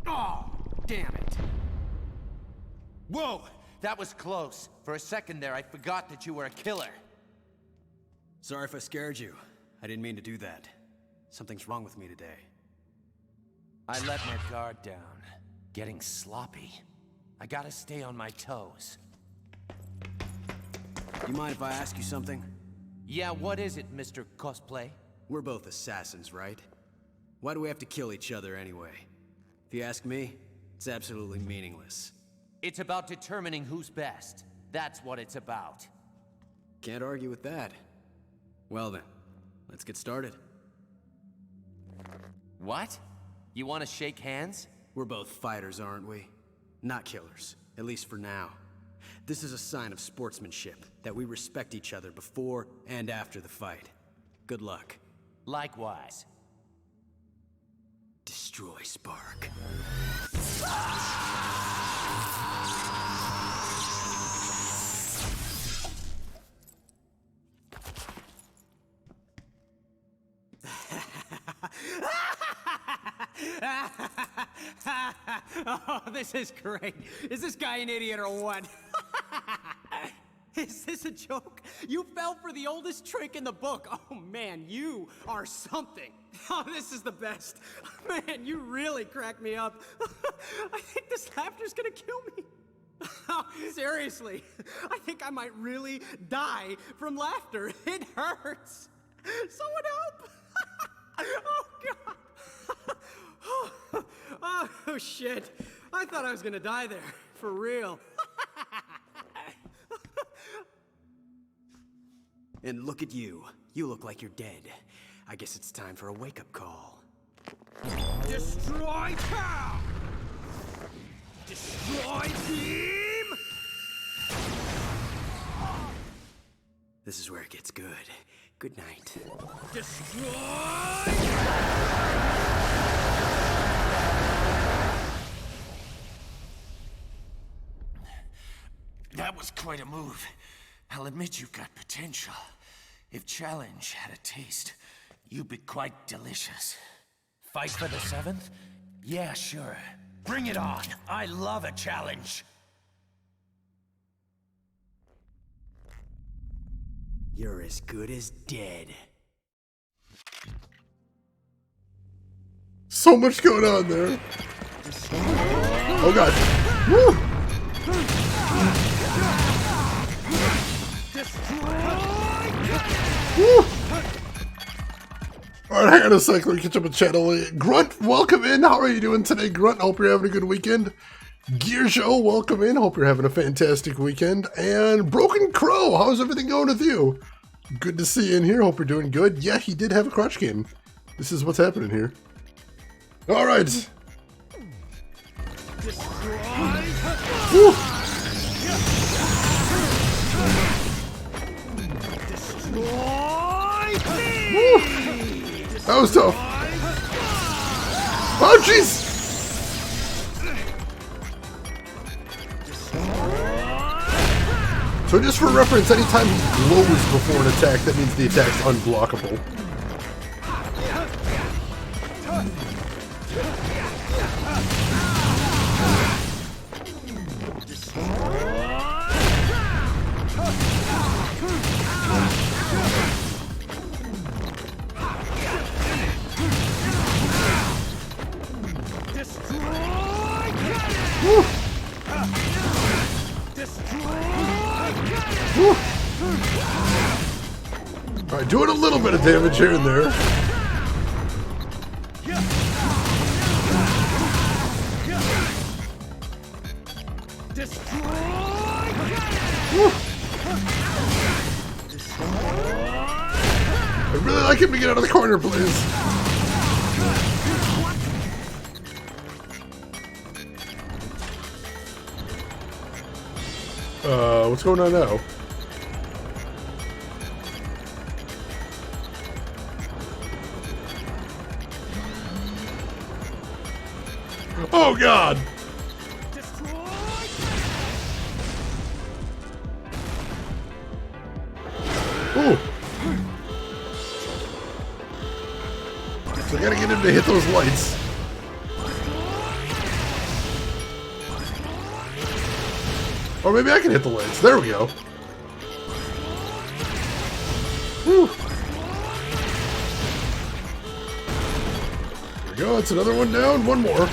[SPEAKER 2] Oh, damn it. Whoa, that was close. For a second there, I forgot that you were a killer.
[SPEAKER 11] Sorry if I scared you. I didn't mean to do that. Something's wrong with me today.
[SPEAKER 2] I let my guard down. Getting sloppy. I gotta stay on my toes.
[SPEAKER 11] You mind if I ask you something?
[SPEAKER 2] Yeah, what is it, Mr. Cosplay?
[SPEAKER 11] We're both assassins, right? Why do we have to kill each other anyway? If you ask me, it's absolutely meaningless.
[SPEAKER 2] It's about determining who's best. That's what it's about.
[SPEAKER 11] Can't argue with that. Well then, let's get started.
[SPEAKER 2] What? You want to shake hands?
[SPEAKER 11] We're both fighters, aren't we? Not killers, at least for now. This is a sign of sportsmanship, that we respect each other before and after the fight. Good luck.
[SPEAKER 2] Likewise.
[SPEAKER 11] Destroy Spark.
[SPEAKER 16] Oh, this is great. Is this guy an idiot or what? Is this a joke? You fell for the oldest trick in the book. Oh man, you are something. Oh, this is the best. Man, you really cracked me up. I think this laughter's gonna kill me. Oh, seriously, I think I might really die from laughter. It hurts. Someone help. Oh God. Oh shit. I thought I was gonna die there. For real.
[SPEAKER 11] And look at you. You look like you're dead. I guess it's time for a wake-up call.
[SPEAKER 16] Destroy town! Destroy team!
[SPEAKER 11] This is where it gets good. Good night.
[SPEAKER 16] Destroy!
[SPEAKER 17] That was quite a move. I'll admit you've got potential. If challenge had a taste, you'd be quite delicious. Fight for the 7th? Yeah, sure. Bring it on. I love a challenge.
[SPEAKER 11] You're as good as dead.
[SPEAKER 1] So much going on there. Oh god. Woo! Woo! Alright, hang on a sec, let me catch up with channel. Grunt, welcome in. How are you doing today, Grunt? Hope you're having a good weekend. Gear Show, welcome in. Hope you're having a fantastic weekend. And Broken Crow, how's everything going with you? Good to see you in here. Hope you're doing good. Yeah, he did have a crotch game This is what's happening here. All right. Woo. Woo. That was tough. Oh, jeez. So just for reference, anytime he glows before an attack, that means the attack's unblockable. Woo. Woo. Alright, doing a little bit of damage here and there. Woo. I'd really like him to get out of the corner, please. What's going on now? Oh God! Ooh! So I gotta get him to hit those lights. Or maybe I can hit the lights. There we go. Whew. There we go. It's another one down. One more.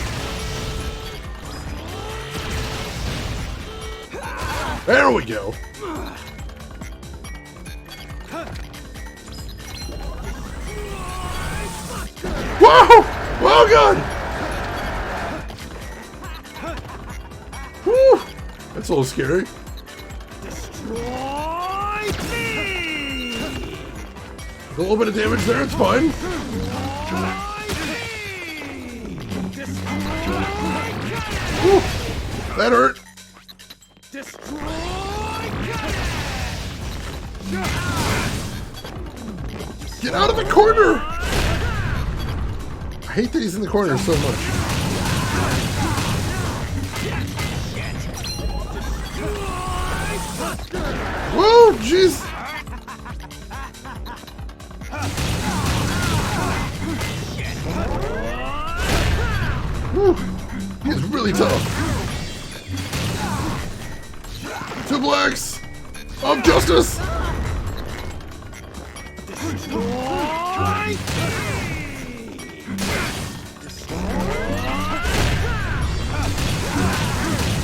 [SPEAKER 1] There we go. Whoa! Whoa, God! Whew! That's a little scary. A little bit of damage there, it's fine. Whew. That hurt. Get out of the corner! I hate that he's in the corner so much. Whoa, jeez! Whew. He's really tough. Two blacks of justice!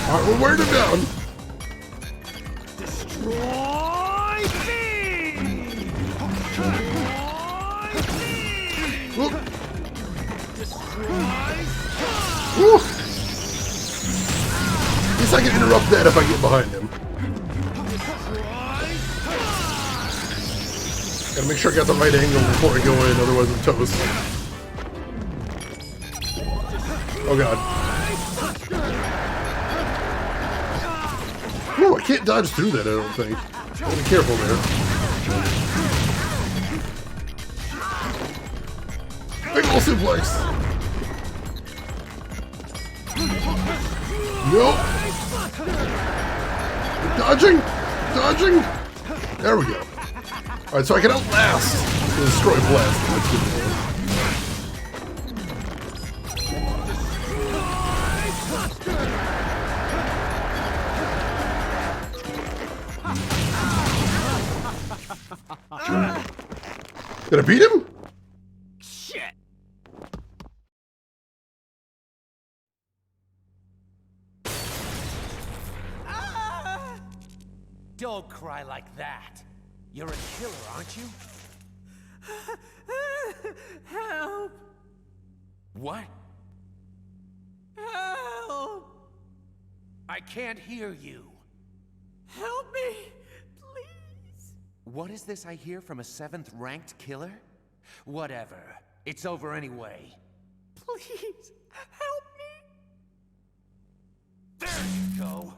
[SPEAKER 1] Alright, we're wearing him down. Whoop. Woo. At least I can interrupt that if I get behind him. Gotta make sure I got the right angle before I go in, otherwise I'm toast. Oh God. Whew, I can't dodge through that, I don't think. Gotta be careful there. Big ol' suplex. Nope. Dodging! Dodging! There we go. Alright, so I can outlast the destroy blast. That's good. Did I beat him?
[SPEAKER 2] Shit! Don't cry like that. You're a killer, aren't you?
[SPEAKER 16] Help!
[SPEAKER 2] What?
[SPEAKER 16] Help!
[SPEAKER 2] I can't hear you.
[SPEAKER 16] Help me, please.
[SPEAKER 2] What is this I hear from a 7th ranked killer? Whatever. It's over anyway.
[SPEAKER 16] Please, help me.
[SPEAKER 17] There you go.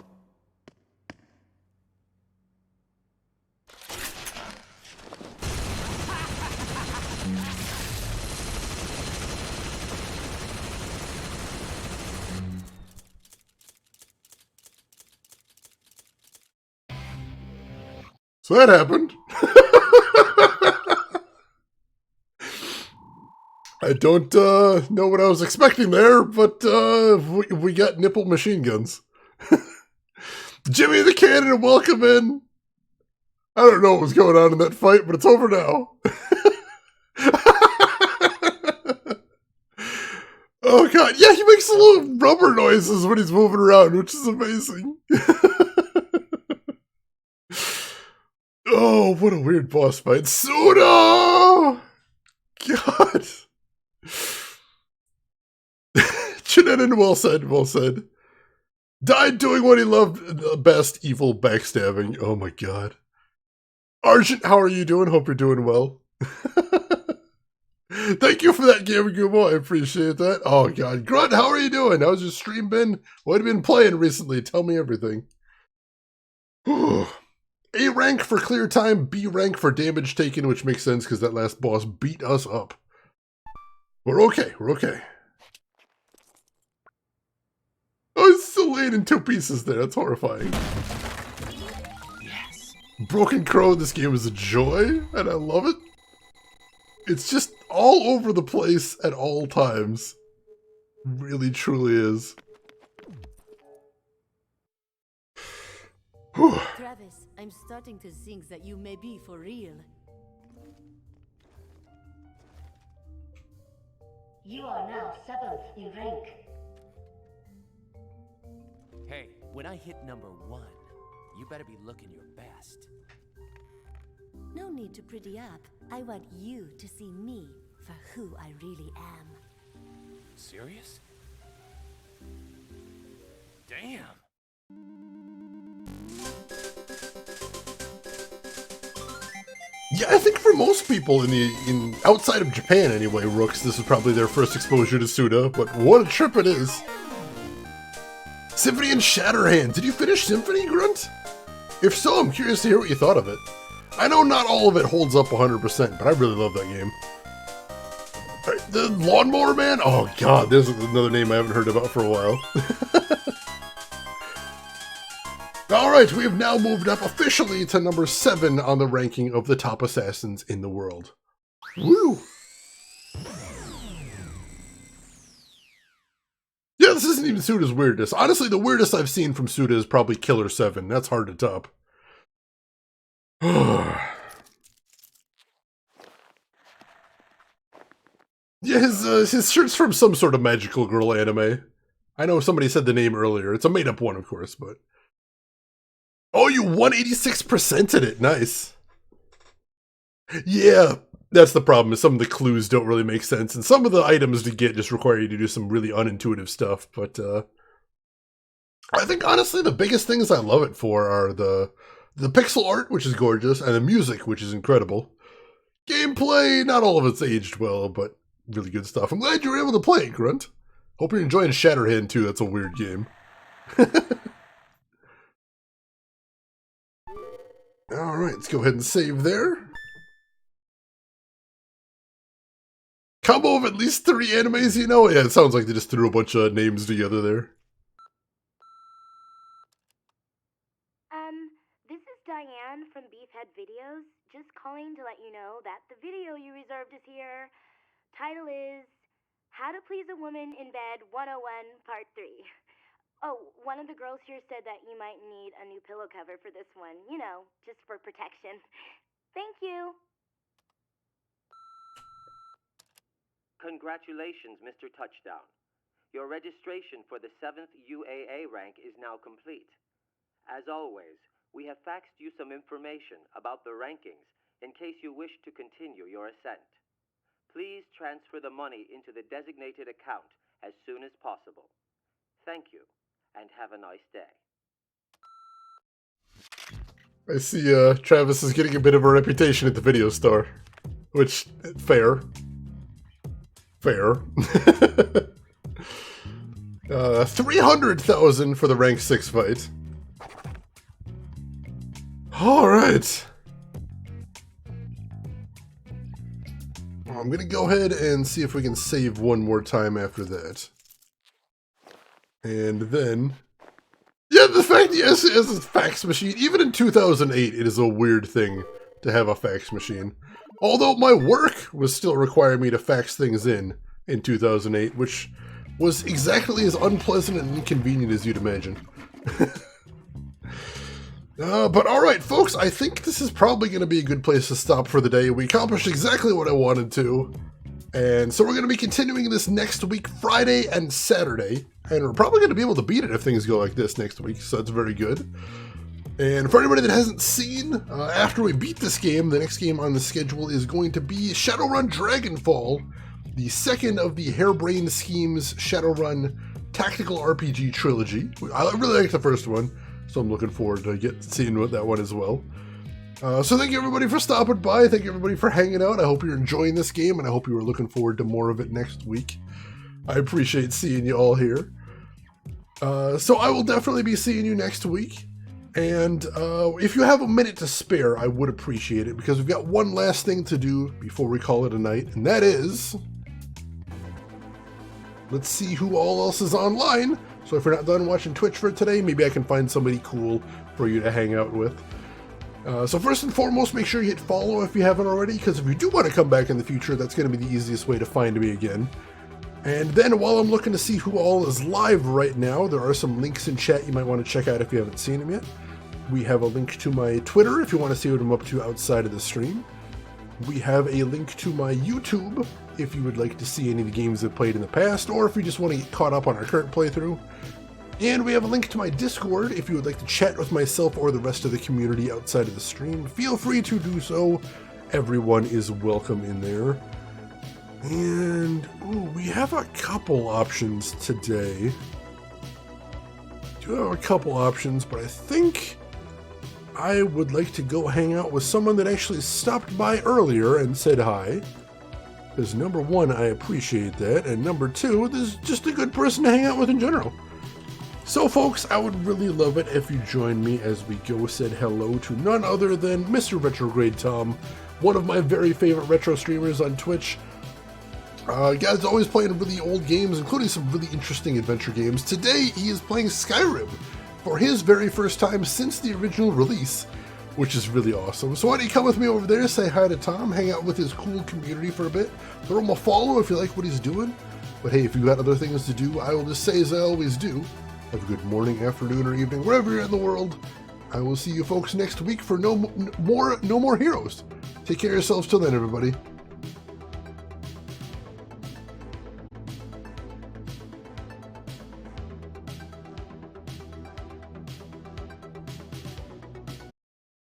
[SPEAKER 1] So that happened. I don't know what I was expecting there, but we got nipple machine guns. Jimmy the Cannon, welcome in. I don't know what was going on in that fight, but it's over now. Oh god, yeah, he makes little rubber noises when he's moving around, which is amazing. Oh, what a weird boss fight. Suda! God. Chinenin, well said, well said. Died doing what he loved best, evil backstabbing. Oh my god. Argent, how are you doing? Hope you're doing well. Thank you for that, Gamer Gumo. I appreciate that. Oh god. Grunt, how are you doing? How's your stream been? What have you been playing recently? Tell me everything. A rank for clear time, B rank for damage taken, which makes sense because that last boss beat us up. We're okay, we're okay. Oh, it's still laid in two pieces there. That's horrifying.
[SPEAKER 2] Yes.
[SPEAKER 1] Broken Crow, this game is a joy, and I love it. It's just all over the place at all times. Really, truly is.
[SPEAKER 5] Travis, I'm starting to think that you may be for real.
[SPEAKER 3] You are now 7th in rank.
[SPEAKER 2] Hey, when I hit number 1, you better be looking your best.
[SPEAKER 5] No need to pretty up. I want you to see me for who I really am.
[SPEAKER 2] Serious? Damn.
[SPEAKER 1] Yeah, I think for most people in outside of Japan anyway, Rooks, this is probably their first exposure to Suda, but what a trip it is. Symphony and Shatterhand. Did you finish Symphony, Grunt? If so, I'm curious to hear what you thought of it. I know not all of it holds up 100%, but I really love that game. The Lawnmower Man? Oh god, there's another name I haven't heard about for a while. Alright, we have now moved up officially to number 7 on the ranking of the top assassins in the world. Woo! Yeah, this isn't even Suda's weirdest. Honestly, the weirdest I've seen from Suda is probably Killer 7. That's hard to top. Yeah, his shirt's from some sort of magical girl anime. I know somebody said the name earlier. It's a made-up one, of course, but... Oh, you 186%'d it. Nice. Yeah, that's the problem, is some of the clues don't really make sense, and some of the items to get just require you to do some really unintuitive stuff, but I think, honestly, the biggest things I love it for are the pixel art, which is gorgeous, and the music, which is incredible. Gameplay, not all of it's aged well, but really good stuff. I'm glad you were able to play it, Grunt. Hope you're enjoying Shatterhand, too. That's a weird game. Alright, let's go ahead and save there. Combo of at least 3 animes, you know? Yeah, it sounds like they just threw a bunch of names together there.
[SPEAKER 14] This is Diane from Beefhead Videos. Just calling to let you know that the video you reserved is here. Title is How to Please a Woman in Bed 101 Part 3. Oh, one of the girls here said that you might need a new pillow cover for this one. You know, just for protection. Thank you.
[SPEAKER 6] Congratulations, Mr. Touchdown. Your registration for the 7th UAA rank is now complete. As always, we have faxed you some information about the rankings in case you wish to continue your ascent. Please transfer the money into the designated account as soon as possible. Thank you, and have a nice day.
[SPEAKER 1] I see Travis is getting a bit of a reputation at the video store, which, fair. Fair. 300,000 for the rank 6 fight. Alright. I'm gonna go ahead and see if we can save one more time after that. And then... yeah, the fact that yes, it has a fax machine. Even in 2008, it is a weird thing to have a fax machine. Although my work was still requiring me to fax things in 2008, which was exactly as unpleasant and inconvenient as you'd imagine. But alright, folks, I think this is probably going to be a good place to stop for the day. We accomplished exactly what I wanted to. And so we're going to be continuing this next week, Friday and Saturday. And we're probably going to be able to beat it if things go like this next week, so that's very good. And for anybody that hasn't seen, after we beat this game, the next game on the schedule is going to be Shadowrun Dragonfall, the second of the Harebrained Schemes Shadowrun tactical RPG trilogy. I really like the first one, so I'm looking forward to seeing what that one as well. So thank you everybody for stopping by, thank you everybody for hanging out. I hope you're enjoying this game, and I hope you are looking forward to more of it next week. I appreciate seeing you all here. So I will definitely be seeing you next week. And if you have a minute to spare, I would appreciate it, because we've got one last thing to do before we call it a night, and that is... let's see who all else is online. So if you're not done watching Twitch for today, maybe I can find somebody cool for you to hang out with. So first and foremost, make sure you hit follow if you haven't already, because if you do want to come back in the future, that's going to be the easiest way to find me again. And then while I'm looking to see who all is live right now, there are some links in chat you might want to check out if you haven't seen them yet. We have a link to my Twitter if you want to see what I'm up to outside of the stream. We have a link to my YouTube if you would like to see any of the games I've played in the past, or if you just want to get caught up on our current playthrough. And we have a link to my Discord if you would like to chat with myself or the rest of the community outside of the stream. Feel free to do so. Everyone is welcome in there. And ooh, we have a couple options today. Do have a couple options, but I think I would like to go hang out with someone that actually stopped by earlier and said hi. Because number one, I appreciate that, and number two, this is just a good person to hang out with in general. So folks, I would really love it if you join me as we go said hello to none other than Mr. Retrograde Tom, one of my very favorite retro streamers on Twitch. Guy's always playing really old games, including some really interesting adventure games. Today, he is playing Skyrim for his very first time since the original release, which is really awesome. So why don't you come with me over there, say hi to Tom, hang out with his cool community for a bit, throw him a follow if you like what he's doing. But hey, if you've got other things to do, I will just say as I always do, have a good morning, afternoon, or evening, wherever you're in the world. I will see you folks next week for no more heroes. Take care of yourselves till then, everybody.